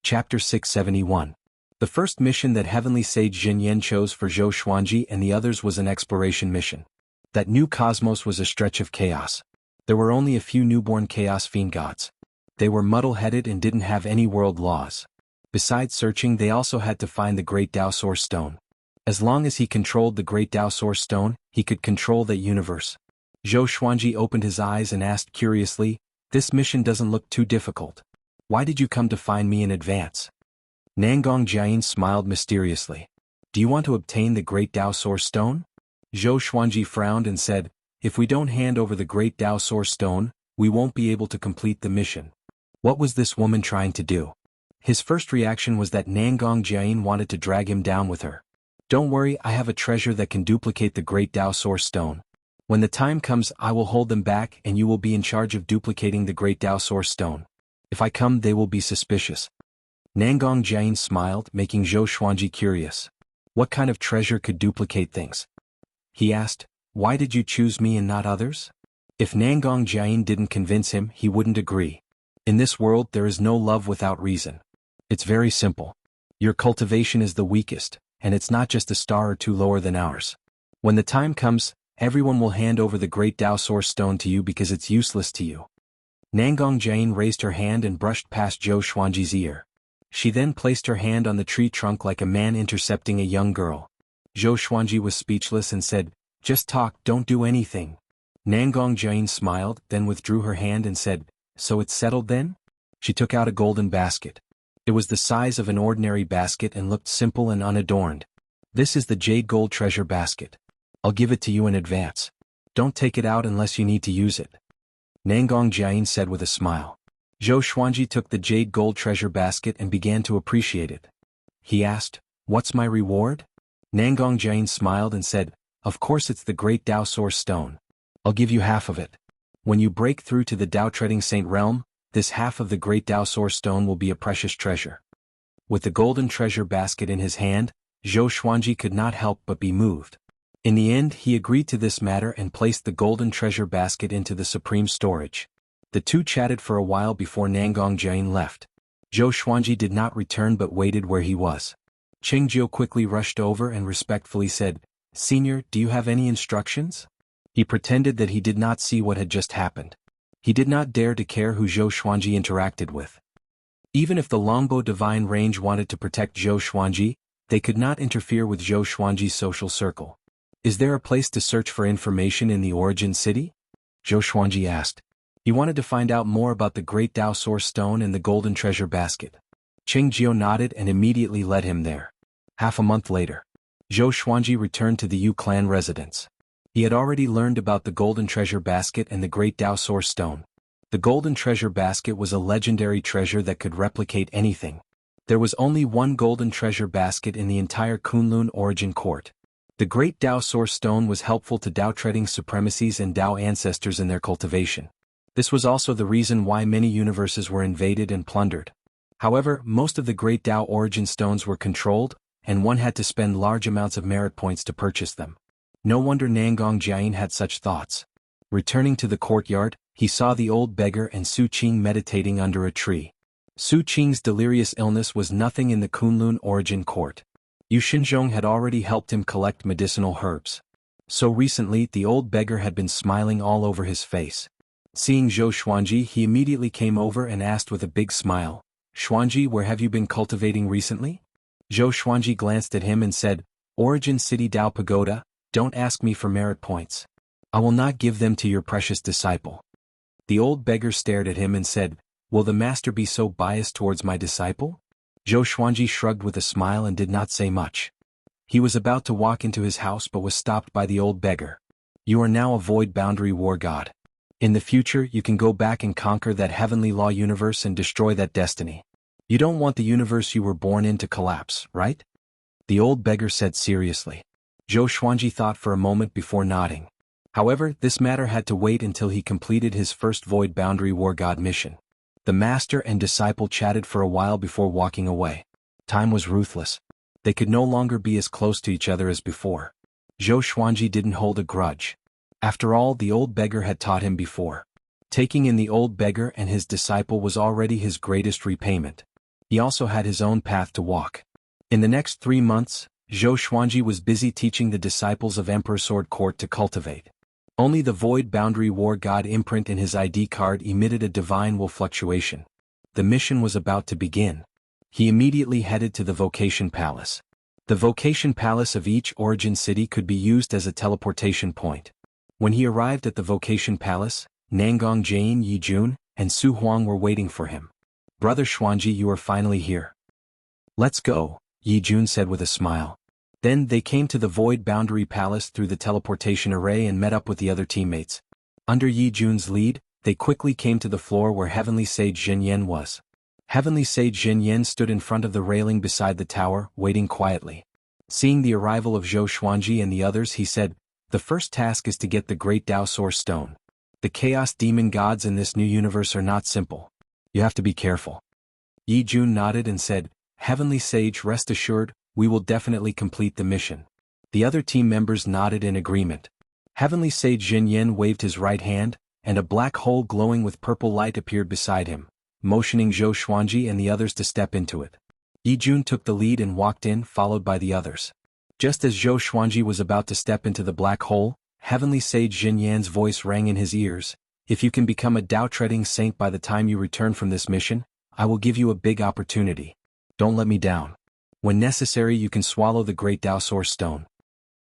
Chapter 671. The first mission that Heavenly Sage Jinyan chose for Zhou Xuanji and the others was an exploration mission. That new cosmos was a stretch of chaos. There were only a few newborn chaos fiend gods. They were muddle-headed and didn't have any world laws. Besides searching, they also had to find the Great Dao Source Stone. As long as he controlled the Great Dao Source Stone, he could control the universe. Zhou Xuanji opened his eyes and asked curiously, "This mission doesn't look too difficult. Why did you come to find me in advance?" Nangong Jiayin smiled mysteriously. "Do you want to obtain the Great Dao Source Stone?" Zhou Xuanji frowned and said, "If we don't hand over the Great Dao Source Stone, we won't be able to complete the mission." What was this woman trying to do? His first reaction was that Nangong Jiayin wanted to drag him down with her. "Don't worry, I have a treasure that can duplicate the Great Dao Source Stone. When the time comes, I will hold them back and you will be in charge of duplicating the Great Dao Source Stone. If I come, they will be suspicious." Nangong Jiayin smiled, making Zhou Xuanji curious. What kind of treasure could duplicate things? He asked, "Why did you choose me and not others?" If Nangong Jiayin didn't convince him, he wouldn't agree. In this world there is no love without reason. It's very simple. Your cultivation is the weakest, and it's not just a star or two lower than ours. When the time comes, everyone will hand over the Great Dao Source Stone to you because it's useless to you. Nangong Jiayin raised her hand and brushed past Zhou Xuanji's ear. She then placed her hand on the tree trunk like a man intercepting a young girl. Zhou Xuanji was speechless and said, "Just talk, don't do anything." Nangong Jiayin smiled, then withdrew her hand and said, "So it's settled then?" She took out a golden basket. It was the size of an ordinary basket and looked simple and unadorned. "This is the jade gold treasure basket. I'll give it to you in advance. Don't take it out unless you need to use it," Nangong Jiayin said with a smile. Zhou Xuanji took the jade gold treasure basket and began to appreciate it. He asked, "What's my reward?" Nangong Jiayin smiled and said, "Of course it's the Great Dao Source Stone. I'll give you half of it. When you break through to the Dao Treading Saint realm, this half of the Great Dao Source Stone will be a precious treasure." With the golden treasure basket in his hand, Zhou Xuanji could not help but be moved. In the end, he agreed to this matter and placed the golden treasure basket into the supreme storage. The two chatted for a while before Nangong Jiayin left. Zhou Xuanji did not return but waited where he was. Cheng Jiu quickly rushed over and respectfully said, "Senior, do you have any instructions?" He pretended that he did not see what had just happened. He did not dare to care who Zhou Xuanji interacted with. Even if the Longbow Divine Range wanted to protect Zhou Xuanji, they could not interfere with Zhou Xuanji's social circle. "Is there a place to search for information in the Origin City?" Zhou Xuanji asked. He wanted to find out more about the Great Dao Source Stone and the golden treasure basket. Cheng Jiu nodded and immediately led him there. Half a month later, Zhou Xuanji returned to the Yu clan residence. He had already learned about the golden treasure basket and the Great Dao Source Stone. The golden treasure basket was a legendary treasure that could replicate anything. There was only one golden treasure basket in the entire Kunlun Origin Court. The Great Dao Source Stone was helpful to Dao Treading Supremacies and Dao ancestors in their cultivation. This was also the reason why many universes were invaded and plundered. However, most of the Great Dao Origin Stones were controlled, and one had to spend large amounts of merit points to purchase them. No wonder Nangong Jiayin had such thoughts. Returning to the courtyard, he saw the old beggar and Su Qing meditating under a tree. Su Qing's delirious illness was nothing in the Kunlun Origin Court. Yu Xinzhong had already helped him collect medicinal herbs. So recently, the old beggar had been smiling all over his face. Seeing Zhou Xuanji, he immediately came over and asked with a big smile, "Xuanji, where have you been cultivating recently?" Zhou Xuanji glanced at him and said, "Origin City Dao Pagoda, don't ask me for merit points. I will not give them to your precious disciple." The old beggar stared at him and said, "Will the master be so biased towards my disciple?" Zhou Xuanji shrugged with a smile and did not say much. He was about to walk into his house but was stopped by the old beggar. "You are now a void boundary war god. In the future, you can go back and conquer that heavenly law universe and destroy that destiny. You don't want the universe you were born in to collapse, right?" The old beggar said seriously. Zhou Xuanji thought for a moment before nodding. However, this matter had to wait until he completed his first Void Boundary War God mission. The master and disciple chatted for a while before walking away. Time was ruthless. They could no longer be as close to each other as before. Zhou Xuanji didn't hold a grudge. After all, the old beggar had taught him before. Taking in the old beggar and his disciple was already his greatest repayment. He also had his own path to walk. In the next 3 months, Zhou Xuanji was busy teaching the disciples of Emperor Sword Court to cultivate. Only the void boundary war god imprint in his ID card emitted a divine will fluctuation. The mission was about to begin. He immediately headed to the Vocation Palace. The Vocation Palace of each origin city could be used as a teleportation point. When he arrived at the Vocation Palace, Nangong Jane Yijun and Su Huang were waiting for him. "Brother Xuanji, you are finally here." "Let's go," Yijun said with a smile. Then they came to the Void Boundary Palace through the teleportation array and met up with the other teammates. Under Yijun's lead, they quickly came to the floor where Heavenly Sage Zhenyan was. Heavenly Sage Zhenyan stood in front of the railing beside the tower, waiting quietly. Seeing the arrival of Zhou Xuanji and the others, he said, "The first task is to get the Great Dao Source Stone. The Chaos Demon Gods in this new universe are not simple. You have to be careful." Yijun nodded and said, "Heavenly Sage, rest assured, we will definitely complete the mission." The other team members nodded in agreement. Heavenly Sage Zhenyan waved his right hand, and a black hole glowing with purple light appeared beside him, motioning Zhou Xuanji and the others to step into it. Yijun took the lead and walked in, followed by the others. Just as Zhou Xuanji was about to step into the black hole, Heavenly Sage Zhenyan's voice rang in his ears. "If you can become a Dao-treading saint by the time you return from this mission, I will give you a big opportunity. Don't let me down. When necessary, you can swallow the Great Dao Source Stone."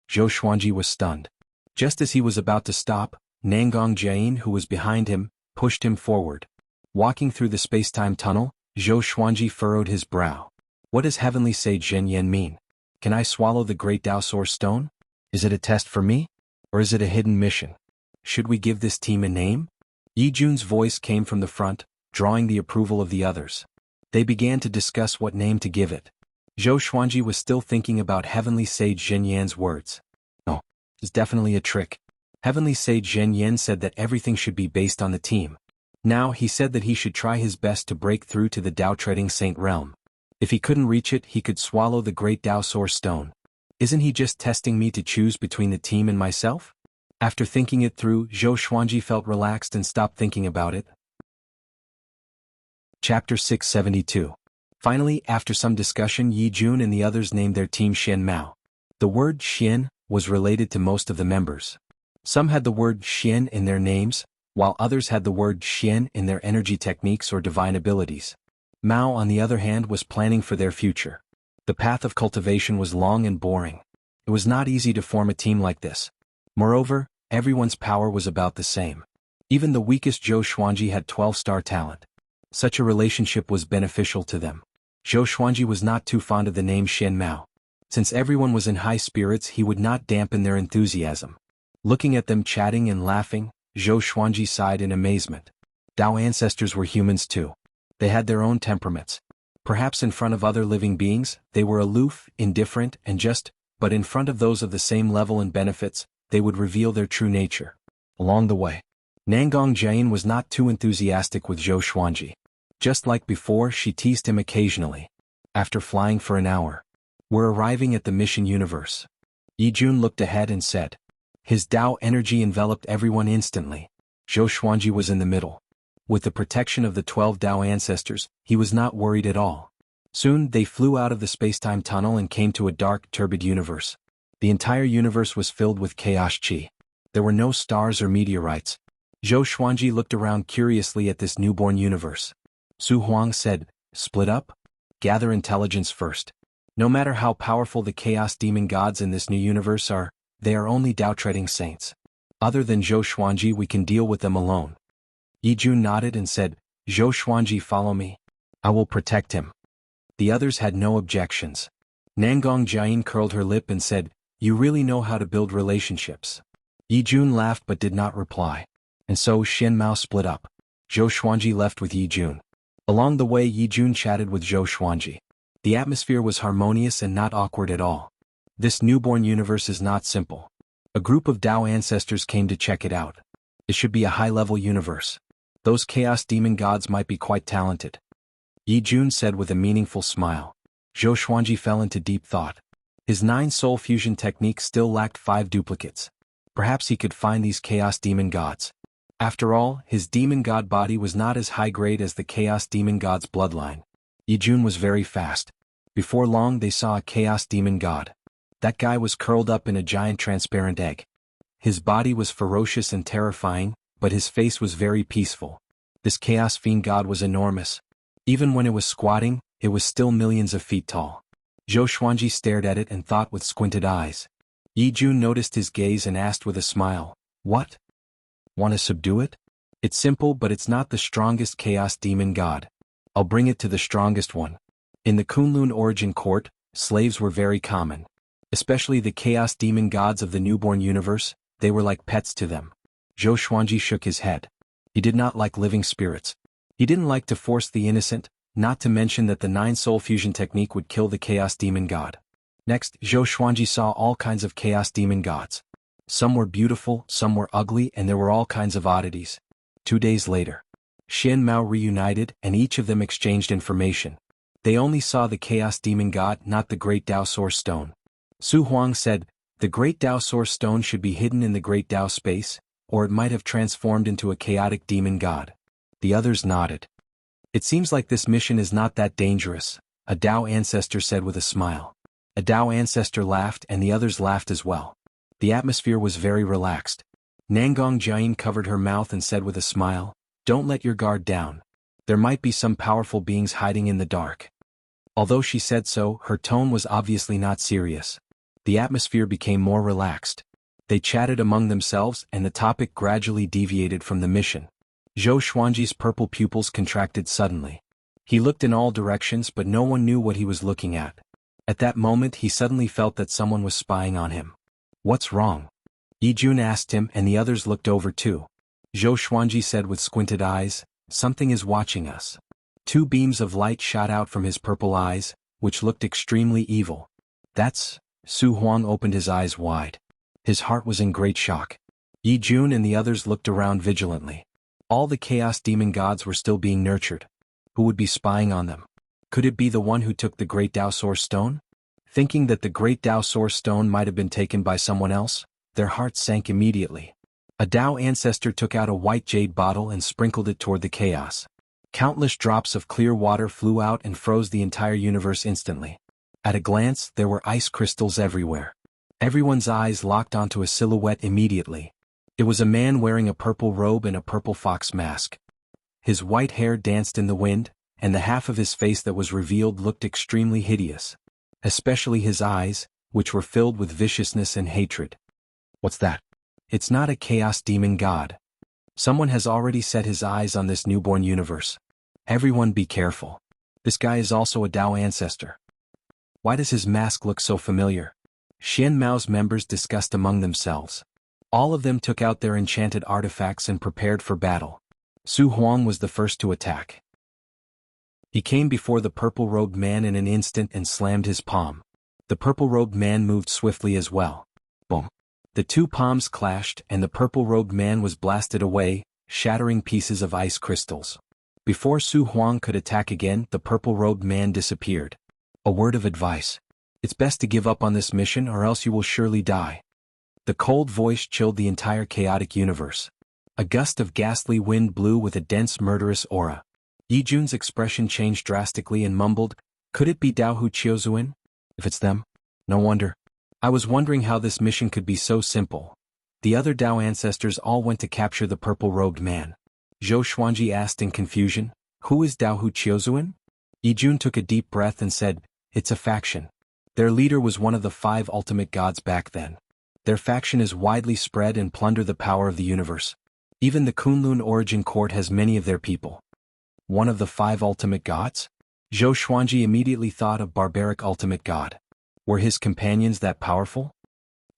Zhou Xuanji was stunned. Just as he was about to stop, Nangong Jiayin, who was behind him, pushed him forward. Walking through the space-time tunnel, Zhou Xuanji furrowed his brow. What does Heavenly Sage Zhenyan mean? Can I swallow the Great Dao Source Stone? Is it a test for me? Or is it a hidden mission? Should we give this team a name? Yijun's voice came from the front, drawing the approval of the others. They began to discuss what name to give it. Zhou Xuanji was still thinking about Heavenly Sage Zhenyan's words. "No, it's definitely a trick." Heavenly Sage Zhenyan said that everything should be based on the team. Now he said that he should try his best to break through to the Dao-treading saint realm. If he couldn't reach it, he could swallow the Great Dao Source Stone. Isn't he just testing me to choose between the team and myself? After thinking it through, Zhou Xuanji felt relaxed and stopped thinking about it. Chapter 672. Finally, after some discussion, Yijun and the others named their team Xian Mao. The word Xian was related to most of the members. Some had the word Xian in their names, while others had the word Xian in their energy techniques or divine abilities. Mao, on the other hand, was planning for their future. The path of cultivation was long and boring. It was not easy to form a team like this. Moreover, everyone's power was about the same. Even the weakest Zhou Xuanji had 12-star talent. Such a relationship was beneficial to them. Zhou Xuanji was not too fond of the name Xian Mao. Since everyone was in high spirits, he would not dampen their enthusiasm. Looking at them chatting and laughing, Zhou Xuanji sighed in amazement. Dao ancestors were humans too. They had their own temperaments. Perhaps in front of other living beings, they were aloof, indifferent, and just, but in front of those of the same level and benefits, they would reveal their true nature. Along the way, Nangong Jiayin was not too enthusiastic with Zhou Xuanji. Just like before, she teased him occasionally. After flying for an hour, "We're arriving at the mission universe." Yijun looked ahead and said. His Dao energy enveloped everyone instantly. Zhou Xuanji was in the middle. With the protection of the 12 Dao ancestors, he was not worried at all. Soon they flew out of the space-time tunnel and came to a dark, turbid universe. The entire universe was filled with chaos chi. There were no stars or meteorites. Zhou Xuanji looked around curiously at this newborn universe. Su Huang said, "Split up? Gather intelligence first. No matter how powerful the chaos demon gods in this new universe are, they are only Dao-treading saints. Other than Zhou Xuanji, we can deal with them alone." Yijun nodded and said, "Zhou Xuanji, follow me. I will protect him." The others had no objections. Nangong Jiayin curled her lip and said, "You really know how to build relationships." Yijun laughed but did not reply. And so Xian Mao split up. Zhou Xuanji left with Yijun. Along the way, Yijun chatted with Zhou Xuanji. The atmosphere was harmonious and not awkward at all. This newborn universe is not simple. A group of Dao ancestors came to check it out. It should be a high-level universe. Those chaos demon gods might be quite talented. Yijun said with a meaningful smile. Zhou Xuanji fell into deep thought. His 9 soul fusion technique still lacked 5 duplicates. Perhaps he could find these chaos demon gods. After all, his demon god body was not as high grade as the chaos demon god's bloodline. Yi Jun was very fast. Before long they saw a chaos demon god. That guy was curled up in a giant transparent egg. His body was ferocious and terrifying, but his face was very peaceful. This chaos fiend god was enormous. Even when it was squatting, it was still millions of feet tall. Zhou Xuanji stared at it and thought with squinted eyes. Yi Jun noticed his gaze and asked with a smile, "What? Want to subdue it? It's simple, but it's not the strongest chaos demon god. I'll bring it to the strongest one." In the Kunlun origin court, slaves were very common. Especially the chaos demon gods of the newborn universe, they were like pets to them. Zhou Xuanji shook his head. He did not like living spirits. He didn't like to force the innocent, not to mention that the 9-soul fusion technique would kill the chaos demon god. Next, Zhou Xuanji saw all kinds of chaos demon gods. Some were beautiful, some were ugly, and there were all kinds of oddities. 2 days later, Xi and Mao reunited, and each of them exchanged information. They only saw the chaos demon god, not the great Dao Source Stone. Su Huang said, "The great Dao Source Stone should be hidden in the great Dao space, or it might have transformed into a chaotic demon god." The others nodded. "It seems like this mission is not that dangerous," a Dao ancestor said with a smile. A Dao ancestor laughed and the others laughed as well. The atmosphere was very relaxed. Nangong Jiayin covered her mouth and said with a smile, "Don't let your guard down. There might be some powerful beings hiding in the dark." Although she said so, her tone was obviously not serious. The atmosphere became more relaxed. They chatted among themselves and the topic gradually deviated from the mission. Zhou Xuanji's purple pupils contracted suddenly. He looked in all directions but no one knew what he was looking at. At that moment he suddenly felt that someone was spying on him. "What's wrong?" Yi Jun asked him and the others looked over too. Zhou Xuanji said with squinted eyes, "Something is watching us." 2 beams of light shot out from his purple eyes, which looked extremely evil. "That's..." Su Huang opened his eyes wide. His heart was in great shock. Yi Jun and the others looked around vigilantly. All the chaos demon gods were still being nurtured. Who would be spying on them? Could it be the one who took the great Dao Source Stone? Thinking that the great Dao Source Stone might have been taken by someone else, their hearts sank immediately. A Dao ancestor took out a white jade bottle and sprinkled it toward the chaos. Countless drops of clear water flew out and froze the entire universe instantly. At a glance, there were ice crystals everywhere. Everyone's eyes locked onto a silhouette immediately. It was a man wearing a purple robe and a purple fox mask. His white hair danced in the wind, and the half of his face that was revealed looked extremely hideous. Especially his eyes, which were filled with viciousness and hatred. "What's that?" "It's not a chaos demon god. Someone has already set his eyes on this newborn universe. Everyone be careful. This guy is also a Dao ancestor. Why does his mask look so familiar?" Xian Mao's members discussed among themselves. All of them took out their enchanted artifacts and prepared for battle. Su Huang was the first to attack. He came before the purple-robed man in an instant and slammed his palm. The purple-robed man moved swiftly as well. Boom! The 2 palms clashed and the purple-robed man was blasted away, shattering pieces of ice crystals. Before Su Huang could attack again, the purple-robed man disappeared. A word of advice. It's best to give up on this mission or else you will surely die. The cold voice chilled the entire chaotic universe. A gust of ghastly wind blew with a dense murderous aura. Yi Jun's expression changed drastically and mumbled, "Could it be Dao Hu Chiozuan? If it's them, no wonder. I was wondering how this mission could be so simple." The other Dao ancestors all went to capture the purple-robed man. Zhou Xuanji asked in confusion, "Who is Dao Hu Chiozuan?" Yi Jun took a deep breath and said, "It's a faction. Their leader was one of the 5 ultimate gods back then. Their faction is widely spread and plunder the power of the universe. Even the Kunlun origin court has many of their people." One of the 5 ultimate gods? Zhou Xuanji immediately thought of barbaric ultimate god. Were his companions that powerful?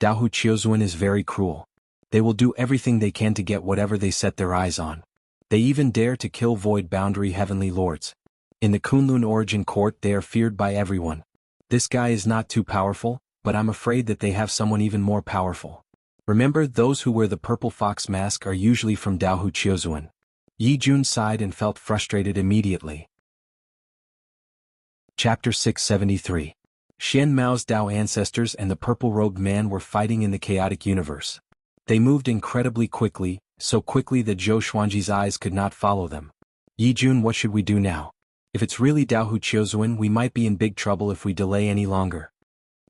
Dao Hu Chiozuan is very cruel. They will do everything they can to get whatever they set their eyes on. They even dare to kill void boundary heavenly lords. In the Kunlun origin court they are feared by everyone. This guy is not too powerful, but I'm afraid that they have someone even more powerful. Remember, those who wear the purple fox mask are usually from Dao Hu Chiozuan. Yi Jun sighed and felt frustrated immediately. Chapter 673. Xian Mao's Dao ancestors and the purple-robed man were fighting in the chaotic universe. They moved incredibly quickly, so quickly that Zhou Xuanji's eyes could not follow them. "Yi Jun, what should we do now? If it's really Dao Hu Chiozuan, we might be in big trouble if we delay any longer.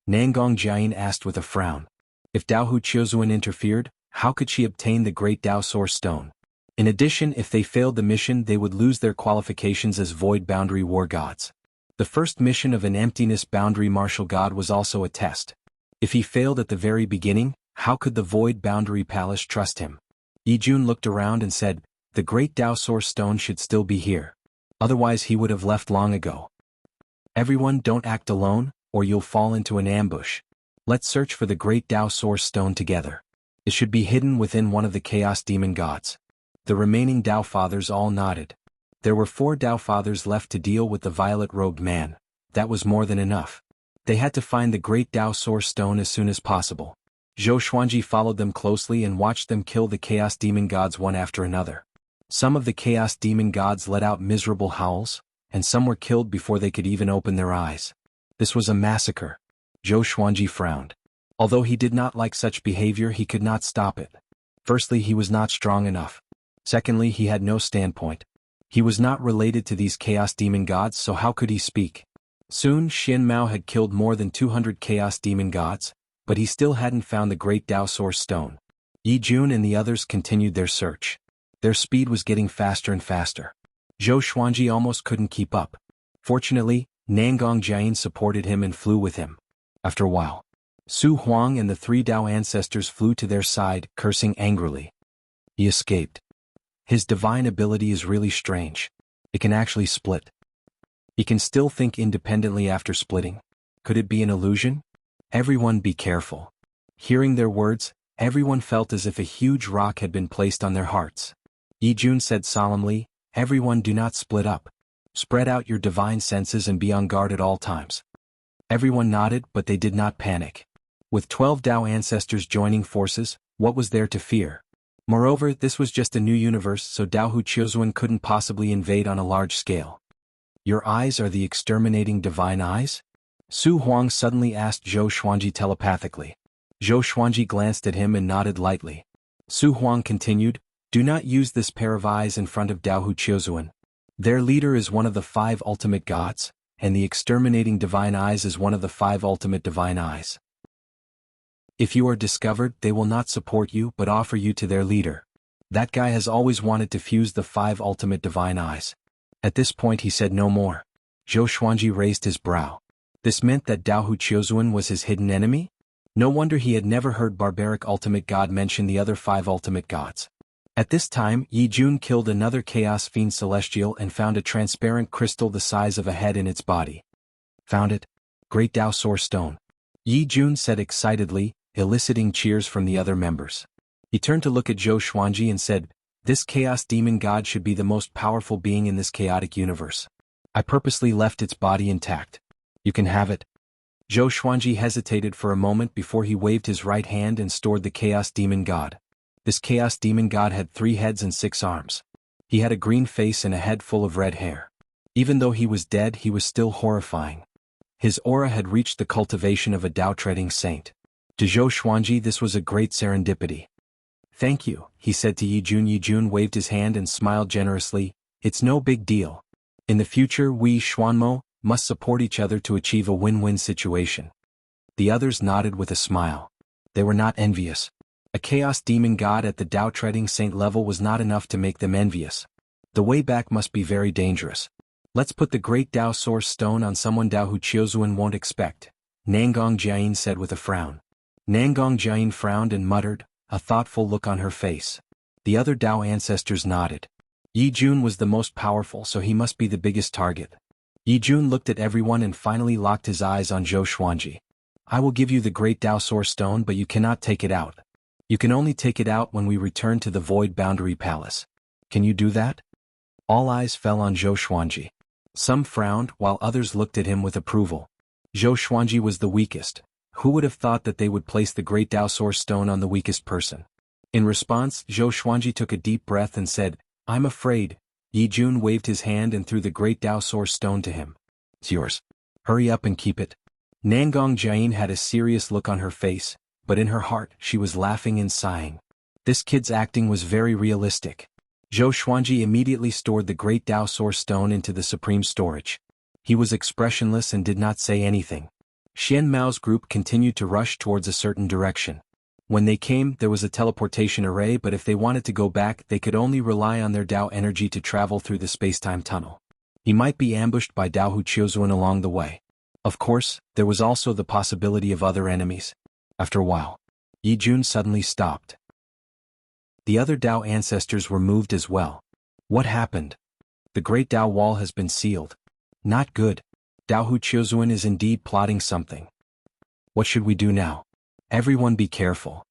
Nangong Jiayin asked with a frown. If Dao Hu Chiozuan interfered, how could she obtain the Great Dao Source Stone? In addition, if they failed the mission, they would lose their qualifications as Void Boundary War Gods. The first mission of an Emptiness Boundary Martial God was also a test. If he failed at the very beginning, how could the Void Boundary Palace trust him? Yijun looked around and said, the Great Dao Source Stone should still be here. Otherwise he would have left long ago. Everyone, don't act alone, or you'll fall into an ambush. Let's search for the Great Dao Source Stone together. It should be hidden within one of the Chaos Demon Gods. The remaining Dao Fathers all nodded. There were 4 Dao Fathers left to deal with the violet-robed man. That was more than enough. They had to find the Great Dao Source Stone as soon as possible. Zhou Xuanji followed them closely and watched them kill the Chaos Demon Gods one after another. Some of the Chaos Demon Gods let out miserable howls, and some were killed before they could even open their eyes. This was a massacre. Zhou Xuanji frowned. Although he did not like such behavior, he could not stop it. Firstly, he was not strong enough. Secondly, he had no standpoint. He was not related to these Chaos Demon Gods, so how could he speak? Soon, Xin Mao had killed more than 200 Chaos Demon Gods, but he still hadn't found the Great Dao Source Stone. Yi Jun and the others continued their search. Their speed was getting faster and faster. Zhou Xuanji almost couldn't keep up. Fortunately, Nangong Jiayin supported him and flew with him. After a while, Su Huang and the 3 Dao ancestors flew to their side, cursing angrily. He escaped. His divine ability is really strange. It can actually split. He can still think independently after splitting. Could it be an illusion? Everyone be careful. Hearing their words, everyone felt as if a huge rock had been placed on their hearts. Yijun said solemnly, everyone do not split up. Spread out your divine senses and be on guard at all times. Everyone nodded, but they did not panic. With 12 Dao ancestors joining forces, what was there to fear? Moreover, this was just a new universe, so Dao Hu Chiozuan couldn't possibly invade on a large scale. Your eyes are the exterminating divine eyes? Su Huang suddenly asked Zhou Xuanji telepathically. Zhou Xuanji glanced at him and nodded lightly. Su Huang continued, do not use this pair of eyes in front of Dao Hu Chiozuan. Their leader is one of the 5 ultimate gods, and the exterminating divine eyes is one of the 5 ultimate divine eyes. If you are discovered, they will not support you but offer you to their leader. That guy has always wanted to fuse the 5 ultimate divine eyes. At this point he said no more. Zhou Xuanji raised his brow. This meant that Dao Hu Chiozuan was his hidden enemy? No wonder he had never heard barbaric ultimate god mention the other 5 ultimate gods. At this time, Yi Jun killed another Chaos Fiend Celestial and found a transparent crystal the size of a head in its body. Found it? Great Dao Source Stone. Yi Jun said excitedly, eliciting cheers from the other members. He turned to look at Zhou Xuanji and said, this Chaos Demon God should be the most powerful being in this chaotic universe. I purposely left its body intact. You can have it. Zhou Xuanji hesitated for a moment before he waved his right hand and stored the Chaos Demon God. This Chaos Demon God had 3 heads and 6 arms. He had a green face and a head full of red hair. Even though he was dead, he was still horrifying. His aura had reached the cultivation of a Dao-treading saint. To Zhou Xuanji this was a great serendipity. Thank you, he said to Yi Jun. Yi Jun waved his hand and smiled generously. It's no big deal. In the future we Xuanmo must support each other to achieve a win-win situation. The others nodded with a smile. They were not envious. A Chaos Demon God at the Dao-treading saint level was not enough to make them envious. The way back must be very dangerous. Let's put the Great Dao Source Stone on someone Dao Hu Chiozuan won't expect, Nangong Jiayin said with a frown. Nangong Jiayin frowned and muttered, a thoughtful look on her face. The other Dao ancestors nodded. Yi Jun was the most powerful, so he must be the biggest target. Yi Jun looked at everyone and finally locked his eyes on Zhou Xuanji. I will give you the Great Dao Source Stone, but you cannot take it out. You can only take it out when we return to the Void Boundary Palace. Can you do that? All eyes fell on Zhou Xuanji. Some frowned, while others looked at him with approval. Zhou Xuanji was the weakest. Who would have thought that they would place the Great Dao Source Stone on the weakest person? In response, Zhou Xuanji took a deep breath and said, I'm afraid. Yi Jun waved his hand and threw the Great Dao Source Stone to him. It's yours. Hurry up and keep it. Nangong Jiayin had a serious look on her face, but in her heart she was laughing and sighing. This kid's acting was very realistic. Zhou Xuanji immediately stored the great Tao Source Stone into the supreme storage. He was expressionless and did not say anything. Xian Mao's group continued to rush towards a certain direction. When they came, there was a teleportation array, but if they wanted to go back, they could only rely on their Tao energy to travel through the space-time tunnel. He might be ambushed by Dao Hu Qiuzuan along the way. Of course, there was also the possibility of other enemies. After a while, Yi Jun suddenly stopped. The other Dao ancestors were moved as well. What happened? The great Dao wall has been sealed. Not good. Dao Hu Qiuzuan is indeed plotting something. What should we do now? Everyone be careful.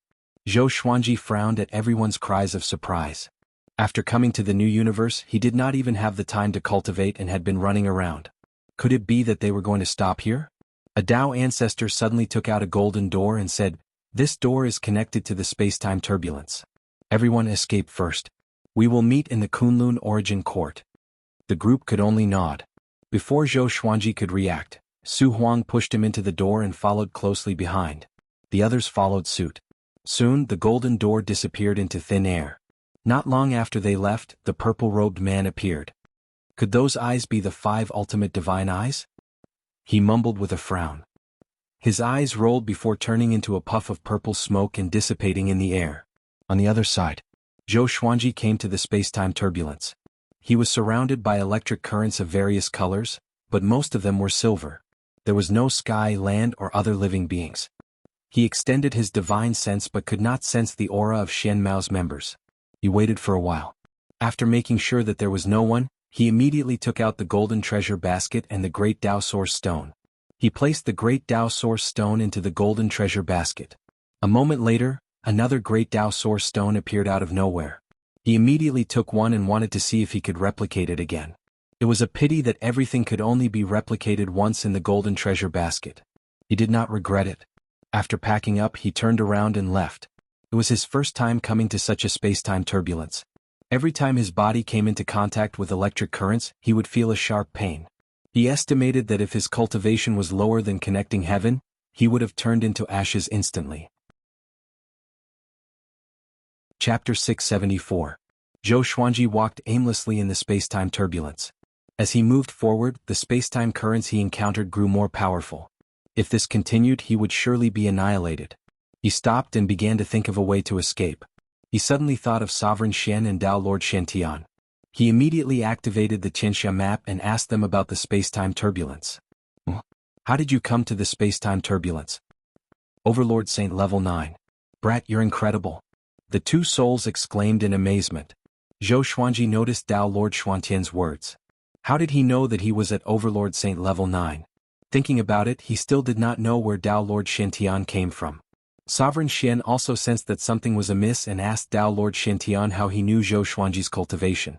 Zhou Xuanji frowned at everyone's cries of surprise. After coming to the new universe, he did not even have the time to cultivate and had been running around. Could it be that they were going to stop here? A Dao ancestor suddenly took out a golden door and said, "This door is connected to the space-time turbulence. Everyone escape first. We will meet in the Kunlun Origin Court." The group could only nod. Before Zhou Xuanji could react, Su Huang pushed him into the door and followed closely behind. The others followed suit. Soon, the golden door disappeared into thin air. Not long after they left, the purple-robed man appeared. Could those eyes be the 5 ultimate divine eyes? He mumbled with a frown. His eyes rolled before turning into a puff of purple smoke and dissipating in the air. On the other side, Zhou Xuanji came to the space-time turbulence. He was surrounded by electric currents of various colors, but most of them were silver. There was no sky, land, or other living beings. He extended his divine sense but could not sense the aura of Xian Mao's members. He waited for a while. After making sure that there was no one, he immediately took out the golden treasure basket and the great Tao Source Stone. He placed the great Tao Source Stone into the golden treasure basket. A moment later, another great Tao Source Stone appeared out of nowhere. He immediately took one and wanted to see if he could replicate it again. It was a pity that everything could only be replicated once in the golden treasure basket. He did not regret it. After packing up, he turned around and left. It was his first time coming to such a space-time turbulence. Every time his body came into contact with electric currents, he would feel a sharp pain. He estimated that if his cultivation was lower than connecting heaven, he would have turned into ashes instantly. Chapter 674. Zhou Xuanji walked aimlessly in the space-time turbulence. As he moved forward, the space-time currents he encountered grew more powerful. If this continued, he would surely be annihilated. He stopped and began to think of a way to escape. He suddenly thought of Sovereign Xian and Dao Lord Shantian. He immediately activated the Qianxia map and asked them about the space-time turbulence. How did you come to the space-time turbulence? Overlord Saint Level 9. Brat, you're incredible. The two souls exclaimed in amazement. Zhou Xuanji noticed Dao Lord Xuantian's words. How did he know that he was at Overlord Saint Level 9? Thinking about it, he still did not know where Dao Lord Shantian came from. Sovereign Xian also sensed that something was amiss and asked Dao Lord Shantian how he knew Zhou Xuanji's cultivation.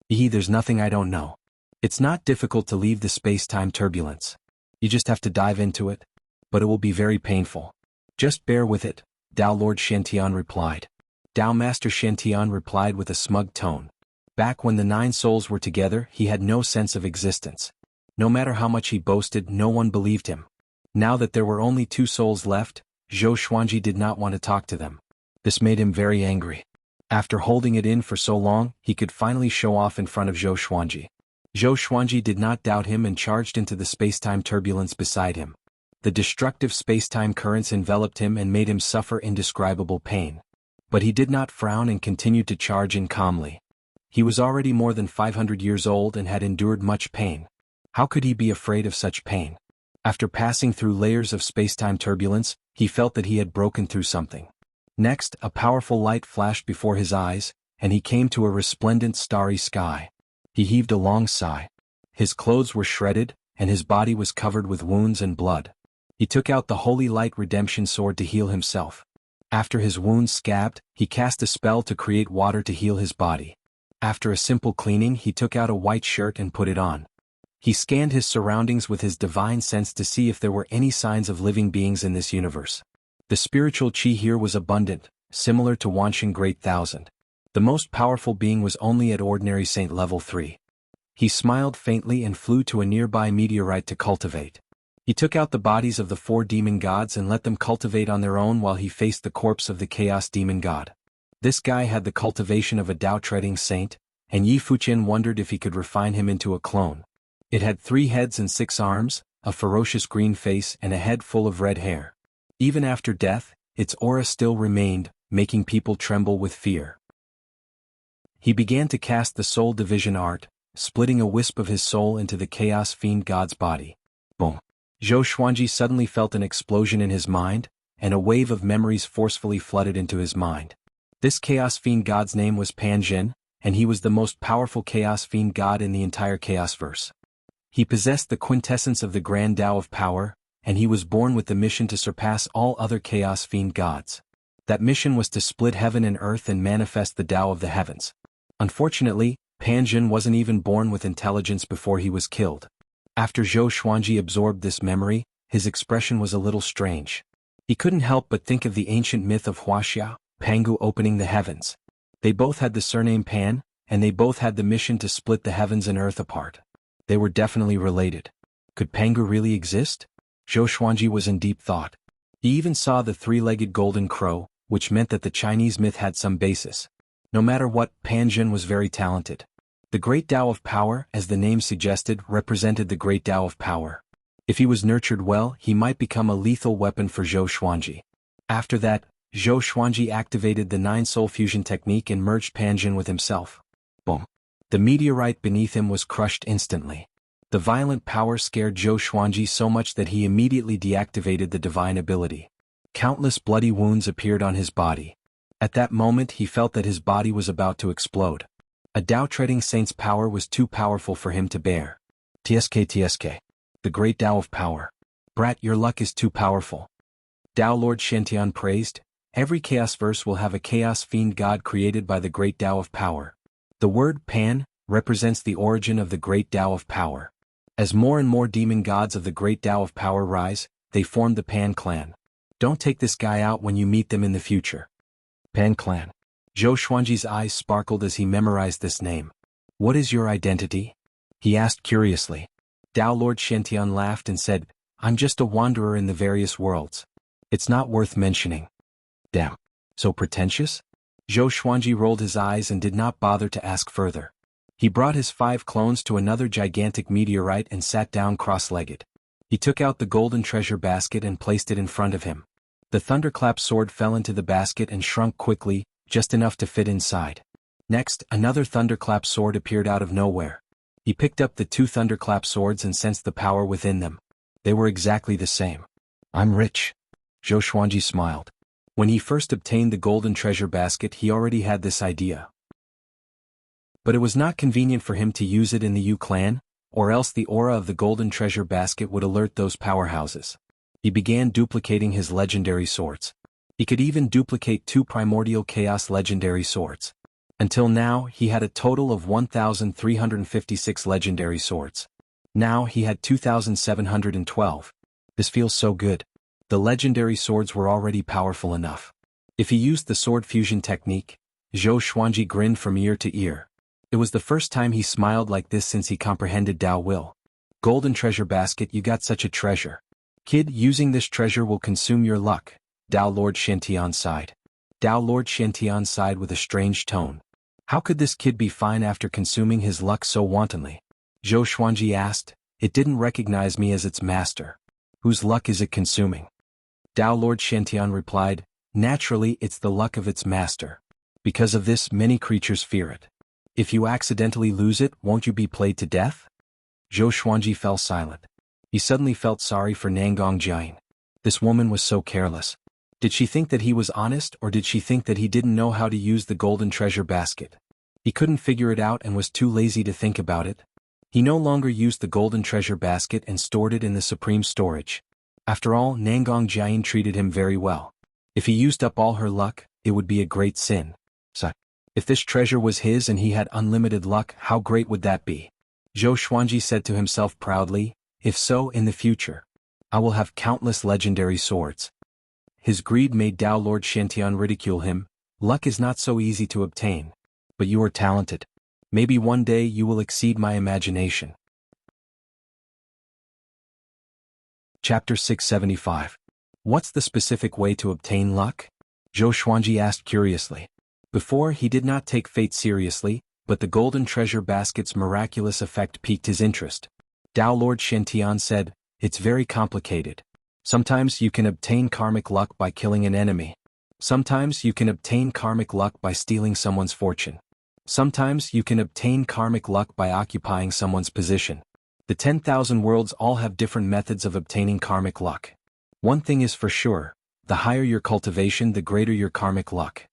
There's nothing I don't know. It's not difficult to leave the space-time turbulence. You just have to dive into it. But it will be very painful. Just bear with it, Dao Lord Shantian replied. Dao Master Shantian replied with a smug tone. Back when the 9 souls were together, he had no sense of existence. No matter how much he boasted, no one believed him. Now that there were only 2 souls left, Zhou Xuanji did not want to talk to them. This made him very angry. After holding it in for so long, he could finally show off in front of Zhou Xuanji. Zhou Xuanji did not doubt him and charged into the space-time turbulence beside him. The destructive space-time currents enveloped him and made him suffer indescribable pain. But he did not frown and continued to charge in calmly. He was already more than 500 years old and had endured much pain. How could he be afraid of such pain? After passing through layers of space-time turbulence, he felt that he had broken through something. Next, a powerful light flashed before his eyes, and he came to a resplendent starry sky. He heaved a long sigh. His clothes were shredded, and his body was covered with wounds and blood. He took out the Holy Light Redemption Sword to heal himself. After his wounds scabbed, he cast a spell to create water to heal his body. After a simple cleaning, he took out a white shirt and put it on. He scanned his surroundings with his divine sense to see if there were any signs of living beings in this universe. The spiritual chi here was abundant, similar to Wanshan Great Thousand. The most powerful being was only at ordinary Saint Level 3. He smiled faintly and flew to a nearby meteorite to cultivate. He took out the bodies of the 4 demon gods and let them cultivate on their own while he faced the corpse of the Chaos Demon God. This guy had the cultivation of a Tao-treading saint, and Yi Fuqian wondered if he could refine him into a clone. It had 3 heads and 6 arms, a ferocious green face and a head full of red hair. Even after death, its aura still remained, making people tremble with fear. He began to cast the soul division art, splitting a wisp of his soul into the chaos fiend god's body. Boom. Zhou Xuanji suddenly felt an explosion in his mind, and a wave of memories forcefully flooded into his mind. This chaos fiend god's name was Pan Zhen, and he was the most powerful chaos fiend god in the entire Chaosverse. He possessed the quintessence of the grand Tao of power, and he was born with the mission to surpass all other chaos fiend gods. That mission was to split heaven and earth and manifest the Tao of the heavens. Unfortunately, Pan Zhen wasn't even born with intelligence before he was killed. After Zhou Xuanji absorbed this memory, his expression was a little strange. He couldn't help but think of the ancient myth of Wuxia, Pangu opening the heavens. They both had the surname Pan, and they both had the mission to split the heavens and earth apart. They were definitely related. Could Pangu really exist? Zhou Xuanji was in deep thought. He even saw the 3-legged golden crow, which meant that the Chinese myth had some basis. No matter what, Pan Zhen was very talented. The Great Tao of Power, as the name suggested, represented the Great Tao of Power. If he was nurtured well, he might become a lethal weapon for Zhou Xuanji. After that, Zhou Xuanji activated the 9-soul fusion technique and merged Pan Zhen with himself. Boom. The meteorite beneath him was crushed instantly. The violent power scared Zhou Xuanji so much that he immediately deactivated the divine ability. Countless bloody wounds appeared on his body. At that moment he felt that his body was about to explode. A Tao-treading saint's power was too powerful for him to bear. TSK. The Great Tao of Power. Brat, your luck is too powerful. Tao Lord Shantian praised. Every Chaosverse will have a chaos fiend god created by the Great Tao of Power. The word Pan represents the origin of the Great Tao of Power. As more and more demon gods of the Great Tao of Power rise, they form the Pan clan. Don't take this guy out when you meet them in the future. Pan clan. Zhou Xuanji's eyes sparkled as he memorized this name. What is your identity? He asked curiously. Tao Lord Shantian laughed and said, I'm just a wanderer in the various worlds. It's not worth mentioning. Damn. So pretentious? Zhou Xuanji rolled his eyes and did not bother to ask further. He brought his 5 clones to another gigantic meteorite and sat down cross-legged. He took out the golden treasure basket and placed it in front of him. The thunderclap sword fell into the basket and shrunk quickly, just enough to fit inside. Next, another thunderclap sword appeared out of nowhere. He picked up the 2 thunderclap swords and sensed the power within them. They were exactly the same. I'm rich. Zhou Xuanji smiled. When he first obtained the golden treasure basket, he already had this idea. But it was not convenient for him to use it in the Yu clan, or else the aura of the golden treasure basket would alert those powerhouses. He began duplicating his legendary swords. He could even duplicate 2 primordial chaos legendary swords. Until now, he had a total of 1,356 legendary swords. Now he had 2,712. This feels so good. The legendary swords were already powerful enough. If he used the sword fusion technique, Zhou Xuanji grinned from ear to ear. It was the first time he smiled like this since he comprehended Tao will. Golden treasure basket, you got such a treasure. Kid, using this treasure will consume your luck, Tao Lord Shantian sighed. Tao Lord Shantian sighed with a strange tone. How could this kid be fine after consuming his luck so wantonly? Zhou Xuanji asked. It didn't recognize me as its master. Whose luck is it consuming? Tao Lord Shantian replied, naturally it's the luck of its master. Because of this, many creatures fear it. If you accidentally lose it, won't you be played to death? Zhou Xuanji fell silent. He suddenly felt sorry for Nangong Jian. This woman was so careless. Did she think that he was honest, or did she think that he didn't know how to use the golden treasure basket? He couldn't figure it out and was too lazy to think about it. He no longer used the golden treasure basket and stored it in the supreme storage. After all, Nangong Jian treated him very well. If he used up all her luck, it would be a great sin. So, if this treasure was his and he had unlimited luck, how great would that be? Zhou Xuanji said to himself proudly, if so, in the future, I will have countless legendary swords. His greed made Tao Lord Shantian ridicule him. Luck is not so easy to obtain. But you are talented. Maybe one day you will exceed my imagination. Chapter 675. What's the specific way to obtain luck? Zhou Xuanji asked curiously. Before, he did not take fate seriously, but the golden treasure basket's miraculous effect piqued his interest. Tao Lord Shentian said, "It's very complicated. Sometimes you can obtain karmic luck by killing an enemy. Sometimes you can obtain karmic luck by stealing someone's fortune. Sometimes you can obtain karmic luck by occupying someone's position. The 10,000 worlds all have different methods of obtaining karmic luck. One thing is for sure, the higher your cultivation, the greater your karmic luck."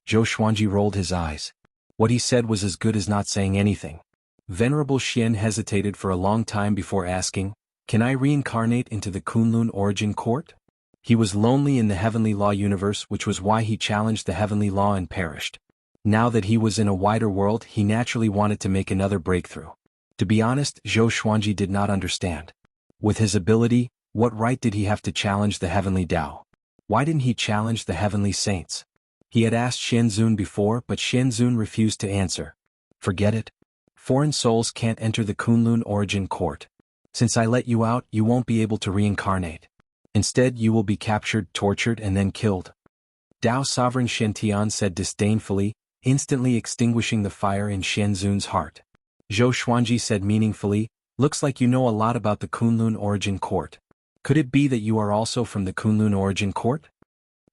Zhou Xuanji rolled his eyes. What he said was as good as not saying anything. Venerable Xian hesitated for a long time before asking, "Can I reincarnate into the Kunlun origin court?" He was lonely in the heavenly law universe, which was why he challenged the heavenly law and perished. Now that he was in a wider world, he naturally wanted to make another breakthrough. To be honest, Zhou Xuanji did not understand. With his ability, what right did he have to challenge the heavenly Tao? Why didn't he challenge the heavenly saints? He had asked Shenzun before, but Shenzun refused to answer. "Forget it. Foreign souls can't enter the Kunlun origin court. Since I let you out, you won't be able to reincarnate. Instead, you will be captured, tortured, and then killed." Tao Sovereign Shentian said disdainfully, instantly extinguishing the fire in Shenzun's heart. Zhou Xuanji said meaningfully, "Looks like you know a lot about the Kunlun origin court. Could it be that you are also from the Kunlun origin court?"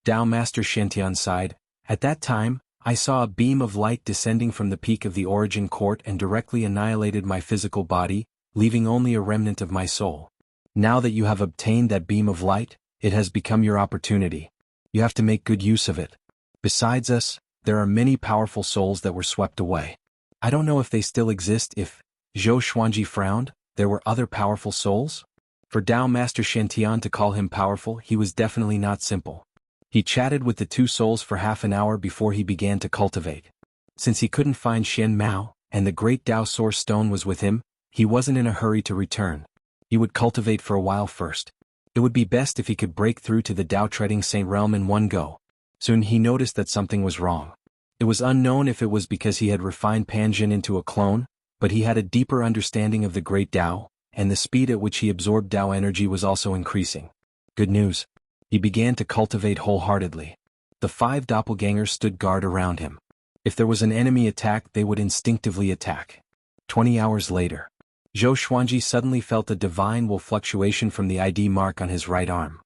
Tao Master Shentian sighed. "At that time, I saw a beam of light descending from the peak of the origin court and directly annihilated my physical body, leaving only a remnant of my soul. Now that you have obtained that beam of light, it has become your opportunity. You have to make good use of it. Besides us, there are many powerful souls that were swept away. I don't know if they still exist. If..." Zhou Xuanji frowned, "There were other powerful souls?" For Tao Master Shentian to call him powerful, he was definitely not simple. He chatted with the two souls for half an hour before he began to cultivate. Since he couldn't find Xian Mao, and the great Tao Source Stone was with him, he wasn't in a hurry to return. He would cultivate for a while first. It would be best if he could break through to the Tao Treading Saint realm in one go. Soon he noticed that something was wrong. It was unknown if it was because he had refined Panjin into a clone, but he had a deeper understanding of the great Tao, and the speed at which he absorbed Tao energy was also increasing. Good news. He began to cultivate wholeheartedly. The 5 doppelgangers stood guard around him. If there was an enemy attack, they would instinctively attack. 20 hours later, Zhou Xuanji suddenly felt a divine will fluctuation from the ID mark on his right arm.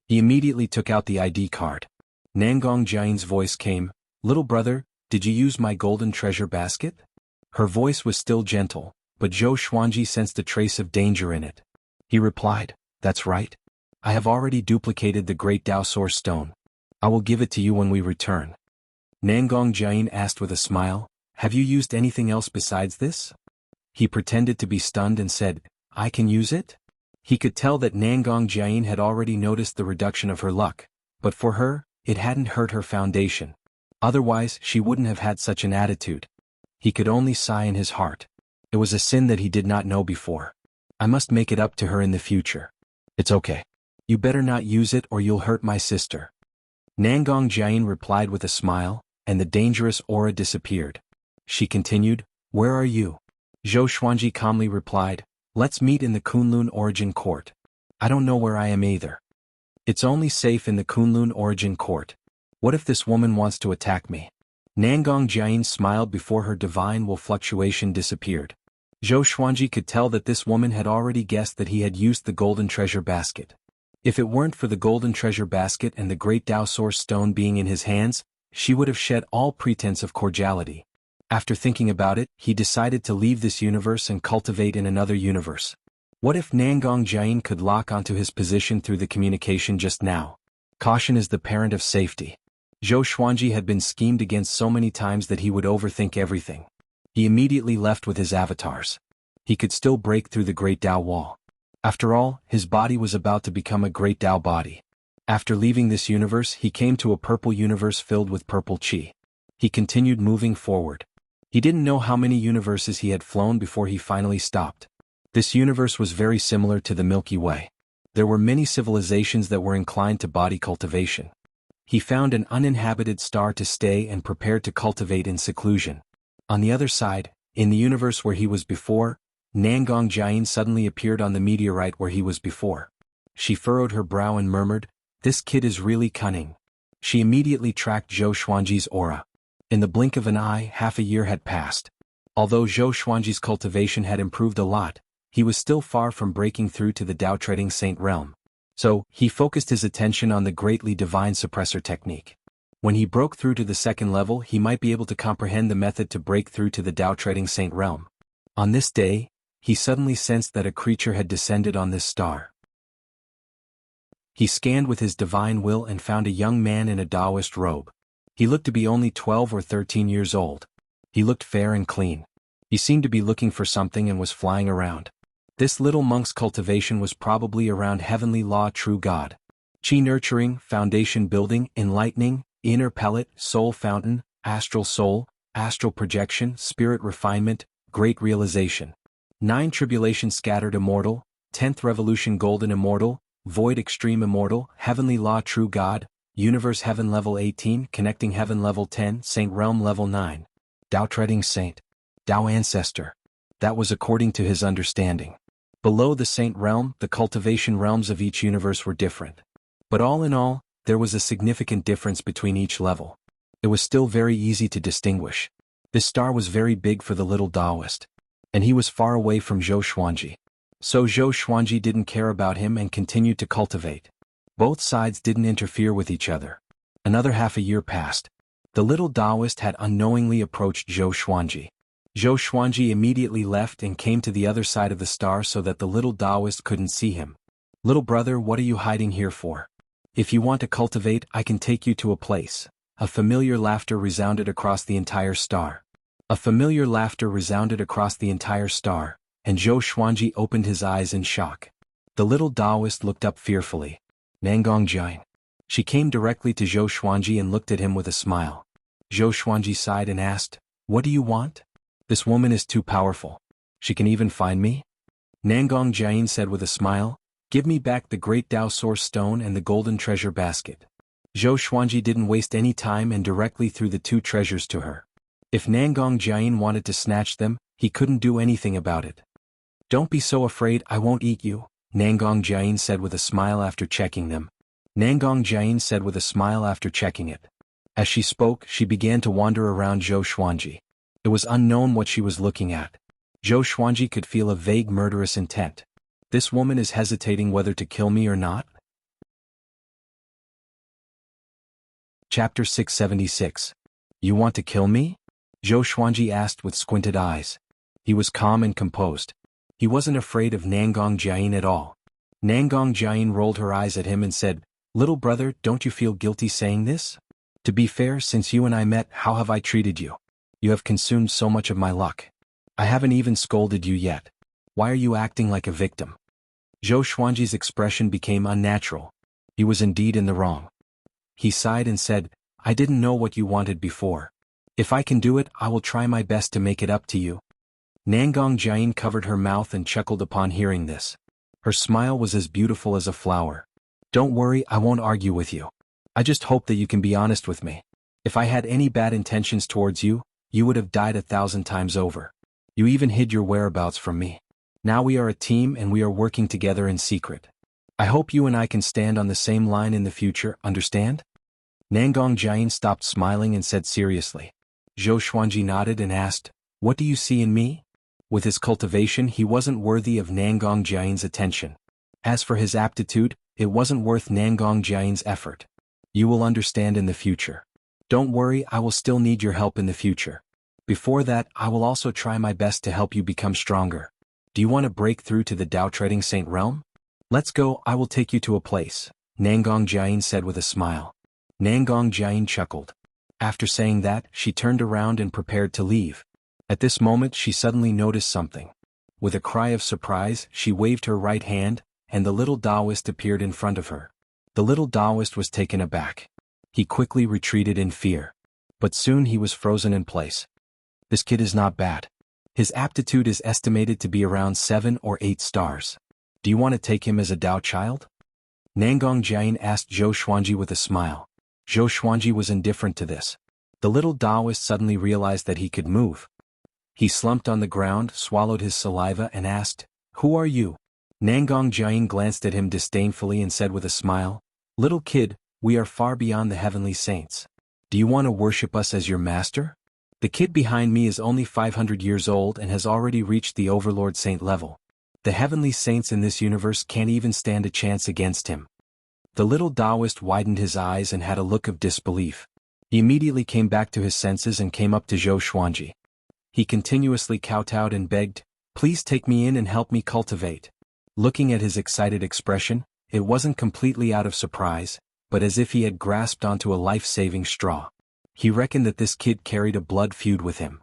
He immediately took out the ID card. Nangong Jian's voice came, "Little brother, did you use my golden treasure basket?" Her voice was still gentle, but Zhou Xuanji sensed a trace of danger in it. He replied, "That's right. I have already duplicated the great Tao Source Stone. I will give it to you when we return." Nangong Jian asked with a smile, "Have you used anything else besides this?" He pretended to be stunned and said, "I can use it?" He could tell that Nangong Jian had already noticed the reduction of her luck, but for her, it hadn't hurt her foundation. Otherwise, she wouldn't have had such an attitude. He could only sigh in his heart. It was a sin that he did not know before. "I must make it up to her in the future. It's okay. You better not use it or you'll hurt my sister." Nangong Jian replied with a smile, and the dangerous aura disappeared. She continued, "Where are you?" Zhou Xuanji calmly replied, "Let's meet in the Kunlun origin court. I don't know where I am either. It's only safe in the Kunlun origin court. What if this woman wants to attack me?" Nangong Jian smiled before her divine will fluctuation disappeared. Zhou Xuanji could tell that this woman had already guessed that he had used the golden treasure basket. If it weren't for the golden treasure basket and the great Tao Source Stone being in his hands, she would have shed all pretense of cordiality. After thinking about it, he decided to leave this universe and cultivate in another universe. What if Nangong Jian could lock onto his position through the communication just now? Caution is the parent of safety. Zhou Xuanji had been schemed against so many times that he would overthink everything. He immediately left with his avatars. He could still break through the great Tao wall. After all, his body was about to become a great Tao body. After leaving this universe, he came to a purple universe filled with purple chi. He continued moving forward. He didn't know how many universes he had flown before he finally stopped. This universe was very similar to the Milky Way. There were many civilizations that were inclined to body cultivation. He found an uninhabited star to stay and prepared to cultivate in seclusion. On the other side, in the universe where he was before, Nangong Jian suddenly appeared on the meteorite where he was before. She furrowed her brow and murmured, "This kid is really cunning." She immediately tracked Zhou Xuanji's aura. In the blink of an eye, half a year had passed. Although Zhou Xuanji's cultivation had improved a lot, he was still far from breaking through to the Tao Trading Saint realm. So, he focused his attention on the greatly divine suppressor technique. When he broke through to the second level, he might be able to comprehend the method to break through to the Tao Trading Saint realm. On this day, he suddenly sensed that a creature had descended on this star. He scanned with his divine will and found a young man in a Taoist robe. He looked to be only 12 or 13 years old. He looked fair and clean. He seemed to be looking for something and was flying around. This little monk's cultivation was probably around heavenly law, true God. Qi nurturing, foundation building, enlightening, inner pellet, soul fountain, astral soul, astral projection, spirit refinement, great realization. 9 tribulation scattered immortal, 10th revolution golden immortal, void extreme immortal, heavenly law true God, universe heaven level 18, connecting heaven level 10, saint realm level 9. Tao Trading Saint. Tao Ancestor. That was according to his understanding. Below the saint realm, the cultivation realms of each universe were different. But all in all, there was a significant difference between each level. It was still very easy to distinguish. This star was very big for the little Taoist. And he was far away from Zhou Xuanji. So Zhou Xuanji didn't care about him and continued to cultivate. Both sides didn't interfere with each other. Another half a year passed. The little Taoist had unknowingly approached Zhou Xuanji. Zhou Xuanji immediately left and came to the other side of the star so that the little Taoist couldn't see him. Little brother, what are you hiding here for? If you want to cultivate, I can take you to a place. A familiar laughter resounded across the entire star. A familiar laughter resounded across the entire star, and Zhou Xuanji opened his eyes in shock. The little Taoist looked up fearfully. Nangong Jian. She came directly to Zhou Xuanji and looked at him with a smile. Zhou Xuanji sighed and asked, "What do you want?" "This woman is too powerful. She can even find me?" Nangong Jian said with a smile, "Give me back the great Tao Source Stone and the golden treasure basket." Zhou Xuanji didn't waste any time and directly threw the 2 treasures to her. If Nangong Jian wanted to snatch them, he couldn't do anything about it. "Don't be so afraid, I won't eat you," Nangong Jian said with a smile after checking them. Nangong Jian said with a smile after checking it. As she spoke, she began to wander around Zhou Xuanji. It was unknown what she was looking at. Zhou Xuanji could feel a vague murderous intent. This woman is hesitating whether to kill me or not? Chapter 676. You want to kill me? Zhou Xuanji asked with squinted eyes. He was calm and composed. He wasn't afraid of Nangong Jian at all. Nangong Jian rolled her eyes at him and said, "Little brother, don't you feel guilty saying this? To be fair, since you and I met, how have I treated you? You have consumed so much of my luck. I haven't even scolded you yet. Why are you acting like a victim?" Zhou Xuanji's expression became unnatural. He was indeed in the wrong. He sighed and said, "I didn't know what you wanted before. If I can do it, I will try my best to make it up to you." Nangong Jian covered her mouth and chuckled upon hearing this. Her smile was as beautiful as a flower. "Don't worry, I won't argue with you. I just hope that you can be honest with me. If I had any bad intentions towards you, you would have died 1,000 times over. You even hid your whereabouts from me. Now we are a team and we are working together in secret. I hope you and I can stand on the same line in the future, understand?" Nangong Jian stopped smiling and said seriously. Zhou Xuanji nodded and asked, "What do you see in me?" With his cultivation, he wasn't worthy of Nangong Jian's attention. As for his aptitude, it wasn't worth Nangong Jian's effort. You will understand in the future. Don't worry, I will still need your help in the future. Before that, I will also try my best to help you become stronger. Do you want to break through to the Tao Trading Saint realm? Let's go, I will take you to a place, Nangong Jian said with a smile. Nangong Jian chuckled. After saying that, she turned around and prepared to leave. At this moment she suddenly noticed something. With a cry of surprise, she waved her right hand, and the little Taoist appeared in front of her. The little Taoist was taken aback. He quickly retreated in fear. But soon he was frozen in place. This kid is not bad. His aptitude is estimated to be around 7 or 8 stars. Do you want to take him as a Tao child? Nangong Jian asked Zhou Xuanji with a smile. Zhou Xuanji was indifferent to this. The little Taoist suddenly realized that he could move. He slumped on the ground, swallowed his saliva and asked, "Who are you?" Nangong Jian glanced at him disdainfully and said with a smile, "Little kid, We are far beyond the heavenly saints. Do you want to worship us as your master? The kid behind me is only 500 years old and has already reached the overlord saint level. The heavenly saints in this universe can't even stand a chance against him." The little Taoist widened his eyes and had a look of disbelief. He immediately came back to his senses and came up to Zhou Xuanji. He continuously kowtowed and begged, "Please take me in and help me cultivate." Looking at his excited expression, it wasn't completely out of surprise, but as if he had grasped onto a life-saving straw. He reckoned that this kid carried a blood feud with him.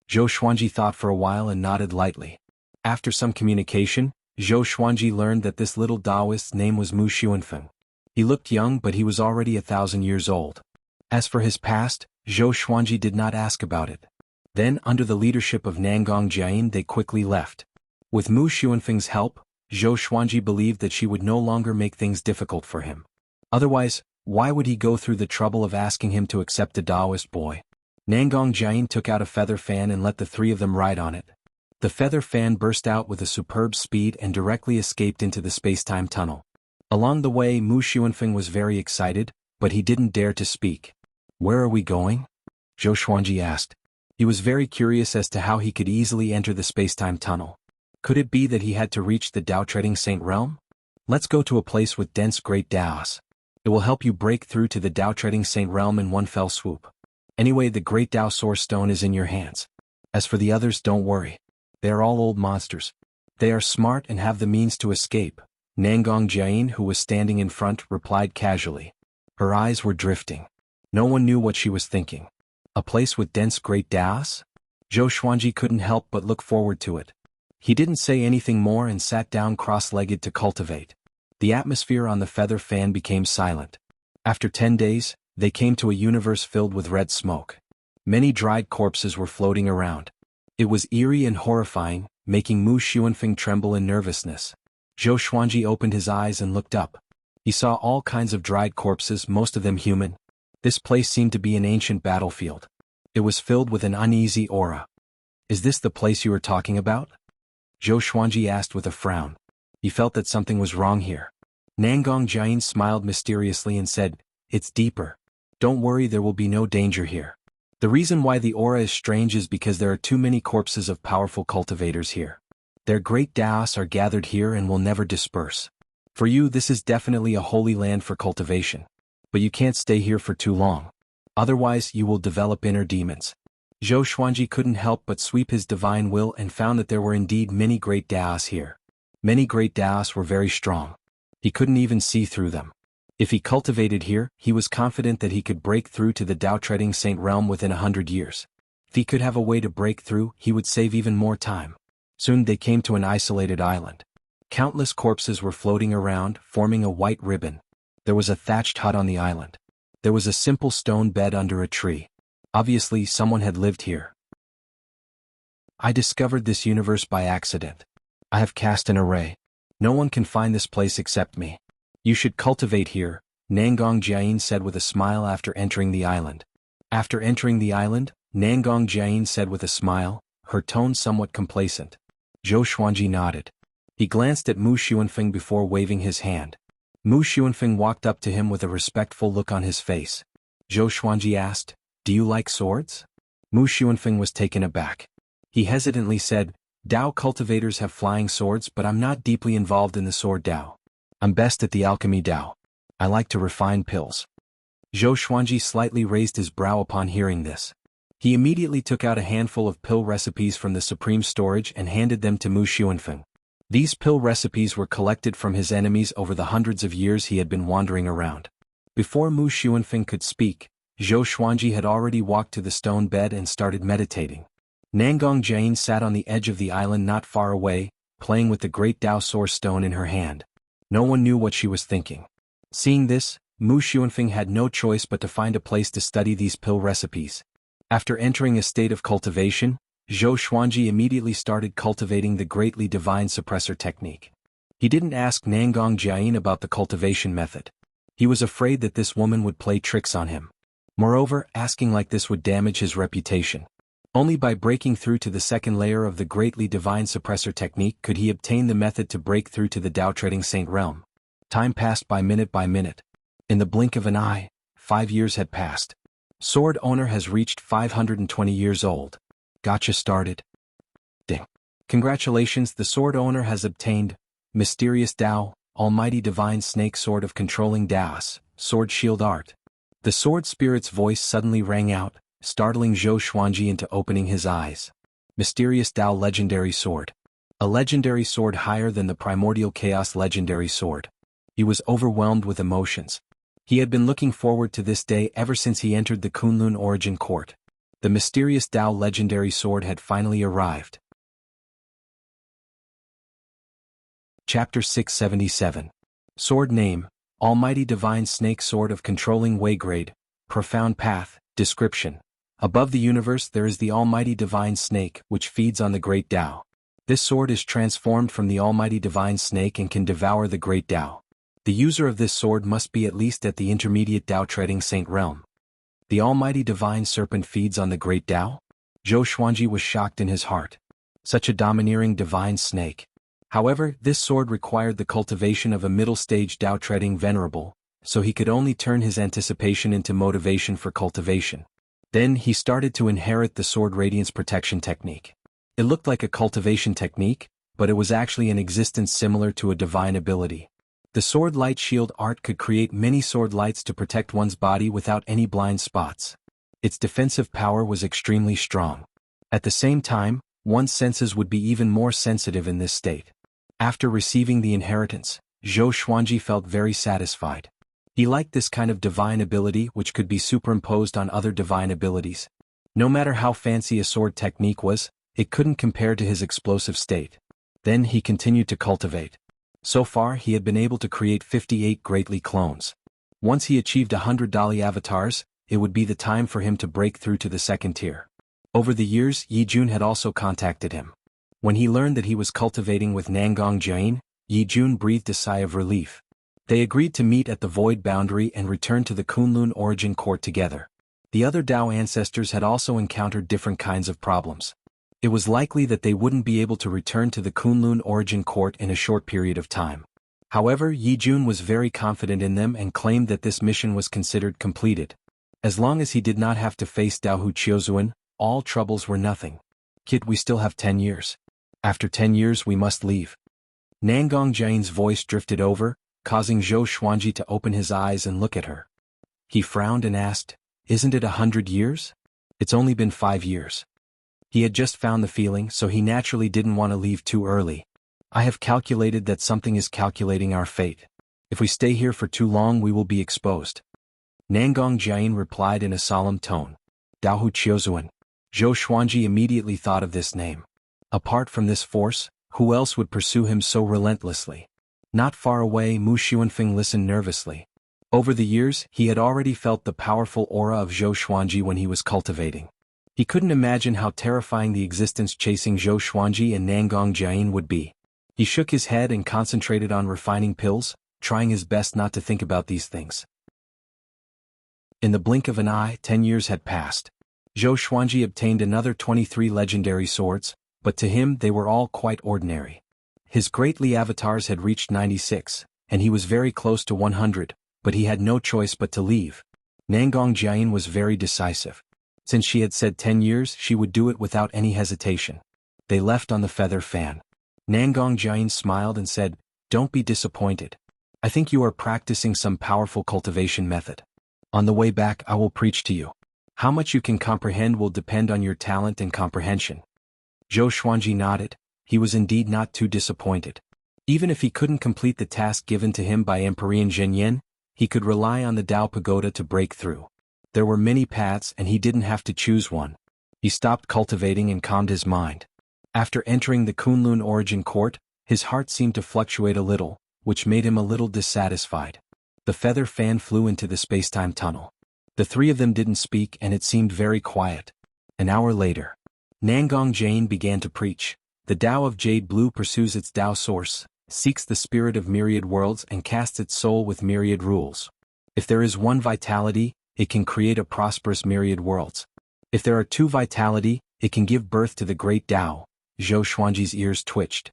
Zhou Xuanji thought for a while and nodded lightly. After some communication, Zhou Xuanji learned that this little Taoist's name was Mu Xuanfeng. He looked young, but he was already 1,000 years old. As for his past, Zhou Xuanji did not ask about it. Then, under the leadership of Nangong Jiayin, they quickly left. With Mu Xuanfeng's help, Zhou Xuanji believed that she would no longer make things difficult for him. Otherwise, why would he go through the trouble of asking him to accept a Taoist boy? Nangong Jiayin took out a feather fan and let the three of them ride on it. The feather fan burst out with a superb speed and directly escaped into the space-time tunnel. Along the way, Mu Xuanfeng was very excited, but he didn't dare to speak. "Where are we going?" Zhou Xuanji asked. He was very curious as to how he could easily enter the space-time tunnel. Could it be that he had to reach the Tao-treading saint realm? "Let's go to a place with dense great Taos. It will help you break through to the Tao-treading saint realm in one fell swoop. Anyway, the great Tao source stone is in your hands. As for the others, don't worry. They are all old monsters. They are smart and have the means to escape," Nangong Jiayin, who was standing in front, replied casually. Her eyes were drifting. No one knew what she was thinking. A place with dense great Taos? Zhou Xuanji couldn't help but look forward to it. He didn't say anything more and sat down cross-legged to cultivate. The atmosphere on the feather fan became silent. After 10 days, they came to a universe filled with red smoke. Many dried corpses were floating around. It was eerie and horrifying, making Mu Xuanfeng tremble in nervousness. Zhou Xuanji opened his eyes and looked up. He saw all kinds of dried corpses, most of them human. This place seemed to be an ancient battlefield. It was filled with an uneasy aura. "Is this the place you were talking about?" Zhou Xuanji asked with a frown. He felt that something was wrong here. Nangong Jiayin smiled mysteriously and said, "It's deeper. Don't worry, there will be no danger here. The reason why the aura is strange is because there are too many corpses of powerful cultivators here. Their great Taos are gathered here and will never disperse. For you, this is definitely a holy land for cultivation. But you can't stay here for too long. Otherwise, you will develop inner demons." Zhou Xuanji couldn't help but sweep his divine will and found that there were indeed many great Taos here. Many great Taos were very strong. He couldn't even see through them. If he cultivated here, he was confident that he could break through to the Tao-treading saint realm within 100 years. If he could have a way to break through, he would save even more time. Soon they came to an isolated island. Countless corpses were floating around, forming a white ribbon. There was a thatched hut on the island. There was a simple stone bed under a tree. Obviously, someone had lived here. "I discovered this universe by accident. I have cast an array. No one can find this place except me. You should cultivate here," Nangong Jiayin said with a smile after entering the island. After entering the island, Nangong Jiayin said with a smile, her tone somewhat complacent. Zhou Xuanji nodded. He glanced at Mu Xuanfeng before waving his hand. Mu Xuanfeng walked up to him with a respectful look on his face. Zhou Xuanji asked, "Do you like swords?" Mu Xuanfeng was taken aback. He hesitantly said, "Dao cultivators have flying swords, but I'm not deeply involved in the sword Dao. I'm best at the alchemy Dao. I like to refine pills." Zhou Xuanji slightly raised his brow upon hearing this. He immediately took out a handful of pill recipes from the supreme storage and handed them to Mu Xuanfeng. These pill recipes were collected from his enemies over the hundreds of years he had been wandering around. Before Mu Xuanfeng could speak, Zhou Xuanji had already walked to the stone bed and started meditating. Nangong Jiayin sat on the edge of the island not far away, playing with the great Dao source stone in her hand. No one knew what she was thinking. Seeing this, Mu Xuanfeng had no choice but to find a place to study these pill recipes. After entering a state of cultivation, Zhou Xuanji immediately started cultivating the greatly divine suppressor technique. He didn't ask Nangong Jiayin about the cultivation method. He was afraid that this woman would play tricks on him. Moreover, asking like this would damage his reputation. Only by breaking through to the second layer of the greatly divine suppressor technique could he obtain the method to break through to the Tao-treading saint realm. Time passed by minute. In the blink of an eye, 5 years had passed. Sword owner has reached 520 years old. Gotcha started. Ding. Congratulations, the sword owner has obtained Mysterious Tao, Almighty Divine Snake Sword of Controlling Taos, Sword Shield Art. The sword spirit's voice suddenly rang out, startling Zhou Xuanji into opening his eyes. Mysterious Tao Legendary Sword. A legendary sword higher than the Primordial Chaos Legendary Sword. He was overwhelmed with emotions. He had been looking forward to this day ever since he entered the Kunlun Origin Court. The Mysterious Tao Legendary Sword had finally arrived. Chapter 677. Sword Name, Almighty Divine Snake Sword of Controlling Waygrade, Profound Path. Description. Above the universe there is the Almighty Divine Snake which feeds on the Great Tao. This sword is transformed from the Almighty Divine Snake and can devour the Great Tao. The user of this sword must be at least at the intermediate Tao treading Saint realm. The Almighty Divine Serpent feeds on the Great Tao? Zhou Xuanji was shocked in his heart. Such a domineering divine snake. However, this sword required the cultivation of a middle-stage Tao treading venerable, so he could only turn his anticipation into motivation for cultivation. Then he started to inherit the sword radiance protection technique. It looked like a cultivation technique, but it was actually an existence similar to a divine ability. The sword light shield art could create many sword lights to protect one's body without any blind spots. Its defensive power was extremely strong. At the same time, one's senses would be even more sensitive in this state. After receiving the inheritance, Zhou Xuanji felt very satisfied. He liked this kind of divine ability which could be superimposed on other divine abilities. No matter how fancy a sword technique was, it couldn't compare to his explosive state. Then he continued to cultivate. So far he had been able to create 58 greatly clones. Once he achieved 100 Dali avatars, it would be the time for him to break through to the second tier. Over the years, Yi Jun had also contacted him. When he learned that he was cultivating with Nangong Jian, Yi Jun breathed a sigh of relief. They agreed to meet at the Void Boundary and return to the Kunlun Origin Court together. The other Dao ancestors had also encountered different kinds of problems. It was likely that they wouldn't be able to return to the Kunlun Origin Court in a short period of time. However, Yi Jun was very confident in them and claimed that this mission was considered completed. As long as he did not have to face Daohu Chiozuan, all troubles were nothing. Kid, we still have 10 years. After 10 years we must leave. Nangong Jian's voice drifted over, causing Zhou Xuanji to open his eyes and look at her. He frowned and asked, "Isn't it 100 years? It's only been 5 years." He had just found the feeling, so he naturally didn't want to leave too early. "I have calculated that something is calculating our fate. If we stay here for too long we will be exposed." Nangong Jian replied in a solemn tone. Daohu Chiozuan. Zhou Xuanji immediately thought of this name. Apart from this force, who else would pursue him so relentlessly? Not far away, Mu Xuanfeng listened nervously. Over the years, he had already felt the powerful aura of Zhou Xuanji when he was cultivating. He couldn't imagine how terrifying the existence chasing Zhou Xuanji and Nangong Jian would be. He shook his head and concentrated on refining pills, trying his best not to think about these things. In the blink of an eye, 10 years had passed. Zhou Xuanji obtained another 23 legendary swords, but to him they were all quite ordinary. His great Li avatars had reached 96, and he was very close to 100, but he had no choice but to leave. Nangong Jian was very decisive. Since she had said 10 years, she would do it without any hesitation. They left on the feather fan. Nangong Jian smiled and said, "Don't be disappointed. I think you are practicing some powerful cultivation method. On the way back I will preach to you. How much you can comprehend will depend on your talent and comprehension." Zhou Xuanji nodded. He was indeed not too disappointed. Even if he couldn't complete the task given to him by Emperor Zhenyan, he could rely on the Tao Pagoda to break through. There were many paths and he didn't have to choose one. He stopped cultivating and calmed his mind. After entering the Kunlun Origin Court, his heart seemed to fluctuate a little, which made him a little dissatisfied. The feather fan flew into the space-time tunnel. The three of them didn't speak and it seemed very quiet. An hour later, Nangong Jian began to preach. The Tao of Jade Blue pursues its Tao source, seeks the spirit of myriad worlds and casts its soul with myriad rules. If there is one vitality, it can create a prosperous myriad worlds. If there are two vitality, it can give birth to the great Tao. Zhou Xuanji's ears twitched.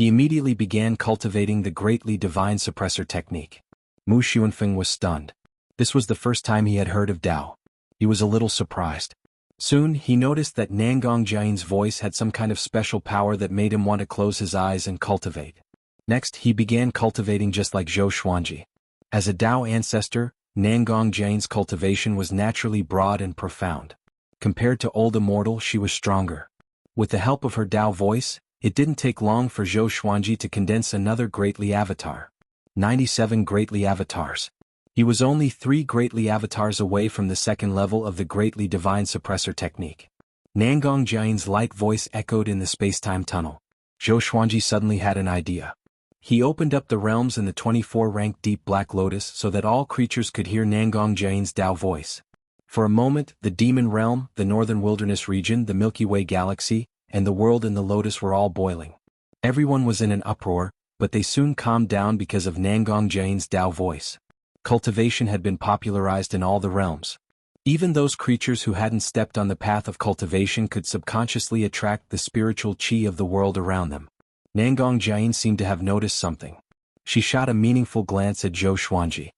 He immediately began cultivating the greatly divine suppressor technique. Mu Xuanfeng was stunned. This was the first time he had heard of Tao. He was a little surprised. Soon, he noticed that Nangong Jian's voice had some kind of special power that made him want to close his eyes and cultivate. Next, he began cultivating just like Zhou Xuanji. As a Tao ancestor, Nangong Jian's cultivation was naturally broad and profound. Compared to old immortal, she was stronger. With the help of her Tao voice, it didn't take long for Zhou Xuanji to condense another greatly avatar. 97 greatly avatars. He was only 3 greatly avatars away from the second level of the greatly divine suppressor technique. Nangong Jian's light voice echoed in the space-time tunnel. Zhou Xuanji suddenly had an idea. He opened up the realms in the 24-rank deep black lotus so that all creatures could hear Nangong Jian's Tao voice. For a moment, the demon realm, the northern wilderness region, the Milky Way galaxy, and the world in the lotus were all boiling. Everyone was in an uproar, but they soon calmed down because of Nangong Jian's Tao voice. Cultivation had been popularized in all the realms. Even those creatures who hadn't stepped on the path of cultivation could subconsciously attract the spiritual qi of the world around them. Nangong Jian seemed to have noticed something. She shot a meaningful glance at Zhou Xuanji.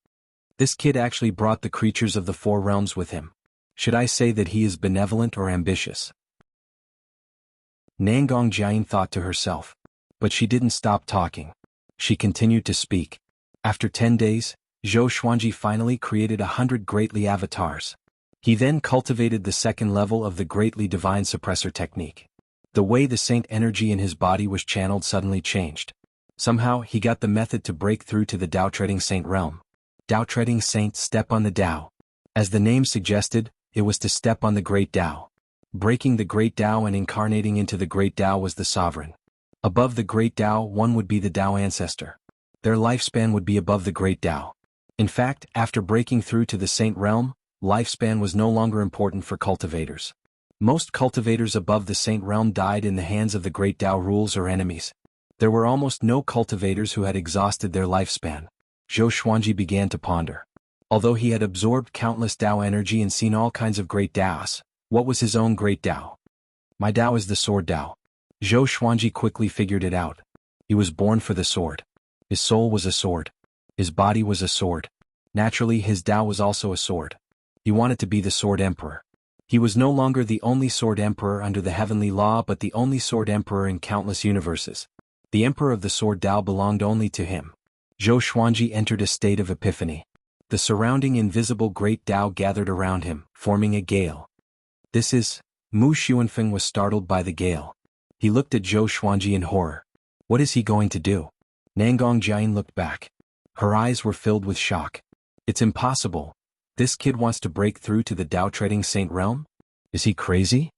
This kid actually brought the creatures of the 4 realms with him. Should I say that he is benevolent or ambitious? Nangong Jian thought to herself. But she didn't stop talking. She continued to speak. After 10 days, Zhou Xuanji finally created 100 greatly avatars. He then cultivated the second level of the greatly divine suppressor technique. The way the saint energy in his body was channeled suddenly changed. Somehow, he got the method to break through to the Tao-treading saint realm. Tao-treading saint, step on the Tao. As the name suggested, it was to step on the great Tao. Breaking the great Tao and incarnating into the great Tao was the sovereign. Above the great Tao, one would be the Tao ancestor. Their lifespan would be above the great Tao. In fact, after breaking through to the saint realm, lifespan was no longer important for cultivators. Most cultivators above the saint realm died in the hands of the great Tao rules or enemies. There were almost no cultivators who had exhausted their lifespan. Zhou Xuanji began to ponder. Although he had absorbed countless Tao energy and seen all kinds of great Taos, what was his own great Tao? My Tao is the sword Tao. Zhou Xuanji quickly figured it out. He was born for the sword. His soul was a sword. His body was a sword. Naturally, his Tao was also a sword. He wanted to be the sword emperor. He was no longer the only sword emperor under the heavenly law but the only sword emperor in countless universes. The emperor of the sword Tao belonged only to him. Zhou Xuanji entered a state of epiphany. The surrounding invisible great Tao gathered around him, forming a gale. This is... Mu Xuanfeng was startled by the gale. He looked at Zhou Xuanji in horror. What is he going to do? Nangong Jian looked back. Her eyes were filled with shock. It's impossible. This kid wants to break through to the Tao-treading saint realm? Is he crazy?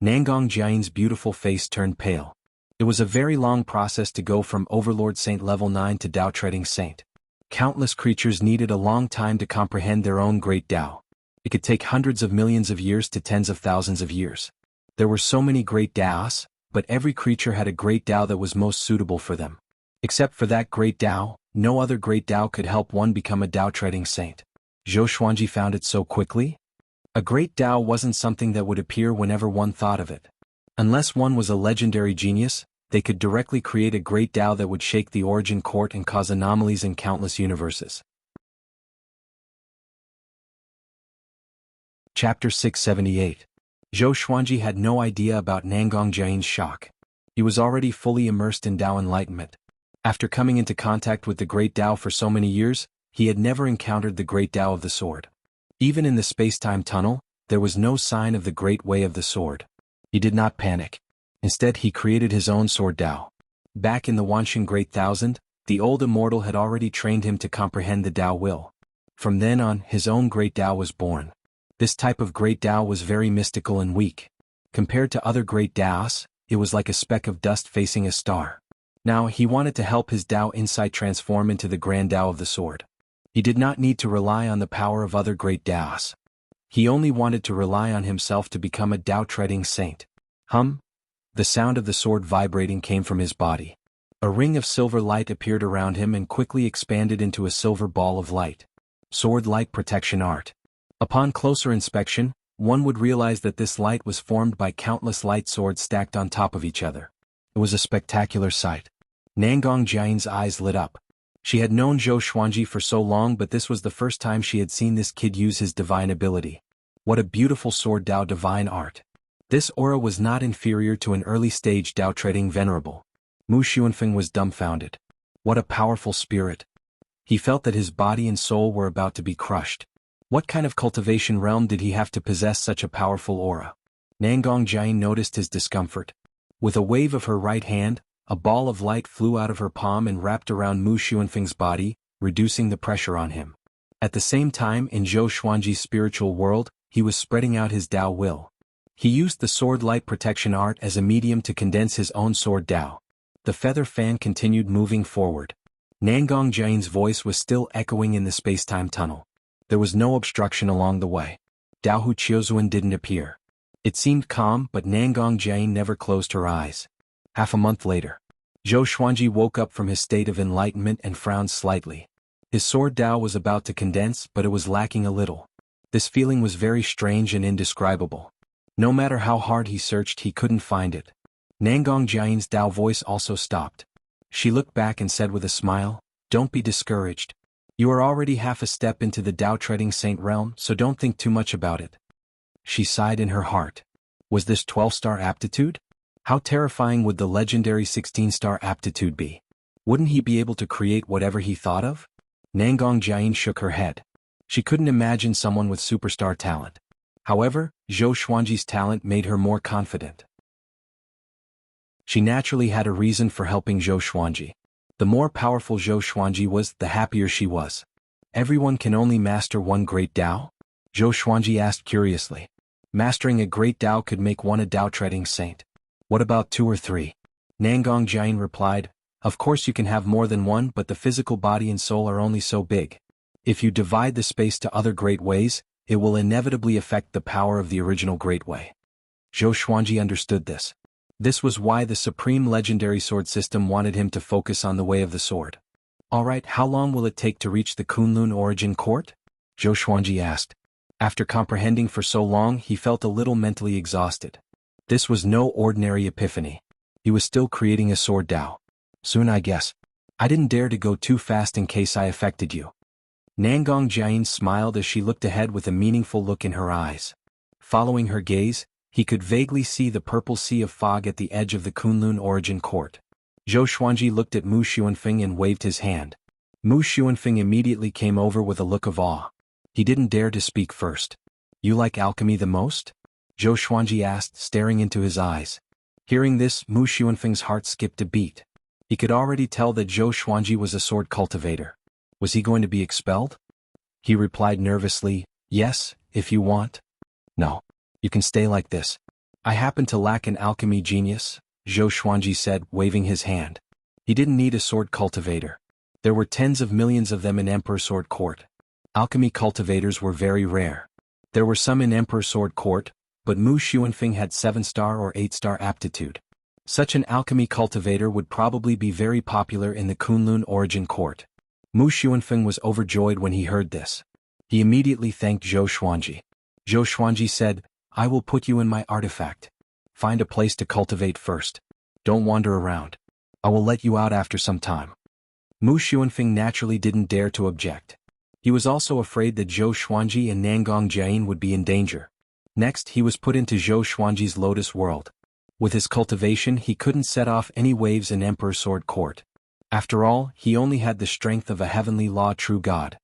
Nangong Jian's beautiful face turned pale. It was a very long process to go from Overlord Saint level 9 to Tao-treading saint. Countless creatures needed a long time to comprehend their own great Tao. It could take hundreds of millions of years to tens of thousands of years. There were so many great Taos, but every creature had a great Tao that was most suitable for them. Except for that great Tao, no other great Tao could help one become a Tao-treading saint. Zhou Xuanji found it so quickly? A great Tao wasn't something that would appear whenever one thought of it. Unless one was a legendary genius, they could directly create a great Tao that would shake the origin court and cause anomalies in countless universes. Chapter 678. Zhou Xuanji had no idea about Nangong Jian's shock. He was already fully immersed in Tao enlightenment. After coming into contact with the great Tao for so many years, he had never encountered the great Tao of the sword. Even in the space-time tunnel, there was no sign of the great way of the sword. He did not panic. Instead, he created his own sword Tao. Back in the Wanxing Great Thousand, the old immortal had already trained him to comprehend the Tao will. From then on, his own great Tao was born. This type of great Tao was very mystical and weak. Compared to other great Taos, it was like a speck of dust facing a star. Now, he wanted to help his Tao insight transform into the grand Tao of the sword. He did not need to rely on the power of other great Taos. He only wanted to rely on himself to become a Tao-treading saint. Hum! The sound of the sword vibrating came from his body. A ring of silver light appeared around him and quickly expanded into a silver ball of light. Sword light protection art. Upon closer inspection, one would realize that this light was formed by countless light swords stacked on top of each other. It was a spectacular sight. Nangong Jian's eyes lit up. She had known Zhou Xuanji for so long, but this was the first time she had seen this kid use his divine ability. What a beautiful sword Dao divine art. This aura was not inferior to an early-stage Dao trading venerable. Mu Xuanfeng was dumbfounded. What a powerful spirit. He felt that his body and soul were about to be crushed. What kind of cultivation realm did he have to possess such a powerful aura? Nangong Jian noticed his discomfort. With a wave of her right hand, a ball of light flew out of her palm and wrapped around Mu Xuanfeng's body, reducing the pressure on him. At the same time, in Zhou Xuanji's spiritual world, he was spreading out his Dao will. He used the sword light protection art as a medium to condense his own sword Dao. The feather fan continued moving forward. Nangong Jian's voice was still echoing in the space-time tunnel. There was no obstruction along the way. Dao Hu Qiuzuan didn't appear. It seemed calm, but Nangong Jian never closed her eyes. Half a month later, Zhou Xuanji woke up from his state of enlightenment and frowned slightly. His sword Dao was about to condense, but it was lacking a little. This feeling was very strange and indescribable. No matter how hard he searched, he couldn't find it. Nangong Jian's Dao voice also stopped. She looked back and said with a smile, "Don't be discouraged. You are already half a step into the Dao trading saint realm, so don't think too much about it." She sighed in her heart. Was this 12-star aptitude? How terrifying would the legendary 16-star aptitude be? Wouldn't he be able to create whatever he thought of? Nangong Jian shook her head. She couldn't imagine someone with superstar talent. However, Zhou Xuanji's talent made her more confident. She naturally had a reason for helping Zhou Xuanji. The more powerful Zhou Xuanji was, the happier she was. Everyone can only master one great Dao? Zhou Xuanji asked curiously. Mastering a great Dao could make one a Dao trading saint. What about 2 or 3? Nangong Jian replied, "Of course you can have more than one, but the physical body and soul are only so big. If you divide the space to other great ways, it will inevitably affect the power of the original great way." Zhou Xuanji understood this. This was why the Supreme Legendary Sword System wanted him to focus on the way of the sword. "Alright, how long will it take to reach the Kunlun Origin Court?" Zhou Xuanji asked. After comprehending for so long, he felt a little mentally exhausted. This was no ordinary epiphany. He was still creating a sword Dao. "Soon, I guess. I didn't dare to go too fast in case I affected you." Nangong Jian smiled as she looked ahead with a meaningful look in her eyes. Following her gaze, he could vaguely see the purple sea of fog at the edge of the Kunlun Origin Court. Zhou Xuanji looked at Mu Xuanfeng and waved his hand. Mu Xuanfeng immediately came over with a look of awe. He didn't dare to speak first. "You like alchemy the most?" Zhou Xuanji asked, staring into his eyes. Hearing this, Mu Xuanfeng's heart skipped a beat. He could already tell that Zhou Xuanji was a sword cultivator. Was he going to be expelled? He replied nervously, "Yes, if you want." "No. You can stay like this. I happen to lack an alchemy genius," Zhou Xuanji said, waving his hand. He didn't need a sword cultivator. There were tens of millions of them in Emperor Sword Court. Alchemy cultivators were very rare. There were some in Emperor Sword Court, but Mu Xuanfeng had 7-star or 8-star aptitude. Such an alchemy cultivator would probably be very popular in the Kunlun Origin Court. Mu Xuanfeng was overjoyed when he heard this. He immediately thanked Zhou Xuanji. Zhou Xuanji said, "I will put you in my artifact. Find a place to cultivate first. Don't wander around. I will let you out after some time." Mu Xuanfeng naturally didn't dare to object. He was also afraid that Zhou Xuanji and Nangong Jian would be in danger. Next, he was put into Zhou Xuanji's Lotus World. With his cultivation, he couldn't set off any waves in Emperor Sword Court. After all, he only had the strength of a heavenly law true god.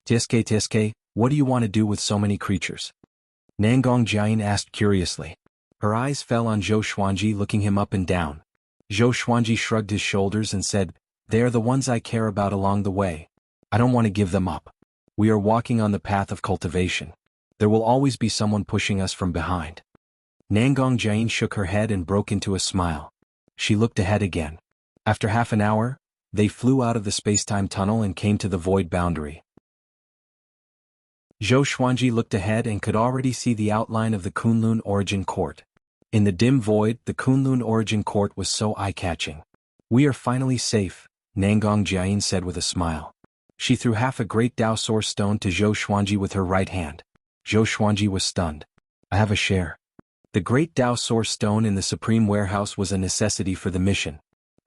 Tiske, what do you want to do with so many creatures?" Nangong Jian asked curiously. Her eyes fell on Zhou Xuanji, looking him up and down. Zhou Xuanji shrugged his shoulders and said, "They are the ones I care about along the way. I don't want to give them up. We are walking on the path of cultivation. There will always be someone pushing us from behind." Nangong Jian shook her head and broke into a smile. She looked ahead again. After half an hour, they flew out of the space-time tunnel and came to the void boundary. Zhou Xuanji looked ahead and could already see the outline of the Kunlun Origin Court. In the dim void, the Kunlun Origin Court was so eye-catching. "We are finally safe," Nangong Jian said with a smile. She threw half a great Dao Source Stone to Zhou Xuanji with her right hand. Zhou Xuanji was stunned. "I have a share." The great Dao Source Stone in the Supreme Warehouse was a necessity for the mission.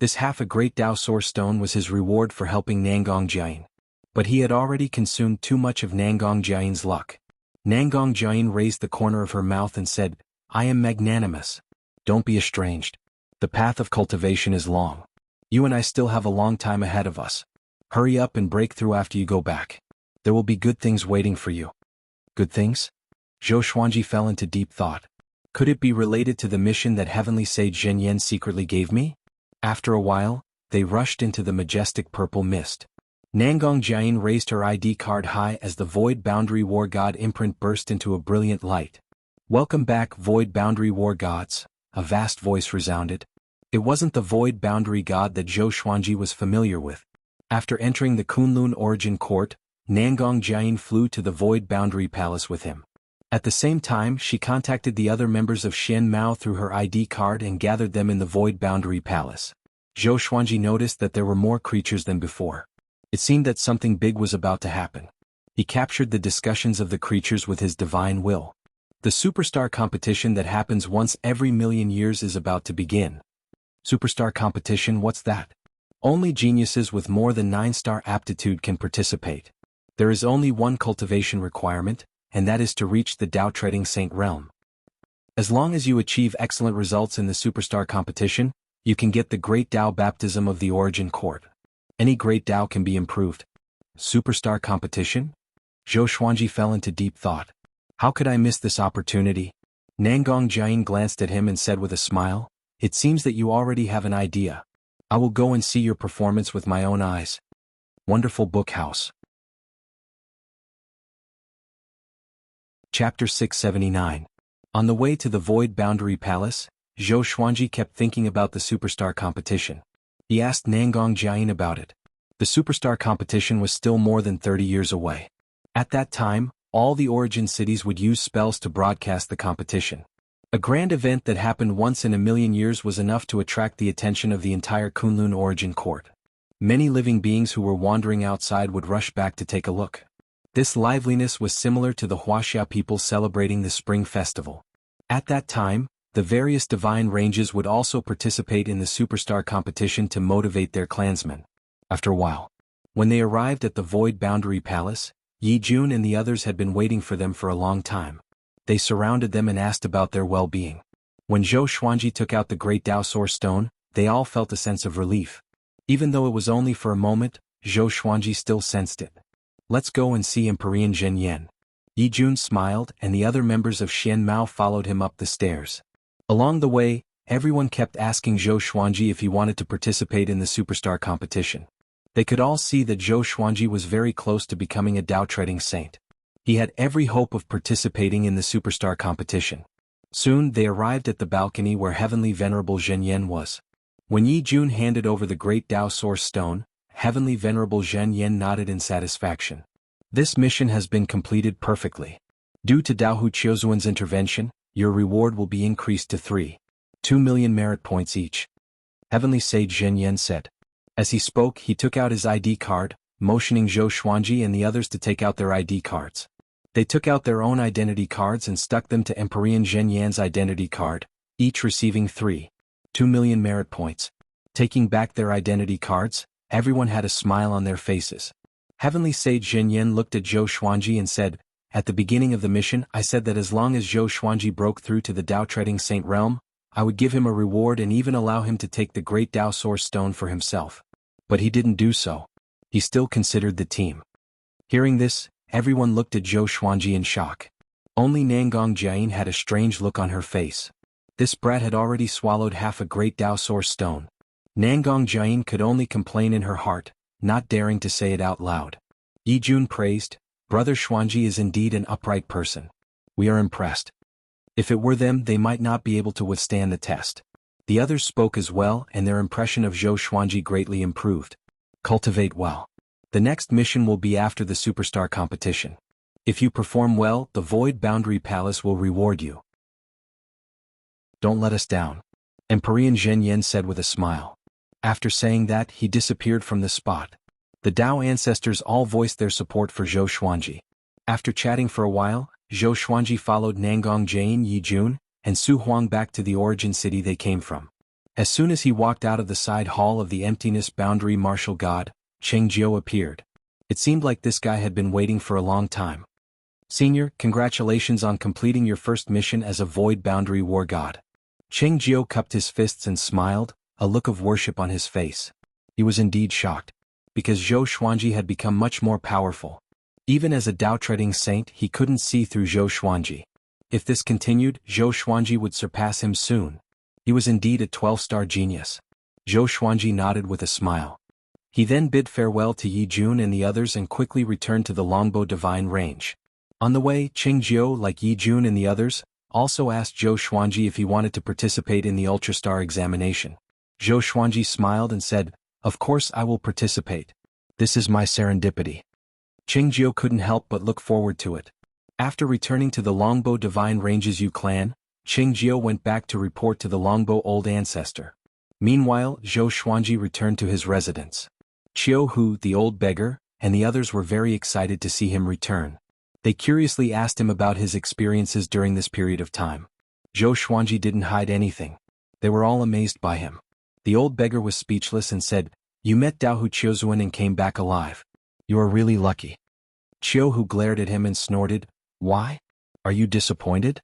This half a great Dao Source Stone was his reward for helping Nangong Jiayin. But he had already consumed too much of Nangong Jiayin's luck. Nangong Jiayin raised the corner of her mouth and said, "I am magnanimous. Don't be estranged. The path of cultivation is long. You and I still have a long time ahead of us. Hurry up and break through after you go back. There will be good things waiting for you." Good things? Zhou Xuanji fell into deep thought. Could it be related to the mission that heavenly sage Zhenyan secretly gave me? After a while, they rushed into the majestic purple mist. Nangong Jiayin raised her ID card high as the Void Boundary War God imprint burst into a brilliant light. "Welcome back, Void Boundary War Gods," a vast voice resounded. It wasn't the Void Boundary God that Zhou Xuanji was familiar with. After entering the Kunlun Origin Court, Nangong Jiayin flew to the Void Boundary Palace with him. At the same time, she contacted the other members of Xian Mao through her ID card and gathered them in the Void Boundary Palace. Zhou Xuanji noticed that there were more creatures than before. It seemed that something big was about to happen. He captured the discussions of the creatures with his divine will. The superstar competition that happens once every million years is about to begin. Superstar competition, what's that? Only geniuses with more than 9-star aptitude can participate. There is only one cultivation requirement, and that is to reach the Dao Treading Saint realm. As long as you achieve excellent results in the superstar competition, you can get the Great Dao Baptism of the Origin Court. Any Great Dao can be improved. Superstar competition? Zhou Xuanji fell into deep thought. How could I miss this opportunity? Nangong Jiayin glanced at him and said with a smile, "It seems that you already have an idea. I will go and see your performance with my own eyes." Wonderful Book House. Chapter 679. On the way to the Void Boundary Palace, Zhou Xuanji kept thinking about the superstar competition. He asked Nangong Jiayin about it. The superstar competition was still more than 30 years away. At that time, all the origin cities would use spells to broadcast the competition. A grand event that happened once in a million years was enough to attract the attention of the entire Kunlun Origin Court. Many living beings who were wandering outside would rush back to take a look. This liveliness was similar to the Wuxia people celebrating the Spring Festival. At that time, the various divine ranges would also participate in the superstar competition to motivate their clansmen. After a while, when they arrived at the Void Boundary Palace, Yi Jun and the others had been waiting for them for a long time. They surrounded them and asked about their well-being. When Zhou Xuanji took out the Great Dao Source Stone, they all felt a sense of relief. Even though it was only for a moment, Zhou Xuanji still sensed it. "Let's go and see Emperor Zhen Yan." Yi Jun smiled, and the other members of Xian Mao followed him up the stairs. Along the way, everyone kept asking Zhou Xuanji if he wanted to participate in the superstar competition. They could all see that Zhou Xuanji was very close to becoming a Dao Treading Saint. He had every hope of participating in the superstar competition. Soon they arrived at the balcony where Heavenly Venerable Zhen Yan was. When Yi Jun handed over the Great Dao Source Stone, Heavenly Venerable Zhen Yan nodded in satisfaction. "This mission has been completed perfectly. Due to Dao Hu Qiuzuan's intervention, your reward will be increased to 2 million merit points each," Heavenly Sage Zhen Yan said. As he spoke, he took out his ID card, motioning Zhou Xuanji and the others to take out their ID cards. They took out their own identity cards and stuck them to Emperor Zhen Yan's identity card, each receiving 2 million merit points. Taking back their identity cards, everyone had a smile on their faces. Heavenly Sage Zhen Yan looked at Zhou Xuanji and said, "At the beginning of the mission, I said that as long as Zhou Xuanji broke through to the Dao Treading Saint realm, I would give him a reward and even allow him to take the Great Dao Source Stone for himself. But he didn't do so. He still considered the team." Hearing this, everyone looked at Zhou Xuanji in shock. Only Nangong Jiayin had a strange look on her face. This brat had already swallowed half a Great Dao Source Stone. Nangong Jiayin could only complain in her heart, not daring to say it out loud. Yi Jun praised, "Brother Xuanji is indeed an upright person. We are impressed. If it were them, they might not be able to withstand the test." The others spoke as well, and their impression of Zhou Xuanji greatly improved. Cultivate well. The next mission will be after the superstar competition. If you perform well, the Void Boundary Palace will reward you. Don't let us down, Emperor Zhen Yan said with a smile. After saying that, he disappeared from the spot. The Dao ancestors all voiced their support for Zhou Xuanji. After chatting for a while, Zhou Xuanji followed Nangong Jiayin, Yi Jun, and Su Huang back to the origin city they came from. As soon as he walked out of the side hall of the emptiness boundary martial god, Cheng Jiu appeared. It seemed like this guy had been waiting for a long time. Senior, congratulations on completing your first mission as a void boundary war god. Cheng Jiu cupped his fists and smiled, a look of worship on his face. He was indeed shocked. Because Zhou Xuanji had become much more powerful. Even as a Dao-treading saint, he couldn't see through Zhou Xuanji. If this continued, Zhou Xuanji would surpass him soon. He was indeed a 12-star genius. Zhou Xuanji nodded with a smile. He then bid farewell to Yi Jun and the others and quickly returned to the Longbow Divine Range. On the way, Cheng Jiu, like Yi Jun and the others, also asked Zhou Xuanji if he wanted to participate in the Ultrastar examination. Zhou Xuanji smiled and said, "Of course I will participate. This is my serendipity." Cheng Jiu couldn't help but look forward to it. After returning to the Longbow Divine Ranges Yu clan, Cheng Jiu went back to report to the Longbow Old Ancestor. Meanwhile, Zhou Xuanji returned to his residence. Qiu Hu, the old beggar, and the others were very excited to see him return. They curiously asked him about his experiences during this period of time. Zhou Xuanji didn't hide anything. They were all amazed by him. The old beggar was speechless and said, "You met Dao Hu Qiuzuan and came back alive. You are really lucky." Qiu Hu glared at him and snorted, "Why? Are you disappointed?"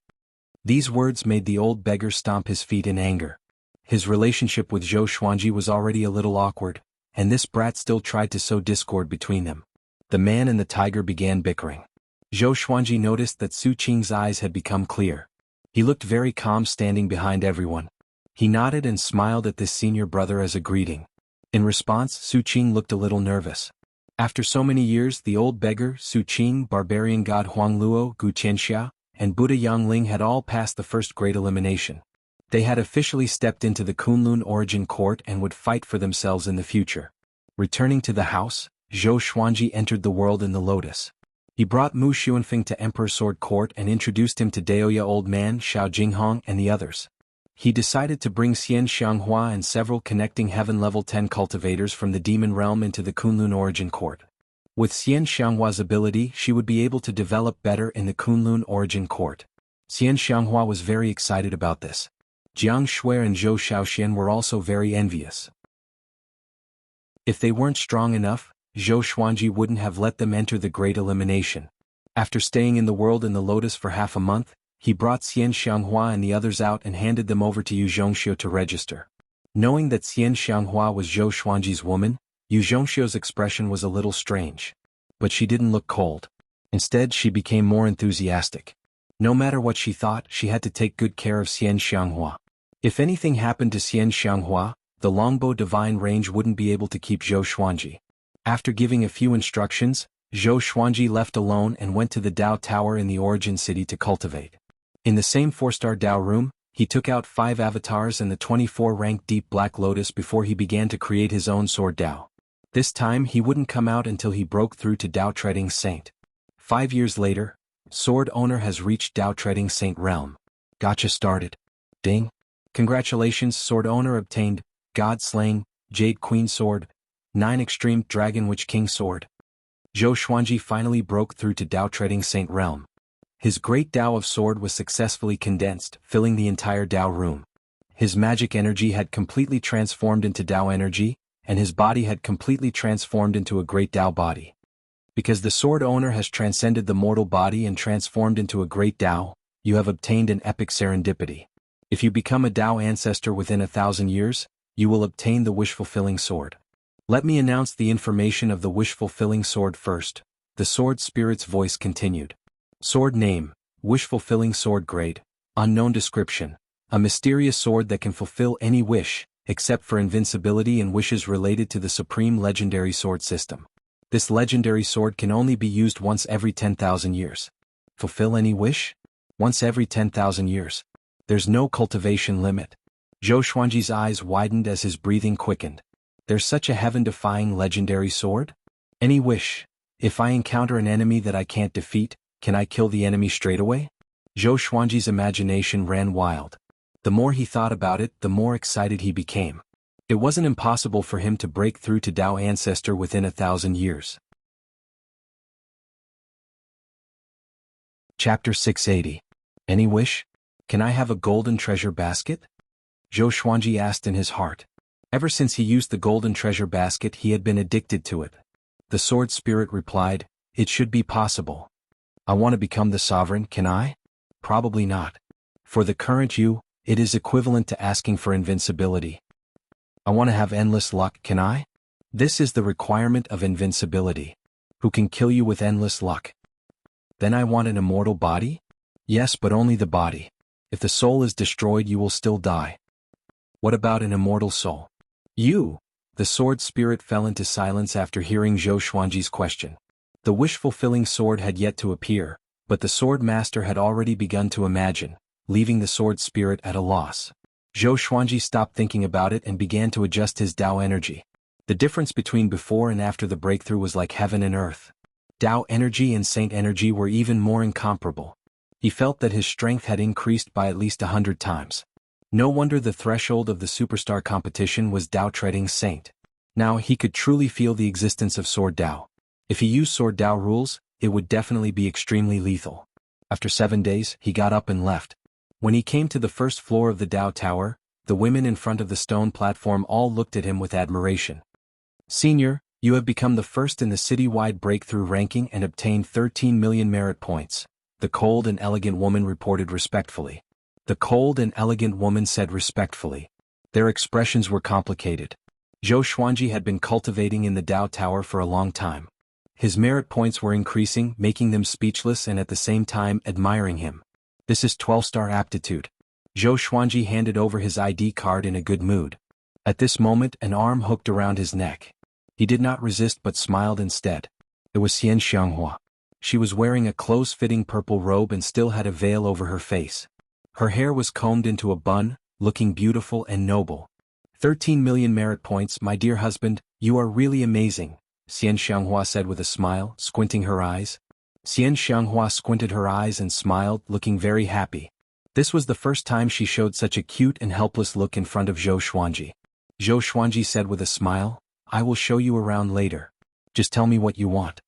These words made the old beggar stomp his feet in anger. His relationship with Zhou Xuanji was already a little awkward, and this brat still tried to sow discord between them. The man and the tiger began bickering. Zhou Xuanji noticed that Su Qing's eyes had become clear. He looked very calm standing behind everyone. He nodded and smiled at this senior brother as a greeting. In response, Su Qing looked a little nervous. After so many years, the old beggar, Su Qing, barbarian god Huang Luo, Gu Qianxia, and Buddha Yangling had all passed the first great elimination. They had officially stepped into the Kunlun Origin Court and would fight for themselves in the future. Returning to the house, Zhou Xuanji entered the world in the lotus. He brought Mu Xuanfeng to Emperor Sword Court and introduced him to Daoya Old Man, Xiao Jinghong and the others. He decided to bring Xian Xianghua and several connecting Heaven Level 10 cultivators from the Demon Realm into the Kunlun Origin Court. With Xian Xianghua's ability, she would be able to develop better in the Kunlun Origin Court. Xian Xianghua was very excited about this. Jiang Shuai and Zhou Shaoxian were also very envious. If they weren't strong enough, Zhou Xuanji wouldn't have let them enter the Great Elimination. After staying in the world in the lotus for half a month, he brought Xian Xianghua and the others out and handed them over to Yu Zhongxiu to register. Knowing that Xian Xianghua was Zhou Xuanji's woman, Yu Zhongxiu's expression was a little strange. But she didn't look cold. Instead, she became more enthusiastic. No matter what she thought, she had to take good care of Xian Xianghua. If anything happened to Xian Xianghua, the Longbow Divine Range wouldn't be able to keep Zhou Xuanji. After giving a few instructions, Zhou Xuanji left alone and went to the Dao Tower in the Origin City to cultivate. In the same 4-star Dao room, he took out 5 avatars and the 24-rank Deep Black Lotus before he began to create his own Sword Dao. This time he wouldn't come out until he broke through to Dao Treading Saint. 5 years later, Sword Owner has reached Dao Treading Saint realm. Gotcha started. Ding. Congratulations, Sword Owner obtained God Slaying, Jade Queen Sword, 9 Extreme Dragon Witch King Sword. Zhou Xuanji finally broke through to Dao Treading Saint realm. His great Dao of Sword was successfully condensed, filling the entire Dao room. His magic energy had completely transformed into Dao energy, and his body had completely transformed into a great Dao body. Because the Sword Owner has transcended the mortal body and transformed into a great Dao, you have obtained an epic serendipity. If you become a Dao ancestor within 1,000 years, you will obtain the wish-fulfilling sword. Let me announce the information of the wish-fulfilling sword first. The sword spirit's voice continued. Sword name, wish-fulfilling sword grade, unknown description. A mysterious sword that can fulfill any wish, except for invincibility and wishes related to the supreme legendary sword system. This legendary sword can only be used once every 10,000 years. Fulfill any wish? Once every 10,000 years. There's no cultivation limit. Zhou Xuanji's eyes widened as his breathing quickened. There's such a heaven-defying legendary sword? Any wish. If I encounter an enemy that I can't defeat, can I kill the enemy straight away? Zhou Xuanji's imagination ran wild. The more he thought about it, the more excited he became. It wasn't impossible for him to break through to Dao Ancestor within 1,000 years. Chapter 680. Any wish? Can I have a golden treasure basket? Zhou Xuanji asked in his heart. Ever since he used the golden treasure basket he had been addicted to it. The sword spirit replied, "It should be possible. I want to become the sovereign, can I? Probably not. For the current you, it is equivalent to asking for invincibility. I want to have endless luck, can I? This is the requirement of invincibility. Who can kill you with endless luck? Then I want an immortal body? Yes, but only the body. If the soul is destroyed you will still die. What about an immortal soul? You!" The sword spirit fell into silence after hearing Zhou Xuanji's question. The wish-fulfilling sword had yet to appear, but the sword master had already begun to imagine, leaving the sword spirit at a loss. Zhou Xuanji stopped thinking about it and began to adjust his Dao energy. The difference between before and after the breakthrough was like heaven and earth. Dao energy and saint energy were even more incomparable. He felt that his strength had increased by at least 100 times. No wonder the threshold of the superstar competition was Dao treading saint. Now he could truly feel the existence of Sword Dao. If he used Sword Dao rules, it would definitely be extremely lethal. After 7 days, he got up and left. When he came to the first floor of the Dao Tower, the women in front of the stone platform all looked at him with admiration. "Senior, you have become the first in the city-wide breakthrough ranking and obtained 13 million merit points," the cold and elegant woman reported respectfully. The cold and elegant woman said respectfully. Their expressions were complicated. Zhou Xuanji had been cultivating in the Dao Tower for a long time. His merit points were increasing, making them speechless and at the same time admiring him. "This is 12-star aptitude." Zhou Xuanji handed over his ID card in a good mood. At this moment an arm hooked around his neck. He did not resist but smiled instead. It was Xian Xianghua. She was wearing a close-fitting purple robe and still had a veil over her face. Her hair was combed into a bun, looking beautiful and noble. 13 million merit points, my dear husband, you are really amazing, Xian Xianghua said with a smile, squinting her eyes. Xian Xianghua squinted her eyes and smiled, looking very happy. This was the first time she showed such a cute and helpless look in front of Zhou Xuanji. Zhou Xuanji said with a smile, "I will show you around later. Just tell me what you want."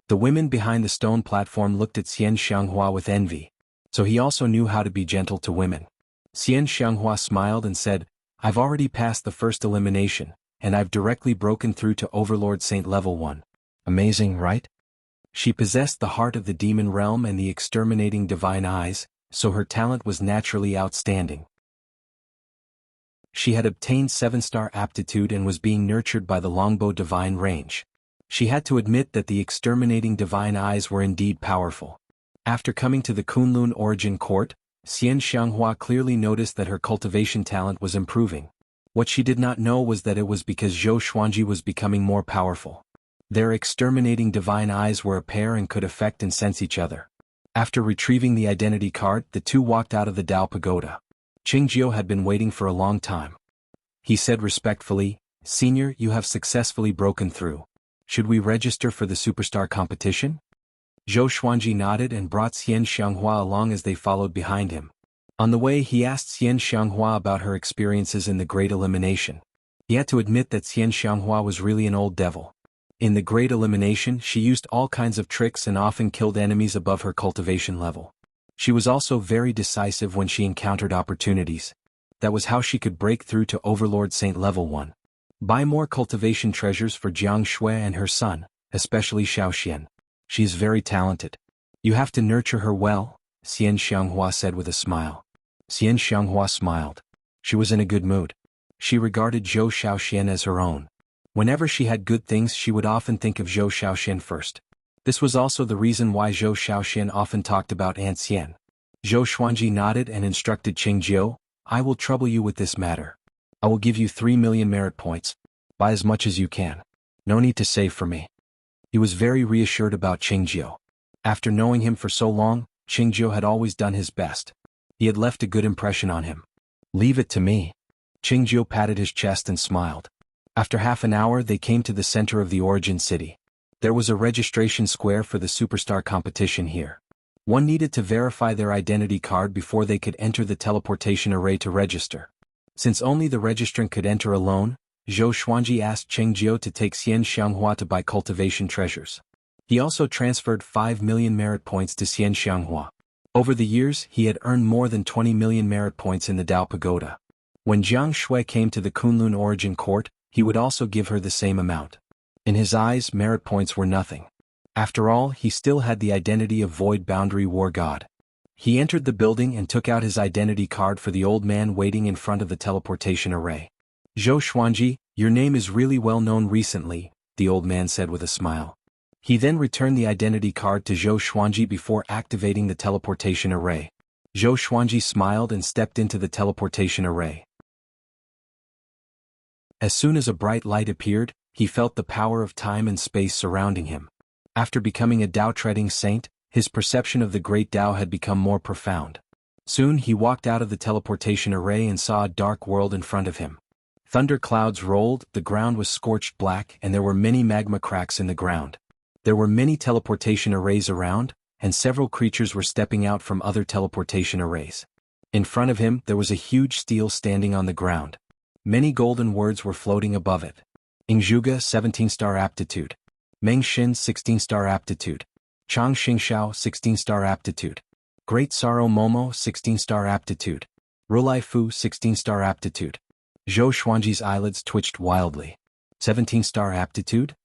The women behind the stone platform looked at Xian Xianghua with envy. So he also knew how to be gentle to women. Xian Xianghua smiled and said, "I've already passed the first elimination, and I've directly broken through to Overlord Saint Level 1. Amazing, right?" She possessed the heart of the demon realm and the exterminating divine eyes, so her talent was naturally outstanding. She had obtained 7-star aptitude and was being nurtured by the longbow divine range. She had to admit that the exterminating divine eyes were indeed powerful. After coming to the Kunlun Origin Court, Xian Xianghua clearly noticed that her cultivation talent was improving. What she did not know was that it was because Zhou Xuanji was becoming more powerful. Their exterminating divine eyes were a pair and could affect and sense each other. After retrieving the identity card, the two walked out of the Dao Pagoda. Qingjiu had been waiting for a long time. He said respectfully, "Senior, you have successfully broken through. Should we register for the superstar competition?" Zhou Xuanji nodded and brought Xian Xianghua along as they followed behind him. On the way he asked Xian Xianghua about her experiences in the Great Elimination. He had to admit that Xian Xianghua was really an old devil. In the Great Elimination she used all kinds of tricks and often killed enemies above her cultivation level. She was also very decisive when she encountered opportunities. That was how she could break through to Overlord Saint Level 1. Buy more cultivation treasures for Jiang Shui and her son, especially Xiaoxian. She is very talented. You have to nurture her well, Xian Xianghua said with a smile. Xian Xianghua smiled. She was in a good mood. She regarded Zhou Xiaoxian as her own. Whenever she had good things she would often think of Zhou Xiaoxian first. This was also the reason why Zhou Xiaoxian often talked about Aunt Xian. Zhou Xuanji nodded and instructed Qingjiu, "I will trouble you with this matter. I will give you 3 million merit points. Buy as much as you can. No need to save for me." He was very reassured about Qingjiu. After knowing him for so long, Qingjiu had always done his best. He had left a good impression on him. "Leave it to me." Qingjiu patted his chest and smiled. After half an hour they came to the center of the origin city. There was a registration square for the superstar competition here. One needed to verify their identity card before they could enter the teleportation array to register. Since only the registrant could enter alone, Zhou Xuanji asked Qingjiu to take Xian Xianghua to buy cultivation treasures. He also transferred 5 million merit points to Xian Xianghua. Over the years he had earned more than 20 million merit points in the Dao Pagoda. When Jiang Shui came to the Kunlun origin court, he would also give her the same amount. In his eyes, merit points were nothing. After all, he still had the identity of Void Boundary War God. He entered the building and took out his identity card for the old man waiting in front of the teleportation array. Zhou Xuanji, your name is really well known recently, the old man said with a smile. He then returned the identity card to Zhou Xuanji before activating the teleportation array. Zhou Xuanji smiled and stepped into the teleportation array. As soon as a bright light appeared, he felt the power of time and space surrounding him. After becoming a Tao-treading saint, his perception of the great Tao had become more profound. Soon he walked out of the teleportation array and saw a dark world in front of him. Thunder clouds rolled, the ground was scorched black, and there were many magma cracks in the ground. There were many teleportation arrays around, and several creatures were stepping out from other teleportation arrays. In front of him there was a huge stele standing on the ground. Many golden words were floating above it. Ingzhuge 17-star aptitude. Meng Xin 16-star aptitude. Chang Xingxiao 16-star aptitude. Great Sorrow Momo 16-star aptitude. Rulai Fu 16-star aptitude. Zhou Xuanji's eyelids twitched wildly. 17-star aptitude?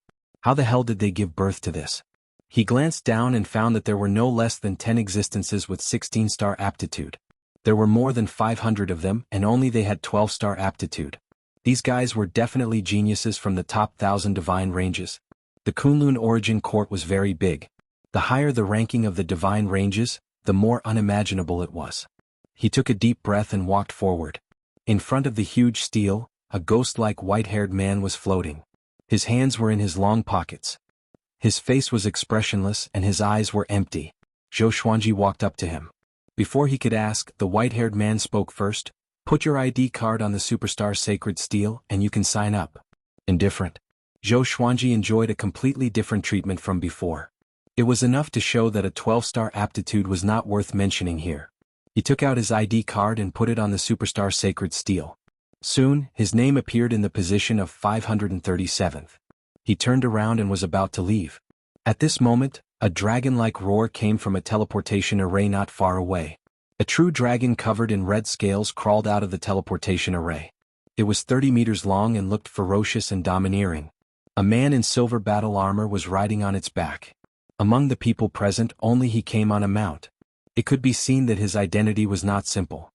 How the hell did they give birth to this? He glanced down and found that there were no less than 10 existences with 16-star aptitude. There were more than 500 of them, and only they had 12-star aptitude. These guys were definitely geniuses from the top 1,000 divine ranges. The Kunlun origin court was very big. The higher the ranking of the divine ranges, the more unimaginable it was. He took a deep breath and walked forward. In front of the huge stele, a ghost-like white-haired man was floating. His hands were in his long pockets. His face was expressionless and his eyes were empty. Zhou Xuanji walked up to him. Before he could ask, the white-haired man spoke first. Put your ID card on the Superstar Sacred Stele and you can sign up. Indifferent. Zhou Xuanji enjoyed a completely different treatment from before. It was enough to show that a 12-star aptitude was not worth mentioning here. He took out his ID card and put it on the Superstar Sacred Stele. Soon, his name appeared in the position of 537th. He turned around and was about to leave. At this moment, a dragon-like roar came from a teleportation array not far away. A true dragon covered in red scales crawled out of the teleportation array. It was 30 meters long and looked ferocious and domineering. A man in silver battle armor was riding on its back. Among the people present, only he came on a mount. It could be seen that his identity was not simple.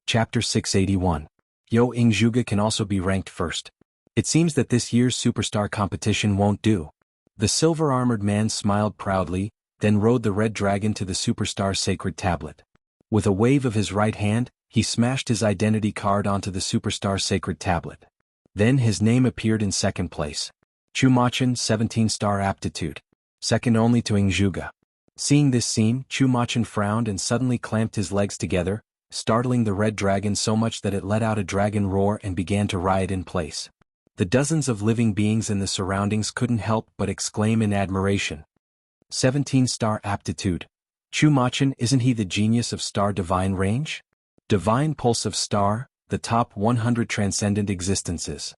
Chapter 681. Yo Ingzhuge can also be ranked first. It seems that this year's superstar competition won't do. The silver-armored man smiled proudly, then rode the red dragon to the Superstar Sacred Tablet. With a wave of his right hand, he smashed his identity card onto the Superstar Sacred Tablet. Then his name appeared in second place. Chu Machin 17-star aptitude. Second only to Ingzhuge. Seeing this scene, Chu Machin frowned and suddenly clamped his legs together, startling the red dragon so much that it let out a dragon roar and began to riot in place. The dozens of living beings in the surroundings couldn't help but exclaim in admiration. 17-star aptitude. Chu Machin, isn't he the genius of Star Divine Range? Divine Pulse of Star, the top 100 transcendent existences.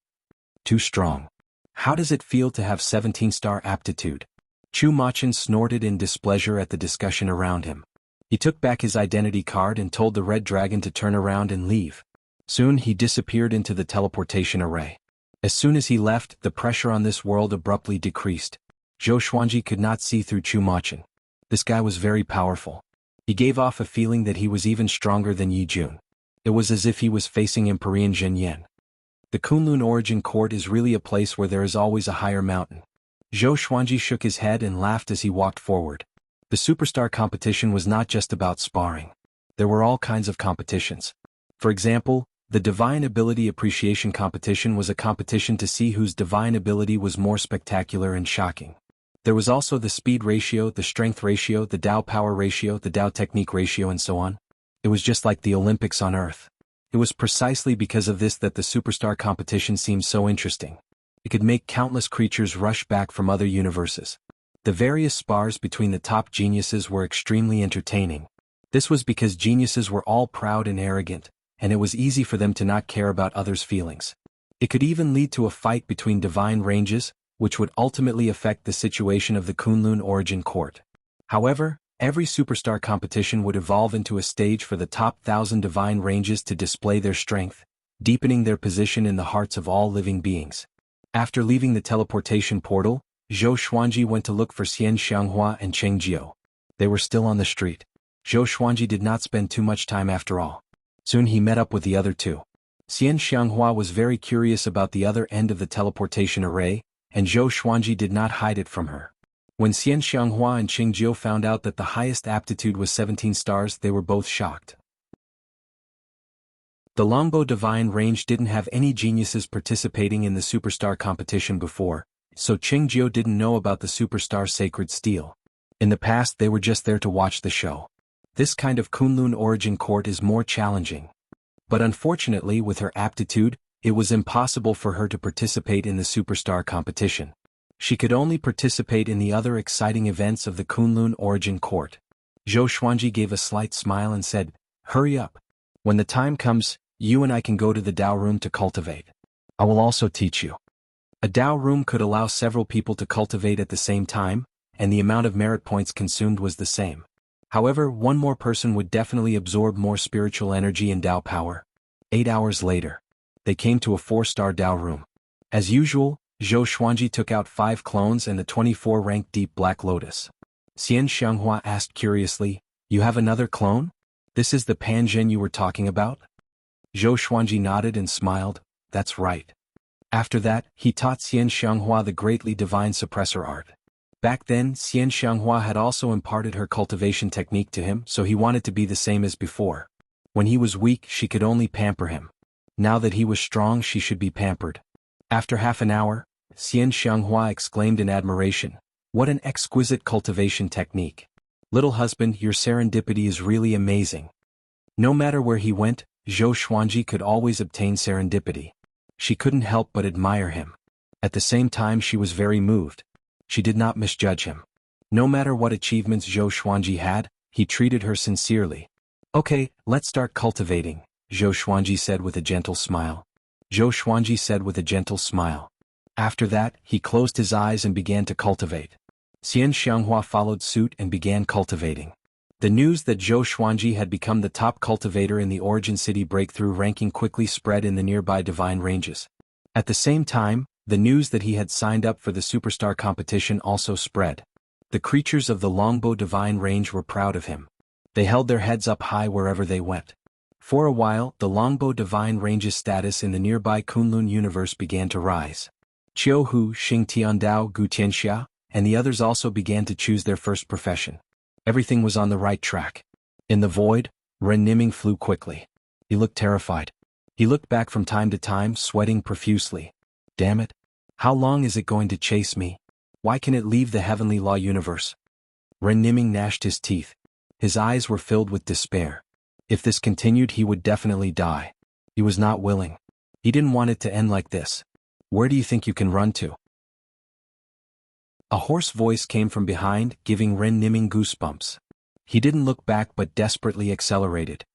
Too strong. How does it feel to have 17-star aptitude? Chu Machin snorted in displeasure at the discussion around him. He took back his identity card and told the red dragon to turn around and leave. Soon he disappeared into the teleportation array. As soon as he left, the pressure on this world abruptly decreased. Zhou Xuanji could not see through Chu Machin. This guy was very powerful. He gave off a feeling that he was even stronger than Yi Jun. It was as if he was facing Empyrean Zhenyan. The Kunlun origin court is really a place where there is always a higher mountain. Zhou Xuanji shook his head and laughed as he walked forward. The superstar competition was not just about sparring. There were all kinds of competitions. For example, the Divine Ability Appreciation Competition was a competition to see whose divine ability was more spectacular and shocking. There was also the speed ratio, the strength ratio, the Tao power ratio, the Tao technique ratio, and so on. It was just like the Olympics on Earth. It was precisely because of this that the superstar competition seemed so interesting. It could make countless creatures rush back from other universes. The various spars between the top geniuses were extremely entertaining. This was because geniuses were all proud and arrogant, and it was easy for them to not care about others' feelings. It could even lead to a fight between divine ranges, which would ultimately affect the situation of the Kunlun origin court. However, Every superstar competition would evolve into a stage for the top 1,000 divine ranges to display their strength, deepening their position in the hearts of all living beings. After leaving the teleportation portal, Zhou Xuanji went to look for Xian Xianghua and Cheng Jiu. They were still on the street. Zhou Xuanji did not spend too much time after all. Soon he met up with the other two. Xian Xianghua was very curious about the other end of the teleportation array, and Zhou Xuanji did not hide it from her. When Xian Xianghua and Cheng Jiu found out that the highest aptitude was 17 stars, they were both shocked. The Longbow Divine Range didn't have any geniuses participating in the Superstar competition before, so Cheng Jiu didn't know about the Superstar Sacred Steel. In the past they were just there to watch the show. This kind of Kunlun origin court is more challenging. But unfortunately with her aptitude, it was impossible for her to participate in the Superstar competition. She could only participate in the other exciting events of the Kunlun origin court. Zhou Xuanji gave a slight smile and said, "Hurry up. When the time comes, you and I can go to the Dao room to cultivate. I will also teach you." A Dao room could allow several people to cultivate at the same time, and the amount of merit points consumed was the same. However, one more person would definitely absorb more spiritual energy and Dao power. 8 hours later, they came to a 4-star Dao room. As usual, Zhou Xuanji took out 5 clones and a 24-rank Deep Black Lotus. Xian Xianghua asked curiously, "You have another clone? This is the Panzhen you were talking about?" Zhou Xuanji nodded and smiled, "That's right." After that, he taught Xian Xianghua the greatly divine suppressor art. Back then, Xian Xianghua had also imparted her cultivation technique to him, so he wanted to be the same as before. When he was weak, she could only pamper him. Now that he was strong, she should be pampered. After half an hour, Xian Xianghua exclaimed in admiration, "What an exquisite cultivation technique. Little husband, your serendipity is really amazing." No matter where he went, Zhou Xuanji could always obtain serendipity. She couldn't help but admire him. At the same time she was very moved. She did not misjudge him. No matter what achievements Zhou Xuanji had, he treated her sincerely. "Okay, let's start cultivating," Zhou Xuanji said with a gentle smile. Zhou Xuanji said with a gentle smile. After that, he closed his eyes and began to cultivate. Xian Xianghua followed suit and began cultivating. The news that Zhou Xuanji had become the top cultivator in the Origin City breakthrough ranking quickly spread in the nearby divine ranges. At the same time, the news that he had signed up for the Superstar competition also spread. The creatures of the Longbow Divine Range were proud of him. They held their heads up high wherever they went. For a while, the Longbow Divine Range's status in the nearby Kunlun universe began to rise. Qiu Hu, Xing Tiandao, Gu Tianxia, and the others also began to choose their first profession. Everything was on the right track. In the void, Ren Niming flew quickly. He looked terrified. He looked back from time to time, sweating profusely. "Damn it! How long is it going to chase me? Why can it leave the heavenly law universe?" Ren Niming gnashed his teeth. His eyes were filled with despair. If this continued, he would definitely die. He was not willing. He didn't want it to end like this. "Where do you think you can run to?" A hoarse voice came from behind, giving Ren Niming goosebumps. He didn't look back but desperately accelerated.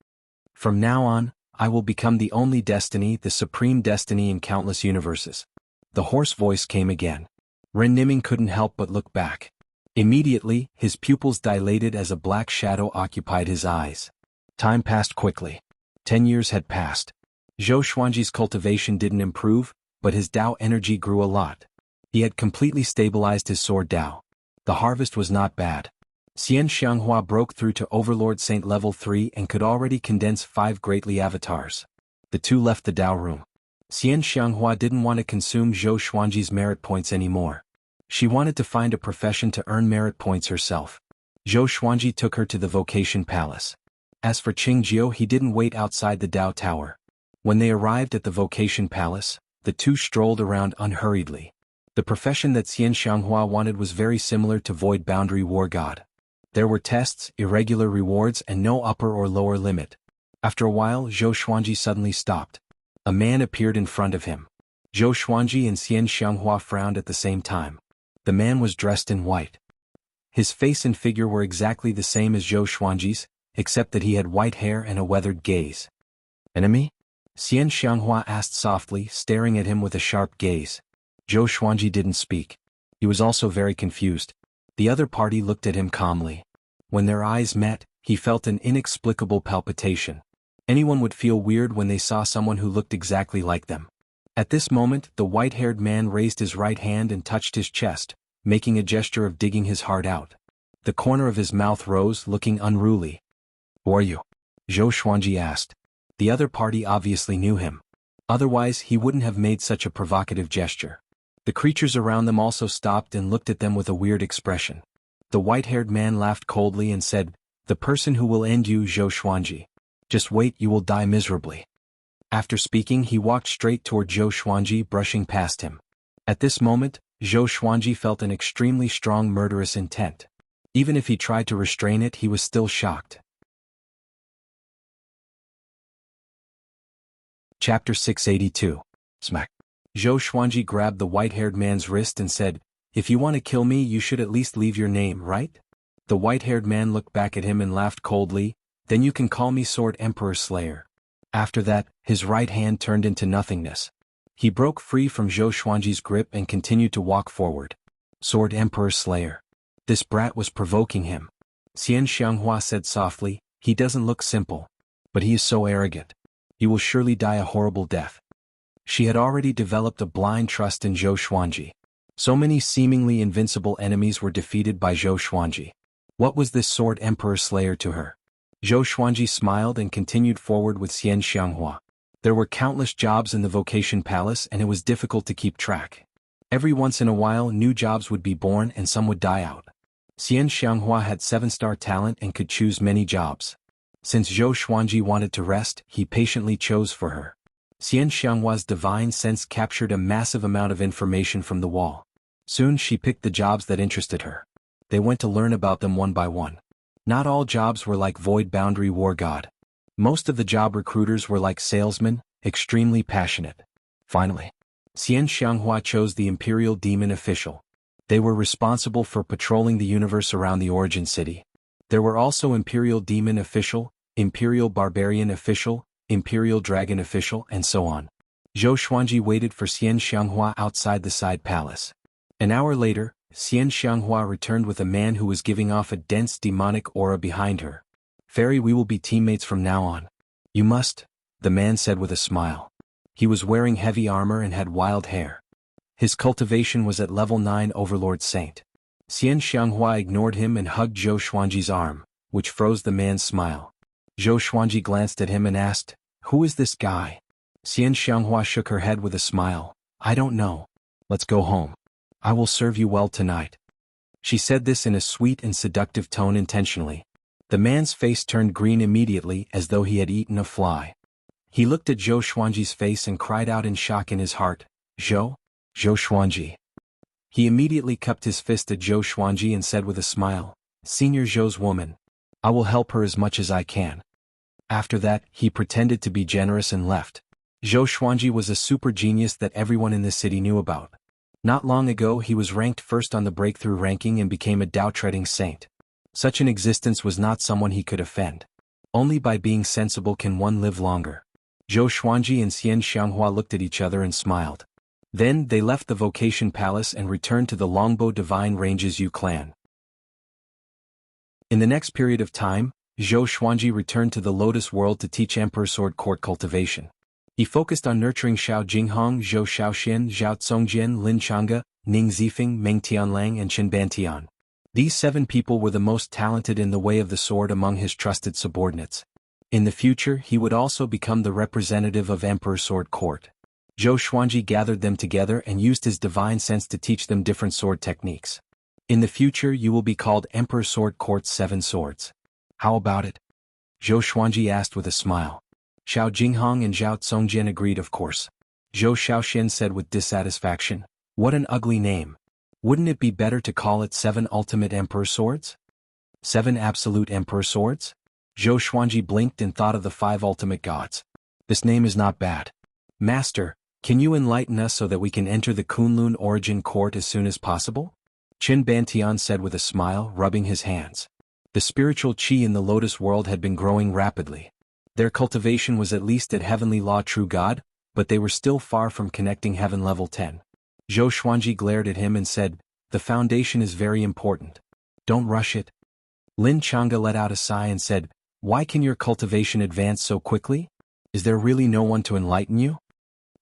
"From now on, I will become the only destiny, the supreme destiny in countless universes." The hoarse voice came again. Ren Niming couldn't help but look back. Immediately, his pupils dilated as a black shadow occupied his eyes. Time passed quickly. 10 years had passed. Zhou Xuanji's cultivation didn't improve, but his Dao energy grew a lot. He had completely stabilized his sword Dao. The harvest was not bad. Xian Xianghua broke through to Overlord Saint level 3 and could already condense 5 greatly avatars. The two left the Dao room. Xian Xianghua didn't want to consume Zhou Xuanji's merit points anymore. She wanted to find a profession to earn merit points herself. Zhou Xuanji took her to the Vocation Palace. As for Cheng Jiu, he didn't wait outside the Dao Tower. When they arrived at the Vocation Palace, the two strolled around unhurriedly. The profession that Xian Xianghua wanted was very similar to Void Boundary War God. There were tests, irregular rewards, and no upper or lower limit. After a while, Zhou Xuanji suddenly stopped. A man appeared in front of him. Zhou Xuanji and Xian Xianghua frowned at the same time. The man was dressed in white. His face and figure were exactly the same as Zhou Xuanji's, except that he had white hair and a weathered gaze. "Enemy?" Xian Xianghua asked softly, staring at him with a sharp gaze. Zhou Xuanji didn't speak. He was also very confused. The other party looked at him calmly. When their eyes met, he felt an inexplicable palpitation. Anyone would feel weird when they saw someone who looked exactly like them. At this moment, the white-haired man raised his right hand and touched his chest, making a gesture of digging his heart out. The corner of his mouth rose, looking unruly. "Who are you?" Zhou Xuanji asked. The other party obviously knew him. Otherwise, he wouldn't have made such a provocative gesture. The creatures around them also stopped and looked at them with a weird expression. The white-haired man laughed coldly and said, "The person who will end you, Zhou Xuanji. Just wait, you will die miserably." After speaking, he walked straight toward Zhou Xuanji, brushing past him. At this moment, Zhou Xuanji felt an extremely strong murderous intent. Even if he tried to restrain it, he was still shocked. Chapter 682. Smack. Zhou Xuanji grabbed the white-haired man's wrist and said, "If you want to kill me, you should at least leave your name, right?" The white-haired man looked back at him and laughed coldly. "Then you can call me Sword Emperor Slayer." After that, his right hand turned into nothingness. He broke free from Zhou Xuanji's grip and continued to walk forward. Sword Emperor Slayer. This brat was provoking him. Xian Xianghua said softly, "He doesn't look simple. But he is so arrogant. He will surely die a horrible death." She had already developed a blind trust in Zhou Xuanji. So many seemingly invincible enemies were defeated by Zhou Xuanji. What was this Sword Emperor Slayer to her? Zhou Xuanji smiled and continued forward with Xian Xianghua. There were countless jobs in the Vocation Palace and it was difficult to keep track. Every once in a while new jobs would be born and some would die out. Xian Xianghua had 7-star talent and could choose many jobs. Since Zhou Xuanji wanted to rest, he patiently chose for her. Xian Xianghua's divine sense captured a massive amount of information from the wall. Soon she picked the jobs that interested her. They went to learn about them one by one. Not all jobs were like Void Boundary War God. Most of the job recruiters were like salesmen, extremely passionate. Finally, Xian Xianghua chose the Imperial Demon Official. They were responsible for patrolling the universe around the Origin City. There were also Imperial Demon Official, Imperial Barbarian Official, Imperial Dragon Official, and so on. Zhou Xuanji waited for Xian Xianghua outside the side palace. An hour later, Xian Xianghua returned with a man who was giving off a dense demonic aura behind her. "Fairy, we will be teammates from now on." "You must," the man said with a smile. He was wearing heavy armor and had wild hair. His cultivation was at level 9 Overlord Saint. Xian Xianghua ignored him and hugged Zhou Xuanji's arm, which froze the man's smile. Zhou Xuanji glanced at him and asked, "Who is this guy?" Xian Xianghua shook her head with a smile. "I don't know. Let's go home. I will serve you well tonight." She said this in a sweet and seductive tone intentionally. The man's face turned green immediately as though he had eaten a fly. He looked at Zhou Xuanji's face and cried out in shock in his heart, "Zhou? Zhou Xuanji." He immediately cupped his fist at Zhou Xuanji and said with a smile, "Senior Zhou's woman. I will help her as much as I can." After that, he pretended to be generous and left. Zhou Xuanji was a super genius that everyone in the city knew about. Not long ago he was ranked first on the breakthrough ranking and became a Tao-treading saint. Such an existence was not someone he could offend. Only by being sensible can one live longer. Zhou Xuanji and Xian Xianghua looked at each other and smiled. Then they left the Vocation Palace and returned to the Longbow Divine Ranges Yu clan. In the next period of time, Zhou Xuanji returned to the Lotus World to teach Emperor Sword Court cultivation. He focused on nurturing Xiao Jinghong, Zhou Shaoxian, Zhao Congjian, Lin Changge, Ning Zifeng, Meng Tianlang and Qin Bantian. These 7 people were the most talented in the way of the sword among his trusted subordinates. In the future he would also become the representative of Emperor Sword Court. Zhou Xuanji gathered them together and used his divine sense to teach them different sword techniques. "In the future you will be called Emperor Sword Court's 7 Swords. How about it?" Zhou Xuanji asked with a smile. Xiao Jinghong and Zhao Congjian agreed, of course. Zhou Shaoxian said with dissatisfaction, "What an ugly name. Wouldn't it be better to call it 7 Ultimate Emperor Swords? 7 Absolute Emperor Swords?" Zhou Xuanji blinked and thought of the 5 ultimate gods. "This name is not bad. Master, can you enlighten us so that we can enter the Kunlun Origin Court as soon as possible?" Qin Bantian said with a smile, rubbing his hands. The spiritual qi in the Lotus World had been growing rapidly. Their cultivation was at least at Heavenly Law True God, but they were still far from connecting Heaven Level 10. Zhou Xuanji glared at him and said, "The foundation is very important. Don't rush it. Lin Changa let out a sigh and said, "Why can your cultivation advance so quickly? Is there really no one to enlighten you?"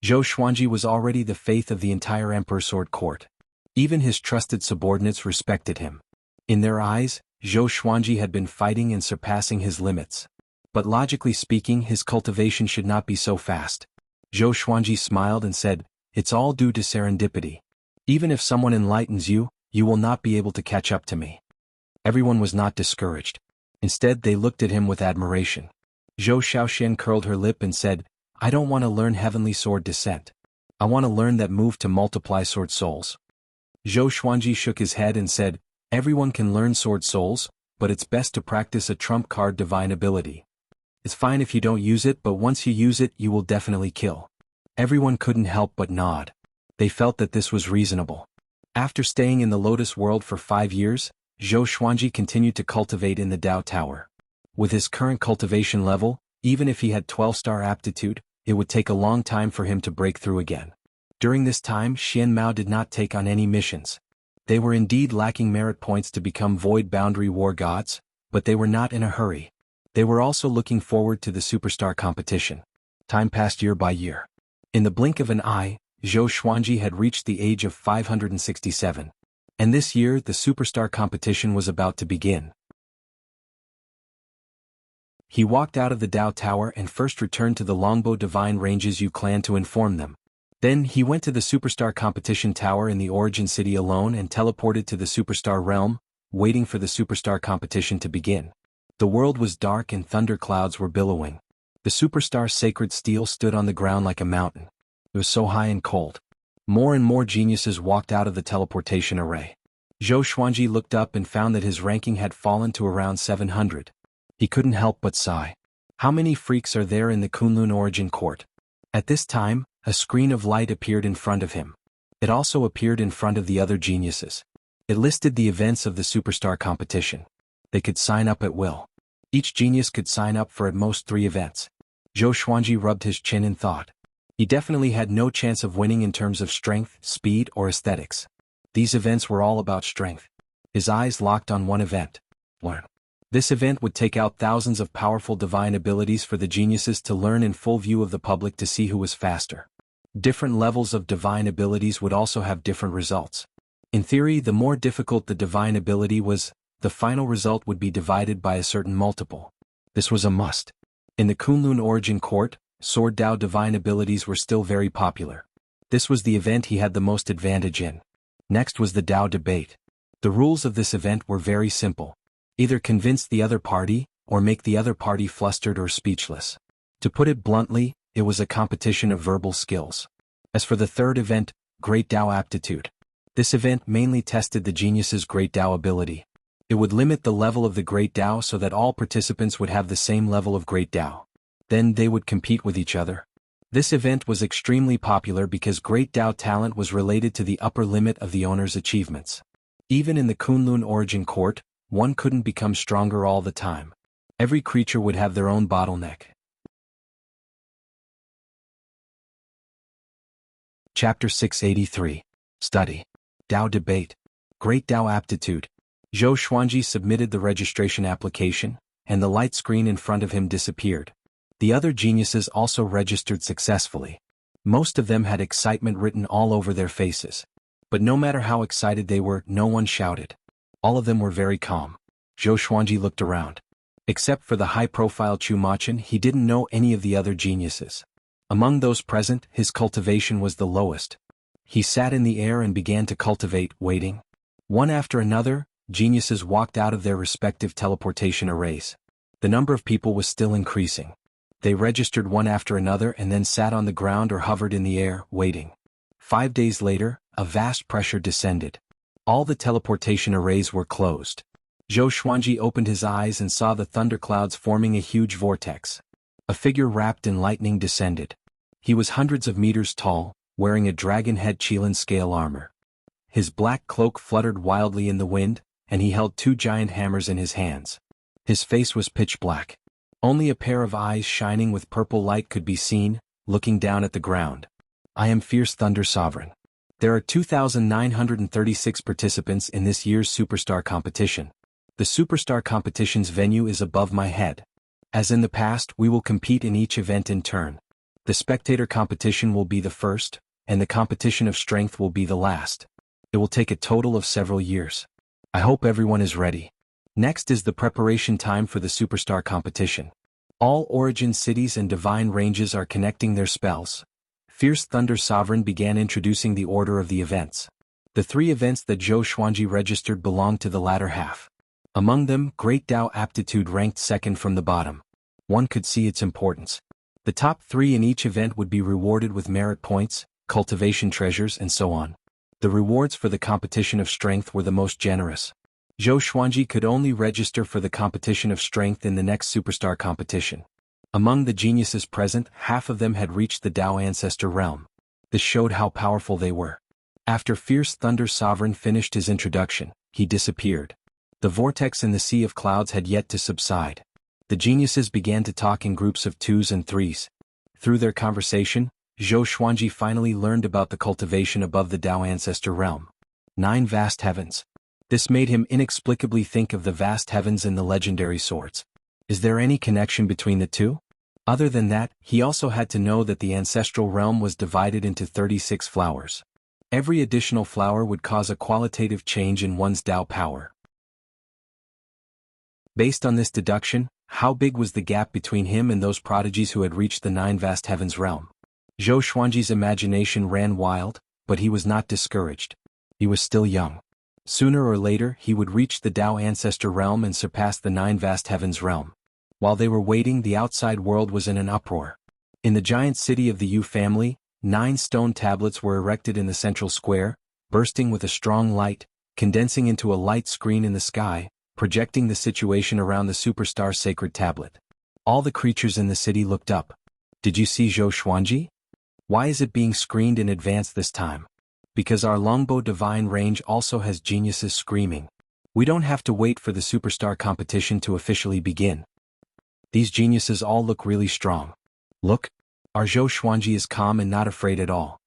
Zhou Xuanji was already the faith of the entire Emperor Sword Court. Even his trusted subordinates respected him. In their eyes, Zhou Xuanji had been fighting and surpassing his limits. But logically speaking, his cultivation should not be so fast. Zhou Xuanji smiled and said, "It's all due to serendipity. Even if someone enlightens you, you will not be able to catch up to me." Everyone was not discouraged. Instead, they looked at him with admiration. Zhou Xiaoxian curled her lip and said, "I don't want to learn heavenly sword descent. I want to learn that move to multiply sword souls." Zhou Xuanji shook his head and said, "Everyone can learn sword souls, but it's best to practice a trump card divine ability. It's fine if you don't use it, but once you use it, you will definitely kill." Everyone couldn't help but nod. They felt that this was reasonable. After staying in the Lotus World for 5 years, Zhou Xuanji continued to cultivate in the Dao Tower. With his current cultivation level, even if he had 12-star aptitude, it would take a long time for him to break through again. During this time, Xian Mao did not take on any missions. They were indeed lacking merit points to become Void Boundary War Gods, but they were not in a hurry. They were also looking forward to the Superstar competition. Time passed year by year. In the blink of an eye, Zhou Xuanji had reached the age of 567. And this year the Superstar competition was about to begin. He walked out of the Dao Tower and first returned to the Longbow Divine Ranges Yu clan to inform them. Then he went to the Superstar competition tower in the Origin City alone and teleported to the Superstar realm, waiting for the Superstar competition to begin. The world was dark and thunderclouds were billowing. The Superstar sacred steel stood on the ground like a mountain. It was so high and cold. More and more geniuses walked out of the teleportation array. Zhou Xuanji looked up and found that his ranking had fallen to around 700. He couldn't help but sigh. How many freaks are there in the Kunlun Origin Court? At this time, a screen of light appeared in front of him. It also appeared in front of the other geniuses. It listed the events of the Superstar competition. They could sign up at will. Each genius could sign up for at most 3 events. Zhou Xuanji rubbed his chin in thought. He definitely had no chance of winning in terms of strength, speed, or aesthetics. These events were all about strength. His eyes locked on one event. Learn. This event would take out thousands of powerful divine abilities for the geniuses to learn in full view of the public to see who was faster. Different levels of divine abilities would also have different results. In theory, the more difficult the divine ability was, the final result would be divided by a certain multiple. This was a must. In the Kunlun Origin Court, Sword Dao divine abilities were still very popular. This was the event he had the most advantage in. Next was the Dao debate. The rules of this event were very simple. Either convince the other party, or make the other party flustered or speechless. To put it bluntly, it was a competition of verbal skills. As for the third event, Great Dao aptitude. This event mainly tested the genius's Great Dao ability. It would limit the level of the Great Dao so that all participants would have the same level of Great Dao. Then they would compete with each other. This event was extremely popular because Great Dao talent was related to the upper limit of the owner's achievements. Even in the Kunlun Origin Court, one couldn't become stronger all the time. Every creature would have their own bottleneck. Chapter 683. Study. Dao Debate. Great Dao Aptitude. Zhou Xuanji submitted the registration application, and the light screen in front of him disappeared. The other geniuses also registered successfully. Most of them had excitement written all over their faces. But no matter how excited they were, no one shouted. All of them were very calm. Zhou Xuanji looked around. Except for the high-profile Chu Machin, he didn't know any of the other geniuses. Among those present, his cultivation was the lowest. He sat in the air and began to cultivate, waiting. One after another, geniuses walked out of their respective teleportation arrays. The number of people was still increasing. They registered one after another and then sat on the ground or hovered in the air, waiting. 5 days later, a vast pressure descended. All the teleportation arrays were closed. Zhou Xuanji opened his eyes and saw the thunderclouds forming a huge vortex. A figure wrapped in lightning descended. He was hundreds of meters tall, wearing a dragon head Qilin scale armor. His black cloak fluttered wildly in the wind, and he held 2 giant hammers in his hands. His face was pitch black. Only a pair of eyes shining with purple light could be seen, looking down at the ground. I am Fierce Thunder Sovereign. There are 2,936 participants in this year's Superstar competition. The Superstar competition's venue is above my head. As in the past, we will compete in each event in turn. The spectator competition will be the first, and the competition of strength will be the last. It will take a total of several years. I hope everyone is ready. Next is the preparation time for the Superstar competition. All origin cities and divine ranges are connecting their spells. Fierce Thunder Sovereign began introducing the order of the events. The 3 events that Zhou Xuanji registered belonged to the latter half. Among them, Great Tao Aptitude ranked second from the bottom. One could see its importance. The top 3 in each event would be rewarded with merit points, cultivation treasures, and so on. The rewards for the competition of strength were the most generous. Zhou Xuanji could only register for the competition of strength in the next Superstar competition. Among the geniuses present, half of them had reached the Tao Ancestor realm. This showed how powerful they were. After Fierce Thunder Sovereign finished his introduction, he disappeared. The vortex in the sea of clouds had yet to subside. The geniuses began to talk in groups of 2s and 3s. Through their conversation, Zhou Xuanji finally learned about the cultivation above the Tao Ancestor realm. 9 vast heavens. This made him inexplicably think of the vast heavens in the legendary swords. Is there any connection between the two? Other than that, he also had to know that the ancestral realm was divided into 36 flowers. Every additional flower would cause a qualitative change in one's Tao power. Based on this deduction, how big was the gap between him and those prodigies who had reached the 9 vast heavens realm? Zhou Xuanji's imagination ran wild, but he was not discouraged. He was still young. Sooner or later he would reach the Tao Ancestor realm and surpass the 9 vast heavens realm. While they were waiting, the outside world was in an uproar. In the giant city of the Yu family, 9 stone tablets were erected in the central square, bursting with a strong light, condensing into a light screen in the sky, projecting the situation around the Superstar sacred tablet. All the creatures in the city looked up. Did you see Zhou Xuanji? Why is it being screened in advance this time? Because our longbow divine range also has geniuses screaming. We don't have to wait for the Superstar competition to officially begin. These geniuses all look really strong. Look, our Zhou Xuanji is calm and not afraid at all.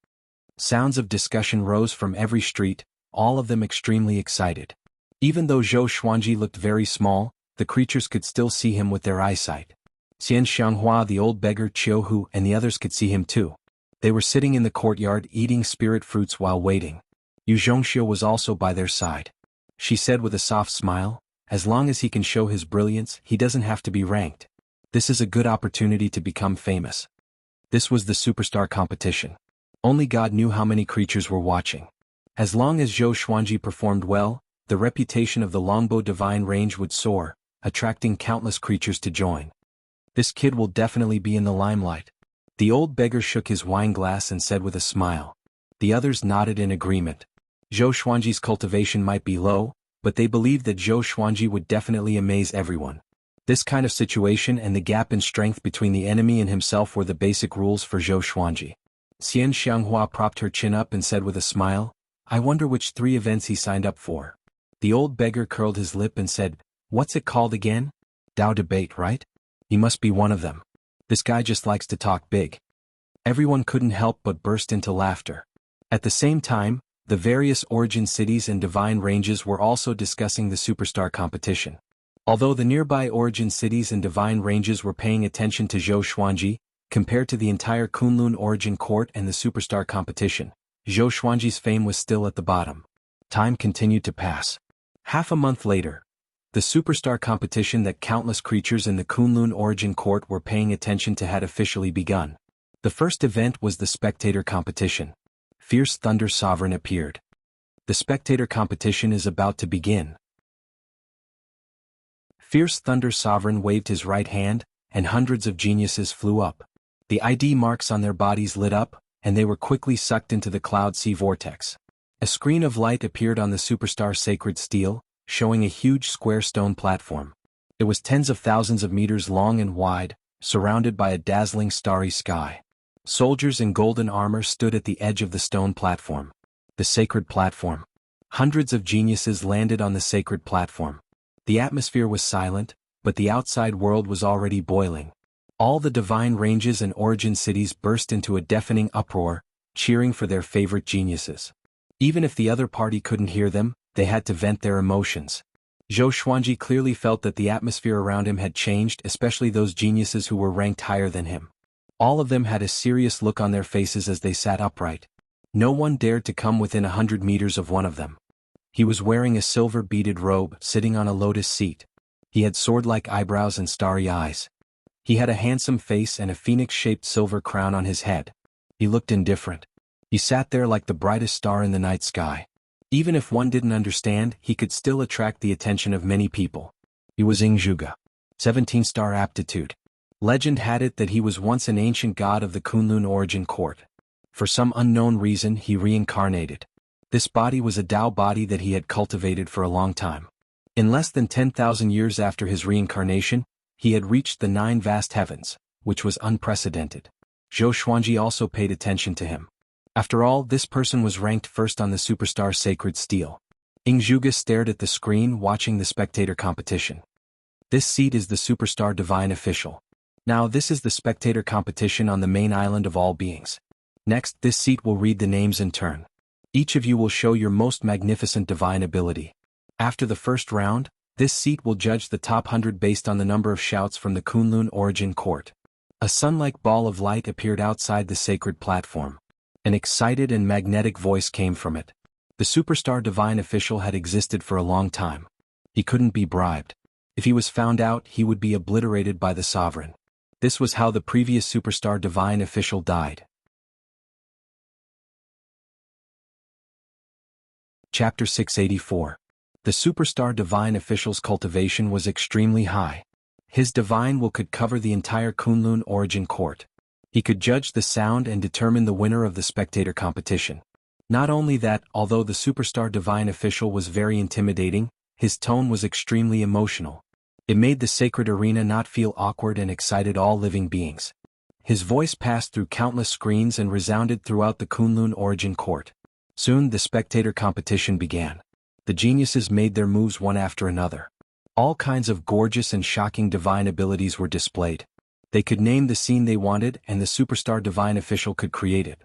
Sounds of discussion rose from every street, all of them extremely excited. Even though Zhou Xuanji looked very small, the creatures could still see him with their eyesight. Xian Xianghua, the old beggar, Qiu Hu, and the others could see him too. They were sitting in the courtyard eating spirit fruits while waiting. Yu Zhongxiu was also by their side. She said with a soft smile, as long as he can show his brilliance, he doesn't have to be ranked. This is a good opportunity to become famous. This was the Superstar competition. Only God knew how many creatures were watching. As long as Zhou Xuanji performed well, the reputation of the longbow divine range would soar, attracting countless creatures to join. This kid will definitely be in the limelight. The old beggar shook his wine glass and said with a smile. The others nodded in agreement. Zhou Xuanji's cultivation might be low, but they believed that Zhou Xuanji would definitely amaze everyone. This kind of situation and the gap in strength between the enemy and himself were the basic rules for Zhou Xuanji. Xian Xianghua propped her chin up and said with a smile, I wonder which 3 events he signed up for. The old beggar curled his lip and said, What's it called again? Tao debate, right? He must be one of them. This guy just likes to talk big. Everyone couldn't help but burst into laughter. At the same time, the various origin cities and divine ranges were also discussing the Superstar competition. Although the nearby origin cities and divine ranges were paying attention to Zhou Xuanji, compared to the entire Kunlun origin court and the Superstar competition, Zhou Xuanji's fame was still at the bottom. Time continued to pass. Half a month later, the Superstar competition that countless creatures in the Kunlun origin court were paying attention to had officially begun. The first event was the spectator competition. Fierce Thunder Sovereign appeared. The spectator competition is about to begin. Fierce Thunder Sovereign waved his right hand, and hundreds of geniuses flew up. The ID marks on their bodies lit up, and they were quickly sucked into the cloud sea vortex. A screen of light appeared on the Superstar sacred steel, showing a huge square stone platform. It was tens of thousands of meters long and wide, surrounded by a dazzling starry sky. Soldiers in golden armor stood at the edge of the stone platform. The sacred platform. Hundreds of geniuses landed on the sacred platform. The atmosphere was silent, but the outside world was already boiling. All the divine ranges and origin cities burst into a deafening uproar, cheering for their favorite geniuses. Even if the other party couldn't hear them, they had to vent their emotions. Zhou Xuanji clearly felt that the atmosphere around him had changed, especially those geniuses who were ranked higher than him. All of them had a serious look on their faces as they sat upright. No one dared to come within 100 meters of one of them. He was wearing a silver-beaded robe, sitting on a lotus seat. He had sword-like eyebrows and starry eyes. He had a handsome face and a phoenix-shaped silver crown on his head. He looked indifferent. He sat there like the brightest star in the night sky. Even if one didn't understand, he could still attract the attention of many people. He was Zhuge. 17-star aptitude. Legend had it that he was once an ancient god of the Kunlun origin court. For some unknown reason, he reincarnated. This body was a Tao body that he had cultivated for a long time. In less than 10,000 years after his reincarnation, he had reached the 9 vast heavens, which was unprecedented. Zhou Xuanji also paid attention to him. After all, this person was ranked first on the Superstar Sacred Steel. Zhuge stared at the screen, watching the spectator competition. This seat is the Superstar Divine Official. Now this is the spectator competition on the main island of all beings. Next, this seat will read the names in turn. Each of you will show your most magnificent divine ability. After the first round, this seat will judge the top 100 based on the number of shouts from the Kunlun origin court. A sun-like ball of light appeared outside the sacred platform. An excited and magnetic voice came from it. The Superstar Divine Official had existed for a long time. He couldn't be bribed. If he was found out, he would be obliterated by the sovereign. This was how the previous Superstar Divine Official died. Chapter 684. The Superstar Divine Official's cultivation was extremely high. His divine will could cover the entire Kunlun origin court. He could judge the sound and determine the winner of the spectator competition. Not only that, although the Superstar Divine Official was very intimidating, his tone was extremely emotional. It made the sacred arena not feel awkward and excited all living beings. His voice passed through countless screens and resounded throughout the Kunlun origin court. Soon the spectator competition began. The geniuses made their moves one after another. All kinds of gorgeous and shocking divine abilities were displayed. They could name the scene they wanted, and the Superstar Divine Official could create it.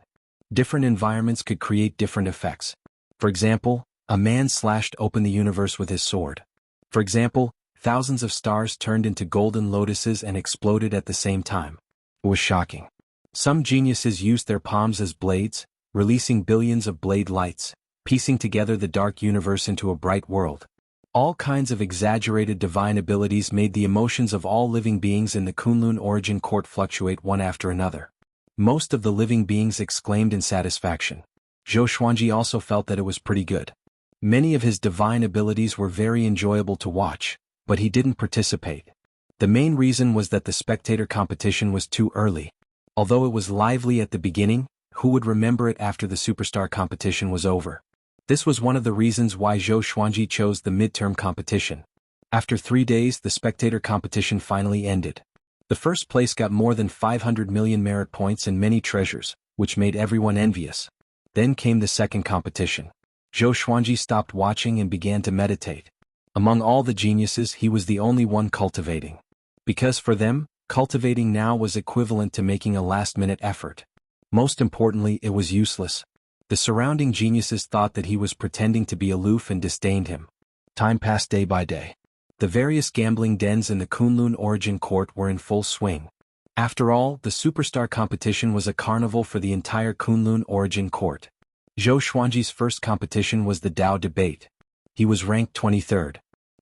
Different environments could create different effects. For example, a man slashed open the universe with his sword. For example, thousands of stars turned into golden lotuses and exploded at the same time. It was shocking. Some geniuses used their palms as blades, releasing billions of blade lights, piecing together the dark universe into a bright world. All kinds of exaggerated divine abilities made the emotions of all living beings in the Kunlun origin court fluctuate one after another. Most of the living beings exclaimed in satisfaction. Zhou Xuanji also felt that it was pretty good. Many of his divine abilities were very enjoyable to watch, but he didn't participate. The main reason was that the spectator competition was too early. Although it was lively at the beginning, who would remember it after the Superstar competition was over? This was one of the reasons why Zhou Xuanji chose the midterm competition. After 3 days, the spectator competition finally ended. The first place got more than 500 million merit points and many treasures, which made everyone envious. Then came the second competition. Zhou Xuanji stopped watching and began to meditate. Among all the geniuses, he was the only one cultivating. Because for them, cultivating now was equivalent to making a last-minute effort. Most importantly, it was useless. The surrounding geniuses thought that he was pretending to be aloof and disdained him. Time passed day by day. The various gambling dens in the Kunlun origin court were in full swing. After all, the Superstar competition was a carnival for the entire Kunlun origin court. Zhou Xuanji's first competition was the Tao debate. He was ranked 23rd.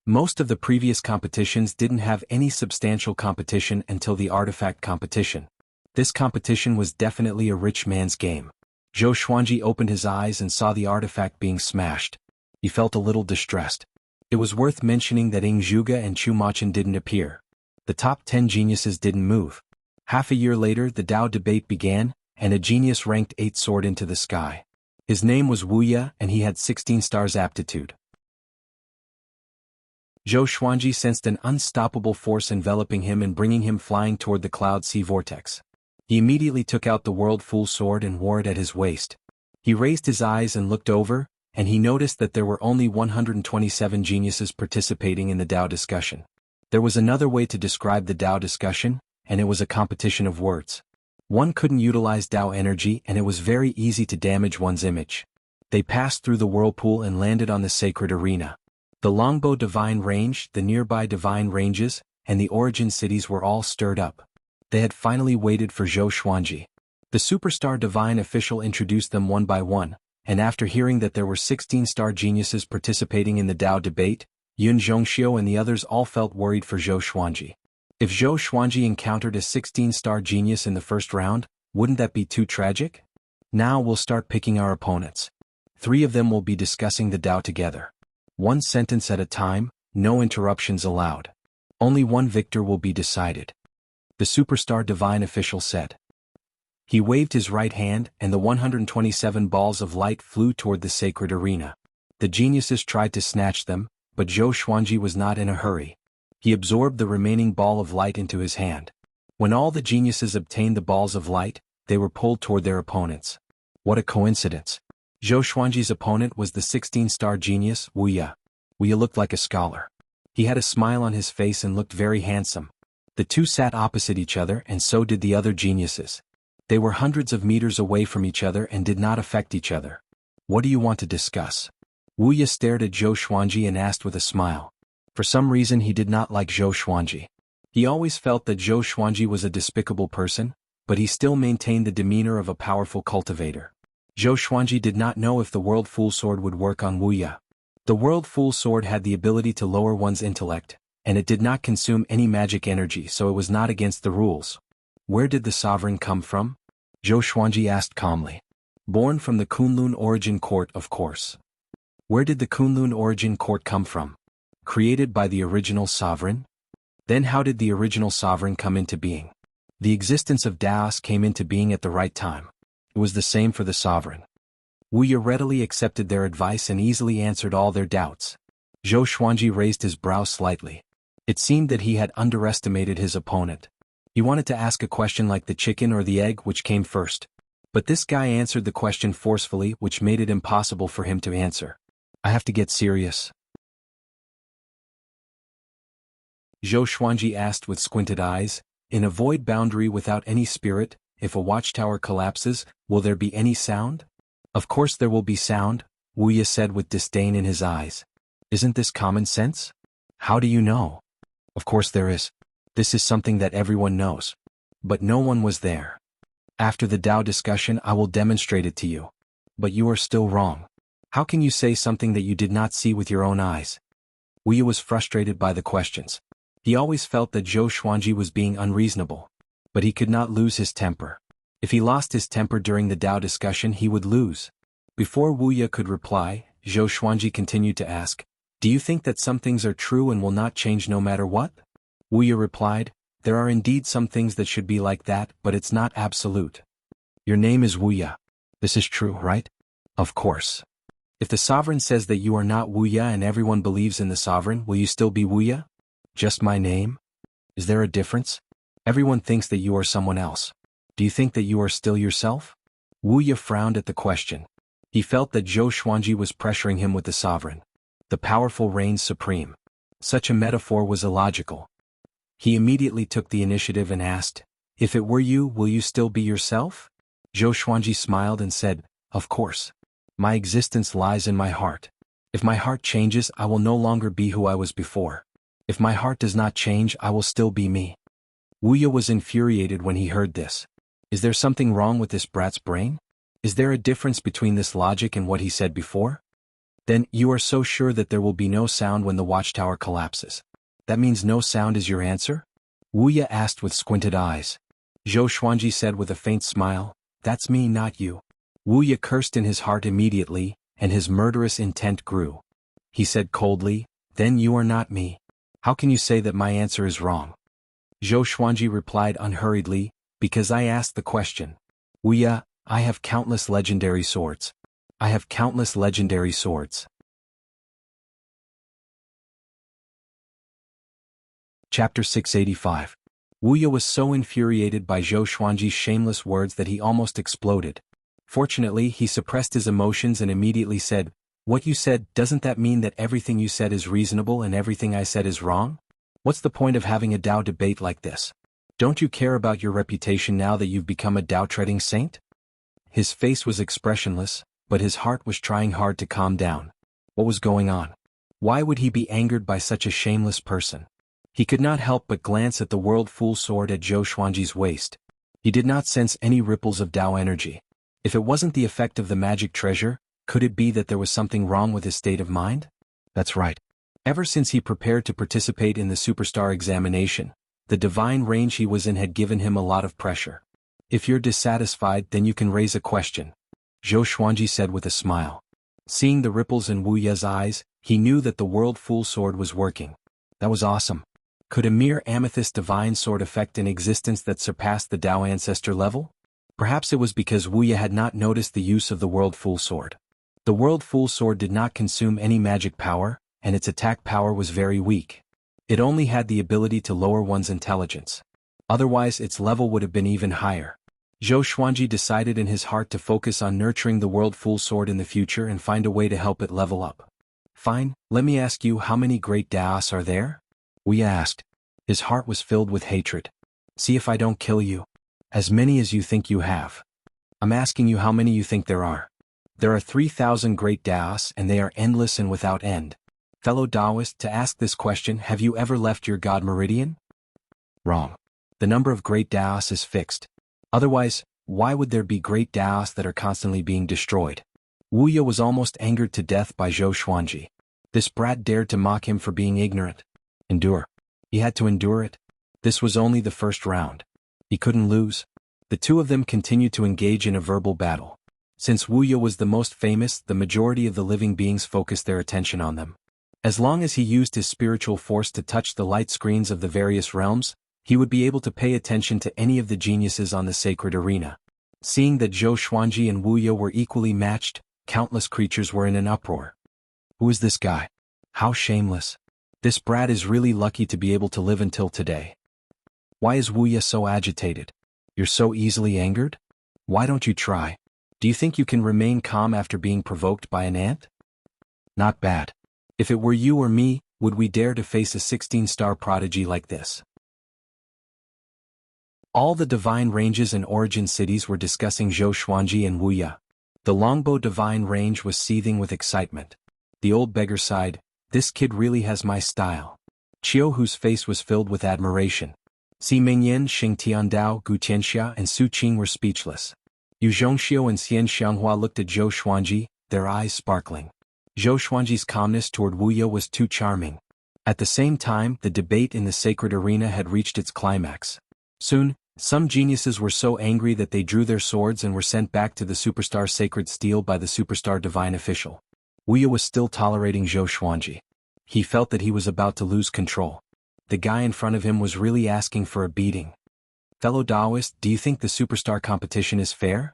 Most of the previous competitions didn't have any substantial competition until the artifact competition. This competition was definitely a rich man's game. Zhou Xuanji opened his eyes and saw the artifact being smashed. He felt a little distressed. It was worth mentioning that Zhuge and Chu Machin didn't appear. The top 10 geniuses didn't move. Half a year later, the Tao debate began, and a genius ranked 8 soared into the sky. His name was Wuxia, and he had 16 stars aptitude. Zhou Xuanji sensed an unstoppable force enveloping him and bringing him flying toward the Cloud Sea vortex. He immediately took out the World Full Sword and wore it at his waist. He raised his eyes and looked over, and he noticed that there were only 127 geniuses participating in the Tao discussion. There was another way to describe the Tao discussion, and it was a competition of words. One couldn't utilize Tao energy, and it was very easy to damage one's image. They passed through the whirlpool and landed on the sacred arena. The Longbo Divine Range, the nearby Divine Ranges, and the origin cities were all stirred up. They had finally waited for Zhou Xuanji. The superstar divine official introduced them one by one, and after hearing that there were 16 star geniuses participating in the Dao debate, Yun Zhongxiu and the others all felt worried for Zhou Xuanji. If Zhou Xuanji encountered a 16-star genius in the first round, wouldn't that be too tragic? Now we'll start picking our opponents. 3 of them will be discussing the Dao together. 1 sentence at a time, no interruptions allowed. Only one victor will be decided. The superstar divine official said. He waved his right hand, and the 127 balls of light flew toward the sacred arena. The geniuses tried to snatch them, but Zhou Xuanji was not in a hurry. He absorbed the remaining ball of light into his hand. When all the geniuses obtained the balls of light, they were pulled toward their opponents. What a coincidence. Zhou Xuanji's opponent was the 16-star genius, Wuxia. Wuxia looked like a scholar. He had a smile on his face and looked very handsome. The two sat opposite each other, and so did the other geniuses. They were hundreds of meters away from each other and did not affect each other. What do you want to discuss? Wuxia stared at Zhou Xuanji and asked with a smile. For some reason he did not like Zhou Xuanji. He always felt that Zhou Xuanji was a despicable person, but he still maintained the demeanor of a powerful cultivator. Zhou Xuanji did not know if the World Fool Sword would work on Wuxia. The World Fool Sword had the ability to lower one's intellect, and it did not consume any magic energy, so it was not against the rules. Where did the sovereign come from? Zhou Xuanji asked calmly. Born from the Kunlun Origin Court, of course. Where did the Kunlun Origin Court come from? Created by the original sovereign? Then how did the original sovereign come into being? The existence of Daos came into being at the right time. It was the same for the sovereign. Wuxia readily accepted their advice and easily answered all their doubts. Zhou Xuanji raised his brow slightly. It seemed that he had underestimated his opponent. He wanted to ask a question like the chicken or the egg which came first. But this guy answered the question forcefully, which made it impossible for him to answer. I have to get serious. Zhou Xuanji asked with squinted eyes, in a void boundary without any spirit, if a watchtower collapses, will there be any sound? Of course there will be sound, Wuxia said with disdain in his eyes. Isn't this common sense? How do you know? Of course there is. This is something that everyone knows. But no one was there. After the Dao discussion I will demonstrate it to you. But you are still wrong. How can you say something that you did not see with your own eyes? Wuxia was frustrated by the questions. He always felt that Zhou Xuanji was being unreasonable. But he could not lose his temper. If he lost his temper during the Dao discussion he would lose. Before Wuxia could reply, Zhou Xuanji continued to ask, do you think that some things are true and will not change no matter what? Wuxia replied, there are indeed some things that should be like that, but it's not absolute. Your name is Wuxia. This is true, right? Of course. If the sovereign says that you are not Wuxia and everyone believes in the sovereign, will you still be Wuxia? Just my name? Is there a difference? Everyone thinks that you are someone else. Do you think that you are still yourself? Wuxia frowned at the question. He felt that Zhou Xuanji was pressuring him with the sovereign. The powerful reigns supreme. Such a metaphor was illogical. He immediately took the initiative and asked, if it were you, will you still be yourself? Zhou Xuanji smiled and said, of course. My existence lies in my heart. If my heart changes, I will no longer be who I was before. If my heart does not change, I will still be me. Wuxia was infuriated when he heard this. Is there something wrong with this brat's brain? Is there a difference between this logic and what he said before? Then, you are so sure that there will be no sound when the watchtower collapses. That means no sound is your answer? Wuxia asked with squinted eyes. Zhou Xuanji said with a faint smile, that's me, not you. Wuxia cursed in his heart immediately, and his murderous intent grew. He said coldly, then you are not me. How can you say that my answer is wrong? Zhou Xuanji replied unhurriedly, because I asked the question. Wuxia, I have countless legendary swords. I have countless legendary swords. Chapter 685. Wuxia was so infuriated by Zhou Xuanji's shameless words that he almost exploded. Fortunately, he suppressed his emotions and immediately said, what you said, doesn't that mean that everything you said is reasonable and everything I said is wrong? What's the point of having a Dao debate like this? Don't you care about your reputation now that you've become a Dao-treading saint? His face was expressionless, but his heart was trying hard to calm down. What was going on? Why would he be angered by such a shameless person? He could not help but glance at the World Full Sword at Zhou Xuanji's waist. He did not sense any ripples of Tao energy. If it wasn't the effect of the magic treasure, could it be that there was something wrong with his state of mind? That's right. Ever since he prepared to participate in the superstar examination, the divine range he was in had given him a lot of pressure. If you're dissatisfied, then you can raise a question, Zhou Xuanji said with a smile. Seeing the ripples in Wu Ye's eyes, he knew that the World Full Sword was working. That was awesome. Could a mere amethyst divine sword affect an existence that surpassed the Tao ancestor level? Perhaps it was because Wu Ye had not noticed the use of the World Full Sword. The World Full Sword did not consume any magic power, and its attack power was very weak. It only had the ability to lower one's intelligence. Otherwise its level would have been even higher. Zhou Xuanji decided in his heart to focus on nurturing the World Full Sword in the future and find a way to help it level up. Fine, let me ask you, how many great Daos are there? Wu Ye asked. His heart was filled with hatred. See if I don't kill you. As many as you think you have. I'm asking you how many you think there are. There are 3,000 great Daos and they are endless and without end. Fellow Taoist, to ask this question, have you ever left your God meridian? Wrong. The number of great Daos is fixed. Otherwise, why would there be great Daos that are constantly being destroyed? Wu Ye was almost angered to death by Zhou Xuanji. This brat dared to mock him for being ignorant. Endure. He had to endure it. This was only the first round. He couldn't lose. The two of them continued to engage in a verbal battle. Since Wu Ye was the most famous, the majority of the living beings focused their attention on them. As long as he used his spiritual force to touch the light screens of the various realms, he would be able to pay attention to any of the geniuses on the sacred arena. Seeing that Zhou Xuanji and Wu Ye were equally matched, countless creatures were in an uproar. Who is this guy? How shameless. This brat is really lucky to be able to live until today. Why is Wu Ye so agitated? You're so easily angered? Why don't you try? Do you think you can remain calm after being provoked by an ant? Not bad. If it were you or me, would we dare to face a 16-star prodigy like this? All the divine ranges and origin cities were discussing Zhou Xuanji and Wu Ye. The Longbow divine range was seething with excitement. The old beggar sighed, this kid really has my style. Qiu, whose face was filled with admiration. Si Mingyan, Xing Tiandao, Gu Tianxia and Su Qing were speechless. Yu Zhongxiu and Xian Xianghua looked at Zhou Xuanji, their eyes sparkling. Zhou Xuanji's calmness toward Wu Ye was too charming. At the same time, the debate in the sacred arena had reached its climax. Soon, some geniuses were so angry that they drew their swords and were sent back to the superstar sacred steel by the superstar divine official. Wu Ye was still tolerating Zhou Xuanji. He felt that he was about to lose control. The guy in front of him was really asking for a beating. Fellow Taoist, do you think the superstar competition is fair?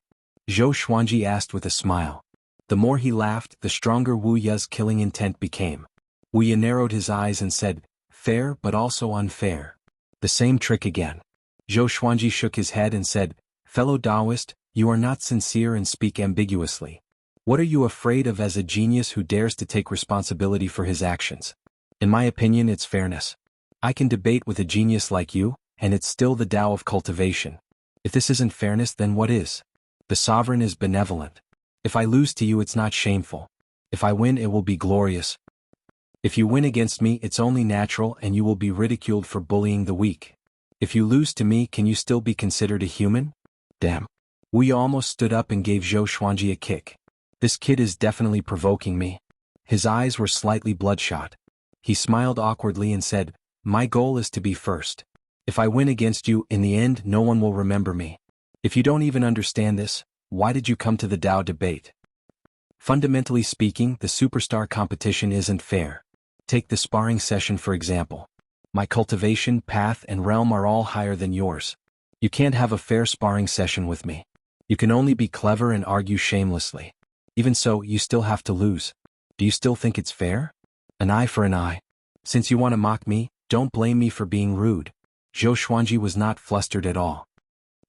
Zhou Xuanji asked with a smile. The more he laughed, the stronger Wu Ye's killing intent became. Wu Ye narrowed his eyes and said, fair but also unfair. The same trick again. Zhou Xuanji shook his head and said, fellow Taoist, you are not sincere and speak ambiguously. What are you afraid of as a genius who dares to take responsibility for his actions? In my opinion, it's fairness. I can debate with a genius like you, and it's still the Tao of cultivation. If this isn't fairness, then what is? The sovereign is benevolent. If I lose to you, it's not shameful. If I win, it will be glorious. If you win against me, it's only natural and you will be ridiculed for bullying the weak. If you lose to me, can you still be considered a human? Damn. Wu Ye almost stood up and gave Zhou Xuanji a kick. This kid is definitely provoking me. His eyes were slightly bloodshot. He smiled awkwardly and said, my goal is to be first. If I win against you, in the end, no one will remember me. If you don't even understand this, why did you come to the Tao debate? Fundamentally speaking, the superstar competition isn't fair. Take the sparring session for example. My cultivation, path, and realm are all higher than yours. You can't have a fair sparring session with me. You can only be clever and argue shamelessly. Even so, you still have to lose. Do you still think it's fair? An eye for an eye. Since you want to mock me, don't blame me for being rude. Zhou Xuanji was not flustered at all.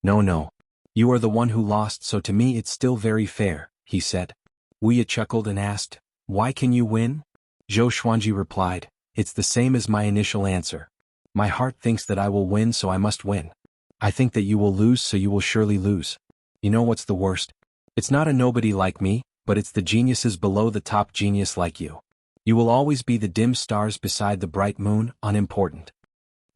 No. You are the one who lost, so to me it's still very fair, he said. Wu Ye chuckled and asked, why can you win? Zhou Xuanji replied, it's the same as my initial answer. My heart thinks that I will win, so I must win. I think that you will lose, so you will surely lose. You know what's the worst? It's not a nobody like me, but it's the geniuses below the top genius like you. You will always be the dim stars beside the bright moon, unimportant.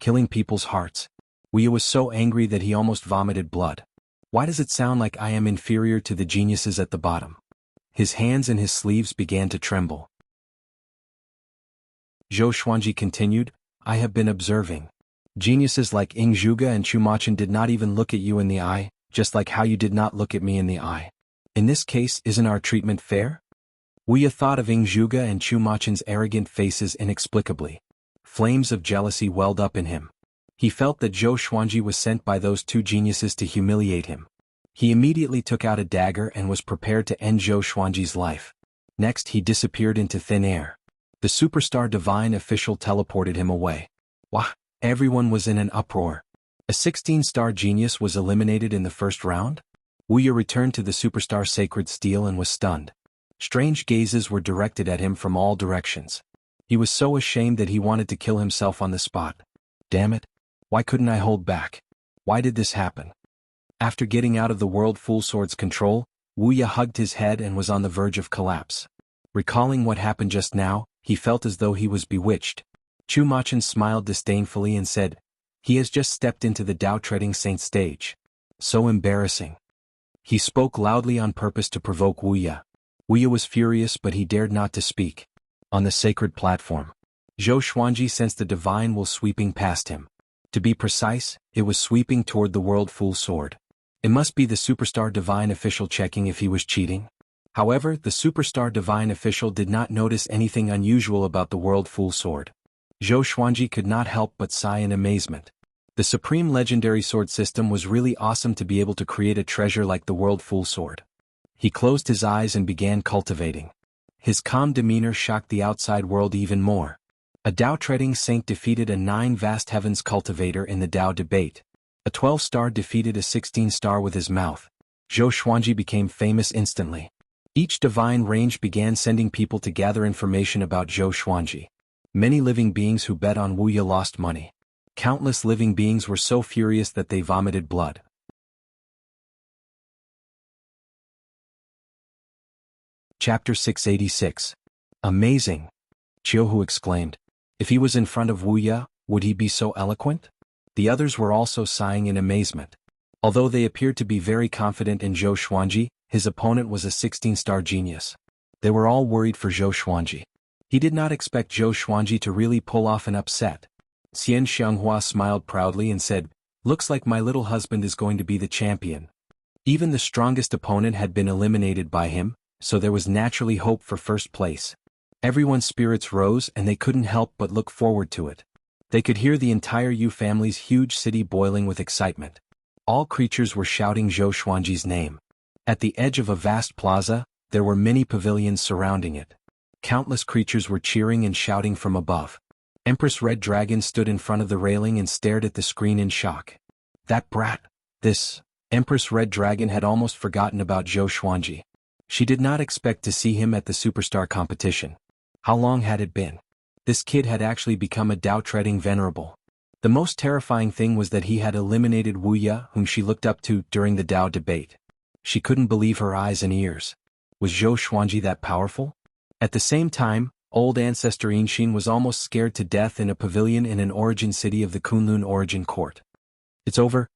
Killing people's hearts. Wuya was so angry that he almost vomited blood. Why does it sound like I am inferior to the geniuses at the bottom? His hands and his sleeves began to tremble. Zhou Xuanji continued, I have been observing. Geniuses like Ing Zhuge and Chu Machin did not even look at you in the eye, just like how you did not look at me in the eye. In this case, isn't our treatment fair? Wuya thought of Ing Zhuge and Chu Machin's arrogant faces inexplicably. Flames of jealousy welled up in him. He felt that Zhou Xuanji was sent by those two geniuses to humiliate him. He immediately took out a dagger and was prepared to end Zhou Xuanji's life. Next he disappeared into thin air. The superstar divine official teleported him away. Wah! Everyone was in an uproar. A 16-star genius was eliminated in the first round? Wuya returned to the superstar sacred steel and was stunned. Strange gazes were directed at him from all directions. He was so ashamed that he wanted to kill himself on the spot. Damn it! Why couldn't I hold back? Why did this happen? After getting out of the World Full Sword's control, Wuya hugged his head and was on the verge of collapse. Recalling what happened just now, he felt as though he was bewitched. Chu Machin smiled disdainfully and said, he has just stepped into the Tao Treading Saint stage. So embarrassing. He spoke loudly on purpose to provoke Wuya. Wuya was furious but he dared not to speak. On the sacred platform, Zhou Xuanji sensed the divine will sweeping past him. To be precise, it was sweeping toward the World Full Sword. It must be the superstar divine official checking if he was cheating. However, the superstar divine official did not notice anything unusual about the World Full Sword. Zhou Xuanji could not help but sigh in amazement. The supreme legendary sword system was really awesome to be able to create a treasure like the World Full Sword. He closed his eyes and began cultivating. His calm demeanor shocked the outside world even more. A Tao Treading Saint defeated a 9 vast heavens cultivator in the Tao debate. A 12-star defeated a 16-star with his mouth. Zhou Xuanji became famous instantly. Each divine range began sending people to gather information about Zhou Xuanji. Many living beings who bet on Wuya lost money. Countless living beings were so furious that they vomited blood. Chapter 686. Amazing! Qiuhu exclaimed. If he was in front of Wuya, would he be so eloquent? The others were also sighing in amazement. Although they appeared to be very confident in Zhou Xuanji, his opponent was a 16-star genius. They were all worried for Zhou Xuanji. He did not expect Zhou Xuanji to really pull off an upset. Xian Xianghua smiled proudly and said, looks like my little husband is going to be the champion. Even the strongest opponent had been eliminated by him, so there was naturally hope for first place. Everyone's spirits rose and they couldn't help but look forward to it. They could hear the entire Yu family's huge city boiling with excitement. All creatures were shouting Zhou Xuanji's name. At the edge of a vast plaza, there were many pavilions surrounding it. Countless creatures were cheering and shouting from above. Empress Red Dragon stood in front of the railing and stared at the screen in shock. That brat! This! Empress Red Dragon had almost forgotten about Zhou Xuanji. She did not expect to see him at the superstar competition. How long had it been? This kid had actually become a Tao Treading venerable. The most terrifying thing was that he had eliminated Wuya, whom she looked up to during the Tao debate. She couldn't believe her eyes and ears. Was Zhou Xuanji that powerful? At the same time, old ancestor Yinxin was almost scared to death in a pavilion in an origin city of the Kunlun origin court. It's over,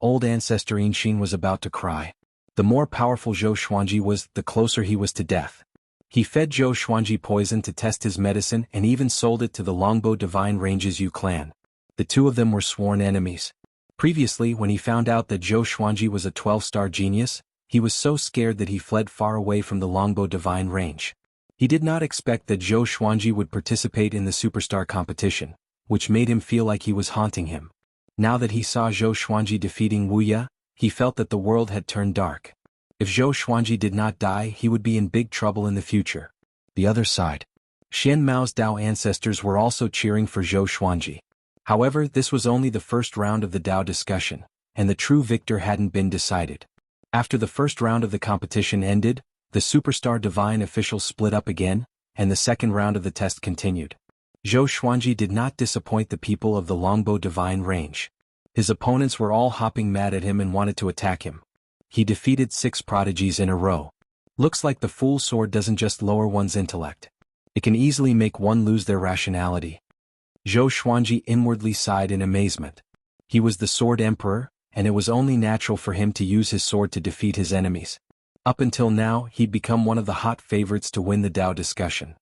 old ancestor Yinxin was about to cry. The more powerful Zhou Xuanji was, the closer he was to death. He fed Zhou Xuanji poison to test his medicine and even sold it to the Longbow Divine Ranges Yu clan. The two of them were sworn enemies. Previously, when he found out that Zhou Xuanji was a 12-star genius, he was so scared that he fled far away from the Longbow Divine Range. He did not expect that Zhou Xuanji would participate in the superstar competition, which made him feel like he was haunting him. Now that he saw Zhou Xuanji defeating Wuya, he felt that the world had turned dark. If Zhou Xuanji did not die, he would be in big trouble in the future. The other side. Xian Mao's Tao ancestors were also cheering for Zhou Xuanji. However, this was only the first round of the Tao discussion, and the true victor hadn't been decided. After the first round of the competition ended, the superstar divine officials split up again, and the second round of the test continued. Zhou Xuanji did not disappoint the people of the Longbow Divine Range. His opponents were all hopping mad at him and wanted to attack him. He defeated 6 prodigies in a row. Looks like the Full Sword doesn't just lower one's intellect. It can easily make one lose their rationality. Zhou Xuanji inwardly sighed in amazement. He was the Sword Emperor, and it was only natural for him to use his sword to defeat his enemies. Up until now, he'd become one of the hot favorites to win the Tao discussion.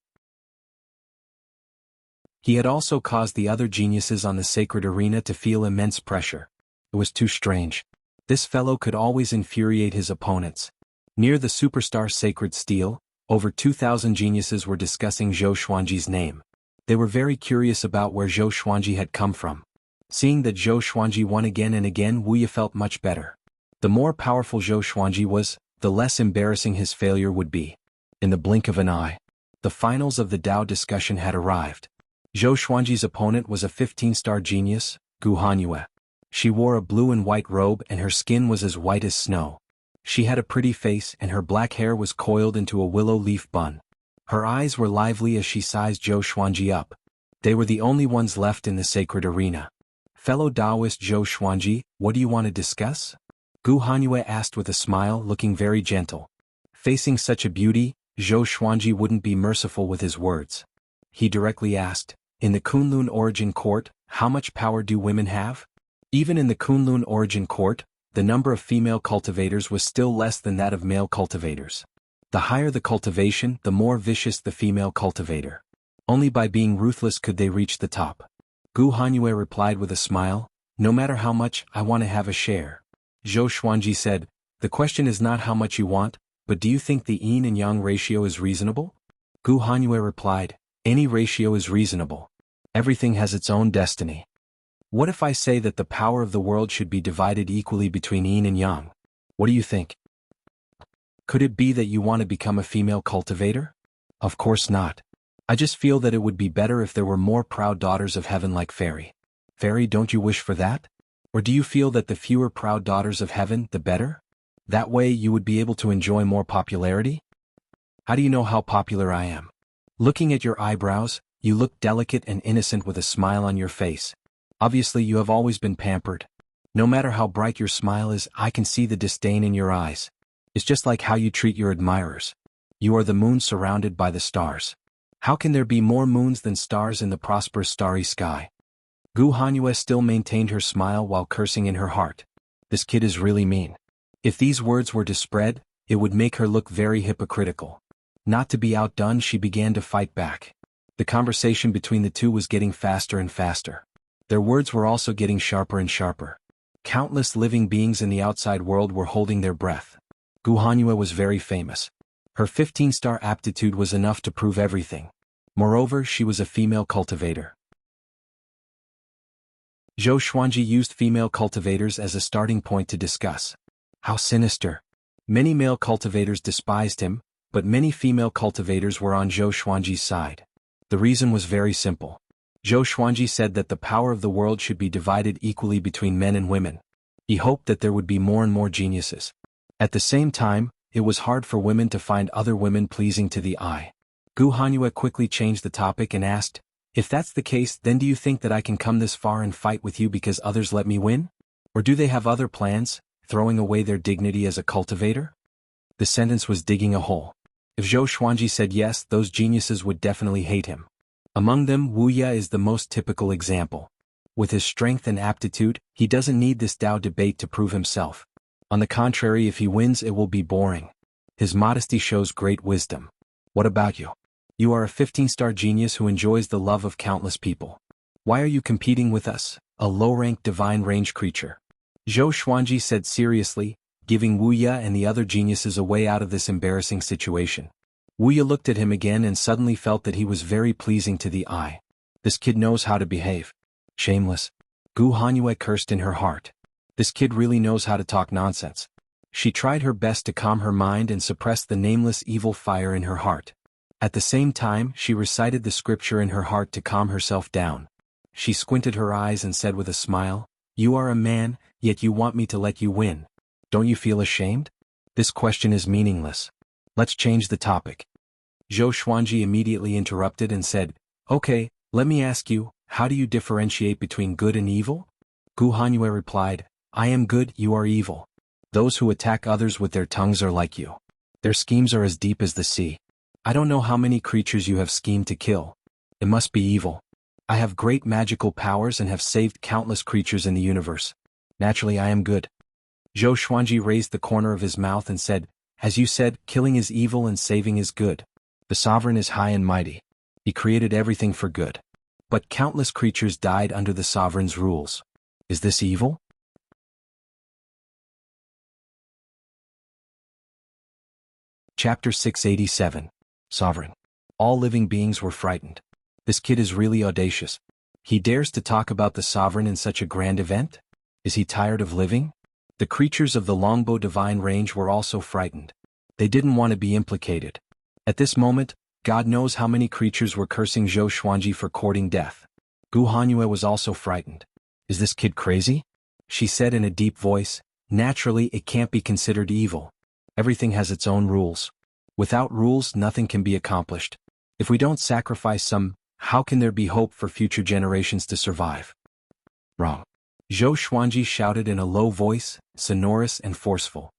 He had also caused the other geniuses on the sacred arena to feel immense pressure. It was too strange. This fellow could always infuriate his opponents. Near the superstar Sacred Steel, over 2,000 geniuses were discussing Zhou Xuanji's name. They were very curious about where Zhou Xuanji had come from. Seeing that Zhou Xuanji won again and again, Wuxia felt much better. The more powerful Zhou Xuanji was, the less embarrassing his failure would be. In the blink of an eye, the finals of the Tao discussion had arrived. Zhou Xuanji's opponent was a 15-star genius, Gu Hanyue. She wore a blue and white robe and her skin was as white as snow. She had a pretty face and her black hair was coiled into a willow leaf bun. Her eyes were lively as she sized Zhou Xuanji up. They were the only ones left in the sacred arena. "Fellow Taoist Zhou Xuanji, what do you want to discuss?" Gu Hanyue asked with a smile, looking very gentle. Facing such a beauty, Zhou Xuanji wouldn't be merciful with his words. He directly asked, "In the Kunlun Origin Court, how much power do women have?" Even in the Kunlun Origin Court, the number of female cultivators was still less than that of male cultivators. The higher the cultivation, the more vicious the female cultivator. Only by being ruthless could they reach the top. Gu Hanyue replied with a smile, "No matter how much, I want to have a share." Zhou Xuanji said, "The question is not how much you want, but do you think the yin and yang ratio is reasonable?" Gu Hanyue replied, "Any ratio is reasonable. Everything has its own destiny. What if I say that the power of the world should be divided equally between yin and yang? What do you think? Could it be that you want to become a female cultivator? Of course not. I just feel that it would be better if there were more proud daughters of heaven like Fairy. Fairy, don't you wish for that? Or do you feel that the fewer proud daughters of heaven, the better? That way you would be able to enjoy more popularity? How do you know how popular I am? Looking at your eyebrows, you look delicate and innocent with a smile on your face. Obviously you have always been pampered. No matter how bright your smile is, I can see the disdain in your eyes. It's just like how you treat your admirers. You are the moon surrounded by the stars. How can there be more moons than stars in the prosperous starry sky?" Gu Hanyue still maintained her smile while cursing in her heart. This kid is really mean. If these words were to spread, it would make her look very hypocritical. Not to be outdone, she began to fight back. The conversation between the two was getting faster and faster. Their words were also getting sharper and sharper. Countless living beings in the outside world were holding their breath. Gu Hanyue was very famous. Her 15-star aptitude was enough to prove everything. Moreover, she was a female cultivator. Zhou Xuanji used female cultivators as a starting point to discuss. How sinister. Many male cultivators despised him, but many female cultivators were on Zhou Xuanji's side. The reason was very simple. Zhou Xuanji said that the power of the world should be divided equally between men and women. He hoped that there would be more and more geniuses. At the same time, it was hard for women to find other women pleasing to the eye. Gu Hanyue quickly changed the topic and asked, "If that's the case, then do you think that I can come this far and fight with you because others let me win? Or do they have other plans, throwing away their dignity as a cultivator?" The sentence was digging a hole. If Zhou Xuanji said yes, those geniuses would definitely hate him. Among them, Wuxia is the most typical example. With his strength and aptitude, he doesn't need this Tao debate to prove himself. On the contrary, if he wins, it will be boring. His modesty shows great wisdom. What about you? You are a 15-star genius who enjoys the love of countless people. Why are you competing with us, a low-ranked divine range creature? Zhou Xuanji said seriously, giving Wuxia and the other geniuses a way out of this embarrassing situation. Wuxia looked at him again and suddenly felt that he was very pleasing to the eye. This kid knows how to behave. Shameless. Gu Hanyue cursed in her heart. This kid really knows how to talk nonsense. She tried her best to calm her mind and suppress the nameless evil fire in her heart. At the same time, she recited the scripture in her heart to calm herself down. She squinted her eyes and said with a smile, "You are a man, yet you want me to let you win. Don't you feel ashamed? This question is meaningless. Let's change the topic." Zhou Xuanji immediately interrupted and said, "Okay, let me ask you, how do you differentiate between good and evil?" Gu Hanyue replied, "I am good, you are evil. Those who attack others with their tongues are like you. Their schemes are as deep as the sea. I don't know how many creatures you have schemed to kill. It must be evil. I have great magical powers and have saved countless creatures in the universe. Naturally I am good. Zhou Xuanji raised the corner of his mouth and said, as you said, killing is evil and saving is good. The sovereign is high and mighty. He created everything for good. But countless creatures died under the sovereign's rules. Is this evil? Chapter 687. Sovereign. All living beings were frightened. This kid is really audacious. He dares to talk about the sovereign in such a grand event? Is he tired of living? The creatures of the Longbow Divine Range were also frightened. They didn't want to be implicated. At this moment, God knows how many creatures were cursing Zhou Xuanji for courting death. Gu Hanyue was also frightened. Is this kid crazy? She said in a deep voice, naturally it can't be considered evil. Everything has its own rules. Without rules nothing can be accomplished. If we don't sacrifice some, how can there be hope for future generations to survive? Wrong. Zhou Xuanji shouted in a low voice, sonorous and forceful.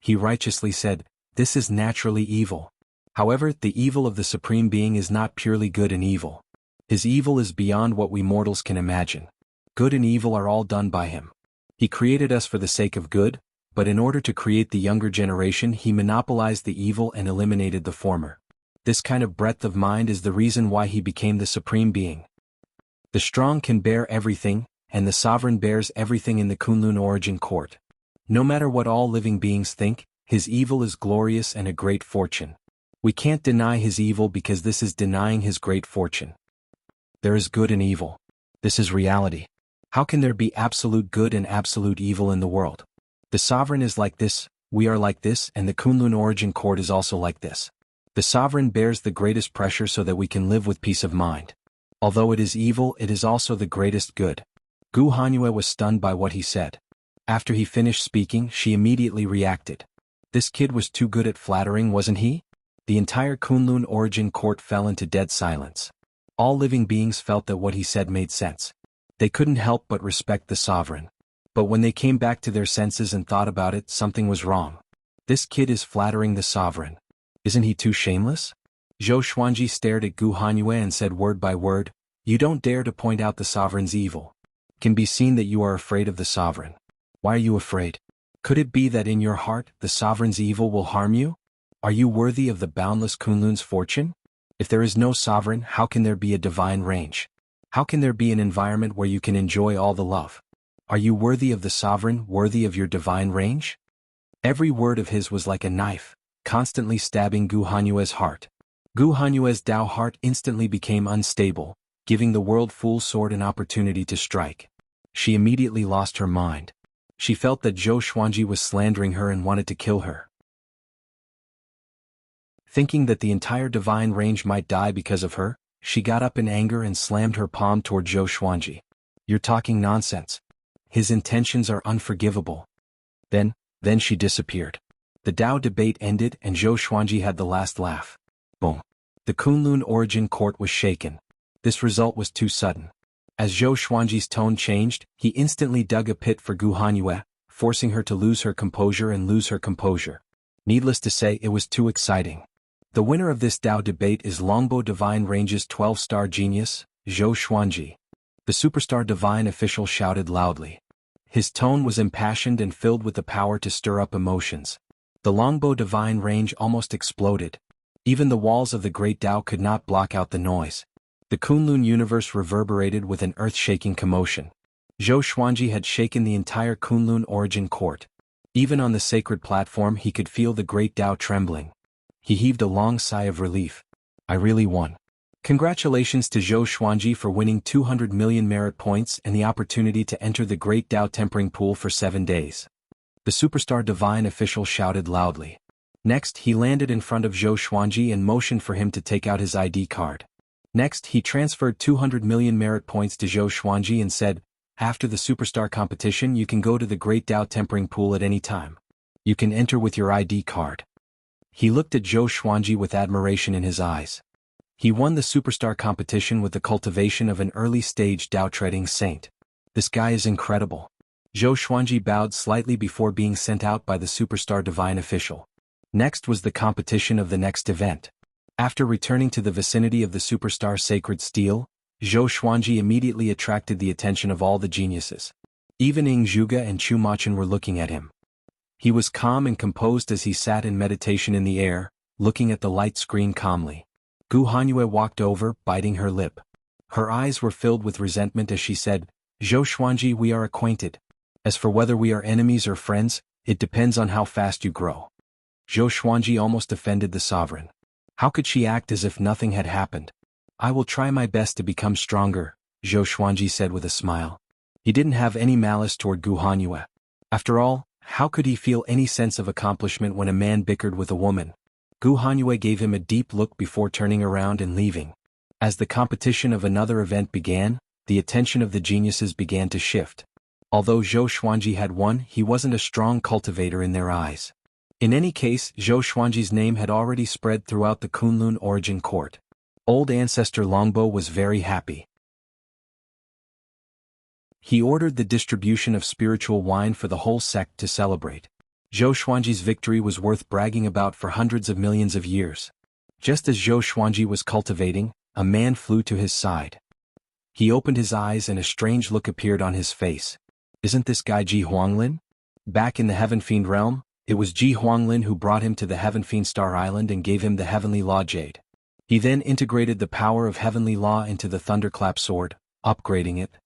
He righteously said, this is naturally evil. However, the evil of the Supreme Being is not purely good and evil. His evil is beyond what we mortals can imagine. Good and evil are all done by him. He created us for the sake of good, but in order to create the younger generation he monopolized the evil and eliminated the former. This kind of breadth of mind is the reason why he became the Supreme Being. The strong can bear everything, and the sovereign bears everything in the Kunlun origin court. No matter what all living beings think, his evil is glorious and a great fortune. We can't deny his evil because this is denying his great fortune. There is good and evil. This is reality. How can there be absolute good and absolute evil in the world? The sovereign is like this, we are like this, and the Kunlun origin court is also like this. The sovereign bears the greatest pressure so that we can live with peace of mind. Although it is evil, it is also the greatest good. Gu Hanyue was stunned by what he said. After he finished speaking, she immediately reacted. This kid was too good at flattering, wasn't he? The entire Kunlun origin court fell into dead silence. All living beings felt that what he said made sense. They couldn't help but respect the sovereign. But when they came back to their senses and thought about it, something was wrong. This kid is flattering the sovereign. Isn't he too shameless? Zhou Xuanji stared at Gu Hanyue and said word by word, you don't dare to point out the sovereign's evil. It can be seen that you are afraid of the sovereign. Why are you afraid? Could it be that in your heart, the sovereign's evil will harm you? Are you worthy of the boundless Kunlun's fortune? If there is no sovereign, how can there be a divine range? How can there be an environment where you can enjoy all the love? Are you worthy of the sovereign, worthy of your divine range? Every word of his was like a knife, constantly stabbing Gu Hanyue's heart. Gu Hanyue's Dao heart instantly became unstable, giving the world full sword an opportunity to strike. She immediately lost her mind. She felt that Zhou Xuanji was slandering her and wanted to kill her. Thinking that the entire divine range might die because of her, she got up in anger and slammed her palm toward Zhou Xuanji. You're talking nonsense. His intentions are unforgivable. Then she disappeared. The Dao debate ended and Zhou Xuanji had the last laugh. Boom. The Kunlun origin court was shaken. This result was too sudden. As Zhou Xuanji's tone changed, he instantly dug a pit for Gu Hanyue, forcing her to lose her composure and lose her composure. Needless to say, it was too exciting. The winner of this Dao debate is Longbow Divine Range's 12-star genius, Zhou Xuanji. The superstar divine official shouted loudly. His tone was impassioned and filled with the power to stir up emotions. The Longbow Divine Range almost exploded. Even the walls of the Great Dao could not block out the noise. The Kunlun universe reverberated with an earth-shaking commotion. Zhou Xuanji had shaken the entire Kunlun origin court. Even on the sacred platform he could feel the Great Dao trembling. He heaved a long sigh of relief. I really won. Congratulations to Zhou Xuanji for winning 200 million merit points and the opportunity to enter the Great Dao Tempering Pool for 7 days. The superstar divine official shouted loudly. Next, he landed in front of Zhou Xuanji and motioned for him to take out his ID card. Next, he transferred 200 million merit points to Zhou Xuanji and said, after the superstar competition you can go to the Great Dao Tempering Pool at any time. You can enter with your ID card. He looked at Zhou Xuanji with admiration in his eyes. He won the superstar competition with the cultivation of an early-stage Dao-treading saint. This guy is incredible. Zhou Xuanji bowed slightly before being sent out by the superstar divine official. Next was the competition of the next event. After returning to the vicinity of the superstar sacred steel, Zhou Xuanji immediately attracted the attention of all the geniuses. Even Ing Zhuge and Chu Machin were looking at him. He was calm and composed as he sat in meditation in the air, looking at the light screen calmly. Gu Hanyue walked over, biting her lip. Her eyes were filled with resentment as she said, "Zhou Xuanji, we are acquainted. As for whether we are enemies or friends, it depends on how fast you grow." Zhou Xuanji almost offended the sovereign. How could she act as if nothing had happened? "I will try my best to become stronger," Zhou Xuanji said with a smile. He didn't have any malice toward Gu Hanyue. After all, how could he feel any sense of accomplishment when a man bickered with a woman? Gu Hanyue gave him a deep look before turning around and leaving. As the competition of another event began, the attention of the geniuses began to shift. Although Zhou Xuanji had won, he wasn't a strong cultivator in their eyes. In any case, Zhou Xuanji's name had already spread throughout the Kunlun origin court. Old ancestor Longbo was very happy. He ordered the distribution of spiritual wine for the whole sect to celebrate. Zhou Xuanji's victory was worth bragging about for hundreds of millions of years. Just as Zhou Xuanji was cultivating, a man flew to his side. He opened his eyes and a strange look appeared on his face. Isn't this guy Ji Huanglin? Back in the Heaven Fiend realm, it was Ji Huanglin who brought him to the Heaven Fiend Star Island and gave him the Heavenly Law Jade. He then integrated the power of Heavenly Law into the Thunderclap Sword, upgrading it.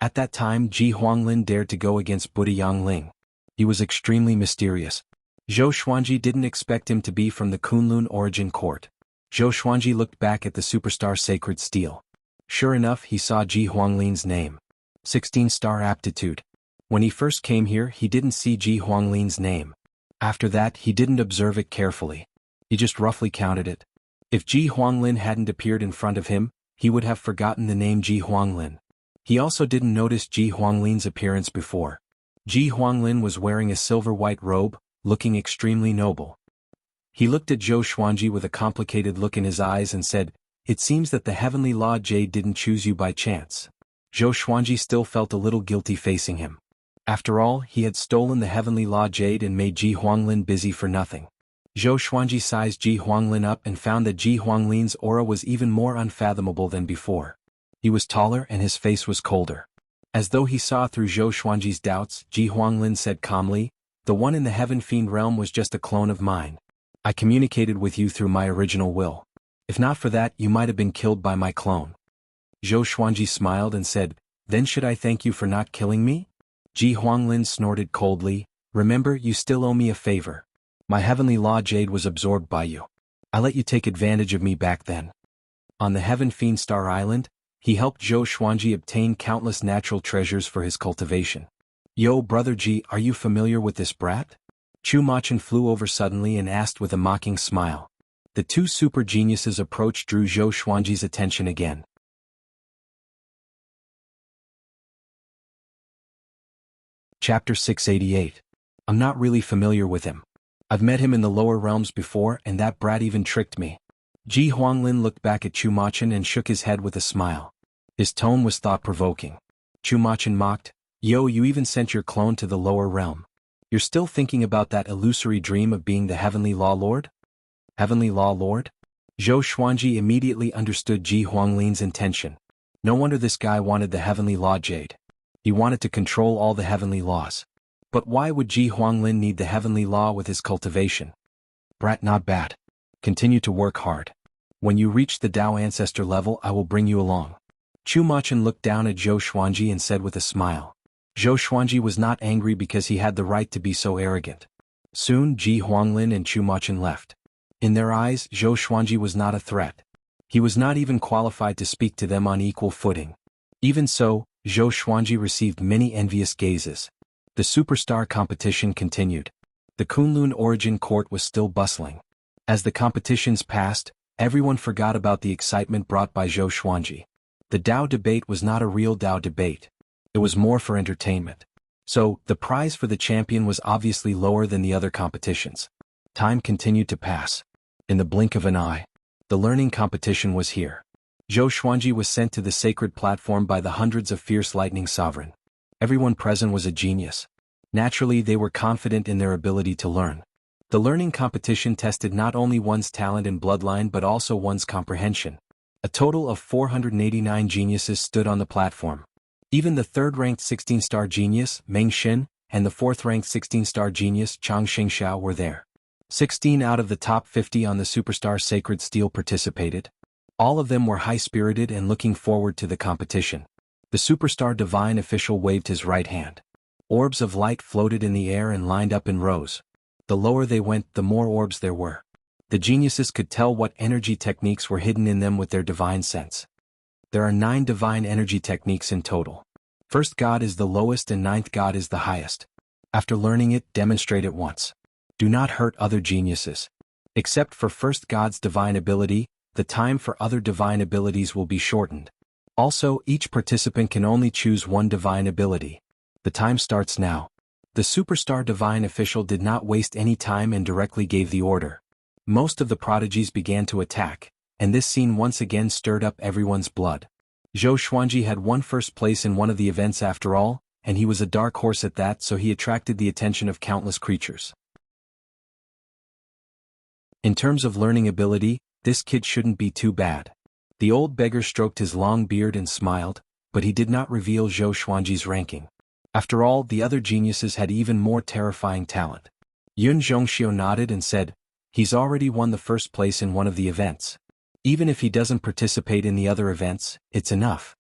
At that time Ji Huanglin dared to go against Buddha Yangling. He was extremely mysterious. Zhou Xuanji didn't expect him to be from the Kunlun origin court. Zhou Xuanji looked back at the superstar sacred steel. Sure enough, he saw Ji Huanglin's name. 16-star aptitude. When he first came here, he didn't see Ji Huanglin's name. After that, he didn't observe it carefully. He just roughly counted it. If Ji Huanglin hadn't appeared in front of him, he would have forgotten the name Ji Huanglin. He also didn't notice Ji Huanglin's appearance before. Ji Huanglin was wearing a silver-white robe, looking extremely noble. He looked at Zhou Xuanji with a complicated look in his eyes and said, "It seems that the Heavenly Law Jade didn't choose you by chance." Zhou Xuanji still felt a little guilty facing him. After all, he had stolen the Heavenly Law Jade and made Ji Huanglin busy for nothing. Zhou Xuanji sized Ji Huanglin up and found that Ji Huanglin's aura was even more unfathomable than before. He was taller and his face was colder. As though he saw through Zhou Xuanji's doubts, Ji Huanglin said calmly, "The one in the Heaven Fiend realm was just a clone of mine. I communicated with you through my original will. If not for that, you might have been killed by my clone." Zhou Xuanji smiled and said, "Then should I thank you for not killing me?" Ji Huanglin snorted coldly, "Remember, you still owe me a favor. My Heavenly Law Jade was absorbed by you. I let you take advantage of me back then." On the Heaven Fiend Star Island, he helped Zhou Xuanji obtain countless natural treasures for his cultivation. "Yo, Brother Ji, are you familiar with this brat?" Chu Machin flew over suddenly and asked with a mocking smile. The two super geniuses' approach drew Zhou Xuanji's attention again. Chapter 688. I'm not really familiar with him. I've met him in the lower realms before and that brat even tricked me. Ji Huanglin looked back at Chu Machin and shook his head with a smile. His tone was thought-provoking. Chu Machin mocked, "Yo, you even sent your clone to the lower realm. You're still thinking about that illusory dream of being the Heavenly Law Lord?" Heavenly Law Lord? Zhou Xuanji immediately understood Ji Huanglin's intention. No wonder this guy wanted the Heavenly Law Jade. He wanted to control all the heavenly laws. But why would Ji Huanglin need the heavenly law with his cultivation? Brat, not bad. Continue to work hard. When you reach the Tao Ancestor level, I will bring you along. Chu Machin looked down at Zhou Xuanji and said with a smile. Zhou Xuanji was not angry because he had the right to be so arrogant. Soon Ji Huanglin and Chu Machin left. In their eyes, Zhou Xuanji was not a threat. He was not even qualified to speak to them on equal footing. Even so, Zhou Xuanji received many envious gazes. The superstar competition continued. The Kunlun origin court was still bustling. As the competitions passed, everyone forgot about the excitement brought by Zhou Xuanji. The Tao debate was not a real Tao debate. It was more for entertainment. So, the prize for the champion was obviously lower than the other competitions. Time continued to pass. In the blink of an eye, the learning competition was here. Zhou Xuanji was sent to the sacred platform by the hundreds of fierce lightning sovereign. Everyone present was a genius. Naturally, they were confident in their ability to learn. The learning competition tested not only one's talent and bloodline but also one's comprehension. A total of 489 geniuses stood on the platform. Even the third-ranked 16-star genius, Meng Xin, and the fourth-ranked 16-star genius, Chang Xingxiao, were there. 16 out of the top 50 on the Superstar Sacred Steel participated. All of them were high-spirited and looking forward to the competition. The Superstar Divine Official waved his right hand. Orbs of light floated in the air and lined up in rows. The lower they went, the more orbs there were. The geniuses could tell what energy techniques were hidden in them with their divine sense. There are 9 divine energy techniques in total. First God is the lowest and ninth God is the highest. After learning it, demonstrate it once. Do not hurt other geniuses. Except for first God's divine ability, the time for other divine abilities will be shortened. Also, each participant can only choose one divine ability. The time starts now. The Superstar Divine Official did not waste any time and directly gave the order. Most of the prodigies began to attack, and this scene once again stirred up everyone's blood. Zhou Xuanji had won first place in one of the events after all, and he was a dark horse at that, so he attracted the attention of countless creatures. In terms of learning ability, this kid shouldn't be too bad. The old beggar stroked his long beard and smiled, but he did not reveal Zhou Xuanji's ranking. After all, the other geniuses had even more terrifying talent. Yun Zhongxiu nodded and said, "He's already won the first place in one of the events. Even if he doesn't participate in the other events, it's enough."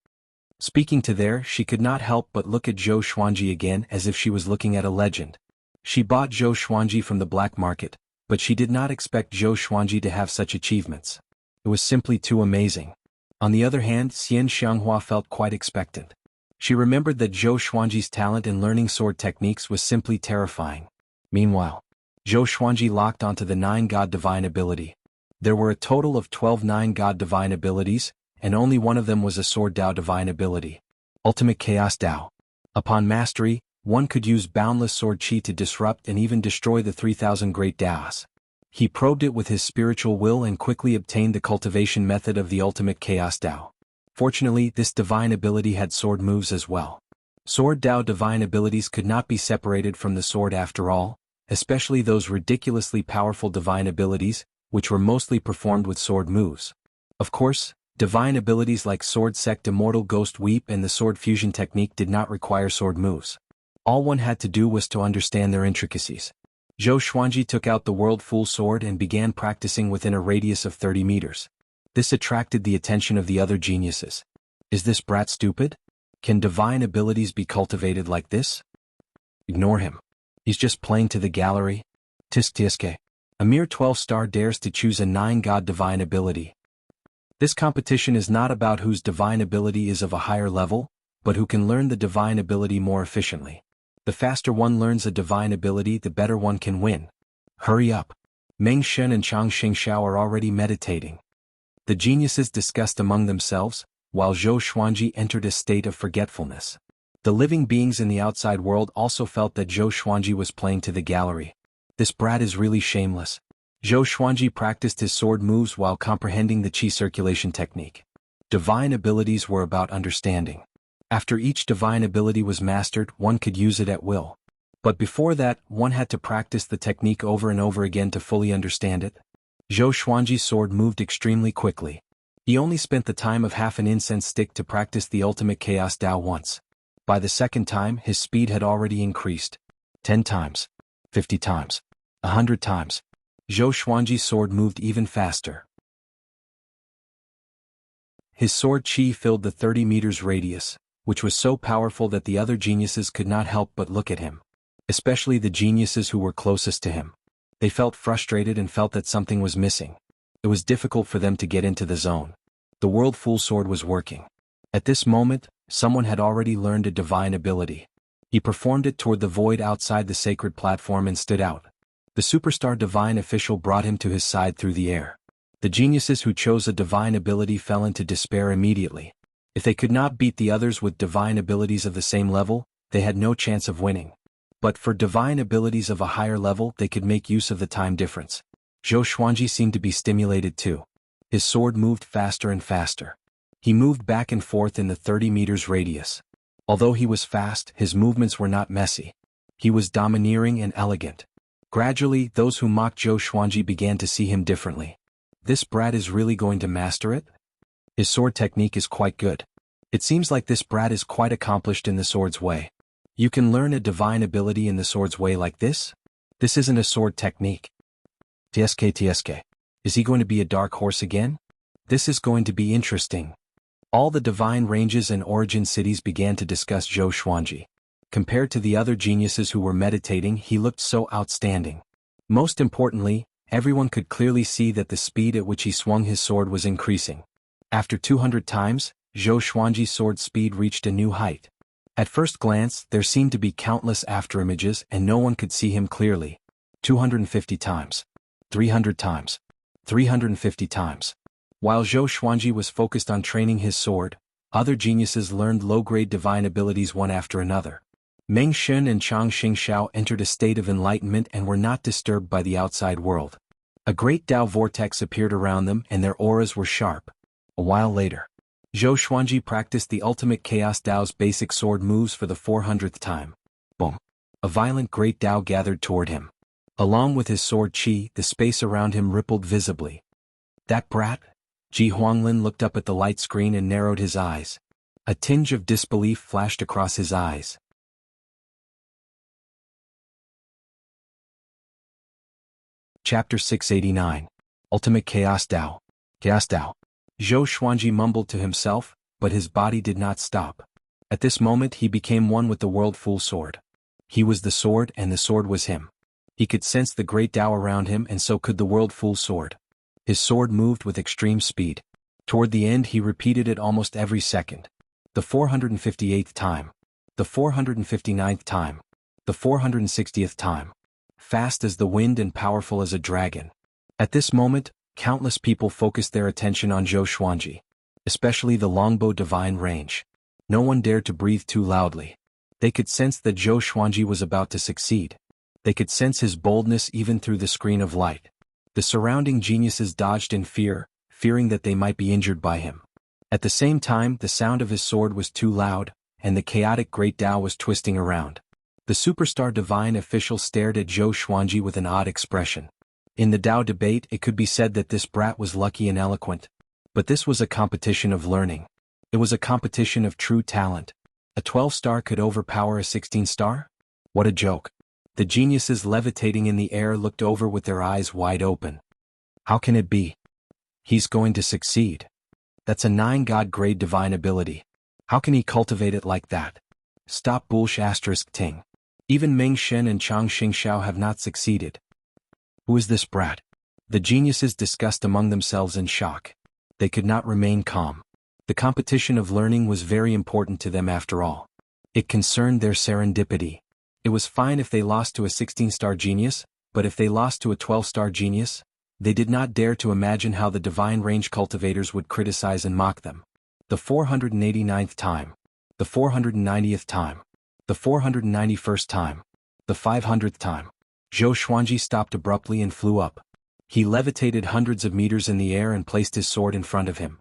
Speaking to there, she could not help but look at Zhou Xuanji again as if she was looking at a legend. She bought Zhou Xuanji from the black market, but she did not expect Zhou Xuanji to have such achievements. It was simply too amazing. On the other hand, Xian Xianghua felt quite expectant. She remembered that Zhou Xuanji's talent in learning sword techniques was simply terrifying. Meanwhile, Zhou Xuanji locked onto the 9 God Divine ability. There were a total of 12 9 God Divine abilities, and only one of them was a Sword Dao Divine ability. Ultimate Chaos Dao. Upon mastery, one could use boundless sword chi to disrupt and even destroy the 3,000 great Daos. He probed it with his spiritual will and quickly obtained the cultivation method of the Ultimate Chaos Dao. Fortunately, this divine ability had sword moves as well. Sword Dao divine abilities could not be separated from the sword after all, especially those ridiculously powerful divine abilities, which were mostly performed with sword moves. Of course, divine abilities like Sword Sect Immortal Ghost Weep and the Sword Fusion Technique did not require sword moves. All one had to do was to understand their intricacies. Zhou Xuanji took out the World Full Sword and began practicing within a radius of 30 meters. This attracted the attention of the other geniuses. Is this brat stupid? Can divine abilities be cultivated like this? Ignore him. He's just playing to the gallery. Tisk tiske. A mere 12-star dares to choose a 9 God divine ability. This competition is not about whose divine ability is of a higher level, but who can learn the divine ability more efficiently. The faster one learns a divine ability, the better one can win. Hurry up. Meng Xin and Chang Xingxiao are already meditating. The geniuses discussed among themselves, while Zhou Xuanji entered a state of forgetfulness. The living beings in the outside world also felt that Zhou Xuanji was playing to the gallery. This brat is really shameless. Zhou Xuanji practiced his sword moves while comprehending the qi circulation technique. Divine abilities were about understanding. After each divine ability was mastered, one could use it at will. But before that, one had to practice the technique over and over again to fully understand it. Zhou Xuanji's sword moved extremely quickly. He only spent the time of half an incense stick to practice the Ultimate Chaos Dao once. By the second time, his speed had already increased. 10 times. 50 times. 100 times. Zhou Xuanji's sword moved even faster. His sword qi filled the 30 meters radius, which was so powerful that the other geniuses could not help but look at him. Especially the geniuses who were closest to him. They felt frustrated and felt that something was missing. It was difficult for them to get into the zone. The World Full Sword was working. At this moment, someone had already learned a divine ability. He performed it toward the void outside the sacred platform and stood out. The Superstar Divine Official brought him to his side through the air. The geniuses who chose a divine ability fell into despair immediately. If they could not beat the others with divine abilities of the same level, they had no chance of winning. But for divine abilities of a higher level, they could make use of the time difference. Zhou Xuanji seemed to be stimulated too. His sword moved faster and faster. He moved back and forth in the 30 meters radius. Although he was fast, his movements were not messy. He was domineering and elegant. Gradually, those who mocked Zhou Xuanji began to see him differently. This brat is really going to master it? His sword technique is quite good. It seems like this brat is quite accomplished in the sword's way. You can learn a divine ability in the sword's way like this? This isn't a sword technique. TSK. Is he going to be a dark horse again? This is going to be interesting. All the divine ranges and origin cities began to discuss Zhou Xuanji. Compared to the other geniuses who were meditating, he looked so outstanding. Most importantly, everyone could clearly see that the speed at which he swung his sword was increasing. After 200 times, Zhou Xuanji's sword speed reached a new height. At first glance, there seemed to be countless afterimages and no one could see him clearly. 250 times. 300 times. 350 times. While Zhou Xuanji was focused on training his sword, other geniuses learned low-grade divine abilities one after another. Meng Shun and Chang Xingxiao entered a state of enlightenment and were not disturbed by the outside world. A great Tao vortex appeared around them and their auras were sharp. A while later, Zhou Xuanji practiced the ultimate Chaos Tao's basic sword moves for the 400th time. Boom! A violent great Tao gathered toward him. Along with his sword qi, the space around him rippled visibly. That brat? Ji Huanglin looked up at the light screen and narrowed his eyes. A tinge of disbelief flashed across his eyes. Chapter 689. Ultimate Chaos Tao. Chaos Tao. Zhou Xuanji mumbled to himself, but his body did not stop. At this moment he became one with the world full sword. He was the sword and the sword was him. He could sense the great Tao around him and so could the world full sword. His sword moved with extreme speed. Toward the end he repeated it almost every second. The 458th time. The 459th time. The 460th time. Fast as the wind and powerful as a dragon. At this moment, countless people focused their attention on Zhou Xuanji, especially the longbow divine range. No one dared to breathe too loudly. They could sense that Zhou Xuanji was about to succeed. They could sense his boldness even through the screen of light. The surrounding geniuses dodged in fear, fearing that they might be injured by him. At the same time, the sound of his sword was too loud, and the chaotic great Tao was twisting around. The superstar divine official stared at Zhou Xuanji with an odd expression. In the Tao debate it could be said that this brat was lucky and eloquent. But this was a competition of learning. It was a competition of true talent. A 12-star could overpower a 16-star? What a joke. The geniuses levitating in the air looked over with their eyes wide open. How can it be? He's going to succeed. That's a 9-god grade divine ability. How can he cultivate it like that? Stop bullsh**. Ting. Even Meng Shen and Chang Xingxiao have not succeeded. Who is this brat? The geniuses discussed among themselves in shock. They could not remain calm. The competition of learning was very important to them after all. It concerned their serendipity. It was fine if they lost to a 16-star genius, but if they lost to a 12-star genius, they did not dare to imagine how the divine range cultivators would criticize and mock them. The 489th time. The 490th time. The 491st time. The 500th time. Zhou Xuanji stopped abruptly and flew up. He levitated hundreds of meters in the air and placed his sword in front of him.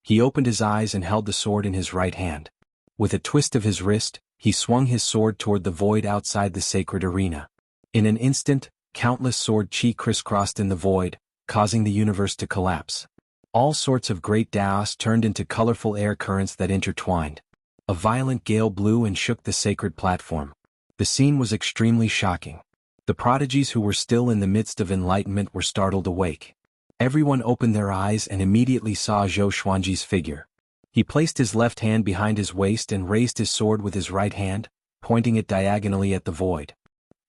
He opened his eyes and held the sword in his right hand. With a twist of his wrist, he swung his sword toward the void outside the sacred arena. In an instant, countless sword qi crisscrossed in the void, causing the universe to collapse. All sorts of great Taos turned into colorful air currents that intertwined. A violent gale blew and shook the sacred platform. The scene was extremely shocking. The prodigies who were still in the midst of enlightenment were startled awake. Everyone opened their eyes and immediately saw Zhou Xuanji's figure. He placed his left hand behind his waist and raised his sword with his right hand, pointing it diagonally at the void.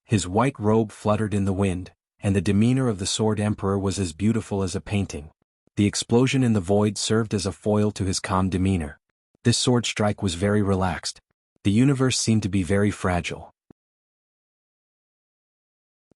His white robe fluttered in the wind, and the demeanor of the sword emperor was as beautiful as a painting. The explosion in the void served as a foil to his calm demeanor. This sword strike was very relaxed. The universe seemed to be very fragile.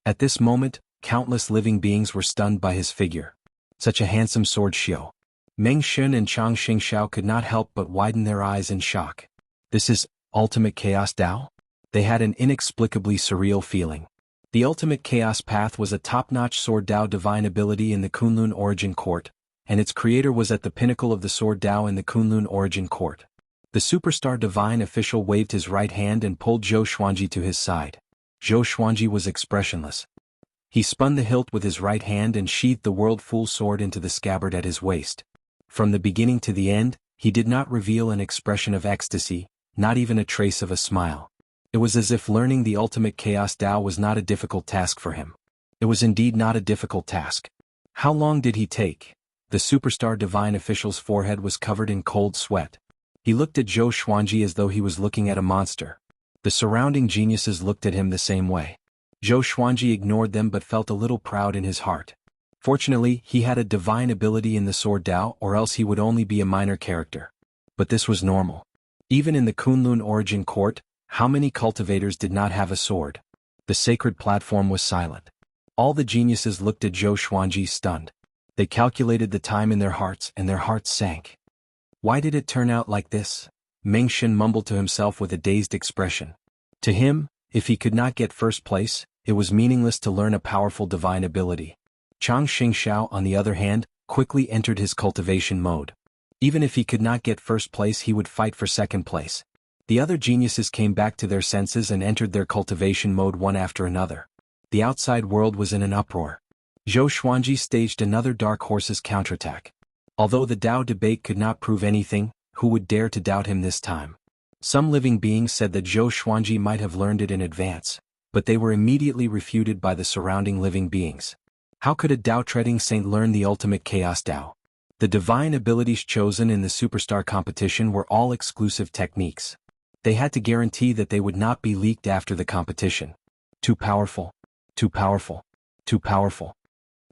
At this moment, countless living beings were stunned by his figure. Such a handsome sword show. Meng Shun and Chang Xingxiao could not help but widen their eyes in shock. This is ultimate chaos Tao? They had an inexplicably surreal feeling. The ultimate chaos path was a top-notch sword Tao divine ability in the Kunlun origin court, and its creator was at the pinnacle of the sword Tao in the Kunlun origin court. The superstar divine official waved his right hand and pulled Zhou Xuanji to his side. Zhou Xuanji was expressionless. He spun the hilt with his right hand and sheathed the world-full sword into the scabbard at his waist. From the beginning to the end, he did not reveal an expression of ecstasy, not even a trace of a smile. It was as if learning the ultimate chaos Tao was not a difficult task for him. It was indeed not a difficult task. How long did he take? The superstar divine official's forehead was covered in cold sweat. He looked at Zhou Xuanji as though he was looking at a monster. The surrounding geniuses looked at him the same way. Zhou Xuanji ignored them but felt a little proud in his heart. Fortunately, he had a divine ability in the sword Dao, or else he would only be a minor character. But this was normal. Even in the Kunlun origin court, how many cultivators did not have a sword? The sacred platform was silent. All the geniuses looked at Zhou Xuanji stunned. They calculated the time in their hearts and their hearts sank. Why did it turn out like this? Meng Shen mumbled to himself with a dazed expression. To him, if he could not get first place, it was meaningless to learn a powerful divine ability. Chang Xingxiao, on the other hand, quickly entered his cultivation mode. Even if he could not get first place, he would fight for second place. The other geniuses came back to their senses and entered their cultivation mode one after another. The outside world was in an uproar. Zhou Xuanji staged another dark horse's counterattack. Although the Tao debate could not prove anything, who would dare to doubt him this time? Some living beings said that Zhou Xuanji might have learned it in advance, but they were immediately refuted by the surrounding living beings. How could a Tao-treading saint learn the ultimate chaos Tao? The divine abilities chosen in the superstar competition were all exclusive techniques. They had to guarantee that they would not be leaked after the competition. Too powerful. Too powerful. Too powerful.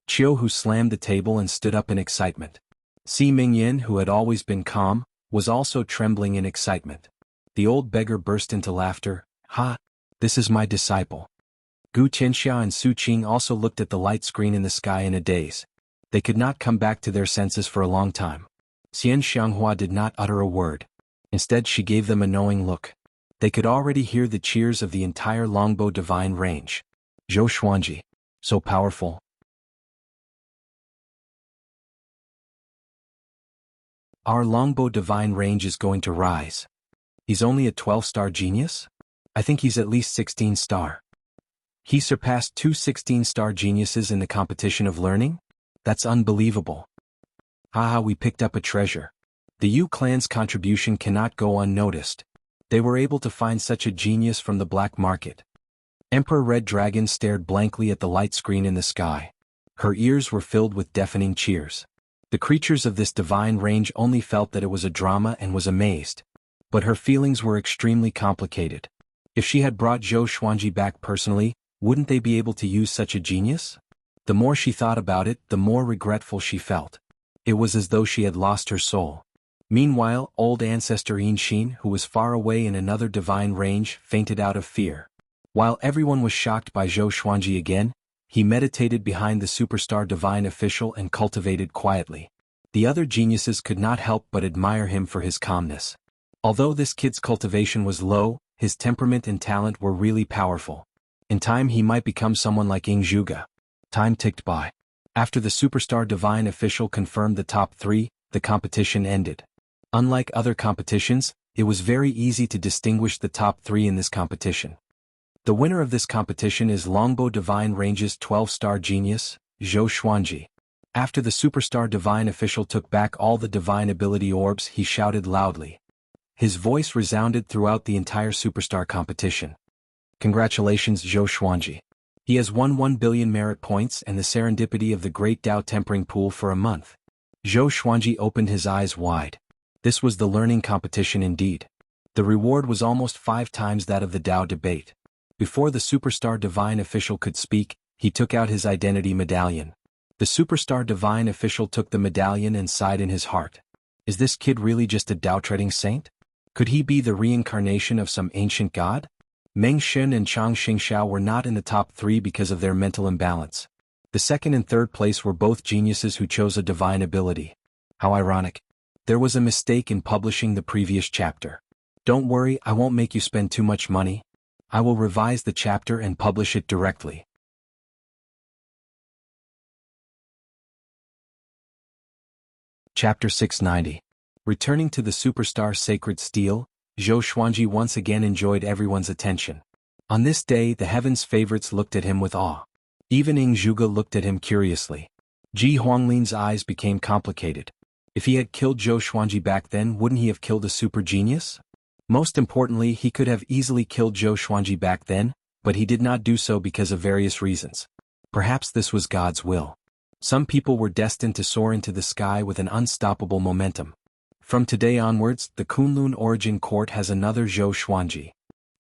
Qiu Hu slammed the table and stood up in excitement. Si Mingyan, who had always been calm, was also trembling in excitement. The old beggar burst into laughter. Ha! This is my disciple. Gu Qianxia and Su Qing also looked at the light screen in the sky in a daze. They could not come back to their senses for a long time. Xian Xianghua did not utter a word. Instead, she gave them a knowing look. They could already hear the cheers of the entire longbow divine range. Zhou Xuanji. So powerful. Our longbow divine range is going to rise. He's only a 12-star genius? I think he's at least 16-star. He surpassed two 16-star geniuses in the competition of learning? That's unbelievable. Haha, we picked up a treasure. The Yu clan's contribution cannot go unnoticed. They were able to find such a genius from the black market. Emperor Red Dragon stared blankly at the light screen in the sky. Her ears were filled with deafening cheers. The creatures of this divine range only felt that it was a drama and was amazed. But her feelings were extremely complicated. If she had brought Zhou Xuanji back personally, wouldn't they be able to use such a genius? The more she thought about it, the more regretful she felt. It was as though she had lost her soul. Meanwhile, old ancestor Yinshin, who was far away in another divine range, fainted out of fear. While everyone was shocked by Zhou Xuanji again, he meditated behind the superstar divine official and cultivated quietly. The other geniuses could not help but admire him for his calmness. Although this kid's cultivation was low, his temperament and talent were really powerful. In time he might become someone like Ying Zhuge. Time ticked by. After the superstar divine official confirmed the top 3, the competition ended. Unlike other competitions, it was very easy to distinguish the top 3 in this competition. The winner of this competition is Longbow Divine Range's 12-star genius, Zhou Xuanji. After the superstar divine official took back all the divine ability orbs, he shouted loudly. His voice resounded throughout the entire superstar competition. Congratulations, Zhou Xuanji. He has won 1 billion merit points and the serendipity of the Great Tao Tempering Pool for a month. Zhou Xuanji opened his eyes wide. This was the learning competition indeed. The reward was almost 5 times that of the Tao debate. Before the superstar divine official could speak, he took out his identity medallion. The superstar divine official took the medallion and sighed in his heart. Is this kid really just a Tao-treading saint? Could he be the reincarnation of some ancient god? Meng Shen and Chang Xingxiao were not in the top 3 because of their mental imbalance. The second and third place were both geniuses who chose a divine ability. How ironic. There was a mistake in publishing the previous chapter. Don't worry, I won't make you spend too much money. I will revise the chapter and publish it directly. Chapter 690. Returning to the superstar sacred steel, Zhou Xuanji once again enjoyed everyone's attention. On this day, the heavens' favorites looked at him with awe. Even Ing Zhuge looked at him curiously. Ji Huanglin's eyes became complicated. If he had killed Zhou Xuanji back then, wouldn't he have killed a super genius? Most importantly, he could have easily killed Zhou Xuanji back then, but he did not do so because of various reasons. Perhaps this was God's will. Some people were destined to soar into the sky with an unstoppable momentum. From today onwards, the Kunlun Origin Court has another Zhou Xuanji.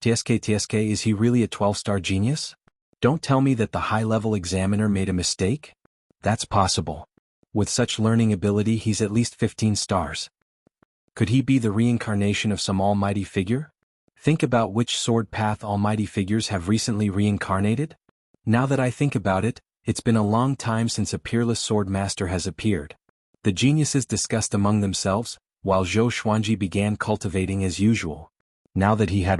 TSK, is he really a 12-star genius? Don't tell me that the high-level examiner made a mistake? That's possible. With such learning ability, he's at least 15 stars. Could he be the reincarnation of some almighty figure? Think about which sword path almighty figures have recently reincarnated. Now that I think about it, it's been a long time since a peerless sword master has appeared. The geniuses discussed among themselves, while Zhou Xuanji began cultivating as usual. Now that he had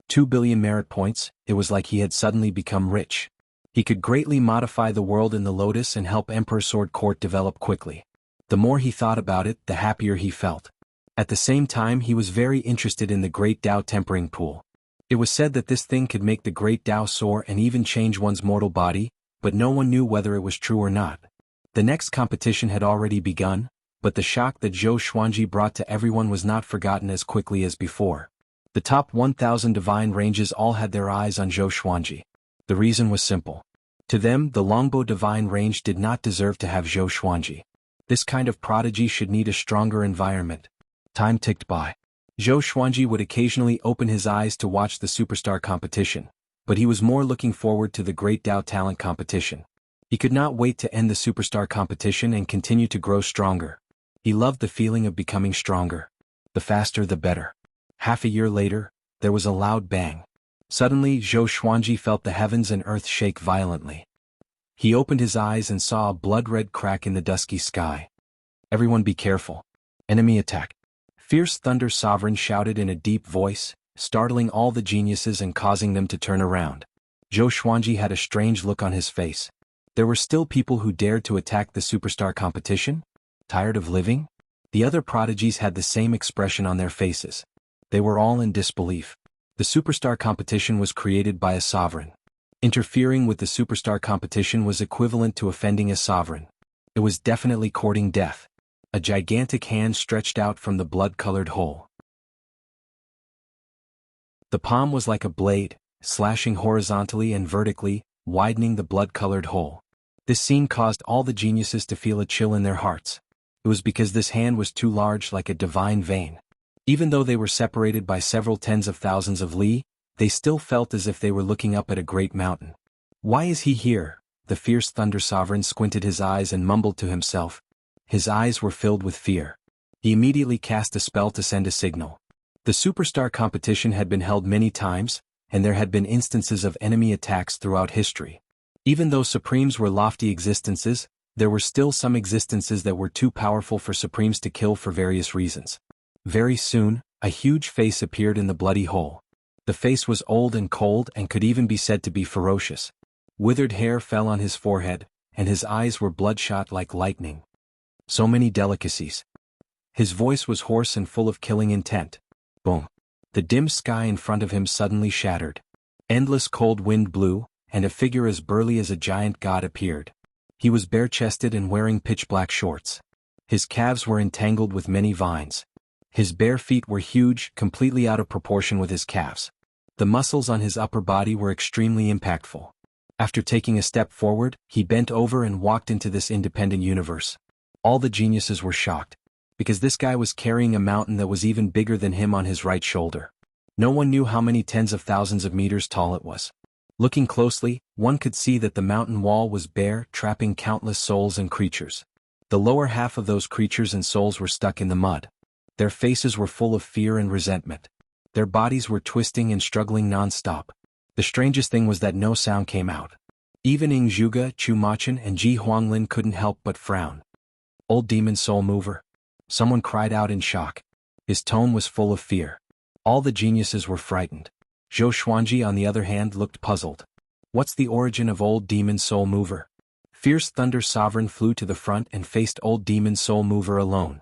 2 billion merit points, it was like he had suddenly become rich. He could greatly modify the world in the Lotus and help Emperor Sword Court develop quickly. The more he thought about it, the happier he felt. At the same time, he was very interested in the Great Tao Tempering Pool. It was said that this thing could make the Great Tao soar and even change one's mortal body, but no one knew whether it was true or not. The next competition had already begun, but the shock that Zhou Xuanji brought to everyone was not forgotten as quickly as before. The top 1,000 divine ranges all had their eyes on Zhou Xuanji. The reason was simple. To them, the Longbow divine range did not deserve to have Zhou Xuanji. This kind of prodigy should need a stronger environment. Time ticked by. Zhou Xuanji would occasionally open his eyes to watch the superstar competition, but he was more looking forward to the Great Tao Talent competition. He could not wait to end the superstar competition and continue to grow stronger. He loved the feeling of becoming stronger. The faster the better. Half a year later, there was a loud bang. Suddenly, Zhou Xuanji felt the heavens and earth shake violently. He opened his eyes and saw a blood-red crack in the dusky sky. Everyone be careful. Enemy attack. Fierce Thunder Sovereign shouted in a deep voice, startling all the geniuses and causing them to turn around. Zhou Xuanji had a strange look on his face. There were still people who dared to attack the superstar competition? Tired of living? The other prodigies had the same expression on their faces. They were all in disbelief. The superstar competition was created by a sovereign. Interfering with the superstar competition was equivalent to offending a sovereign. It was definitely courting death. A gigantic hand stretched out from the blood-colored hole. The palm was like a blade, slashing horizontally and vertically, widening the blood-colored hole. This scene caused all the geniuses to feel a chill in their hearts. It was because this hand was too large, like a divine vein. Even though they were separated by several tens of thousands of li, they still felt as if they were looking up at a great mountain. Why is he here? The fierce Thunder Sovereign squinted his eyes and mumbled to himself. His eyes were filled with fear. He immediately cast a spell to send a signal. The superstar competition had been held many times, and there had been instances of enemy attacks throughout history. Even though Supremes were lofty existences, there were still some existences that were too powerful for Supremes to kill for various reasons. Very soon, a huge face appeared in the bloody hole. The face was old and cold and could even be said to be ferocious. Withered hair fell on his forehead, and his eyes were bloodshot like lightning. So many delicacies. His voice was hoarse and full of killing intent. Boom. The dim sky in front of him suddenly shattered. Endless cold wind blew, and a figure as burly as a giant god appeared. He was bare-chested and wearing pitch-black shorts. His calves were entangled with many vines. His bare feet were huge, completely out of proportion with his calves. The muscles on his upper body were extremely impactful. After taking a step forward, he bent over and walked into this independent universe. All the geniuses were shocked, because this guy was carrying a mountain that was even bigger than him on his right shoulder. No one knew how many tens of thousands of meters tall it was. Looking closely, one could see that the mountain wall was bare, trapping countless souls and creatures. The lower half of those creatures and souls were stuck in the mud. Their faces were full of fear and resentment. Their bodies were twisting and struggling non-stop. The strangest thing was that no sound came out. Even Ing Zhuge, Chu Machin, and Ji Huanglin couldn't help but frown. Old demon soul mover? Someone cried out in shock. His tone was full of fear. All the geniuses were frightened. Zhou Xuanji, on the other hand, looked puzzled. What's the origin of Old Demon Soul Mover? Fierce Thunder Sovereign flew to the front and faced Old Demon Soul Mover alone.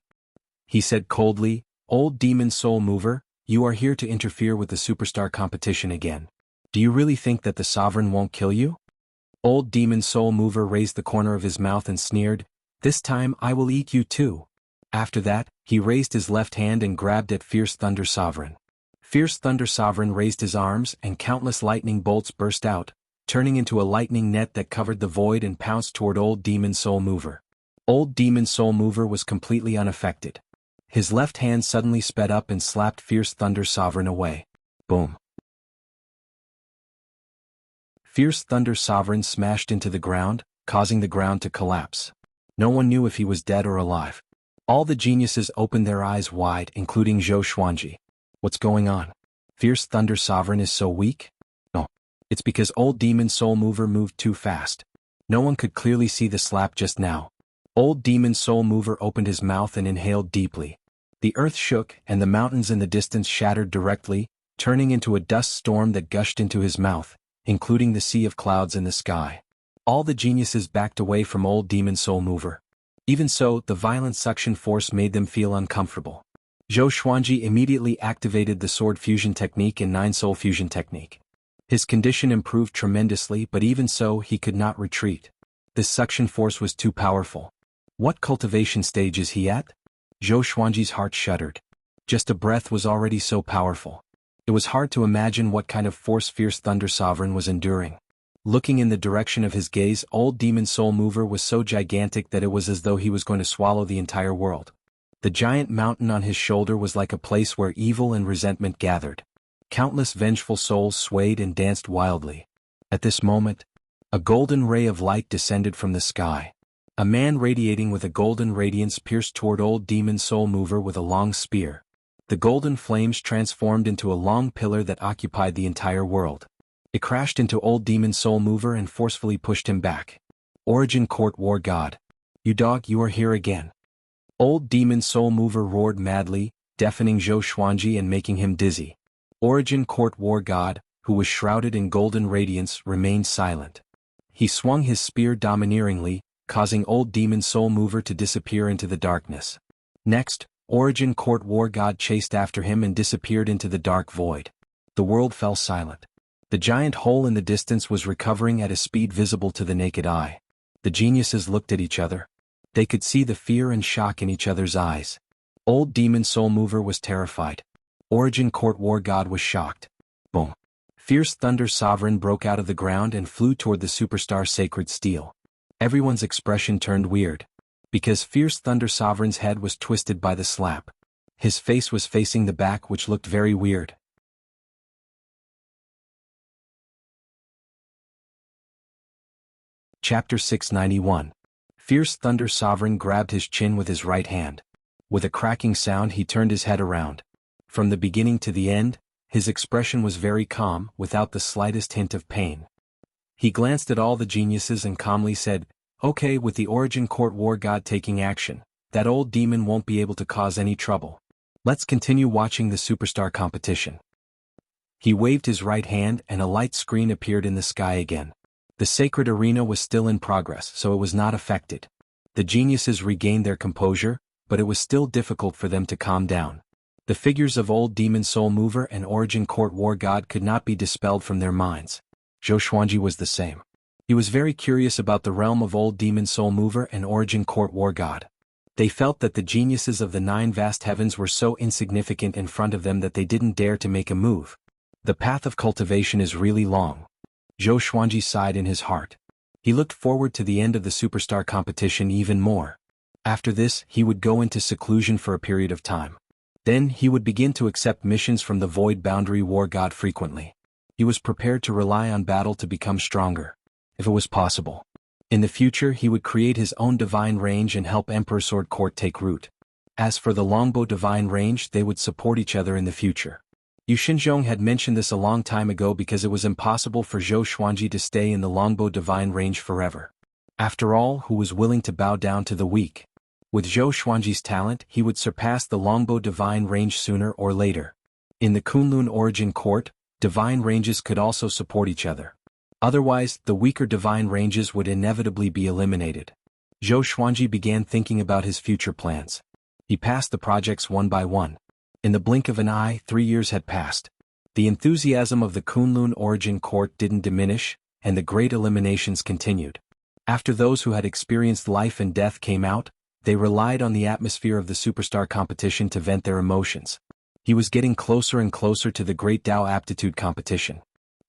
He said coldly, "Old Demon Soul Mover, you are here to interfere with the superstar competition again. Do you really think that the Sovereign won't kill you?" Old Demon Soul Mover raised the corner of his mouth and sneered, "This time I will eat you too." After that, he raised his left hand and grabbed at Fierce Thunder Sovereign. Fierce Thunder Sovereign raised his arms and countless lightning bolts burst out, turning into a lightning net that covered the void and pounced toward Old Demon Soul Mover. Old Demon Soul Mover was completely unaffected. His left hand suddenly sped up and slapped Fierce Thunder Sovereign away. Boom. Fierce Thunder Sovereign smashed into the ground, causing the ground to collapse. No one knew if he was dead or alive. All the geniuses opened their eyes wide, including Zhou Xuanji. What's going on? Fierce Thunder Sovereign is so weak? No. It's because Old Demon Soul Mover moved too fast. No one could clearly see the slap just now. Old Demon Soul Mover opened his mouth and inhaled deeply. The earth shook and the mountains in the distance shattered directly, turning into a dust storm that gushed into his mouth, including the sea of clouds in the sky. All the geniuses backed away from Old Demon Soul Mover. Even so, the violent suction force made them feel uncomfortable. Zhou Xuanji immediately activated the Sword Fusion Technique and Nine Soul Fusion Technique. His condition improved tremendously, but even so he could not retreat. This suction force was too powerful. What cultivation stage is he at? Zhou Xuanji's heart shuddered. Just a breath was already so powerful. It was hard to imagine what kind of force Fierce Thunder Sovereign was enduring. Looking in the direction of his gaze, Old Demon Soul Mover was so gigantic that it was as though he was going to swallow the entire world. The giant mountain on his shoulder was like a place where evil and resentment gathered. Countless vengeful souls swayed and danced wildly. At this moment, a golden ray of light descended from the sky. A man radiating with a golden radiance pierced toward Old Demon Soul Mover with a long spear. The golden flames transformed into a long pillar that occupied the entire world. It crashed into Old Demon Soul Mover and forcefully pushed him back. Origin Court War God. You dog, you are here again. Old Demon Soul Mover roared madly, deafening Zhou Xuanji and making him dizzy. Origin Court War God, who was shrouded in golden radiance, remained silent. He swung his spear domineeringly, causing Old Demon Soul Mover to disappear into the darkness. Next, Origin Court War God chased after him and disappeared into the dark void. The world fell silent. The giant hole in the distance was recovering at a speed visible to the naked eye. The geniuses looked at each other. They could see the fear and shock in each other's eyes. Old Demon Soul Mover was terrified. Origin Court War God was shocked. Boom. Fierce Thunder Sovereign broke out of the ground and flew toward the superstar Sacred Steel. Everyone's expression turned weird. Because Fierce Thunder Sovereign's head was twisted by the slap. His face was facing the back, which looked very weird. Chapter 691. Fierce Thunder Sovereign grabbed his chin with his right hand. With a cracking sound he turned his head around. From the beginning to the end, his expression was very calm, without the slightest hint of pain. He glanced at all the geniuses and calmly said, "Okay, with the Origin Court War God taking action, that old demon won't be able to cause any trouble. Let's continue watching the superstar competition." He waved his right hand and a light screen appeared in the sky again. The sacred arena was still in progress, so it was not affected. The geniuses regained their composure, but it was still difficult for them to calm down. The figures of Old Demon Soul Mover and Origin Court War God could not be dispelled from their minds. Zhou Xuanji was the same. He was very curious about the realm of Old Demon Soul Mover and Origin Court War God. They felt that the geniuses of the 9 vast heavens were so insignificant in front of them that they didn't dare to make a move. The path of cultivation is really long. Zhou Xuanji sighed in his heart. He looked forward to the end of the superstar competition even more. After this, he would go into seclusion for a period of time. Then he would begin to accept missions from the Void Boundary War God frequently. He was prepared to rely on battle to become stronger, if it was possible. In the future he would create his own divine range and help Emperor Sword Court take root. As for the Longbow divine range, they would support each other in the future. Yu Xinzhong had mentioned this a long time ago because it was impossible for Zhou Xuanji to stay in the Longbow divine range forever. After all, who was willing to bow down to the weak? With Zhou Xuanji's talent, he would surpass the Longbow divine range sooner or later. In the Kunlun Origin Court, divine ranges could also support each other. Otherwise, the weaker divine ranges would inevitably be eliminated. Zhou Xuanji began thinking about his future plans. He passed the projects one by one. In the blink of an eye, 3 years had passed. The enthusiasm of the Kunlun Origin Court didn't diminish, and the great eliminations continued. After those who had experienced life and death came out, they relied on the atmosphere of the superstar competition to vent their emotions. He was getting closer and closer to the Great Tao Aptitude competition.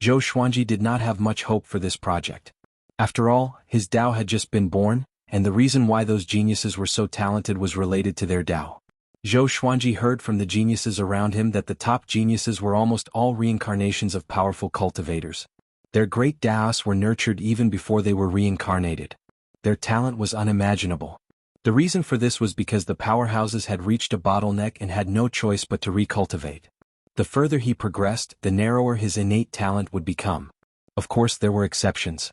Zhou Xuanji did not have much hope for this project. After all, his Tao had just been born, and the reason why those geniuses were so talented was related to their Tao. Zhou Xuanji heard from the geniuses around him that the top geniuses were almost all reincarnations of powerful cultivators. Their great Taos were nurtured even before they were reincarnated. Their talent was unimaginable. The reason for this was because the powerhouses had reached a bottleneck and had no choice but to recultivate. The further he progressed, the narrower his innate talent would become. Of course, there were exceptions.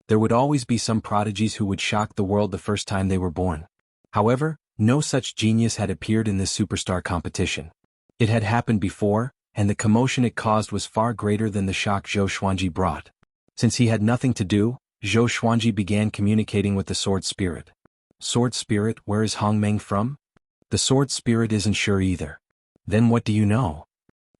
There would always be some prodigies who would shock the world the first time they were born. However, no such genius had appeared in this superstar competition. It had happened before, and the commotion it caused was far greater than the shock Zhou Xuanji brought. Since he had nothing to do, Zhou Xuanji began communicating with the Sword Spirit. Sword Spirit, where is Hongmeng from? The Sword Spirit isn't sure either. Then what do you know?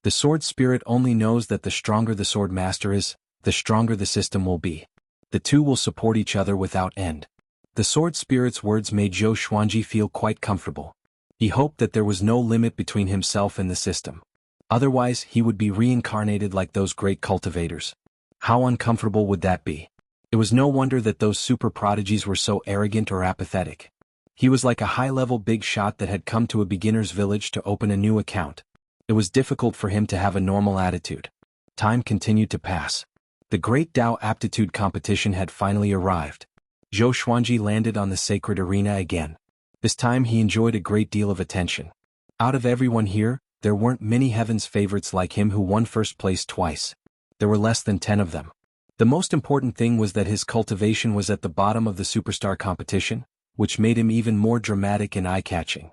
The Sword Spirit only knows that the stronger the Sword Master is, the stronger the system will be. The two will support each other without end. The Sword Spirit's words made Zhou Xuanji feel quite comfortable. He hoped that there was no limit between himself and the system. Otherwise, he would be reincarnated like those great cultivators. How uncomfortable would that be? It was no wonder that those super prodigies were so arrogant or apathetic. He was like a high-level big shot that had come to a beginner's village to open a new account. It was difficult for him to have a normal attitude. Time continued to pass. The Great Tao Aptitude competition had finally arrived. Zhou Xuanji landed on the sacred arena again. This time he enjoyed a great deal of attention. Out of everyone here, there weren't many heaven's favorites like him who won first place twice. There were less than 10 of them. The most important thing was that his cultivation was at the bottom of the superstar competition, which made him even more dramatic and eye-catching.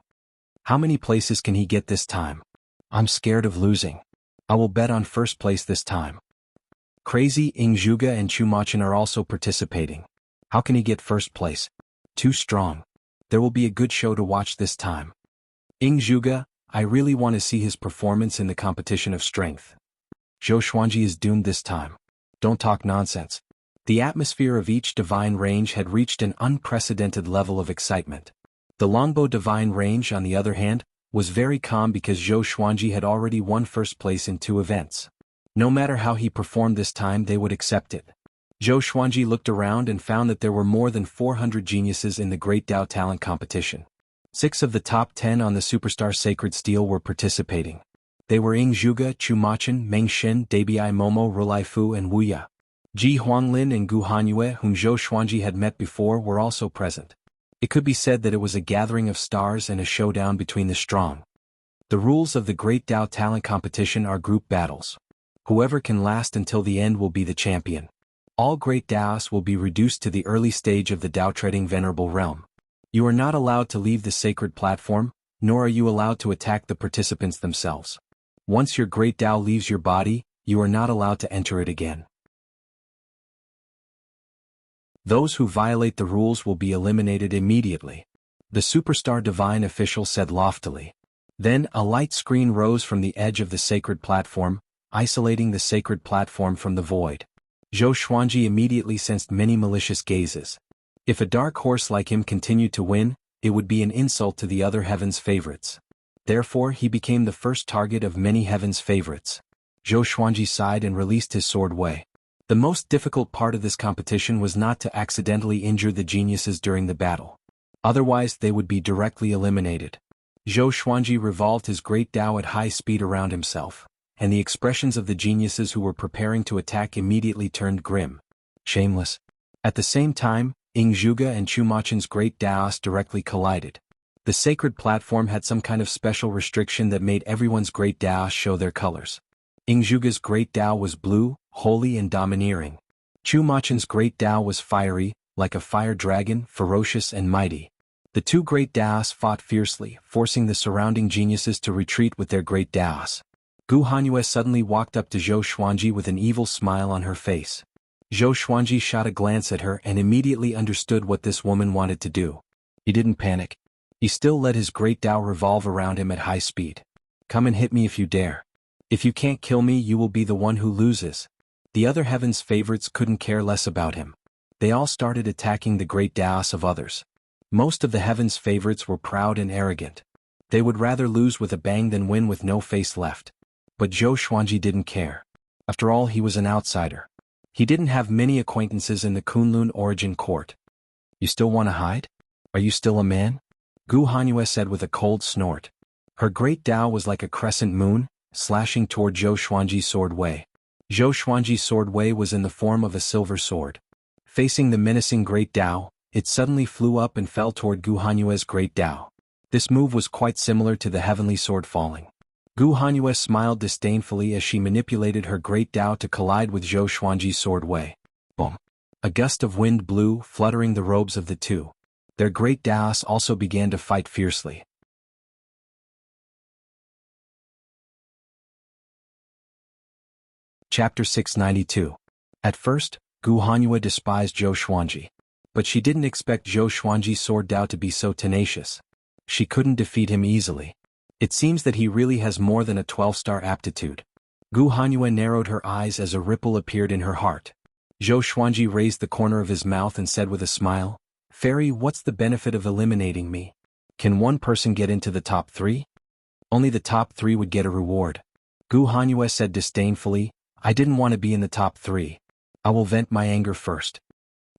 How many places can he get this time? I'm scared of losing. I will bet on first place this time. Crazy Ing Zhuge and Chu Machin are also participating. How can he get first place? Too strong. There will be a good show to watch this time. Ing Zhuge, I really want to see his performance in the competition of strength. Zhou Xuanji is doomed this time. Don't talk nonsense. The atmosphere of each divine range had reached an unprecedented level of excitement. The Longbow divine range, on the other hand, was very calm because Zhou Xuanji had already won first place in 2 events. No matter how he performed this time, they would accept it. Zhou Xuanji looked around and found that there were more than 400 geniuses in the Great Tao Talent competition. 6 of the top 10 on the Superstar Sacred Steel were participating. They were Ing Zhuge, Chu Machin, Meng Shen, Dabi Momo, Rulai Fu and Wuya. Ji Huanglin and Gu Hanyue, whom Zhou Xuanji had met before, were also present. It could be said that it was a gathering of stars and a showdown between the strong. The rules of the Great Tao Talent competition are group battles. Whoever can last until the end will be the champion. All great Taos will be reduced to the early stage of the Tao-treading venerable realm. You are not allowed to leave the sacred platform, nor are you allowed to attack the participants themselves. Once your great Tao leaves your body, you are not allowed to enter it again. Those who violate the rules will be eliminated immediately. The superstar divine official said loftily. Then a light screen rose from the edge of the sacred platform, isolating the sacred platform from the void. Zhou Xuanji immediately sensed many malicious gazes. If a dark horse like him continued to win, it would be an insult to the other heaven's favorites. Therefore he became the first target of many heaven's favorites. Zhou Xuanji sighed and released his sword Wei. The most difficult part of this competition was not to accidentally injure the geniuses during the battle. Otherwise they would be directly eliminated. Zhou Xuanji revolved his great Tao at high speed around himself, and the expressions of the geniuses who were preparing to attack immediately turned grim. Shameless. At the same time, Ing Zhuge and Chu Machin's great Taos directly collided. The sacred platform had some kind of special restriction that made everyone's great Tao show their colors. Ing Zhuge's great Tao was blue, holy and domineering. Chu Machin's great Tao was fiery, like a fire dragon, ferocious and mighty. The two great Taos fought fiercely, forcing the surrounding geniuses to retreat with their great Taos. Gu Hanyue suddenly walked up to Zhou Xuanji with an evil smile on her face. Zhou Xuanji shot a glance at her and immediately understood what this woman wanted to do. He didn't panic. He still let his great Tao revolve around him at high speed. Come and hit me if you dare. If you can't kill me, you will be the one who loses. The other heaven's favorites couldn't care less about him. They all started attacking the great Daos of others. Most of the heaven's favorites were proud and arrogant. They would rather lose with a bang than win with no face left. But Zhou Xuanji didn't care. After all, he was an outsider. He didn't have many acquaintances in the Kunlun origin court. You still want to hide? Are you still a man? Gu Hanyue said with a cold snort. Her great Dao was like a crescent moon, slashing toward Zhou Xuanji's sword Wei. Zhou Xuanji's sword Wei was in the form of a silver sword. Facing the menacing great Dao, it suddenly flew up and fell toward Gu Hanyue's great Dao. This move was quite similar to the heavenly sword falling. Gu Hanyue smiled disdainfully as she manipulated her great Dao to collide with Zhou Xuanji's sword Wei. Boom! A gust of wind blew, fluttering the robes of the two. Their great Daos also began to fight fiercely. Chapter 692. At first, Gu Hanyue despised Zhou Xuanji. But she didn't expect Zhou Xuanji's sword Dao to be so tenacious. She couldn't defeat him easily. It seems that he really has more than a 12-star aptitude. Gu Hanyue narrowed her eyes as a ripple appeared in her heart. Zhou Xuanji raised the corner of his mouth and said with a smile, "Fairy, what's the benefit of eliminating me? Can one person get into the top 3? Only the top 3 would get a reward." Gu Hanyue said disdainfully, "I didn't want to be in the top 3. I will vent my anger first."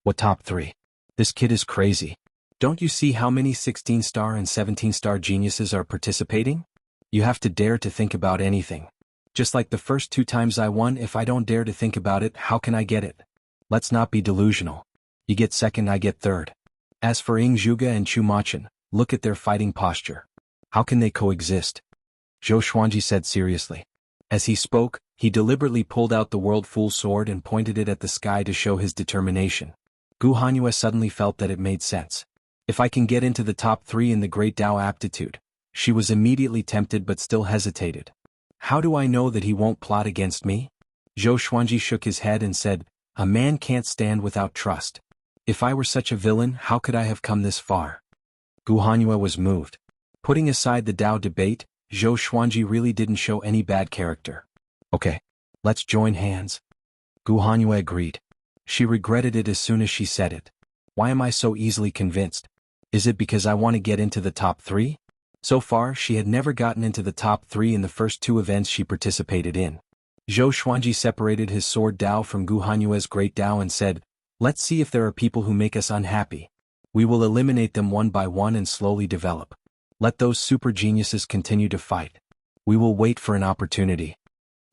"What top 3? This kid is crazy. Don't you see how many 16-star and 17-star geniuses are participating? You have to dare to think about anything. Just like the first 2 times I won, if I don't dare to think about it, how can I get it? Let's not be delusional. You get second, I get third. As for Ying Zhuge and Chu Machin, look at their fighting posture. How can they coexist?" Zhou Xuanji said seriously. As he spoke, he deliberately pulled out the World Fool sword and pointed it at the sky to show his determination. Gu Hanyue suddenly felt that it made sense. If I can get into the top 3 in the Great Dao aptitude. She was immediately tempted but still hesitated. How do I know that he won't plot against me? Zhou Xuanji shook his head and said, "A man can't stand without trust. If I were such a villain, how could I have come this far?" Gu Hanyue was moved. Putting aside the Dao debate, Zhou Xuanji really didn't show any bad character. "Okay, let's join hands." Gu Hanyue agreed. She regretted it as soon as she said it. Why am I so easily convinced? Is it because I want to get into the top 3? So far, she had never gotten into the top 3 in the first 2 events she participated in. Zhou Xuanji separated his sword Dao from Gu Hanyue's great Dao and said, "Let's see if there are people who make us unhappy. We will eliminate them one by one and slowly develop. Let those super geniuses continue to fight. We will wait for an opportunity."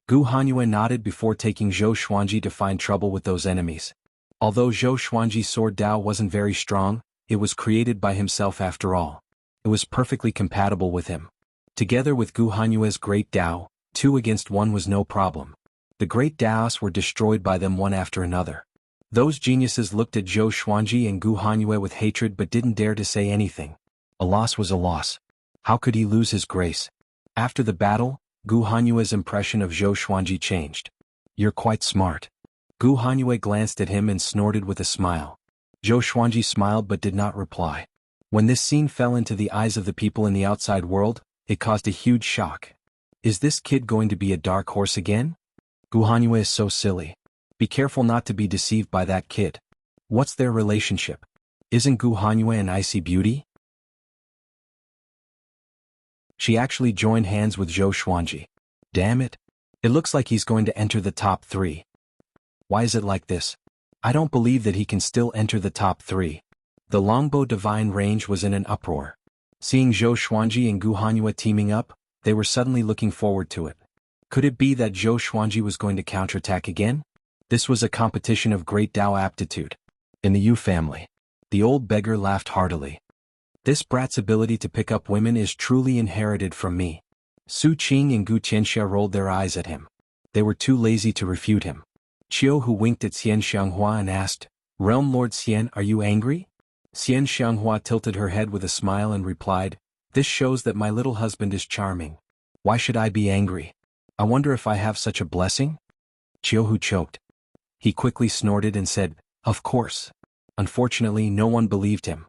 Gu Hanyue nodded before taking Zhou Xuanji to find trouble with those enemies. Although Zhou Xuanji's sword Dao wasn't very strong, it was created by himself after all. It was perfectly compatible with him. Together with Gu Hanyue's great Dao, 2 against 1 was no problem. The great Daos were destroyed by them one after another. Those geniuses looked at Zhou Xuanji and Gu Hanyue with hatred but didn't dare to say anything. A loss was a loss. How could he lose his grace? After the battle, Gu Hanyue's impression of Zhou Xuanji changed. "You're quite smart." Gu Hanyue glanced at him and snorted with a smile. Zhou Xuanji smiled but did not reply. When this scene fell into the eyes of the people in the outside world, it caused a huge shock. Is this kid going to be a dark horse again? Gu Hanyue is so silly. Be careful not to be deceived by that kid. What's their relationship? Isn't Gu Hanyue an icy beauty? She actually joined hands with Zhou Xuanji. Damn it. It looks like he's going to enter the top 3. Why is it like this? I don't believe that he can still enter the top 3. The longbow divine range was in an uproar. Seeing Zhou Xuanji and Gu Hanyue teaming up, they were suddenly looking forward to it. Could it be that Zhou Xuanji was going to counterattack again? This was a competition of great Dao aptitude. In the Yu family. The old beggar laughed heartily. This brat's ability to pick up women is truly inherited from me. Su Qing and Gu Qianxia rolled their eyes at him. They were too lazy to refute him. Qiu Hu winked at Xian Xianghua and asked, "Realm Lord Xian, are you angry?" Xian Xianghua tilted her head with a smile and replied, "This shows that my little husband is charming. Why should I be angry? I wonder if I have such a blessing?" Qiu Hu choked. He quickly snorted and said, "Of course." Unfortunately, no one believed him.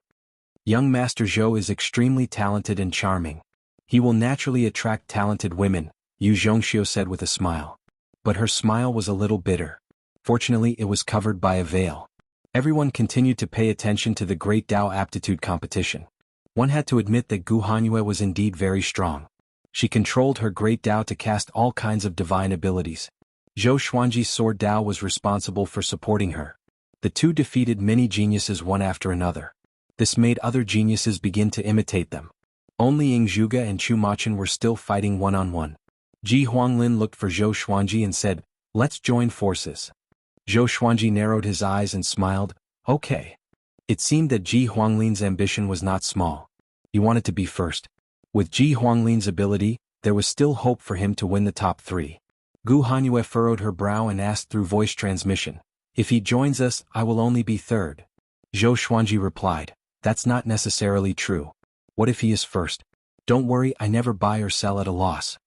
Young Master Zhou is extremely talented and charming. He will naturally attract talented women, Yu Zhongxiu said with a smile. But her smile was a little bitter. Fortunately, it was covered by a veil. Everyone continued to pay attention to the Great Tao Aptitude competition. One had to admit that Gu Hanyue was indeed very strong. She controlled her Great Tao to cast all kinds of divine abilities. Zhou Xuanji's Sword Tao was responsible for supporting her. The two defeated many geniuses one after another. This made other geniuses begin to imitate them. Only Ying Zhuge and Chu Machin were still fighting one-on-one. Ji Huanglin looked for Zhou Xuanji and said, "Let's join forces." Zhou Xuanji narrowed his eyes and smiled, "Okay." It seemed that Ji Huanglin's ambition was not small. He wanted to be first. With Ji Huanglin's ability, there was still hope for him to win the top 3. Gu Hanyue furrowed her brow and asked through voice transmission, "If he joins us, I will only be third." Zhou Xuanji replied, "That's not necessarily true. What if he is first? Don't worry, I never buy or sell at a loss."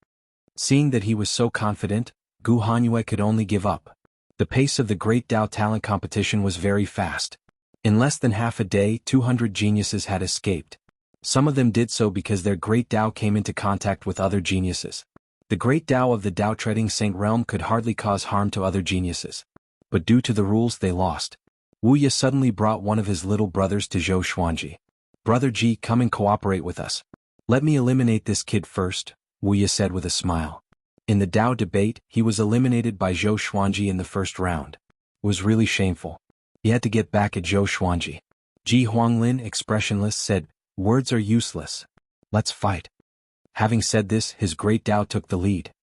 Seeing that he was so confident, Gu Hanyue could only give up. The pace of the Great Tao Talent competition was very fast. In less than half a day, 200 geniuses had escaped. Some of them did so because their Great Tao came into contact with other geniuses. The Great Tao of the Tao Treading Saint realm could hardly cause harm to other geniuses. But due to the rules they lost. Wuxia suddenly brought one of his little brothers to Zhou Xuanji. "Brother Ji, come and cooperate with us. Let me eliminate this kid first," Wuxia said with a smile. In the Tao debate, he was eliminated by Zhou Xuanji in the first round. It was really shameful. He had to get back at Zhou Xuanji. Ji Huanglin, expressionless, said, "Words are useless. Let's fight." Having said this, his Great Tao took the lead.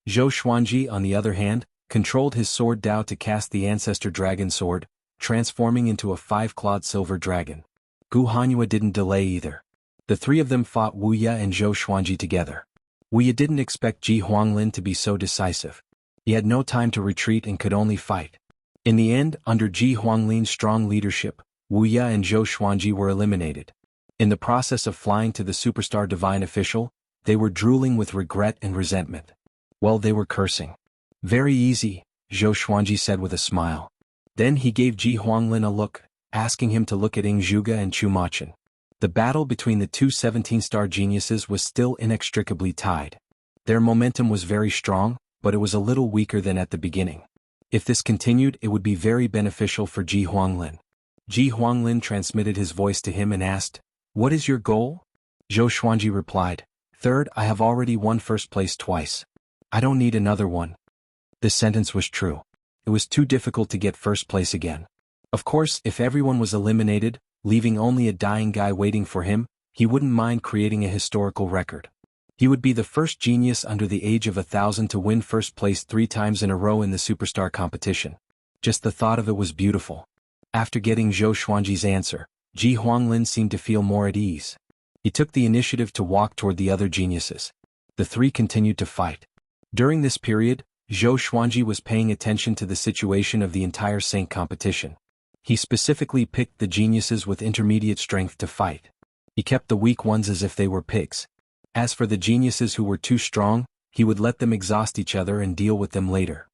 Zhou Xuanji, on the other hand, controlled his Sword Tao to cast the Ancestor Dragon Sword, transforming into a 5-clawed silver dragon. Gu Hanyue didn't delay either. The three of them fought Wuxia and Zhou Xuanji together. Wuxia didn't expect Ji Huanglin to be so decisive. He had no time to retreat and could only fight. In the end, under Ji Huanglin's strong leadership, Wuxia and Zhou Xuanji were eliminated. In the process of flying to the superstar divine official, they were drooling with regret and resentment. Well, they were cursing. "Very easy," Zhou Xuanji said with a smile. Then he gave Ji Huanglin a look, asking him to look at Ying Zhuge and Chu Machin. The battle between the two 17-star geniuses was still inextricably tied. Their momentum was very strong, but it was a little weaker than at the beginning. If this continued, it would be very beneficial for Ji Huanglin. Ji Huanglin transmitted his voice to him and asked, "What is your goal?" Zhou Xuanji replied, "Third, I have already won first place twice. I don't need another one." This sentence was true. It was too difficult to get first place again. Of course, if everyone was eliminated, leaving only a dying guy waiting for him, he wouldn't mind creating a historical record. He would be the first genius under the age of 1,000 to win first place 3 times in a row in the superstar competition. Just the thought of it was beautiful. After getting Zhou Xuanji's answer, Ji Huanglin seemed to feel more at ease. He took the initiative to walk toward the other geniuses. The three continued to fight. During this period, Zhou Xuanji was paying attention to the situation of the entire Saint competition. He specifically picked the geniuses with intermediate strength to fight. He kept the weak ones as if they were pigs. As for the geniuses who were too strong, he would let them exhaust each other and deal with them later.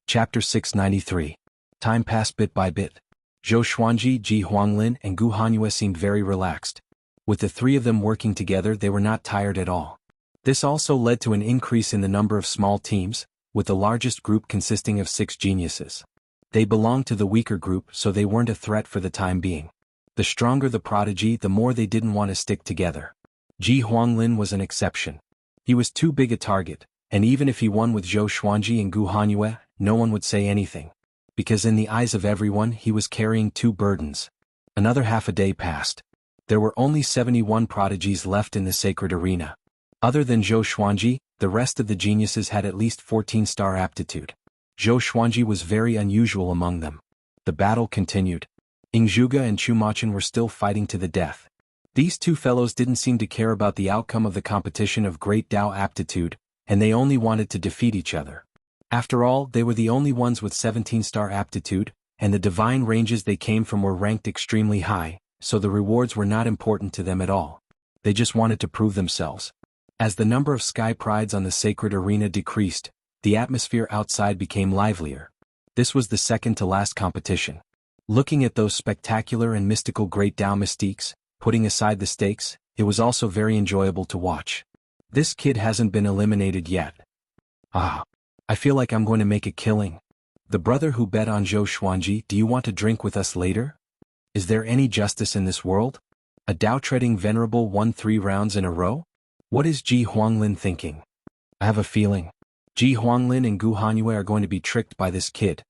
Chapter 693. Time passed bit by bit. Zhou Xuanji, Ji Huanglin, and Gu Hanyue seemed very relaxed. With the three of them working together, they were not tired at all. This also led to an increase in the number of small teams, with the largest group consisting of 6 geniuses. They belonged to the weaker group, so they weren't a threat for the time being. The stronger the prodigy, the more they didn't want to stick together. Ji Huanglin was an exception. He was too big a target, and even if he won with Zhou Xuanji and Gu Hanyue, no one would say anything. Because in the eyes of everyone, he was carrying 2 burdens. Another half a day passed. There were only 71 prodigies left in the sacred arena. Other than Zhou Xuanji, the rest of the geniuses had at least 14-star aptitude. Zhou Xuanji was very unusual among them. The battle continued. Ying Zhuge and Chu Machin were still fighting to the death. These two fellows didn't seem to care about the outcome of the competition of Great Tao aptitude, and they only wanted to defeat each other. After all, they were the only ones with 17-star aptitude, and the divine ranges they came from were ranked extremely high, so the rewards were not important to them at all. They just wanted to prove themselves. As the number of sky prides on the sacred arena decreased, the atmosphere outside became livelier. This was the second to last competition. Looking at those spectacular and mystical great Tao mystiques, putting aside the stakes, it was also very enjoyable to watch. This kid hasn't been eliminated yet. Ah. I feel like I'm going to make a killing. The brother who bet on Zhou Xuanji, do you want to drink with us later? Is there any justice in this world? A Dao-treading venerable won 3 rounds in a row? What is Ji Huanglin thinking? I have a feeling. Ji Huanglin and Gu Hanyue are going to be tricked by this kid.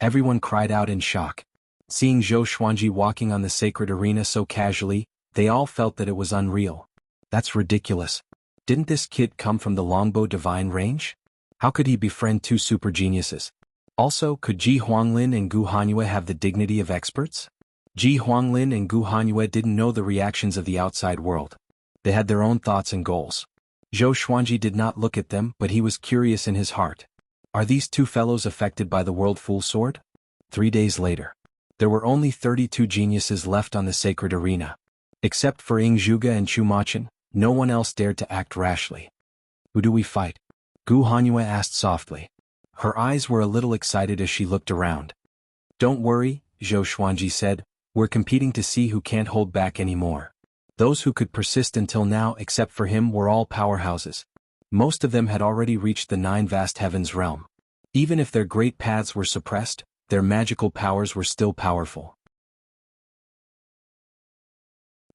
Everyone cried out in shock. Seeing Zhou Xuanji walking on the sacred arena so casually, they all felt that it was unreal. That's ridiculous. Didn't this kid come from the Longbow divine range? How could he befriend 2 super geniuses? Also, could Ji Huanglin and Gu Hanyue have the dignity of experts? Ji Huanglin and Gu Hanyue didn't know the reactions of the outside world. They had their own thoughts and goals. Zhou Xuanji did not look at them, but he was curious in his heart. Are these 2 fellows affected by the World Full Sword? 3 days later. There were only 32 geniuses left on the sacred arena. Except for Ying Zhuge and Chu Machin, no one else dared to act rashly. Who do we fight? Gu Hanyue asked softly. Her eyes were a little excited as she looked around. Don't worry, Zhou Xuanji said, we're competing to see who can't hold back anymore. Those who could persist until now except for him were all powerhouses. Most of them had already reached the 9 vast heavens realm. Even if their great paths were suppressed, their magical powers were still powerful.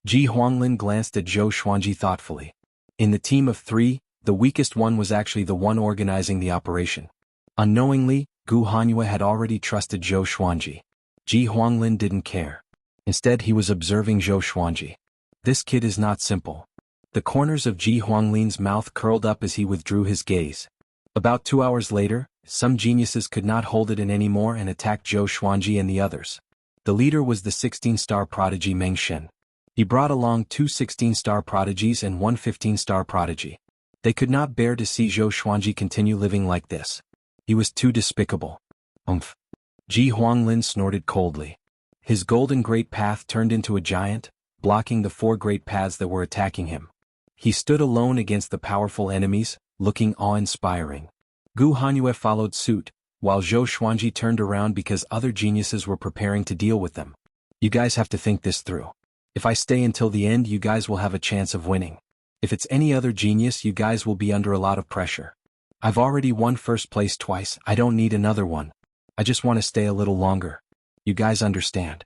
Ji Huanglin glanced at Zhou Xuanji thoughtfully. In the team of 3, the weakest one was actually the one organizing the operation. Unknowingly, Gu Hanyue had already trusted Zhou Xuanji. Ji Huanglin didn't care. Instead he was observing Zhou Xuanji. This kid is not simple. The corners of Ji Huanglin's mouth curled up as he withdrew his gaze. About 2 hours later, some geniuses could not hold it in anymore and attacked Zhou Xuanji and the others. The leader was the 16-star prodigy Meng Shen. He brought along 2 16-star prodigies and 1 15-star prodigy. They could not bear to see Zhou Xuanji continue living like this. He was too despicable. Umph. Ji Huanglin snorted coldly. His golden great path turned into a giant, blocking the 4 great paths that were attacking him. He stood alone against the powerful enemies, looking awe-inspiring. Gu Hanyue followed suit, while Zhou Xuanji turned around because other geniuses were preparing to deal with them. You guys have to think this through. If I stay until the end, you guys will have a chance of winning. If it's any other genius, you guys will be under a lot of pressure. I've already won first place twice, I don't need another one. I just want to stay a little longer. You guys understand?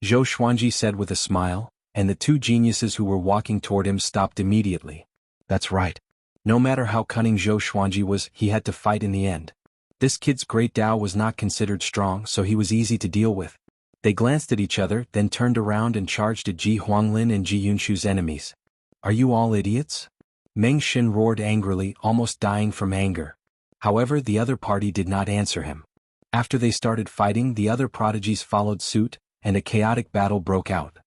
Zhou Xuanji said with a smile, and the 2 geniuses who were walking toward him stopped immediately. That's right. No matter how cunning Zhou Xuanji was, he had to fight in the end. This kid's great Tao was not considered strong, so he was easy to deal with. They glanced at each other, then turned around and charged at Ji Huanglin and Ji Yunshu's enemies. Are you all idiots? Meng Shen roared angrily, almost dying from anger. However, the other party did not answer him. After they started fighting, the other prodigies followed suit, and a chaotic battle broke out.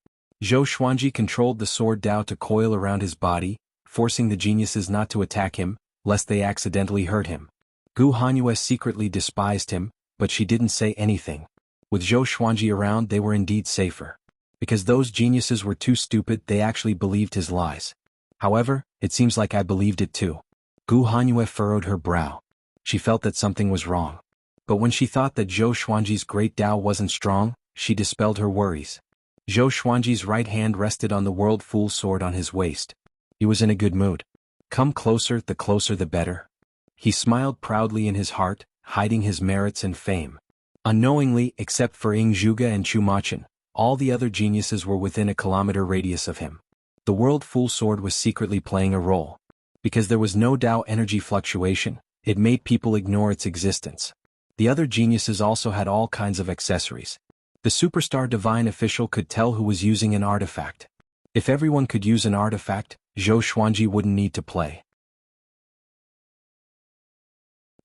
Zhou Xuanji controlled the sword Dao to coil around his body, forcing the geniuses not to attack him, lest they accidentally hurt him. Gu Hanyue secretly despised him, but she didn't say anything. With Zhou Xuanji around, they were indeed safer. Because those geniuses were too stupid, they actually believed his lies. However, it seems like I believed it too. Gu Hanyue furrowed her brow. She felt that something was wrong. But when she thought that Zhou Xuanji's great Tao wasn't strong, she dispelled her worries. Zhou Xuanji's right hand rested on the World Full Sword on his waist. He was in a good mood. Come closer the better. He smiled proudly in his heart, hiding his merits and fame. Unknowingly, except for Ying Zhuge and Chu Machin, all the other geniuses were within a kilometer radius of him. The World Full Sword was secretly playing a role. Because there was no Tao energy fluctuation, it made people ignore its existence. The other geniuses also had all kinds of accessories. The superstar divine official could tell who was using an artifact. If everyone could use an artifact, Zhou Xuanji wouldn't need to play.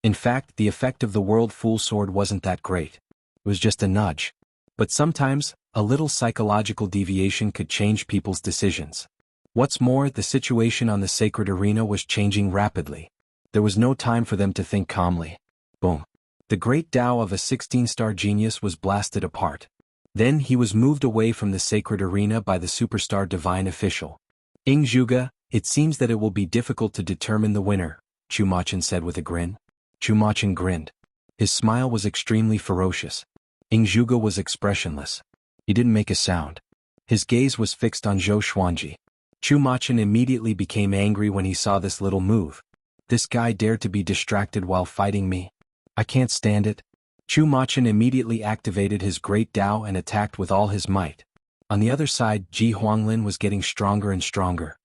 In fact, the effect of the World Full Sword wasn't that great. It was just a nudge. But sometimes, a little psychological deviation could change people's decisions. What's more, the situation on the sacred arena was changing rapidly. There was no time for them to think calmly. Boom. The great Tao of a 16-star genius was blasted apart. Then he was moved away from the sacred arena by the superstar divine official. Ying Zhuge, it seems that it will be difficult to determine the winner, Chu Machin said with a grin. Chu Machin grinned. His smile was extremely ferocious. Ing Zhuge was expressionless. He didn't make a sound. His gaze was fixed on Zhou Xuanji. Chu Machin immediately became angry when he saw this little move. This guy dared to be distracted while fighting me. I can't stand it. Chu Machin immediately activated his Great Dao and attacked with all his might. On the other side, Ji Huanglin was getting stronger and stronger.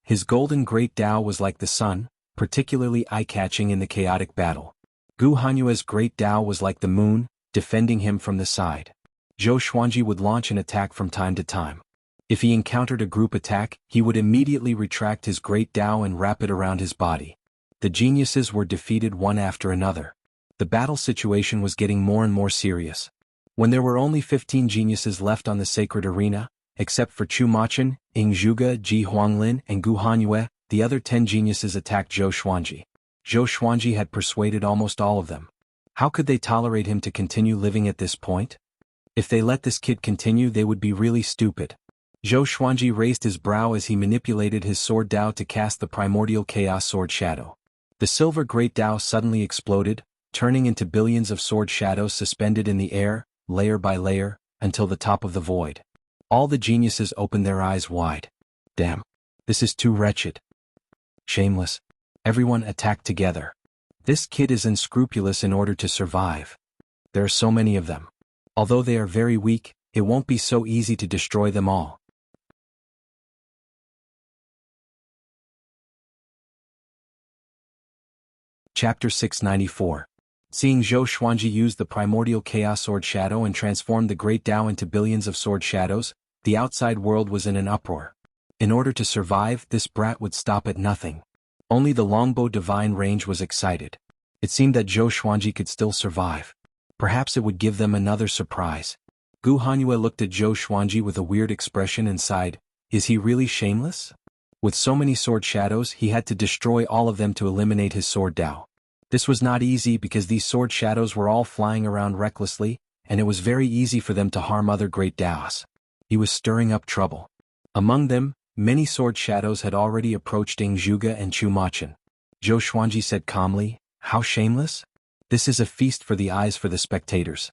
His golden Great Dao was like the sun, particularly eye-catching in the chaotic battle. Gu Hanyue's Great Dao was like the moon, defending him from the side. Zhou Xuanji would launch an attack from time to time. If he encountered a group attack, he would immediately retract his Great Dao and wrap it around his body. The geniuses were defeated one after another. The battle situation was getting more and more serious. When there were only 15 geniuses left on the sacred arena, except for Chu Machin, Ing Zhuge, Ji Huanglin, and Gu Hanyue, the other 10 geniuses attacked Zhou Xuanji. Zhou Xuanji had persuaded almost all of them. How could they tolerate him to continue living at this point? If they let this kid continue, they would be really stupid. Zhou Xuanji raised his brow as he manipulated his sword Dao to cast the primordial chaos sword shadow. The silver Great Dao suddenly exploded, turning into billions of sword shadows suspended in the air, layer by layer, until the top of the void. All the geniuses opened their eyes wide. Damn. This is too wretched. Shameless. Everyone attacked together. This kid is unscrupulous in order to survive. There are so many of them. Although they are very weak, it won't be so easy to destroy them all. Chapter 694. Seeing Zhou Xuanji use the primordial chaos sword shadow and transform the Great Dao into billions of sword shadows, the outside world was in an uproar. In order to survive, this brat would stop at nothing. Only the longbow divine range was excited. It seemed that Zhou Xuanji could still survive. Perhaps it would give them another surprise. Gu Hanyue looked at Zhou Xuanji with a weird expression and sighed. Is he really shameless? With so many sword shadows, he had to destroy all of them to eliminate his sword Dao. This was not easy because these sword shadows were all flying around recklessly, and it was very easy for them to harm other Great Daos. He was stirring up trouble. Among them, many sword shadows had already approached Ing Zhuge and Chu Machin. Zhou Xuanji said calmly, "How shameless? This is a feast for the eyes for the spectators."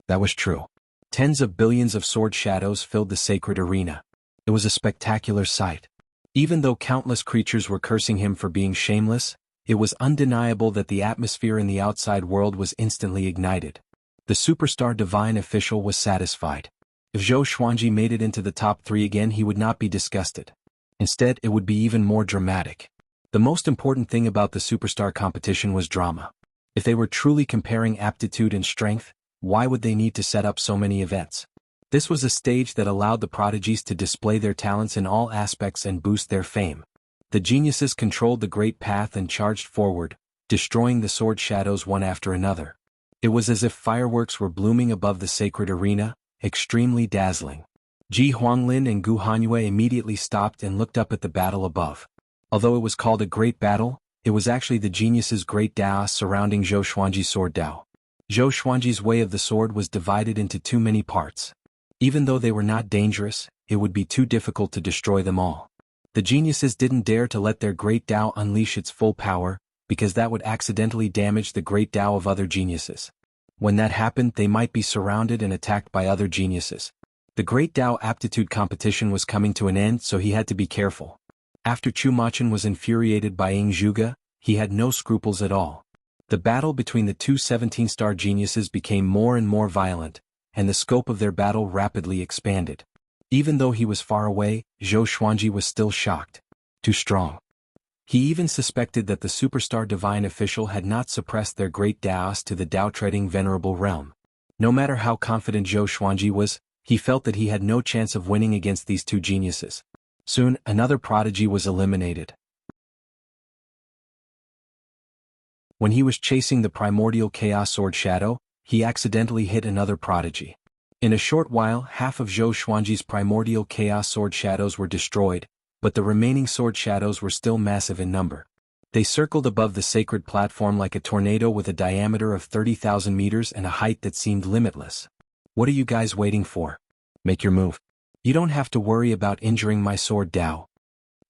That was true. Tens of billions of sword shadows filled the sacred arena. It was a spectacular sight. Even though countless creatures were cursing him for being shameless, it was undeniable that the atmosphere in the outside world was instantly ignited. The superstar divine official was satisfied. If Zhou Xuanji made it into the top 3 again, he would not be disgusted. Instead, it would be even more dramatic. The most important thing about the superstar competition was drama. If they were truly comparing aptitude and strength, why would they need to set up so many events? This was a stage that allowed the prodigies to display their talents in all aspects and boost their fame. The geniuses controlled the great path and charged forward, destroying the sword shadows one after another. It was as if fireworks were blooming above the sacred arena, extremely dazzling. Ji Huanglin and Gu Hanyue immediately stopped and looked up at the battle above. Although it was called a great battle, it was actually the geniuses' Great Dao surrounding Zhou Xuanji's sword Dao. Zhou Xuanji's way of the sword was divided into too many parts. Even though they were not dangerous, it would be too difficult to destroy them all. The geniuses didn't dare to let their Great Dao unleash its full power, because that would accidentally damage the Great Dao of other geniuses. When that happened, they might be surrounded and attacked by other geniuses. The Great Dao aptitude competition was coming to an end, so he had to be careful. After Chu Machin was infuriated by Ing Zhuge, he had no scruples at all. The battle between the two 17-star geniuses became more and more violent, and the scope of their battle rapidly expanded. Even though he was far away, Zhou Xuanji was still shocked. Too strong. He even suspected that the superstar divine official had not suppressed their Great Daos to the Dao-treading venerable realm. No matter how confident Zhou Xuanji was, he felt that he had no chance of winning against these two geniuses. Soon, another prodigy was eliminated. When he was chasing the primordial chaos sword shadow, he accidentally hit another prodigy. In a short while, half of Zhou Xuanji's primordial chaos sword shadows were destroyed, but the remaining sword shadows were still massive in number. They circled above the sacred platform like a tornado with a diameter of 30,000 meters and a height that seemed limitless. What are you guys waiting for? Make your move. You don't have to worry about injuring my sword Dao.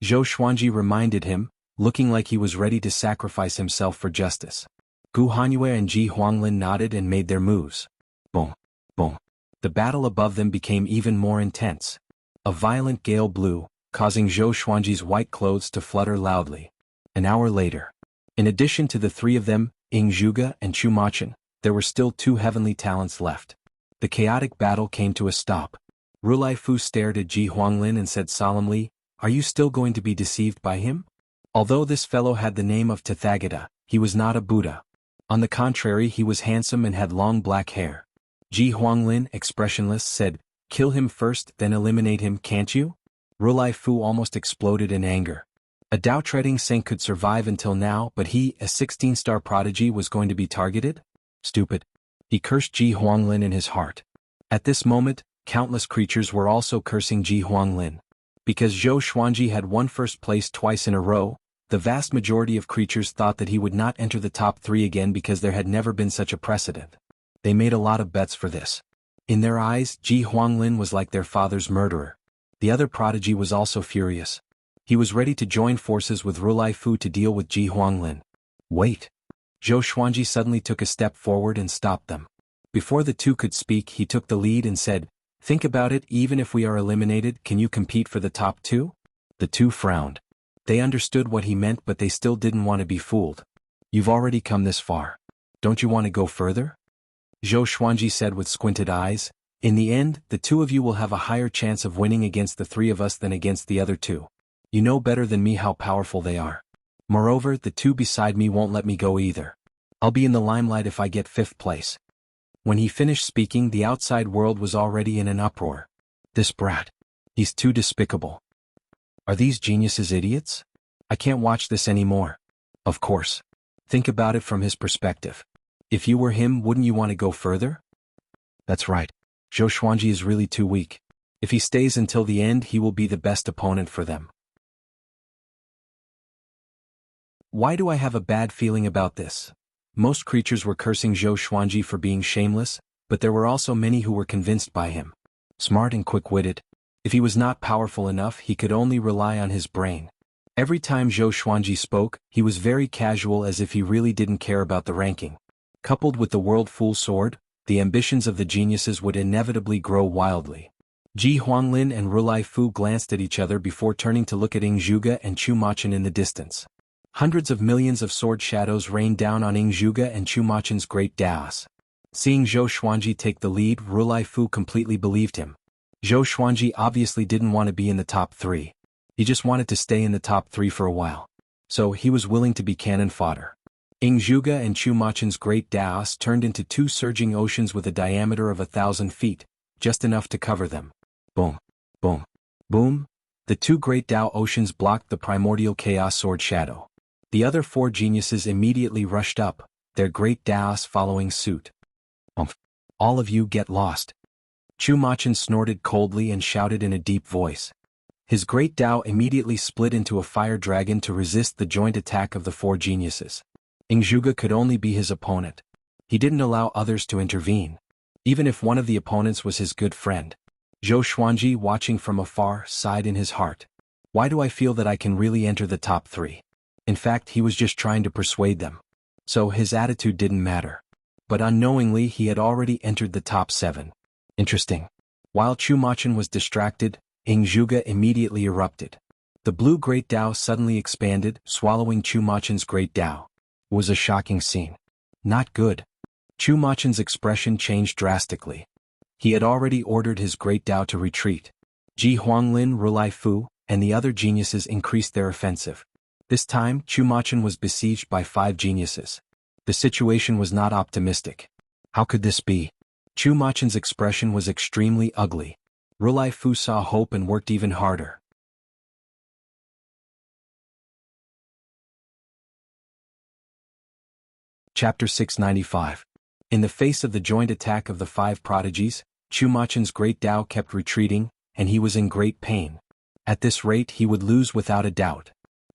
Zhou Xuanji reminded him, looking like he was ready to sacrifice himself for justice. Gu Hanyue and Ji Huanglin nodded and made their moves. Boom. Boom. The battle above them became even more intense. A violent gale blew, causing Zhou Xuanji's white clothes to flutter loudly. An hour later. In addition to the three of them, Ying Zhuge and Chu Machun, there were still two heavenly talents left. The chaotic battle came to a stop. Rulai Fu stared at Ji Huanglin and said solemnly, "Are you still going to be deceived by him? Although this fellow had the name of Tathagata, he was not a Buddha. On the contrary, he was handsome and had long black hair." Ji Huanglin, expressionless, said, "Kill him first, then eliminate him, can't you?" Rulai Fu almost exploded in anger. A Dao-treading saint could survive until now, but he, a 16-star prodigy, was going to be targeted? Stupid. He cursed Ji Huanglin in his heart. At this moment, countless creatures were also cursing Ji Huanglin. Because Zhou Xuanji had won first place twice in a row, the vast majority of creatures thought that he would not enter the top 3 again because there had never been such a precedent. They made a lot of bets for this. In their eyes, Ji Huanglin was like their father's murderer. The other prodigy was also furious. He was ready to join forces with Rulai Fu to deal with Ji Huanglin. Wait. Zhou Xuanji suddenly took a step forward and stopped them. Before the two could speak, he took the lead and said, "Think about it, even if we are eliminated, can you compete for the top 2? The two frowned. They understood what he meant, but they still didn't want to be fooled. "You've already come this far. Don't you want to go further?" Zhou Xuanji said with squinted eyes. "In the end, the two of you will have a higher chance of winning against the 3 of us than against the other 2. You know better than me how powerful they are. Moreover, the 2 beside me won't let me go either. I'll be in the limelight if I get 5th place." When he finished speaking, the outside world was already in an uproar. This brat. He's too despicable. Are these geniuses idiots? I can't watch this anymore. Of course. Think about it from his perspective. If you were him, wouldn't you want to go further? That's right. Zhou Xuanji is really too weak. If he stays until the end, he will be the best opponent for them. Why do I have a bad feeling about this? Most creatures were cursing Zhou Xuanji for being shameless, but there were also many who were convinced by him. Smart and quick-witted. If he was not powerful enough, he could only rely on his brain. Every time Zhou Xuanji spoke, he was very casual, as if he really didn't care about the ranking. Coupled with the World Fool Sword, the ambitions of the geniuses would inevitably grow wildly. Ji Huanglin and Rulai Fu glanced at each other before turning to look at Ying Zhuge and Chu Machun in the distance. Hundreds of millions of sword shadows rained down on Ying Zhuge and Chu Machun's great Daos. Seeing Zhou Xuanji take the lead, Rulai Fu completely believed him. Zhou Xuanji obviously didn't want to be in the top 3. He just wanted to stay in the top 3 for a while. So he was willing to be cannon fodder. Ying Zhuge and Chu Machun's great Daos turned into 2 surging oceans with a diameter of 1,000 feet, just enough to cover them. Boom, boom, boom. The 2 great Dao oceans blocked the primordial chaos sword shadow. The other 4 geniuses immediately rushed up, their great Daos following suit. All of you get lost. Chu Machun snorted coldly and shouted in a deep voice. His great Dao immediately split into a fire dragon to resist the joint attack of the 4 geniuses. Ying Zhuge could only be his opponent. He didn't allow others to intervene, even if one of the opponents was his good friend. Zhou Xuanji, watching from afar, sighed in his heart. Why do I feel that I can really enter the top 3? In fact, he was just trying to persuade them. So his attitude didn't matter. But unknowingly, he had already entered the top 7. Interesting. While Chu Machun was distracted, Ying Zhuge immediately erupted. The blue Great Dao suddenly expanded, swallowing Chu Machun's Great Dao. It was a shocking scene. Not good. Chu Machun's expression changed drastically. He had already ordered his Great Dao to retreat. Ji Huanglin, Rulai Fu, and the other geniuses increased their offensive. This time, Chu Machun was besieged by 5 geniuses. The situation was not optimistic. How could this be? Chu Machun's expression was extremely ugly. Rulai Fu saw hope and worked even harder. Chapter 695. In the face of the joint attack of the 5 prodigies, Chu Machun's great Dao kept retreating, and he was in great pain. At this rate, he would lose without a doubt.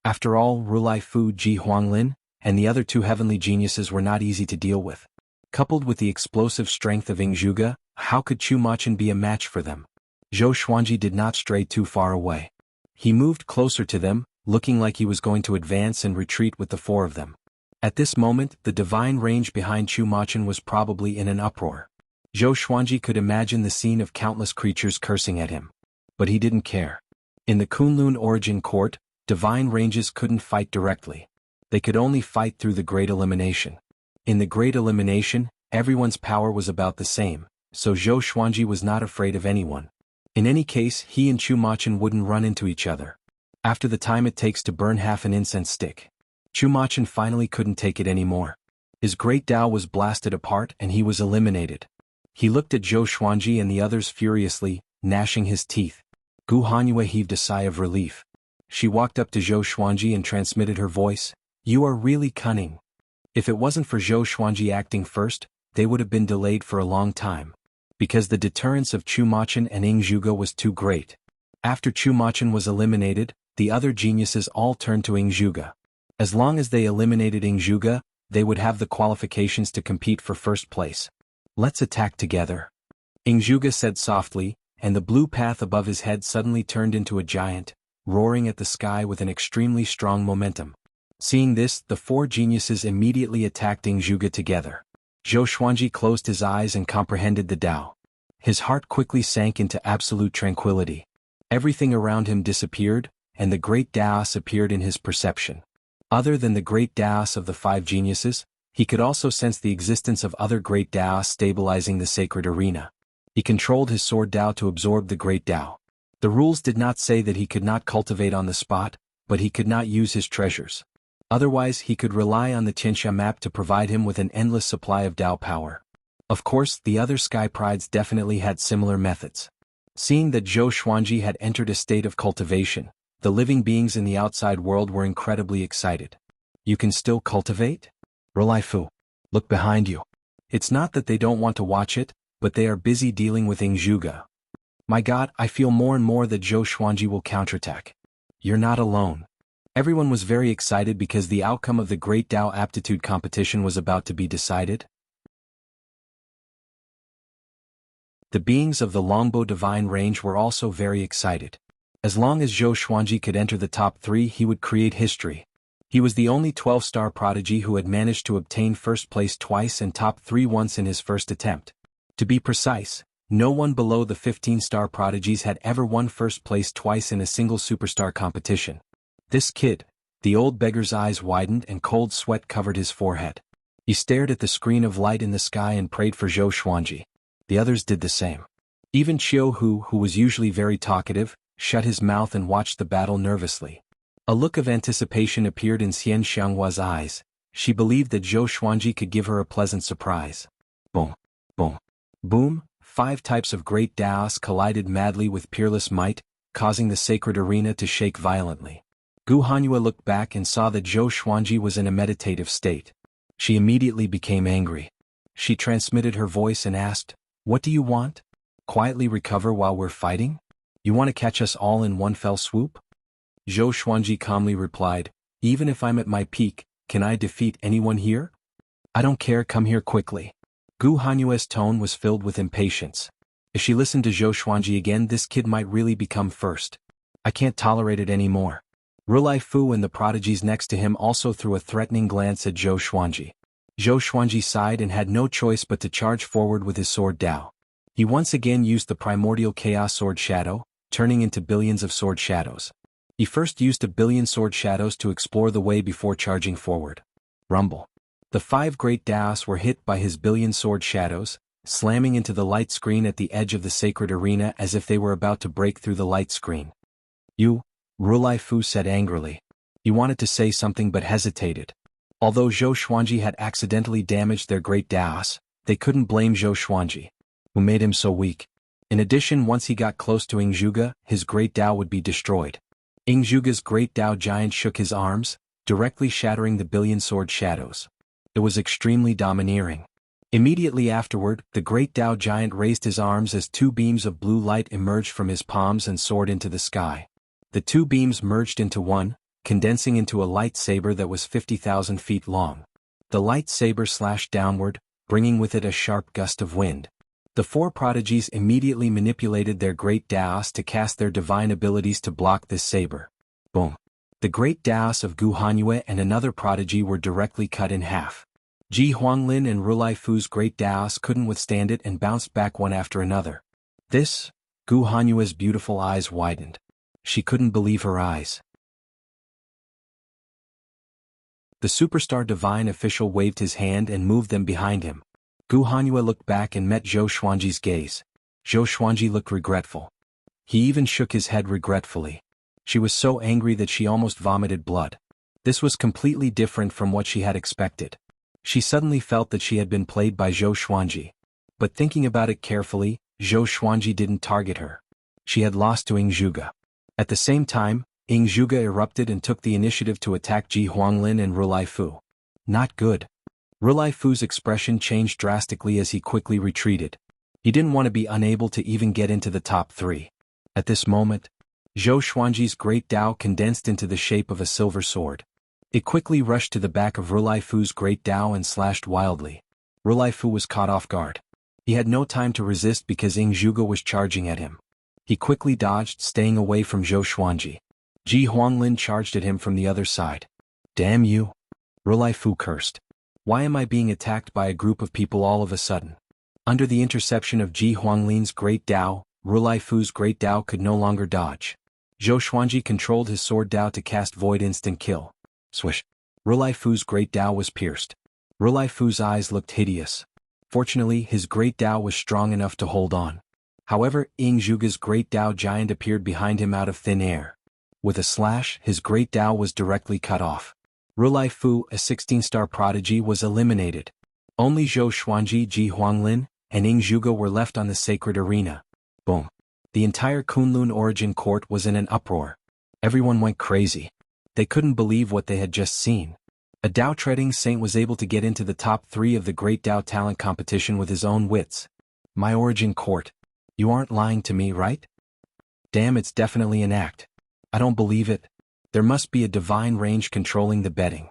After all, Rulai Fu, Ji Huanglin, and the other 2 heavenly geniuses were not easy to deal with. Coupled with the explosive strength of Ying Zhuge, how could Chu Machun be a match for them? Zhou Xuanji did not stray too far away. He moved closer to them, looking like he was going to advance and retreat with the 4 of them. At this moment, the divine range behind Chu Machun was probably in an uproar. Zhou Xuanji could imagine the scene of countless creatures cursing at him. But he didn't care. In the Kunlun origin court, divine ranges couldn't fight directly. They could only fight through the Great Elimination. In the Great Elimination, everyone's power was about the same, so Zhou Xuanji was not afraid of anyone. In any case, he and Chumachan wouldn't run into each other. After the time it takes to burn half an incense stick, Chumachan finally couldn't take it anymore. His great Tao was blasted apart and he was eliminated. He looked at Zhou Xuanji and the others furiously, gnashing his teeth. Gu Hanyue heaved a sigh of relief. She walked up to Zhou Xuanji and transmitted her voice. "You are really cunning." If it wasn't for Zhou Xuanji acting first, they would have been delayed for a long time. Because the deterrence of Chumachan and Ing Zhuge was too great. After Chumachan was eliminated, the other geniuses all turned to Ing Zhuge. As long as they eliminated Ing Zhuge, they would have the qualifications to compete for first place. "Let's attack together," Ing Zhuge said softly, and the blue path above his head suddenly turned into a giant, roaring at the sky with an extremely strong momentum. Seeing this, the four geniuses immediately attacked Ing Zhuge together. Zhou Xuanji closed his eyes and comprehended the Tao. His heart quickly sank into absolute tranquility. Everything around him disappeared, and the great Taos appeared in his perception. Other than the great Taos of the five geniuses, he could also sense the existence of other great Taos stabilizing the sacred arena. He controlled his sword Tao to absorb the great Tao. The rules did not say that he could not cultivate on the spot, but he could not use his treasures. Otherwise he could rely on the Tianxia map to provide him with an endless supply of Tao power. Of course, the other sky prides definitely had similar methods. Seeing that Zhou Xuanji had entered a state of cultivation, the living beings in the outside world were incredibly excited. "You can still cultivate? Relaifu, look behind you." It's not that they don't want to watch it, but they are busy dealing with Ing Zhuge. "My God, I feel more and more that Zhou Xuanji will counterattack." "You're not alone." Everyone was very excited because the outcome of the Great Tao Aptitude competition was about to be decided. The beings of the Longbow Divine Range were also very excited. As long as Zhou Xuanji could enter the top 3, he would create history. He was the only 12-star prodigy who had managed to obtain first place twice and top 3 once in his first attempt. To be precise, no one below the 15-star prodigies had ever won first place twice in a single superstar competition. This kid, the old beggar's eyes widened and cold sweat covered his forehead. He stared at the screen of light in the sky and prayed for Zhou Xuanji. The others did the same. Even Qiu Hu, who was usually very talkative, shut his mouth and watched the battle nervously. A look of anticipation appeared in Xian Xianghua's eyes. She believed that Zhou Xuanji could give her a pleasant surprise. Boom, boom, boom. 5 types of great Taos collided madly with peerless might, causing the sacred arena to shake violently. Gu Hanyue looked back and saw that Zhou Xuanji was in a meditative state. She immediately became angry. She transmitted her voice and asked, "What do you want? Quietly recover while we're fighting? You want to catch us all in one fell swoop?" Zhou Xuanji calmly replied, "Even if I'm at my peak, can I defeat anyone here? I don't care, come here quickly." Gu Hanyue's tone was filled with impatience. If she listened to Zhou Xuanji again, this kid might really become first. "I can't tolerate it anymore." Rulai Fu and the prodigies next to him also threw a threatening glance at Zhou Xuanji. Zhou Xuanji sighed and had no choice but to charge forward with his sword Tao. He once again used the primordial chaos sword shadow, turning into billions of sword shadows. He first used a billion sword shadows to explore the way before charging forward. Rumble. The 5 great Taos were hit by his billion sword shadows, slamming into the light screen at the edge of the sacred arena as if they were about to break through the light screen. "You," Rulai Fu said angrily. He wanted to say something but hesitated. Although Zhou Xuanji had accidentally damaged their great Taos, they couldn't blame Zhou Xuanji, who made him so weak. In addition, once he got close to Ing Zhuge, his great Tao would be destroyed. Ing Zhuge's great Tao giant shook his arms, directly shattering the billion sword shadows. It was extremely domineering. Immediately afterward, the great Tao giant raised his arms as 2 beams of blue light emerged from his palms and soared into the sky. The 2 beams merged into one, condensing into a lightsaber that was 50,000 feet long. The lightsaber slashed downward, bringing with it a sharp gust of wind. The 4 prodigies immediately manipulated their great Taos to cast their divine abilities to block this saber. Boom. The great Taos of Gu Hanyue and another prodigy were directly cut in half. Ji Huanglin and Rulai Fu's great Daos couldn't withstand it and bounced back one after another. This? Gu Hanyue's beautiful eyes widened. She couldn't believe her eyes. The superstar divine official waved his hand and moved them behind him. Gu Hanyue looked back and met Zhou Xuanji's gaze. Zhou Xuanji looked regretful. He even shook his head regretfully. She was so angry that she almost vomited blood. This was completely different from what she had expected. She suddenly felt that she had been played by Zhou Xuanji. But thinking about it carefully, Zhou Xuanji didn't target her. She had lost to Ying Zhuge. At the same time, Ying Zhuge erupted and took the initiative to attack Ji Huanglin and Rulai Fu. Not good. Rulai Fu's expression changed drastically as he quickly retreated. He didn't want to be unable to even get into the top 3. At this moment, Zhou Xuanji's great Dao condensed into the shape of a silver sword. It quickly rushed to the back of Rulai Fu's great Dao and slashed wildly. Rulai Fu was caught off guard. He had no time to resist because Ying Zhuge was charging at him. He quickly dodged, staying away from Zhou Xuanji. Ji Huanglin charged at him from the other side. Damn you! Rulai Fu cursed. Why am I being attacked by a group of people all of a sudden? Under the interception of Ji Huanglin's great Dao, Rulai Fu's great Dao could no longer dodge. Zhou Xuanji controlled his sword Dao to cast Void Instant Kill. Swish! Rulai Fu's great Dao was pierced. Rulai Fu's eyes looked hideous. Fortunately, his great Dao was strong enough to hold on. However, Ying Zhuge's great Dao giant appeared behind him out of thin air. With a slash, his great Dao was directly cut off. Rulai Fu, a 16-star prodigy, was eliminated. Only Zhou Xuanji, Ji Huanglin, and Ying Zhuge were left on the sacred arena. Boom. The entire Kunlun Origin Court was in an uproar. Everyone went crazy. They couldn't believe what they had just seen. A Dao-treading saint was able to get into the top 3 of the Great Dao Talent Competition with his own wits. My Origin Court. You aren't lying to me, right? Damn, it's definitely an act. I don't believe it. There must be a divine range controlling the betting.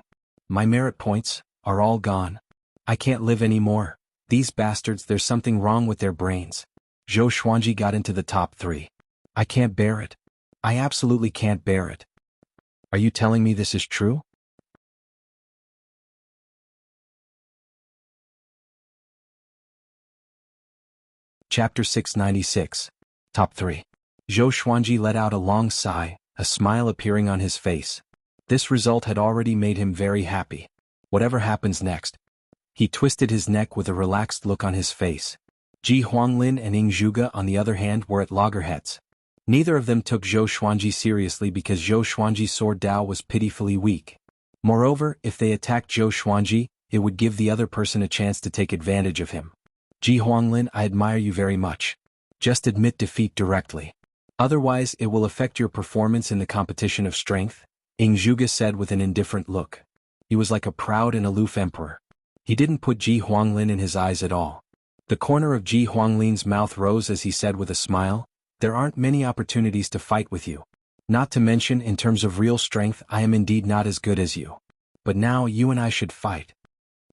My merit points are all gone. I can't live anymore. These bastards, there's something wrong with their brains. Zhou Xuanji got into the top 3. I can't bear it. I absolutely can't bear it. Are you telling me this is true? Chapter 696. Top 3. Zhou Xuanji let out a long sigh, a smile appearing on his face. This result had already made him very happy. Whatever happens next. He twisted his neck with a relaxed look on his face. Ji Huanglin and Ying Zhuge, on the other hand, were at loggerheads. Neither of them took Zhou Xuanji seriously because Zhou Xuanji's sword Dao was pitifully weak. Moreover, if they attacked Zhou Xuanji, it would give the other person a chance to take advantage of him. Ji Huanglin, I admire you very much. Just admit defeat directly. Otherwise, it will affect your performance in the competition of strength, Ying Zhuge said with an indifferent look. He was like a proud and aloof emperor. He didn't put Ji Huanglin in his eyes at all. The corner of Ji Huanglin's mouth rose as he said with a smile, there aren't many opportunities to fight with you. Not to mention, in terms of real strength, I am indeed not as good as you. But now you and I should fight.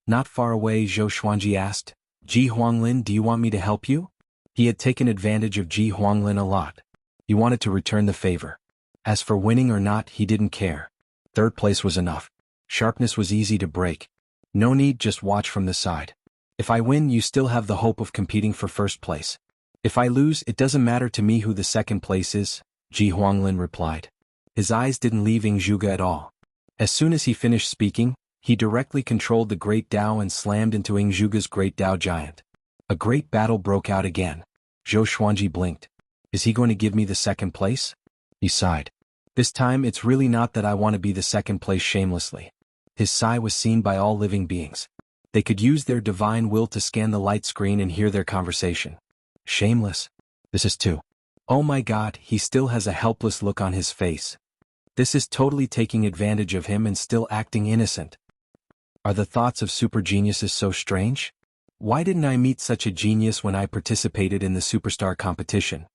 Not far away, Zhou Xuanji asked, Ji Huanglin, do you want me to help you? He had taken advantage of Ji Huanglin a lot. He wanted to return the favor. As for winning or not, he didn't care. Third place was enough. Sharpness was easy to break. No need, just watch from the side. If I win, you still have the hope of competing for first place. If I lose, it doesn't matter to me who the second place is, Ji Huanglin replied. His eyes didn't leave Ying Zhuge at all. As soon as he finished speaking, he directly controlled the Great Dao and slammed into Ying Zhuge's Great Dao giant. A great battle broke out again. Zhou Xuanji blinked. Is he going to give me the second place? He sighed. This time it's really not that I want to be the second place shamelessly. His sigh was seen by all living beings. They could use their divine will to scan the light screen and hear their conversation. Shameless? This is too. Oh my God, he still has a helpless look on his face. This is totally taking advantage of him and still acting innocent. Are the thoughts of super geniuses so strange? Why didn't I meet such a genius when I participated in the superstar competition?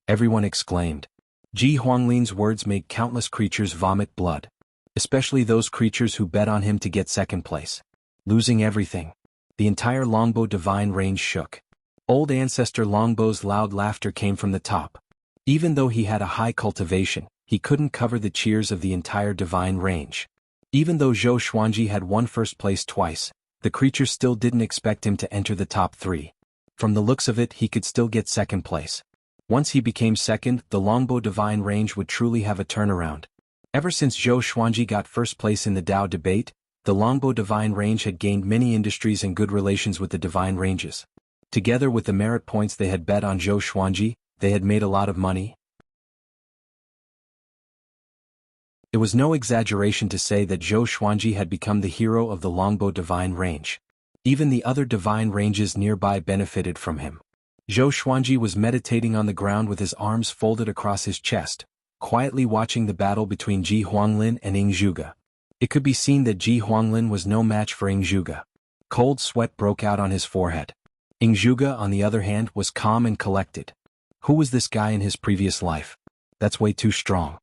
Everyone exclaimed. Ji Huanglin's words made countless creatures vomit blood. Especially those creatures who bet on him to get second place. Losing everything. The entire longbow divine range shook. Old ancestor Longbow's loud laughter came from the top. Even though he had a high cultivation, he couldn't cover the cheers of the entire divine range. Even though Zhou Xuanji had won first place twice, The creatures still didn't expect him to enter the top 3. From the looks of it, he could still get second place. Once he became second, the longbow divine range would truly have a turnaround. Ever since Zhou Xuanji got first place in the Dao debate, the longbow divine range had gained many industries and good relations with the divine ranges. Together with the merit points they had bet on Zhou Xuanji, they had made a lot of money. It was no exaggeration to say that Zhou Xuanji had become the hero of the longbow divine range. Even the other divine ranges nearby benefited from him. Zhou Xuanji was meditating on the ground with his arms folded across his chest, quietly watching the battle between Ji Huanglin and Ying Zhuge. It could be seen that Ji Huanglin was no match for Ying Zhuge. Cold sweat broke out on his forehead. Ying Zhuge, on the other hand, was calm and collected. Who was this guy in his previous life? That's way too strong.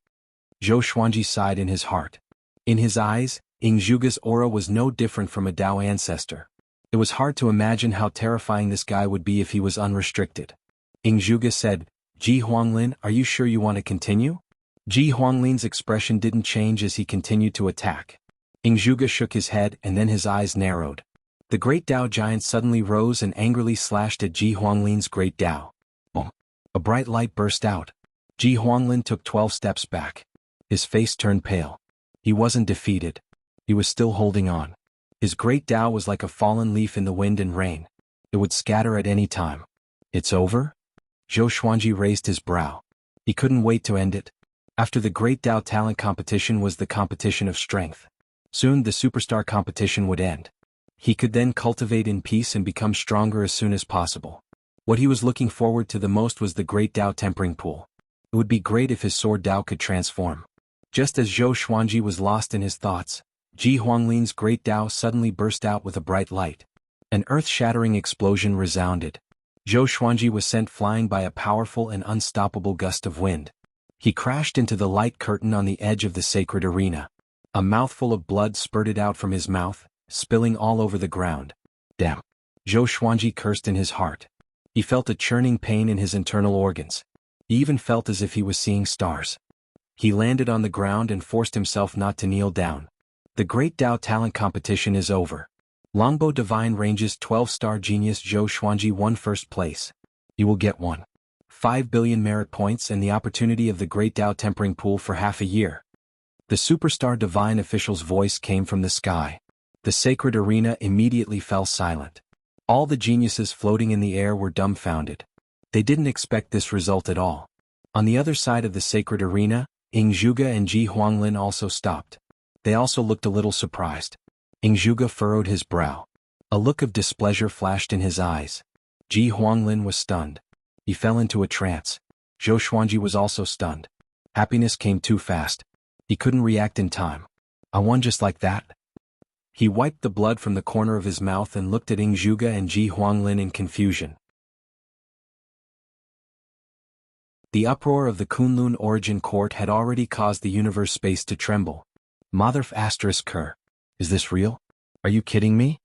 Zhou Xuanji sighed in his heart. In his eyes, Ying Zhuge's aura was no different from a Dao ancestor. It was hard to imagine how terrifying this guy would be if he was unrestricted. Ying Zhuge said, "Ji Huanglin, are you sure you want to continue?" Ji Huanglin's expression didn't change as he continued to attack. Ying Zhuge shook his head and then his eyes narrowed. The great Dao giant suddenly rose and angrily slashed at Ji Huanglin's great Dao. Boom! A bright light burst out. Ji Huanglin took 12 steps back. His face turned pale. He wasn't defeated. He was still holding on. His great Dao was like a fallen leaf in the wind and rain. It would scatter at any time. It's over? Zhou Xuanji raised his brow. He couldn't wait to end it. After the great Dao talent competition was the competition of strength. Soon the superstar competition would end. He could then cultivate in peace and become stronger as soon as possible. What he was looking forward to the most was the great Dao tempering pool. It would be great if his sword Dao could transform. Just as Zhou Xuanji was lost in his thoughts, Ji Huanglin's great Dao suddenly burst out with a bright light. An earth-shattering explosion resounded. Zhou Xuanji was sent flying by a powerful and unstoppable gust of wind. He crashed into the light curtain on the edge of the sacred arena. A mouthful of blood spurted out from his mouth, spilling all over the ground. Damn! Zhou Xuanji cursed in his heart. He felt a churning pain in his internal organs. He even felt as if he was seeing stars. He landed on the ground and forced himself not to kneel down. The Great Dao Talent Competition is over. Longbow Divine Range's 12-star genius Zhou Xuanji won first place. You will get 1.5 billion merit points and the opportunity of the Great Dao Tempering Pool for half a year. The superstar divine official's voice came from the sky. The sacred arena immediately fell silent. All the geniuses floating in the air were dumbfounded. They didn't expect this result at all. On the other side of the sacred arena, Ying Zhuge and Ji Huanglin also stopped. They also looked a little surprised. Ying Zhuge furrowed his brow. A look of displeasure flashed in his eyes. Ji Huanglin was stunned. He fell into a trance. Zhou Xuanji was also stunned. Happiness came too fast. He couldn't react in time. I won just like that? He wiped the blood from the corner of his mouth and looked at Ying Zhuge and Ji Huanglin in confusion. The uproar of the Kunlun Origin Court had already caused the universe space to tremble. Mother ***, is this real? Are you kidding me?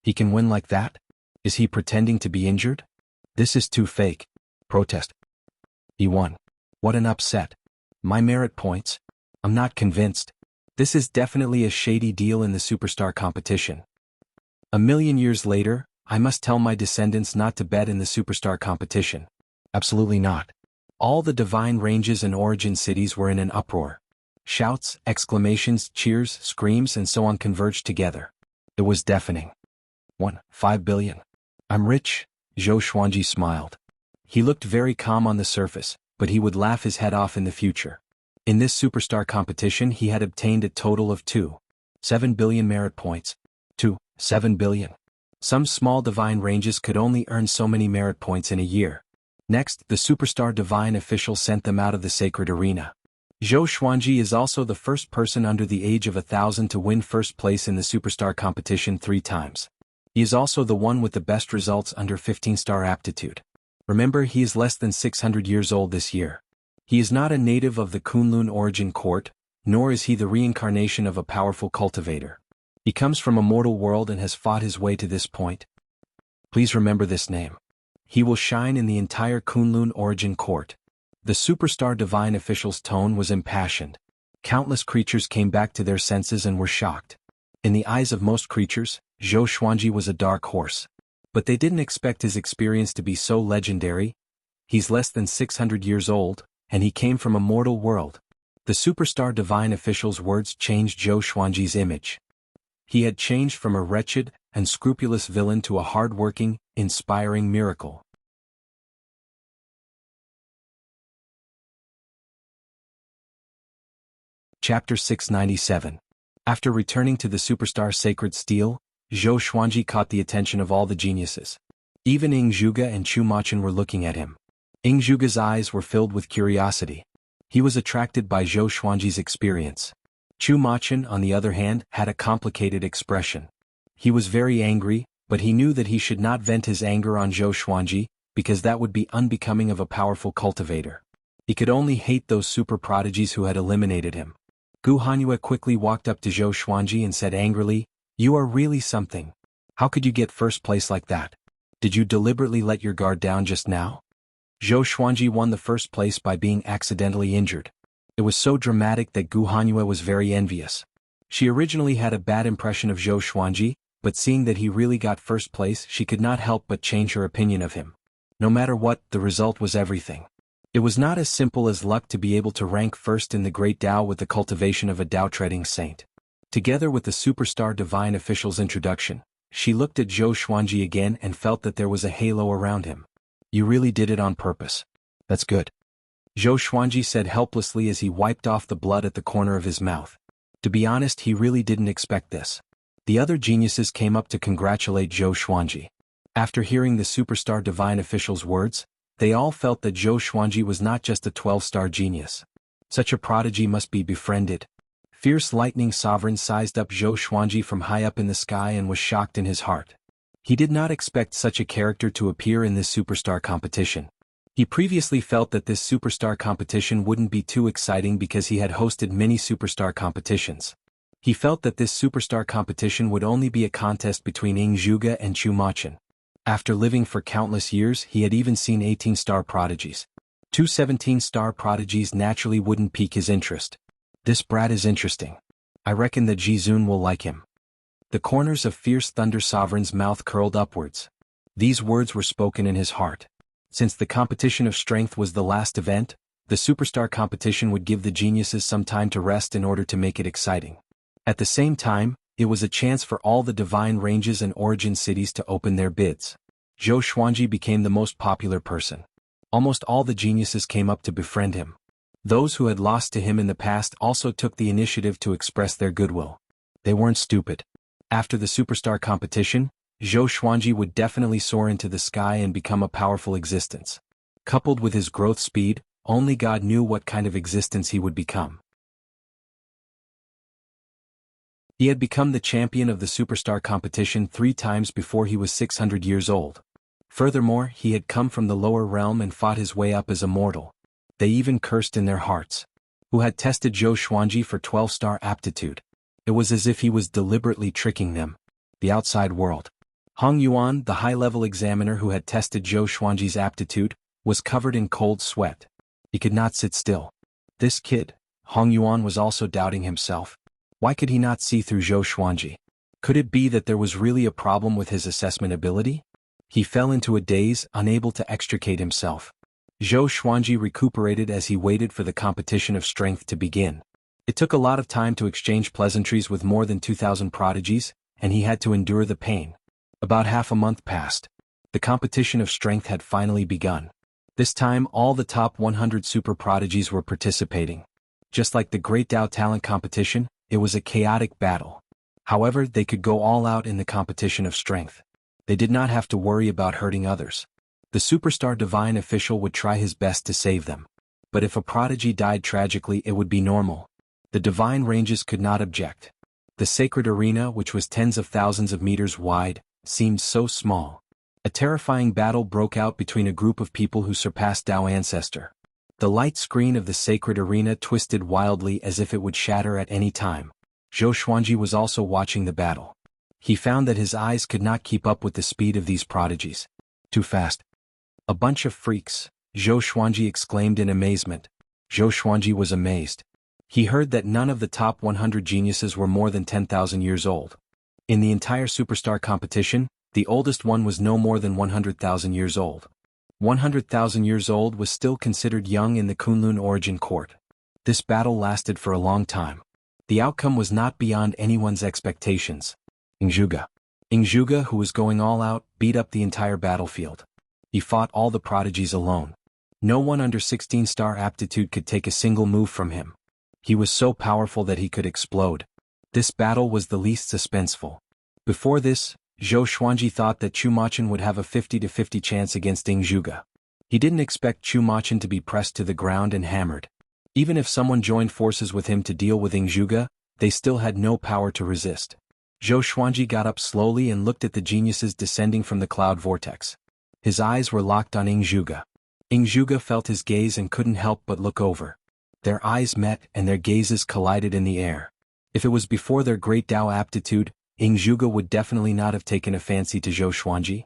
He can win like that? Is he pretending to be injured? This is too fake. Protest. He won. What an upset. My merit points? I'm not convinced. This is definitely a shady deal in the superstar competition. A million years later, I must tell my descendants not to bet in the superstar competition. Absolutely not. All the divine ranges and origin cities were in an uproar. Shouts, exclamations, cheers, screams and so on converged together. It was deafening. 1.5 billion. I'm rich, Zhou Xuanji smiled. He looked very calm on the surface, but he would laugh his head off in the future. In this superstar competition he had obtained a total of 2.7 billion merit points. 2.7 billion. Some small divine ranges could only earn so many merit points in a year. Next, the superstar divine official sent them out of the sacred arena. Zhou Xuanji is also the first person under the age of 1,000 to win first place in the superstar competition 3 times. He is also the one with the best results under 15-star aptitude. Remember, he is less than 600 years old this year. He is not a native of the Kunlun Origin Court, nor is he the reincarnation of a powerful cultivator. He comes from a mortal world and has fought his way to this point. Please remember this name. He will shine in the entire Kunlun Origin Court. The superstar divine official's tone was impassioned. Countless creatures came back to their senses and were shocked. In the eyes of most creatures, Zhou Xuanji was a dark horse. But they didn't expect his experience to be so legendary. He's less than 600 years old, and he came from a mortal world. The superstar divine official's words changed Zhou Xuanji's image. He had changed from a wretched and scrupulous villain to a hard-working, inspiring miracle. Chapter 697. After returning to the superstar sacred steel, Zhou Xuanji caught the attention of all the geniuses. Even Ing Zhuge and Chu Machin were looking at him. Ing Zhuge's eyes were filled with curiosity. He was attracted by Zhou Xuanji's experience. Chu Machin, on the other hand, had a complicated expression. He was very angry, but he knew that he should not vent his anger on Zhou Xuanji, because that would be unbecoming of a powerful cultivator. He could only hate those super prodigies who had eliminated him. Gu Hanyue quickly walked up to Zhou Xuanji and said angrily, "You are really something. How could you get first place like that? Did you deliberately let your guard down just now?" Zhou Xuanji won the first place by being accidentally injured. It was so dramatic that Gu Hanyue was very envious. She originally had a bad impression of Zhou Xuanji, but seeing that he really got first place, she could not help but change her opinion of him. No matter what, the result was everything. It was not as simple as luck to be able to rank first in the Great Tao with the cultivation of a Tao-treading saint. Together with the superstar divine official's introduction, she looked at Zhou Xuanji again and felt that there was a halo around him. "You really did it on purpose. That's good," Zhou Xuanji said helplessly as he wiped off the blood at the corner of his mouth. To be honest, he really didn't expect this. The other geniuses came up to congratulate Zhou Xuanji. After hearing the superstar divine official's words, they all felt that Zhou Xuanji was not just a 12-star genius. Such a prodigy must be befriended. Fierce lightning sovereign sized up Zhou Xuanji from high up in the sky and was shocked in his heart. He did not expect such a character to appear in this superstar competition. He previously felt that this superstar competition wouldn't be too exciting because he had hosted many superstar competitions. He felt that this superstar competition would only be a contest between Ing Zhuge and Chu Machin. After living for countless years, he had even seen 18-star prodigies. Two 17-star prodigies naturally wouldn't pique his interest. "This brat is interesting. I reckon that Jizun will like him." The corners of Fierce Thunder Sovereign's mouth curled upwards. These words were spoken in his heart. Since the competition of strength was the last event, the superstar competition would give the geniuses some time to rest in order to make it exciting. At the same time, it was a chance for all the divine ranges and origin cities to open their bids. Zhou Xuanji became the most popular person. Almost all the geniuses came up to befriend him. Those who had lost to him in the past also took the initiative to express their goodwill. They weren't stupid. After the superstar competition, Zhou Xuanji would definitely soar into the sky and become a powerful existence. Coupled with his growth speed, only God knew what kind of existence he would become. He had become the champion of the superstar competition 3 times before he was 600 years old. Furthermore, he had come from the lower realm and fought his way up as a mortal. They even cursed in their hearts. Who had tested Zhou Xuanji for 12-star aptitude? It was as if he was deliberately tricking them. The outside world. Hong Yuan, the high-level examiner who had tested Zhou Xuanji's aptitude, was covered in cold sweat. He could not sit still. This kid, Hong Yuan was also doubting himself. Why could he not see through Zhou Xuanji? Could it be that there was really a problem with his assessment ability? He fell into a daze, unable to extricate himself. Zhou Xuanji recuperated as he waited for the competition of strength to begin. It took a lot of time to exchange pleasantries with more than 2,000 prodigies, and he had to endure the pain. About half a month passed. The competition of strength had finally begun. This time all the top 100 super prodigies were participating. Just like the Great Tao Talent competition, it was a chaotic battle. However, they could go all out in the competition of strength. They did not have to worry about hurting others. The superstar divine official would try his best to save them. But if a prodigy died tragically, it would be normal. The divine ranges could not object. The sacred arena, which was tens of thousands of meters wide, seemed so small. A terrifying battle broke out between a group of people who surpassed Tao Ancestor. The light screen of the sacred arena twisted wildly as if it would shatter at any time. Zhou Xuanji was also watching the battle. He found that his eyes could not keep up with the speed of these prodigies. Too fast. "A bunch of freaks," Zhou Xuanji exclaimed in amazement. Zhou Xuanji was amazed. He heard that none of the top 100 geniuses were more than 10,000 years old. In the entire superstar competition, the oldest one was no more than 100,000 years old. 100,000 years old was still considered young in the Kunlun origin court. This battle lasted for a long time. The outcome was not beyond anyone's expectations. Ingjuga, who was going all out, beat up the entire battlefield. He fought all the prodigies alone. No one under 16-star aptitude could take a single move from him. He was so powerful that he could explode. This battle was the least suspenseful. Before this, Zhou Xuanji thought that Chu Machin would have a 50-50 chance against Ingjuga. He didn't expect Chu Machin to be pressed to the ground and hammered. Even if someone joined forces with him to deal with Ingjuga, they still had no power to resist. Zhou Xuanji got up slowly and looked at the geniuses descending from the cloud vortex. His eyes were locked on Ingjuga. Ingjuga felt his gaze and couldn't help but look over. Their eyes met and their gazes collided in the air. If it was before their great Dao aptitude, Ingjuga would definitely not have taken a fancy to Zhou Xuanji.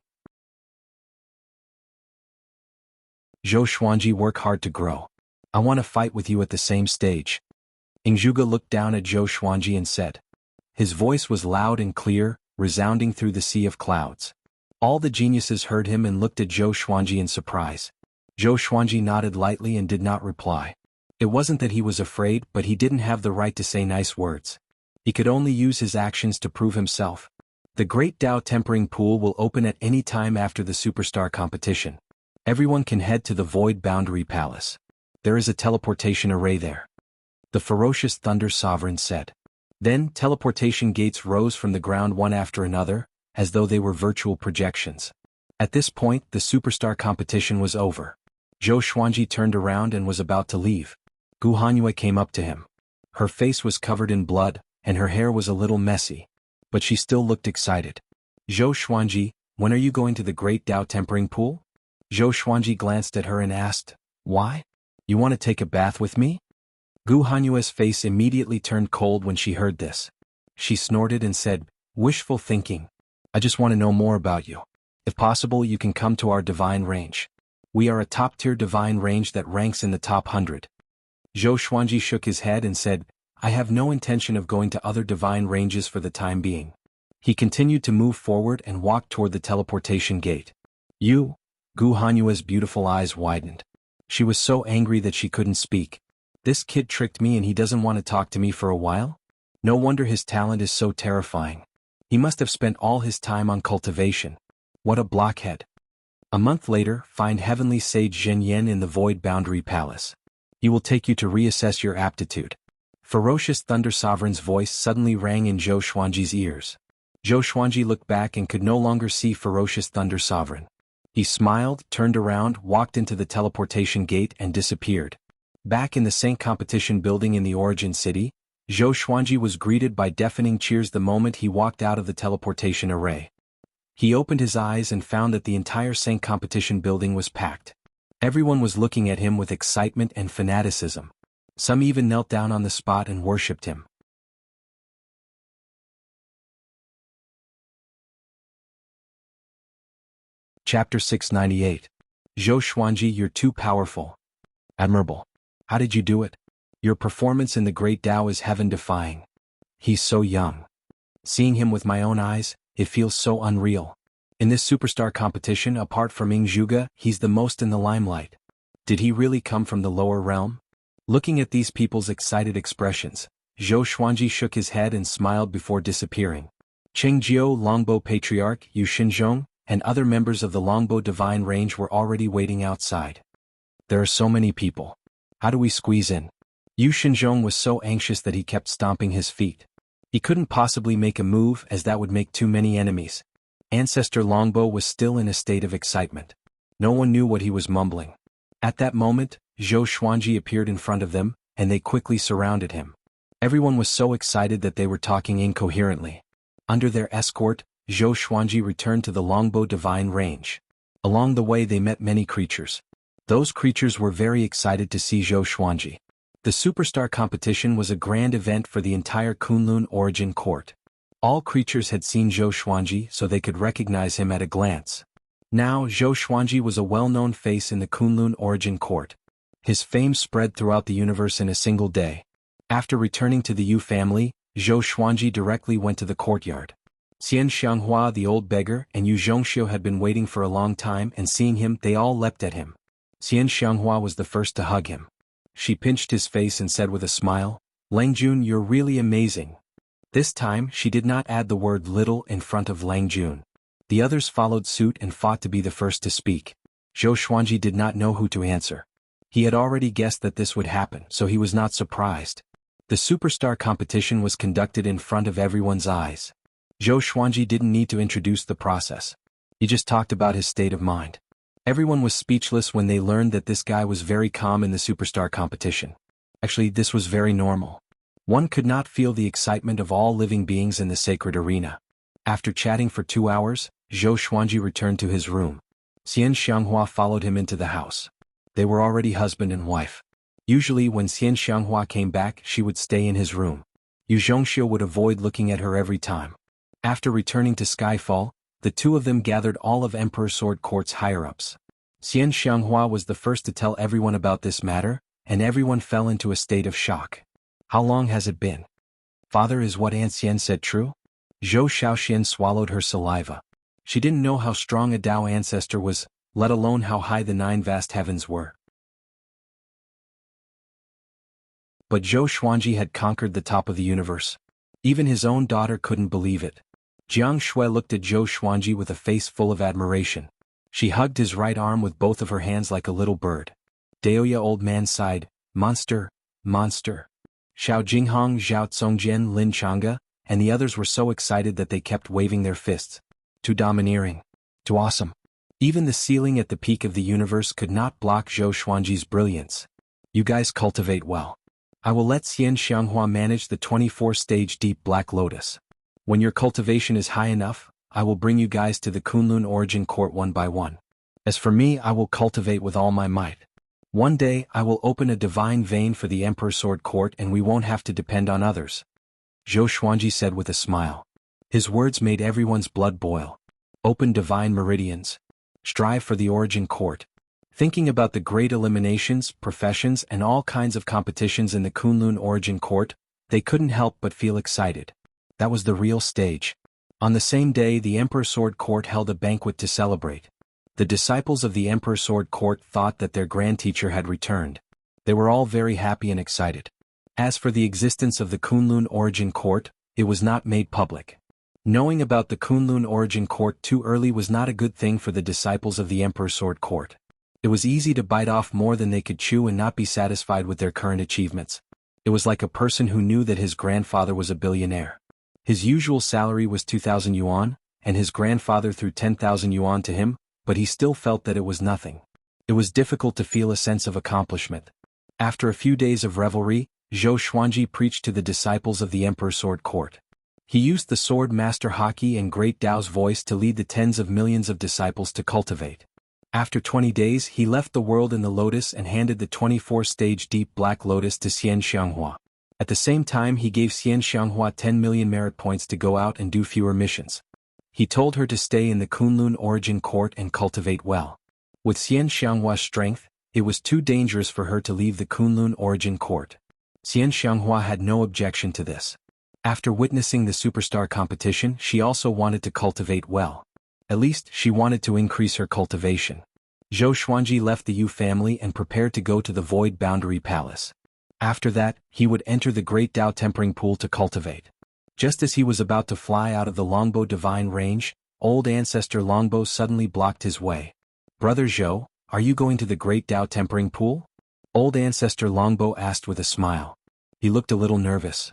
Zhou Xuanji, work hard to grow. I want to fight with you at the same stage. Ingjuga looked down at Zhou Xuanji and said. His voice was loud and clear, resounding through the sea of clouds. All the geniuses heard him and looked at Zhou Xuanji in surprise. Zhou Xuanji nodded lightly and did not reply. It wasn't that he was afraid, but he didn't have the right to say nice words. He could only use his actions to prove himself. The Great Dao Tempering Pool will open at any time after the Superstar competition. Everyone can head to the Void Boundary Palace. There is a teleportation array there. The ferocious Thunder Sovereign said. Then teleportation gates rose from the ground one after another, as though they were virtual projections. At this point, the Superstar competition was over. Zhou Xuanji turned around and was about to leave. Gu Hanyue came up to him. Her face was covered in blood, and her hair was a little messy. But she still looked excited. Zhou Xuanji, when are you going to the Great Dao Tempering Pool? Zhou Xuanji glanced at her and asked, Why? You want to take a bath with me? Gu Hanyue's face immediately turned cold when she heard this. She snorted and said, Wishful thinking. I just want to know more about you. If possible, you can come to our divine range. We are a top-tier divine range that ranks in the top 100. Zhou Xuanji shook his head and said, I have no intention of going to other divine ranges for the time being. He continued to move forward and walked toward the teleportation gate. You? Gu Hanyue's beautiful eyes widened. She was so angry that she couldn't speak. This kid tricked me and he doesn't want to talk to me for a while? No wonder his talent is so terrifying. He must have spent all his time on cultivation. What a blockhead. A month later, find Heavenly Sage Zhen Yan in the Void Boundary Palace. He will take you to reassess your aptitude. Ferocious Thunder Sovereign's voice suddenly rang in Zhou Xuanji's ears. Zhou Xuanji looked back and could no longer see Ferocious Thunder Sovereign. He smiled, turned around, walked into the teleportation gate and disappeared. Back in the Saint Competition building in the Origin City, Zhou Xuanji was greeted by deafening cheers the moment he walked out of the teleportation array. He opened his eyes and found that the entire Saint Competition building was packed. Everyone was looking at him with excitement and fanaticism. Some even knelt down on the spot and worshipped him. Chapter 698. Zhou Xuanji, you're too powerful. Admirable. How did you do it? Your performance in the Great Dao is heaven-defying. He's so young. Seeing him with my own eyes, it feels so unreal. In this superstar competition, apart from Ingjuga, he's the most in the limelight. Did he really come from the lower realm? Looking at these people's excited expressions, Zhou Xuanji shook his head and smiled before disappearing. Chengjiu Longbo Patriarch, Yu Xinzhong, and other members of the Longbo Divine Range were already waiting outside. There are so many people. How do we squeeze in? Yu Xinzhong was so anxious that he kept stomping his feet. He couldn't possibly make a move as that would make too many enemies. Ancestor Longbo was still in a state of excitement. No one knew what he was mumbling. At that moment, Zhou Xuanji appeared in front of them, and they quickly surrounded him. Everyone was so excited that they were talking incoherently. Under their escort, Zhou Xuanji returned to the Longbo Divine Range. Along the way they met many creatures. Those creatures were very excited to see Zhou Xuanji. The Superstar competition was a grand event for the entire Kunlun Origin Court. All creatures had seen Zhou Xuanji so they could recognize him at a glance. Now Zhou Xuanji was a well-known face in the Kunlun Origin Court. His fame spread throughout the universe in a single day. After returning to the Yu family, Zhou Xuanji directly went to the courtyard. Xian Xianghua, the old beggar, and Yu Zhongxiu had been waiting for a long time, and seeing him, they all leapt at him. Xian Xianghua was the first to hug him. She pinched his face and said with a smile, "Lang Jun, you're really amazing." This time, she did not add the word little in front of Lang Jun. The others followed suit and fought to be the first to speak. Zhou Xuanji did not know who to answer. He had already guessed that this would happen, so he was not surprised. The superstar competition was conducted in front of everyone's eyes. Zhou Xuanji didn't need to introduce the process. He just talked about his state of mind. Everyone was speechless when they learned that this guy was very calm in the superstar competition. Actually, this was very normal. One could not feel the excitement of all living beings in the sacred arena. After chatting for 2 hours, Zhou Xuanji returned to his room. Xian Xianghua followed him into the house. They were already husband and wife. Usually when Xian Xianghua came back, she would stay in his room. Yu Zhongxiu would avoid looking at her every time. After returning to Skyfall, the two of them gathered all of Emperor Sword Court's higher-ups. Xian Xianghua was the first to tell everyone about this matter, and everyone fell into a state of shock. How long has it been? Father, is what Aunt Xian said true? Zhou Shaoxian swallowed her saliva. She didn't know how strong a Dao ancestor was, let alone how high the 9 vast heavens were. But Zhou Xuanji had conquered the top of the universe. Even his own daughter couldn't believe it. Jiang Shui looked at Zhou Xuanji with a face full of admiration. She hugged his right arm with both of her hands like a little bird. Daoya old man sighed, "Monster, monster." Xiao Jinghong, Zhao Tsongjian, Lin Chang'e, and the others were so excited that they kept waving their fists. Too domineering. Too awesome. Even the ceiling at the peak of the universe could not block Zhou Xuanji's brilliance. You guys cultivate well. I will let Xian Xianghua manage the 24-stage deep black lotus. When your cultivation is high enough, I will bring you guys to the Kunlun origin court one by one. As for me, I will cultivate with all my might. One day, I will open a divine vein for the Emperor Sword Court and we won't have to depend on others. Zhou Xuanji said with a smile. His words made everyone's blood boil. Open divine meridians. Strive for the origin court. Thinking about the great eliminations, professions, and all kinds of competitions in the Kunlun origin court, they couldn't help but feel excited. That was the real stage. On the same day, the Emperor Sword Court held a banquet to celebrate. The disciples of the Emperor Sword Court thought that their grand teacher had returned. They were all very happy and excited. As for the existence of the Kunlun origin court, it was not made public. Knowing about the Kunlun origin court too early was not a good thing for the disciples of the Emperor Sword Court. It was easy to bite off more than they could chew and not be satisfied with their current achievements. It was like a person who knew that his grandfather was a billionaire. His usual salary was 2,000 yuan, and his grandfather threw 10,000 yuan to him, but he still felt that it was nothing. It was difficult to feel a sense of accomplishment. After a few days of revelry, Zhou Xuanji preached to the disciples of the Emperor Sword Court. He used the Sword Master Haki and Great Tao's voice to lead the tens of millions of disciples to cultivate. After 20 days, he left the world in the lotus and handed the 24-stage deep black lotus to Xian Xianghua. At the same time, he gave Xian Xianghua 10 million merit points to go out and do fewer missions. He told her to stay in the Kunlun origin court and cultivate well. With Xian Xianghua's strength, it was too dangerous for her to leave the Kunlun origin court. Xian Xianghua had no objection to this. After witnessing the superstar competition, she also wanted to cultivate well. At least, she wanted to increase her cultivation. Zhou Xuanji left the Yu family and prepared to go to the Void Boundary Palace. After that, he would enter the Great Tao Tempering Pool to cultivate. Just as he was about to fly out of the Longbow Divine Range, old ancestor Longbow suddenly blocked his way. "Brother Zhou, are you going to the Great Tao Tempering Pool?" Old ancestor Longbow asked with a smile. He looked a little nervous.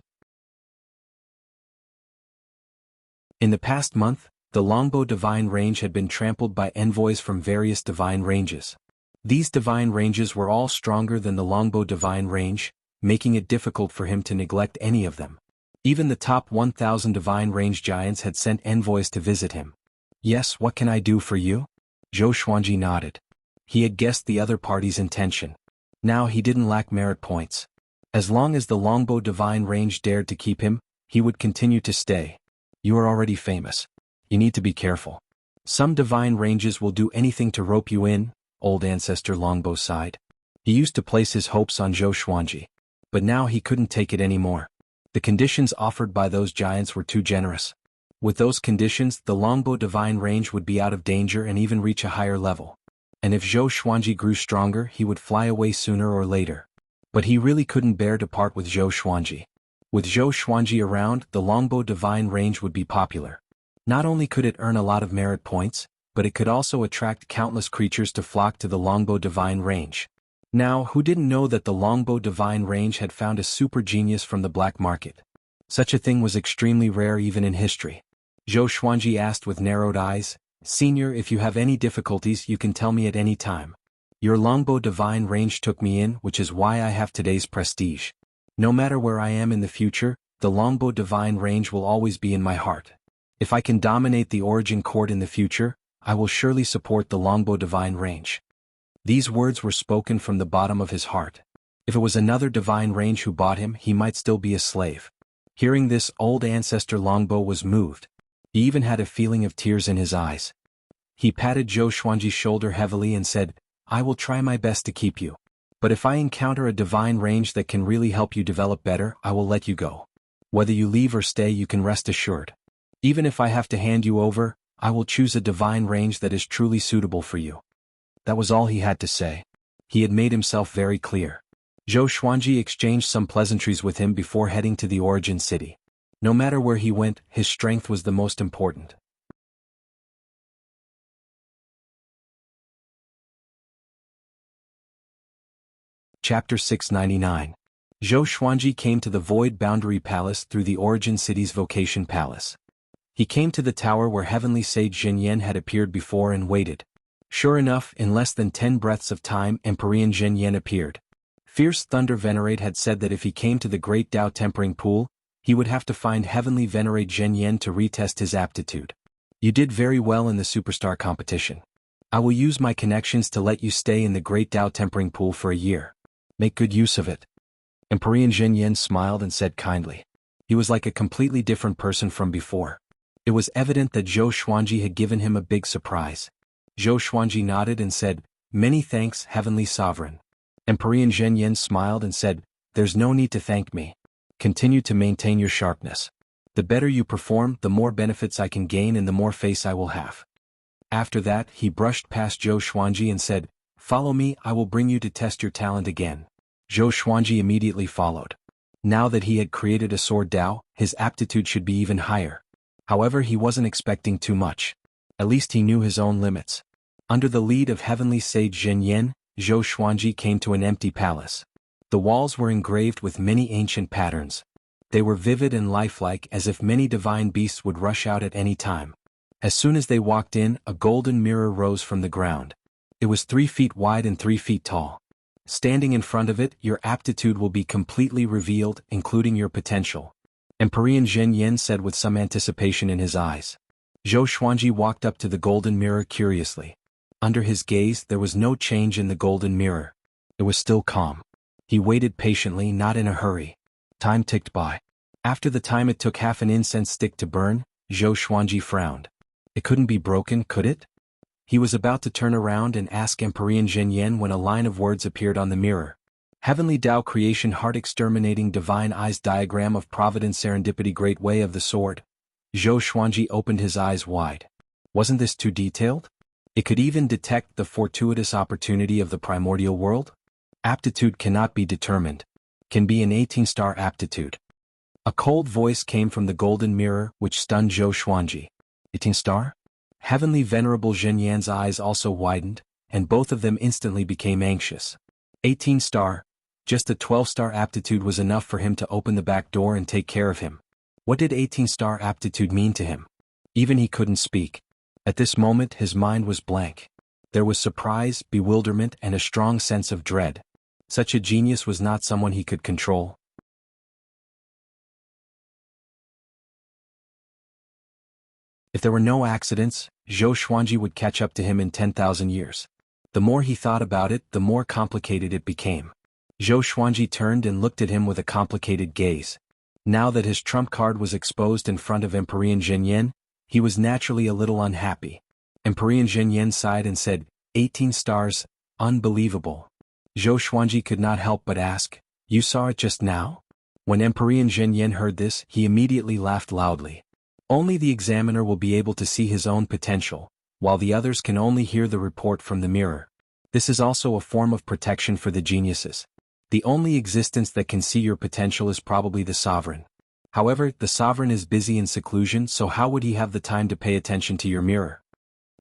In the past month, the Longbow Divine Range had been trampled by envoys from various divine ranges. These divine ranges were all stronger than the Longbow Divine Range, making it difficult for him to neglect any of them. Even the top 1,000 divine range giants had sent envoys to visit him. "Yes, what can I do for you?" Zhou Xuanji nodded. He had guessed the other party's intention. Now he didn't lack merit points. As long as the Longbow Divine Range dared to keep him, he would continue to stay. "You are already famous. You need to be careful. Some divine ranges will do anything to rope you in," old ancestor Longbow sighed. He used to place his hopes on Zhou Xuanji. But now he couldn't take it anymore. The conditions offered by those giants were too generous. With those conditions, the longbow divine range would be out of danger and even reach a higher level. And if Zhou Xuanji grew stronger, he would fly away sooner or later. But he really couldn't bear to part with Zhou Xuanji. With Zhou Xuanji around, the longbow divine range would be popular. Not only could it earn a lot of merit points, but it could also attract countless creatures to flock to the longbow divine range. Now, who didn't know that the longbow divine range had found a super genius from the black market? Such a thing was extremely rare even in history. Zhou Xuanji asked with narrowed eyes, "Senior, if you have any difficulties you can tell me at any time. Your longbow divine range took me in, which is why I have today's prestige. No matter where I am in the future, the longbow divine range will always be in my heart. If I can dominate the origin court in the future, I will surely support the longbow divine range." These words were spoken from the bottom of his heart. If it was another divine range who bought him, he might still be a slave. Hearing this, old ancestor Longbow was moved. He even had a feeling of tears in his eyes. He patted Zhou Xuanji's shoulder heavily and said, "I will try my best to keep you. But if I encounter a divine range that can really help you develop better, I will let you go. Whether you leave or stay, you can rest assured. Even if I have to hand you over, I will choose a divine range that is truly suitable for you." That was all he had to say. He had made himself very clear. Zhou Xuanji exchanged some pleasantries with him before heading to the origin city. No matter where he went, his strength was the most important. Chapter 699. Zhou Xuanji came to the Void Boundary Palace through the Origin City's Vocation Palace. He came to the tower where Heavenly Sage Zhenyan had appeared before and waited. Sure enough, in less than 10 breaths of time, Empyrean Zhenyan appeared. Fierce Thunder Venerate had said that if he came to the Great Tao Tempering Pool, he would have to find Heavenly Venerate Zhenyan to retest his aptitude. "You did very well in the Superstar competition. I will use my connections to let you stay in the Great Tao Tempering Pool for a year. Make good use of it." Empyrean Zhenyan smiled and said kindly. He was like a completely different person from before. It was evident that Zhou Xuanji had given him a big surprise. Zhou Xuanji nodded and said, "Many thanks, Heavenly Sovereign." Empyrean Zhenyan smiled and said, "There's no need to thank me. Continue to maintain your sharpness. The better you perform, the more benefits I can gain and the more face I will have." After that, he brushed past Zhou Xuanji and said, "Follow me, I will bring you to test your talent again." Zhou Xuanji immediately followed. Now that he had created a sword Dao, his aptitude should be even higher. However, he wasn't expecting too much. At least he knew his own limits. Under the lead of Heavenly Sage Zhenyan, Zhou Xuanji came to an empty palace. The walls were engraved with many ancient patterns. They were vivid and lifelike, as if many divine beasts would rush out at any time. As soon as they walked in, a golden mirror rose from the ground. It was 3 feet wide and 3 feet tall. Standing in front of it, your aptitude will be completely revealed, including your potential. Empyrean Zhenyan said with some anticipation in his eyes. Zhou Xuanji walked up to the golden mirror curiously. Under his gaze, there was no change in the golden mirror. It was still calm. He waited patiently, not in a hurry. Time ticked by. After the time it took half an incense stick to burn, Zhou Xuanji frowned. It couldn't be broken, could it? He was about to turn around and ask Empyrean Zhenyan when a line of words appeared on the mirror. Heavenly Tao Creation Heart Exterminating Divine Eyes Diagram of Providence Serendipity Great Way of the Sword. Zhou Xuanji opened his eyes wide. Wasn't this too detailed? It could even detect the fortuitous opportunity of the primordial world? Aptitude cannot be determined. Can be an 18-star aptitude. A cold voice came from the golden mirror, which stunned Zhou Xuanji. 18-star? Heavenly Venerable Zhenyan's eyes also widened, and both of them instantly became anxious. 18-star, just a 12-star aptitude was enough for him to open the back door and take care of him. What did 18-star aptitude mean to him? Even he couldn't speak. At this moment his mind was blank. There was surprise, bewilderment, and a strong sense of dread. Such a genius was not someone he could control. If there were no accidents, Zhou Xuanji would catch up to him in 10,000 years. The more he thought about it, the more complicated it became. Zhou Xuanji turned and looked at him with a complicated gaze. Now that his trump card was exposed in front of Empyrean Zhenyan, he was naturally a little unhappy. Empyrean Zhenyan sighed and said, 18 stars, unbelievable. Zhou Xuanji could not help but ask, "You saw it just now?" When Empyrean Zhenyan heard this, he immediately laughed loudly. Only the examiner will be able to see his own potential, while the others can only hear the report from the mirror. This is also a form of protection for the geniuses. The only existence that can see your potential is probably the sovereign. However, the sovereign is busy in seclusion, so how would he have the time to pay attention to your mirror?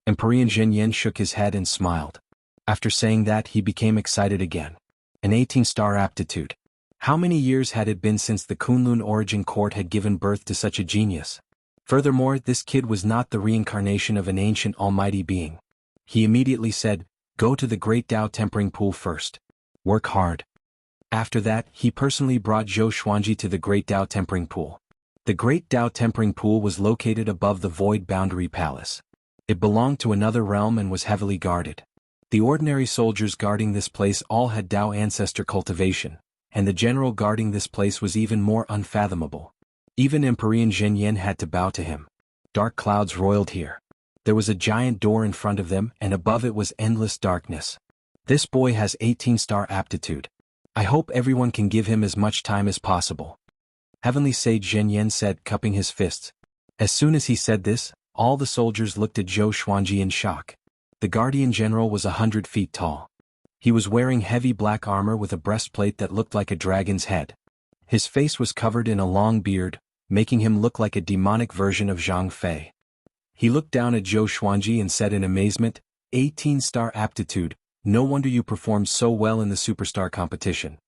Emperor Zhenyan shook his head and smiled. After saying that, he became excited again. An 18-star aptitude. How many years had it been since the Kunlun Origin Court had given birth to such a genius? Furthermore, this kid was not the reincarnation of an ancient almighty being. He immediately said, "Go to the Great Tao Tempering Pool first. Work hard." After that, he personally brought Zhou Xuanji to the Great Tao Tempering Pool. The Great Tao Tempering Pool was located above the Void Boundary Palace. It belonged to another realm and was heavily guarded. The ordinary soldiers guarding this place all had Tao ancestor cultivation, and the general guarding this place was even more unfathomable. Even Emperor Zhenyan had to bow to him. Dark clouds roiled here. There was a giant door in front of them, and above it was endless darkness. This boy has 18-star aptitude. I hope everyone can give him as much time as possible. Heavenly Sage Zhenyan said, cupping his fists. As soon as he said this, all the soldiers looked at Zhou Xuanji in shock. The Guardian General was 100 feet tall. He was wearing heavy black armor with a breastplate that looked like a dragon's head. His face was covered in a long beard, making him look like a demonic version of Zhang Fei. He looked down at Zhou Xuanji and said in amazement, 18-star aptitude, no wonder you performed so well in the superstar competition.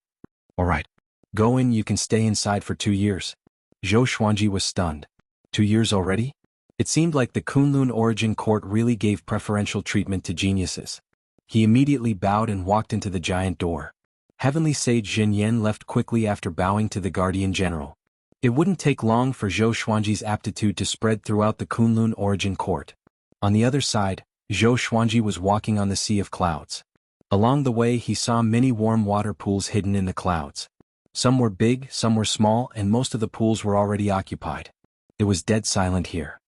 Alright. Go in, you can stay inside for 2 years. Zhou Xuanji was stunned. 2 years already? It seemed like the Kunlun Origin Court really gave preferential treatment to geniuses. He immediately bowed and walked into the giant door. Heavenly Sage Zhenyan left quickly after bowing to the Guardian General. It wouldn't take long for Zhou Xuanji's aptitude to spread throughout the Kunlun Origin Court. On the other side, Zhou Xuanji was walking on the sea of clouds. Along the way he saw many warm water pools hidden in the clouds. Some were big, some were small, and most of the pools were already occupied. It was dead silent here.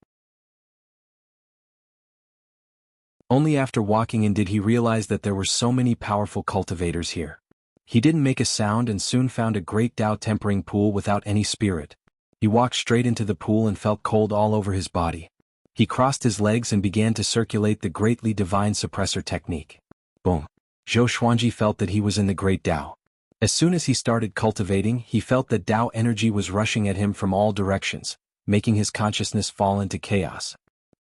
Only after walking in did he realize that there were so many powerful cultivators here. He didn't make a sound and soon found a great Tao tempering pool without any spirit. He walked straight into the pool and felt cold all over his body. He crossed his legs and began to circulate the greatly divine suppressor technique. Boom. Zhou Xuanji felt that he was in the great Tao. As soon as he started cultivating, he felt that Tao energy was rushing at him from all directions, making his consciousness fall into chaos.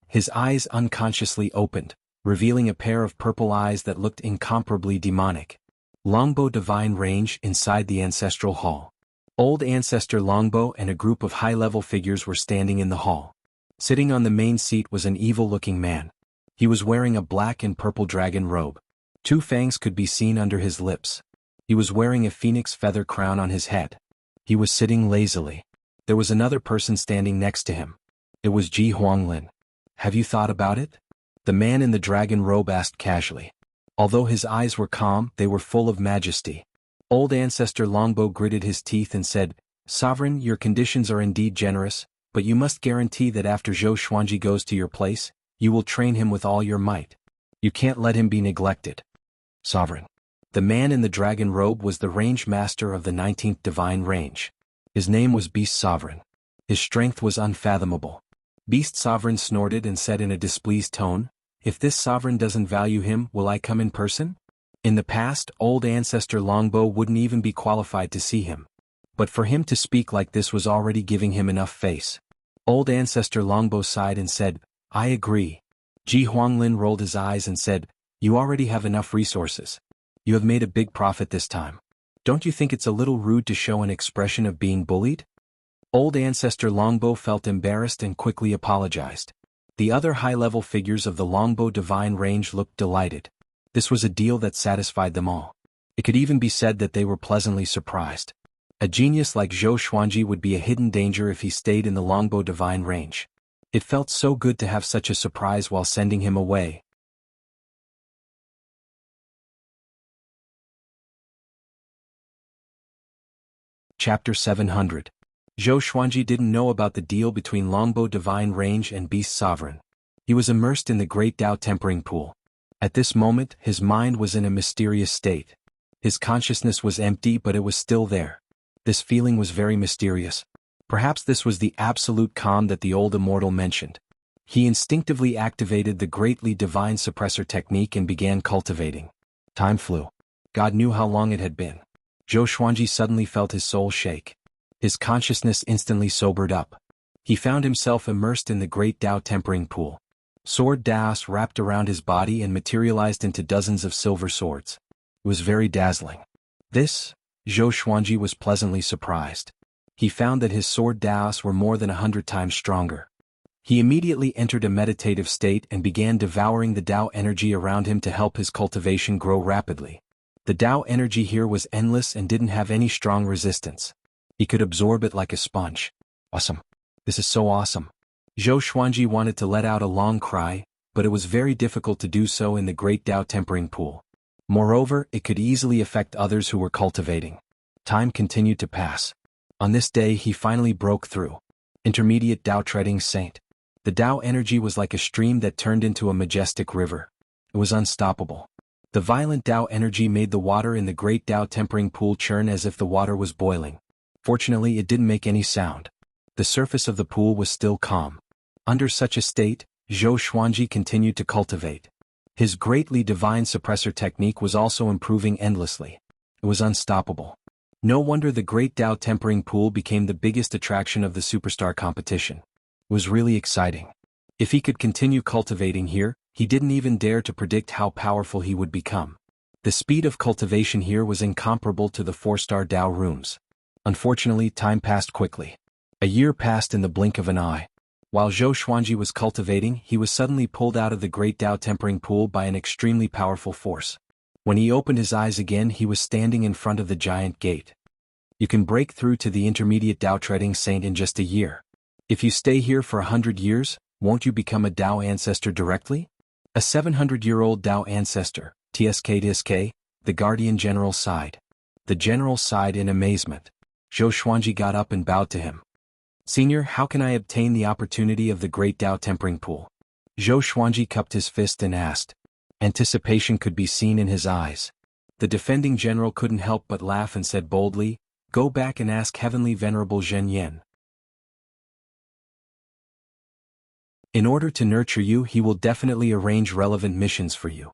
His eyes unconsciously opened, revealing a pair of purple eyes that looked incomparably demonic. Longbow Divine Range inside the Ancestral Hall. Old Ancestor Longbow and a group of high-level figures were standing in the hall. Sitting on the main seat was an evil-looking man. He was wearing a black and purple dragon robe. 2 fangs could be seen under his lips. He was wearing a phoenix feather crown on his head. He was sitting lazily. There was another person standing next to him. It was Ji Huanglin. Have you thought about it? The man in the dragon robe asked casually. Although his eyes were calm, they were full of majesty. Old Ancestor Longbow gritted his teeth and said, Sovereign, your conditions are indeed generous, but you must guarantee that after Zhou Xuanji goes to your place, you will train him with all your might. You can't let him be neglected. Sovereign. The man in the dragon robe was the range master of the 19th divine range. His name was Beast Sovereign. His strength was unfathomable. Beast Sovereign snorted and said in a displeased tone, If this sovereign doesn't value him, will I come in person? In the past, old Ancestor Longbow wouldn't even be qualified to see him. But for him to speak like this was already giving him enough face. Old Ancestor Longbow sighed and said, I agree. Ji Huanglin rolled his eyes and said, You already have enough resources. You have made a big profit this time. Don't you think it's a little rude to show an expression of being bullied? Old Ancestor Longbow felt embarrassed and quickly apologized. The other high-level figures of the Longbow Divine Range looked delighted. This was a deal that satisfied them all. It could even be said that they were pleasantly surprised. A genius like Zhou Xuanji would be a hidden danger if he stayed in the Longbow Divine Range. It felt so good to have such a surprise while sending him away. Chapter 700. Zhou Xuanji didn't know about the deal between Longbow Divine Range and Beast Sovereign. He was immersed in the Great Tao Tempering Pool. At this moment, his mind was in a mysterious state. His consciousness was empty, but it was still there. This feeling was very mysterious. Perhaps this was the absolute calm that the old immortal mentioned. He instinctively activated the greatly divine suppressor technique and began cultivating. Time flew. God knew how long it had been. Zhou Xuanji suddenly felt his soul shake. His consciousness instantly sobered up. He found himself immersed in the great Tao tempering pool. Sword Daos wrapped around his body and materialized into dozens of silver swords. It was very dazzling. Zhou Xuanji was pleasantly surprised. He found that his sword Daos were more than 100 times stronger. He immediately entered a meditative state and began devouring the Tao energy around him to help his cultivation grow rapidly. The Tao energy here was endless and didn't have any strong resistance. He could absorb it like a sponge. Awesome. This is so awesome. Zhou Xuanji wanted to let out a long cry, but it was very difficult to do so in the great Tao tempering pool. Moreover, it could easily affect others who were cultivating. Time continued to pass. On this day he finally broke through. Intermediate Tao treading saint. The Tao energy was like a stream that turned into a majestic river. It was unstoppable. The violent Tao energy made the water in the great Tao tempering pool churn as if the water was boiling. Fortunately, it didn't make any sound. The surface of the pool was still calm. Under such a state, Zhou Xuanji continued to cultivate. His greatly divine suppressor technique was also improving endlessly. It was unstoppable. No wonder the great Tao tempering pool became the biggest attraction of the superstar competition. It was really exciting. If he could continue cultivating here, he didn't even dare to predict how powerful he would become. The speed of cultivation here was incomparable to the 4-star Tao rooms. Unfortunately, time passed quickly. A year passed in the blink of an eye. While Zhou Xuanji was cultivating, he was suddenly pulled out of the great Tao tempering pool by an extremely powerful force. When he opened his eyes again, he was standing in front of the giant gate. You can break through to the intermediate Tao treading saint in just a year. If you stay here for 100 years, won't you become a Tao ancestor directly? A 700-year-old Tao ancestor, TSK, the guardian general sighed. The general sighed in amazement. Zhou Xuanji got up and bowed to him. Senior, how can I obtain the opportunity of the great Tao tempering pool? Zhou Xuanji cupped his fist and asked. Anticipation could be seen in his eyes. The defending general couldn't help but laugh and said boldly, Go back and ask Heavenly Venerable Zhen Yan. In order to nurture you, he will definitely arrange relevant missions for you.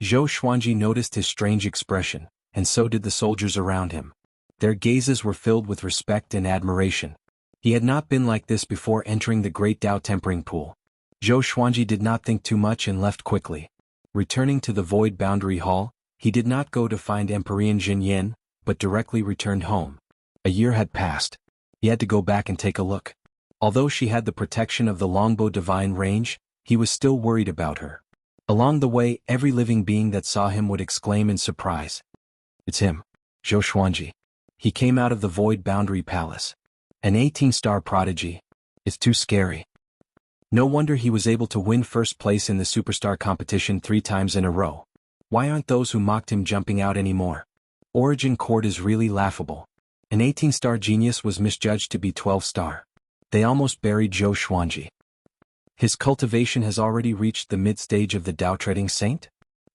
Zhou Xuanji noticed his strange expression, and so did the soldiers around him. Their gazes were filled with respect and admiration. He had not been like this before entering the great Tao tempering pool. Zhou Xuanji did not think too much and left quickly. Returning to the void boundary hall, he did not go to find Emperor Zhen Yan, but directly returned home. A year had passed. He had to go back and take a look. Although she had the protection of the longbow divine range, he was still worried about her. Along the way, every living being that saw him would exclaim in surprise. It's him, Zhou Xuanji. He came out of the void boundary palace. An 18-star prodigy. It's too scary. No wonder he was able to win first place in the superstar competition 3 times in a row. Why aren't those who mocked him jumping out anymore? Origin Court is really laughable. An 18-star genius was misjudged to be 12-star. They almost buried Zhou Xuanji. His cultivation has already reached the mid-stage of the Tao treading saint?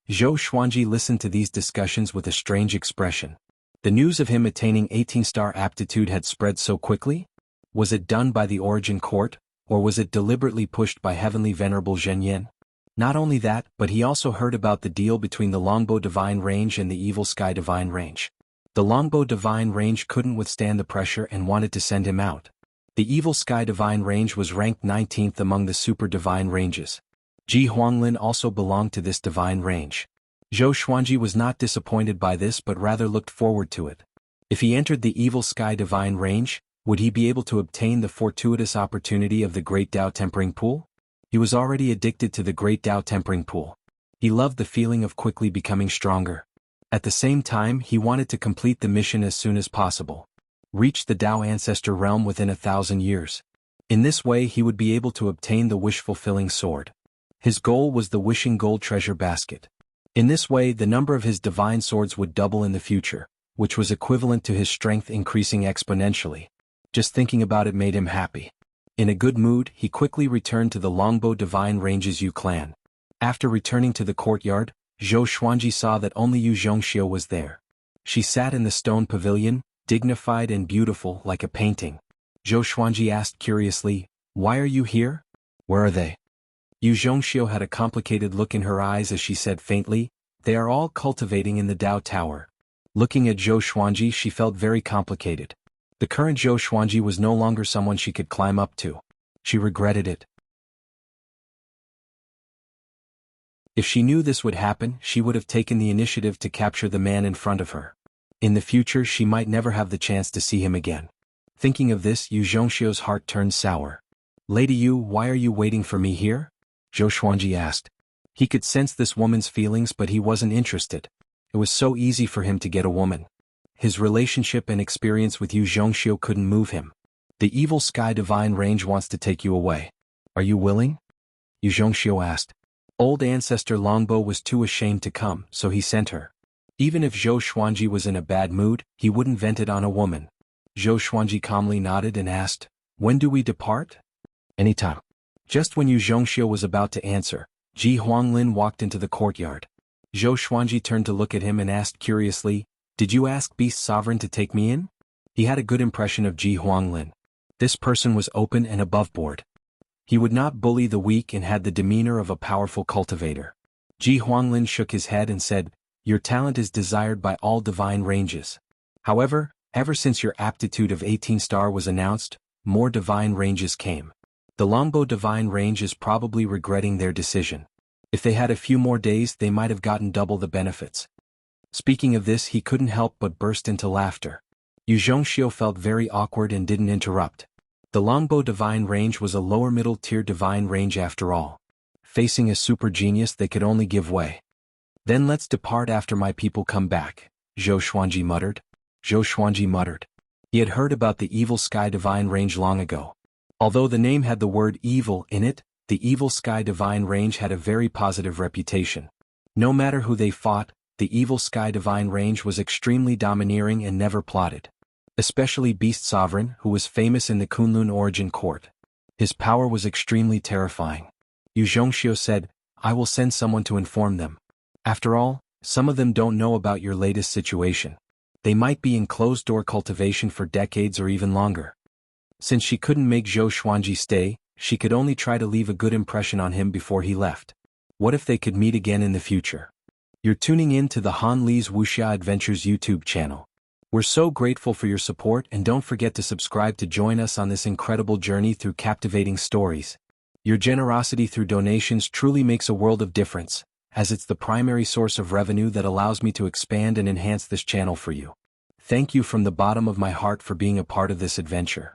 Zhou Xuanji listened to these discussions with a strange expression. The news of him attaining 18-star aptitude had spread so quickly? Was it done by the Origin Court, or was it deliberately pushed by Heavenly Venerable Zhen Yan? Not only that, but he also heard about the deal between the Longbow Divine Range and the Evil Sky Divine Range. The Longbow Divine Range couldn't withstand the pressure and wanted to send him out. The Evil Sky Divine Range was ranked 19th among the Super Divine Ranges. Ji Huanglin also belonged to this divine range. Zhou Xuanji was not disappointed by this but rather looked forward to it. If he entered the Evil Sky Divine Range, would he be able to obtain the fortuitous opportunity of the Great Tao Tempering Pool? He was already addicted to the Great Tao Tempering Pool. He loved the feeling of quickly becoming stronger. At the same time, he wanted to complete the mission as soon as possible. Reach the Tao Ancestor realm within 1,000 years. In this way he would be able to obtain the wish-fulfilling sword. His goal was the Wishing Gold Treasure Basket. In this way the number of his divine swords would double in the future, which was equivalent to his strength increasing exponentially. Just thinking about it made him happy. In a good mood, he quickly returned to the Longbow Divine Ranges Yu clan. After returning to the courtyard, Zhou Xuanji saw that only Yu Zhongxiu was there. She sat in the stone pavilion, dignified and beautiful like a painting. Zhou Xuanji asked curiously, "Why are you here? Where are they?" Yu Zhongxiu had a complicated look in her eyes as she said faintly, "They are all cultivating in the Dao Tower." Looking at Zhou Xuanji, she felt very complicated. The current Zhou Xuanji was no longer someone she could climb up to. She regretted it. If she knew this would happen, she would have taken the initiative to capture the man in front of her. In the future, she might never have the chance to see him again. Thinking of this, Yu Zhongxiu's heart turned sour. "Lady Yu, why are you waiting for me here?" Zhou Xuanji asked. He could sense this woman's feelings, but he wasn't interested. It was so easy for him to get a woman. His relationship and experience with Yu Zhongxiu couldn't move him. "The evil sky divine range wants to take you away. Are you willing?" Yu Zhongxiu asked. Old ancestor Longbo was too ashamed to come, so he sent her. Even if Zhou Xuanji was in a bad mood, he wouldn't vent it on a woman. Zhou Xuanji calmly nodded and asked, "When do we depart?" "Anytime." Just when Yu Zhongxiu was about to answer, Ji Huanglin walked into the courtyard. Zhou Xuanji turned to look at him and asked curiously, "Did you ask Beast Sovereign to take me in?" He had a good impression of Ji Huanglin. This person was open and aboveboard. He would not bully the weak and had the demeanor of a powerful cultivator. Ji Huanglin shook his head and said, "Your talent is desired by all divine ranges. However, ever since your aptitude of 18-star was announced, more divine ranges came. The Longbo divine range is probably regretting their decision. If they had a few more days, they might have gotten double the benefits." Speaking of this, he couldn't help but burst into laughter. Yu Zhongxiu felt very awkward and didn't interrupt. The Longbo divine range was a lower middle-tier divine range after all. Facing a super genius, they could only give way. "Then let's depart after my people come back," Zhou Xuanji muttered. Zhou Xuanji muttered. He had heard about the evil sky divine range long ago. Although the name had the word evil in it, the evil sky divine range had a very positive reputation. No matter who they fought, the evil sky divine range was extremely domineering and never plotted. Especially Beast Sovereign, who was famous in the Kunlun origin court. His power was extremely terrifying. Yu Zhongxiu said, "I will send someone to inform them. After all, some of them don't know about your latest situation. They might be in closed-door cultivation for decades or even longer." Since she couldn't make Zhou Xuanji stay, she could only try to leave a good impression on him before he left. What if they could meet again in the future? You're tuning in to the Han Li's Wuxia Adventures YouTube channel. We're so grateful for your support, and don't forget to subscribe to join us on this incredible journey through captivating stories. Your generosity through donations truly makes a world of difference, as it's the primary source of revenue that allows me to expand and enhance this channel for you. Thank you from the bottom of my heart for being a part of this adventure.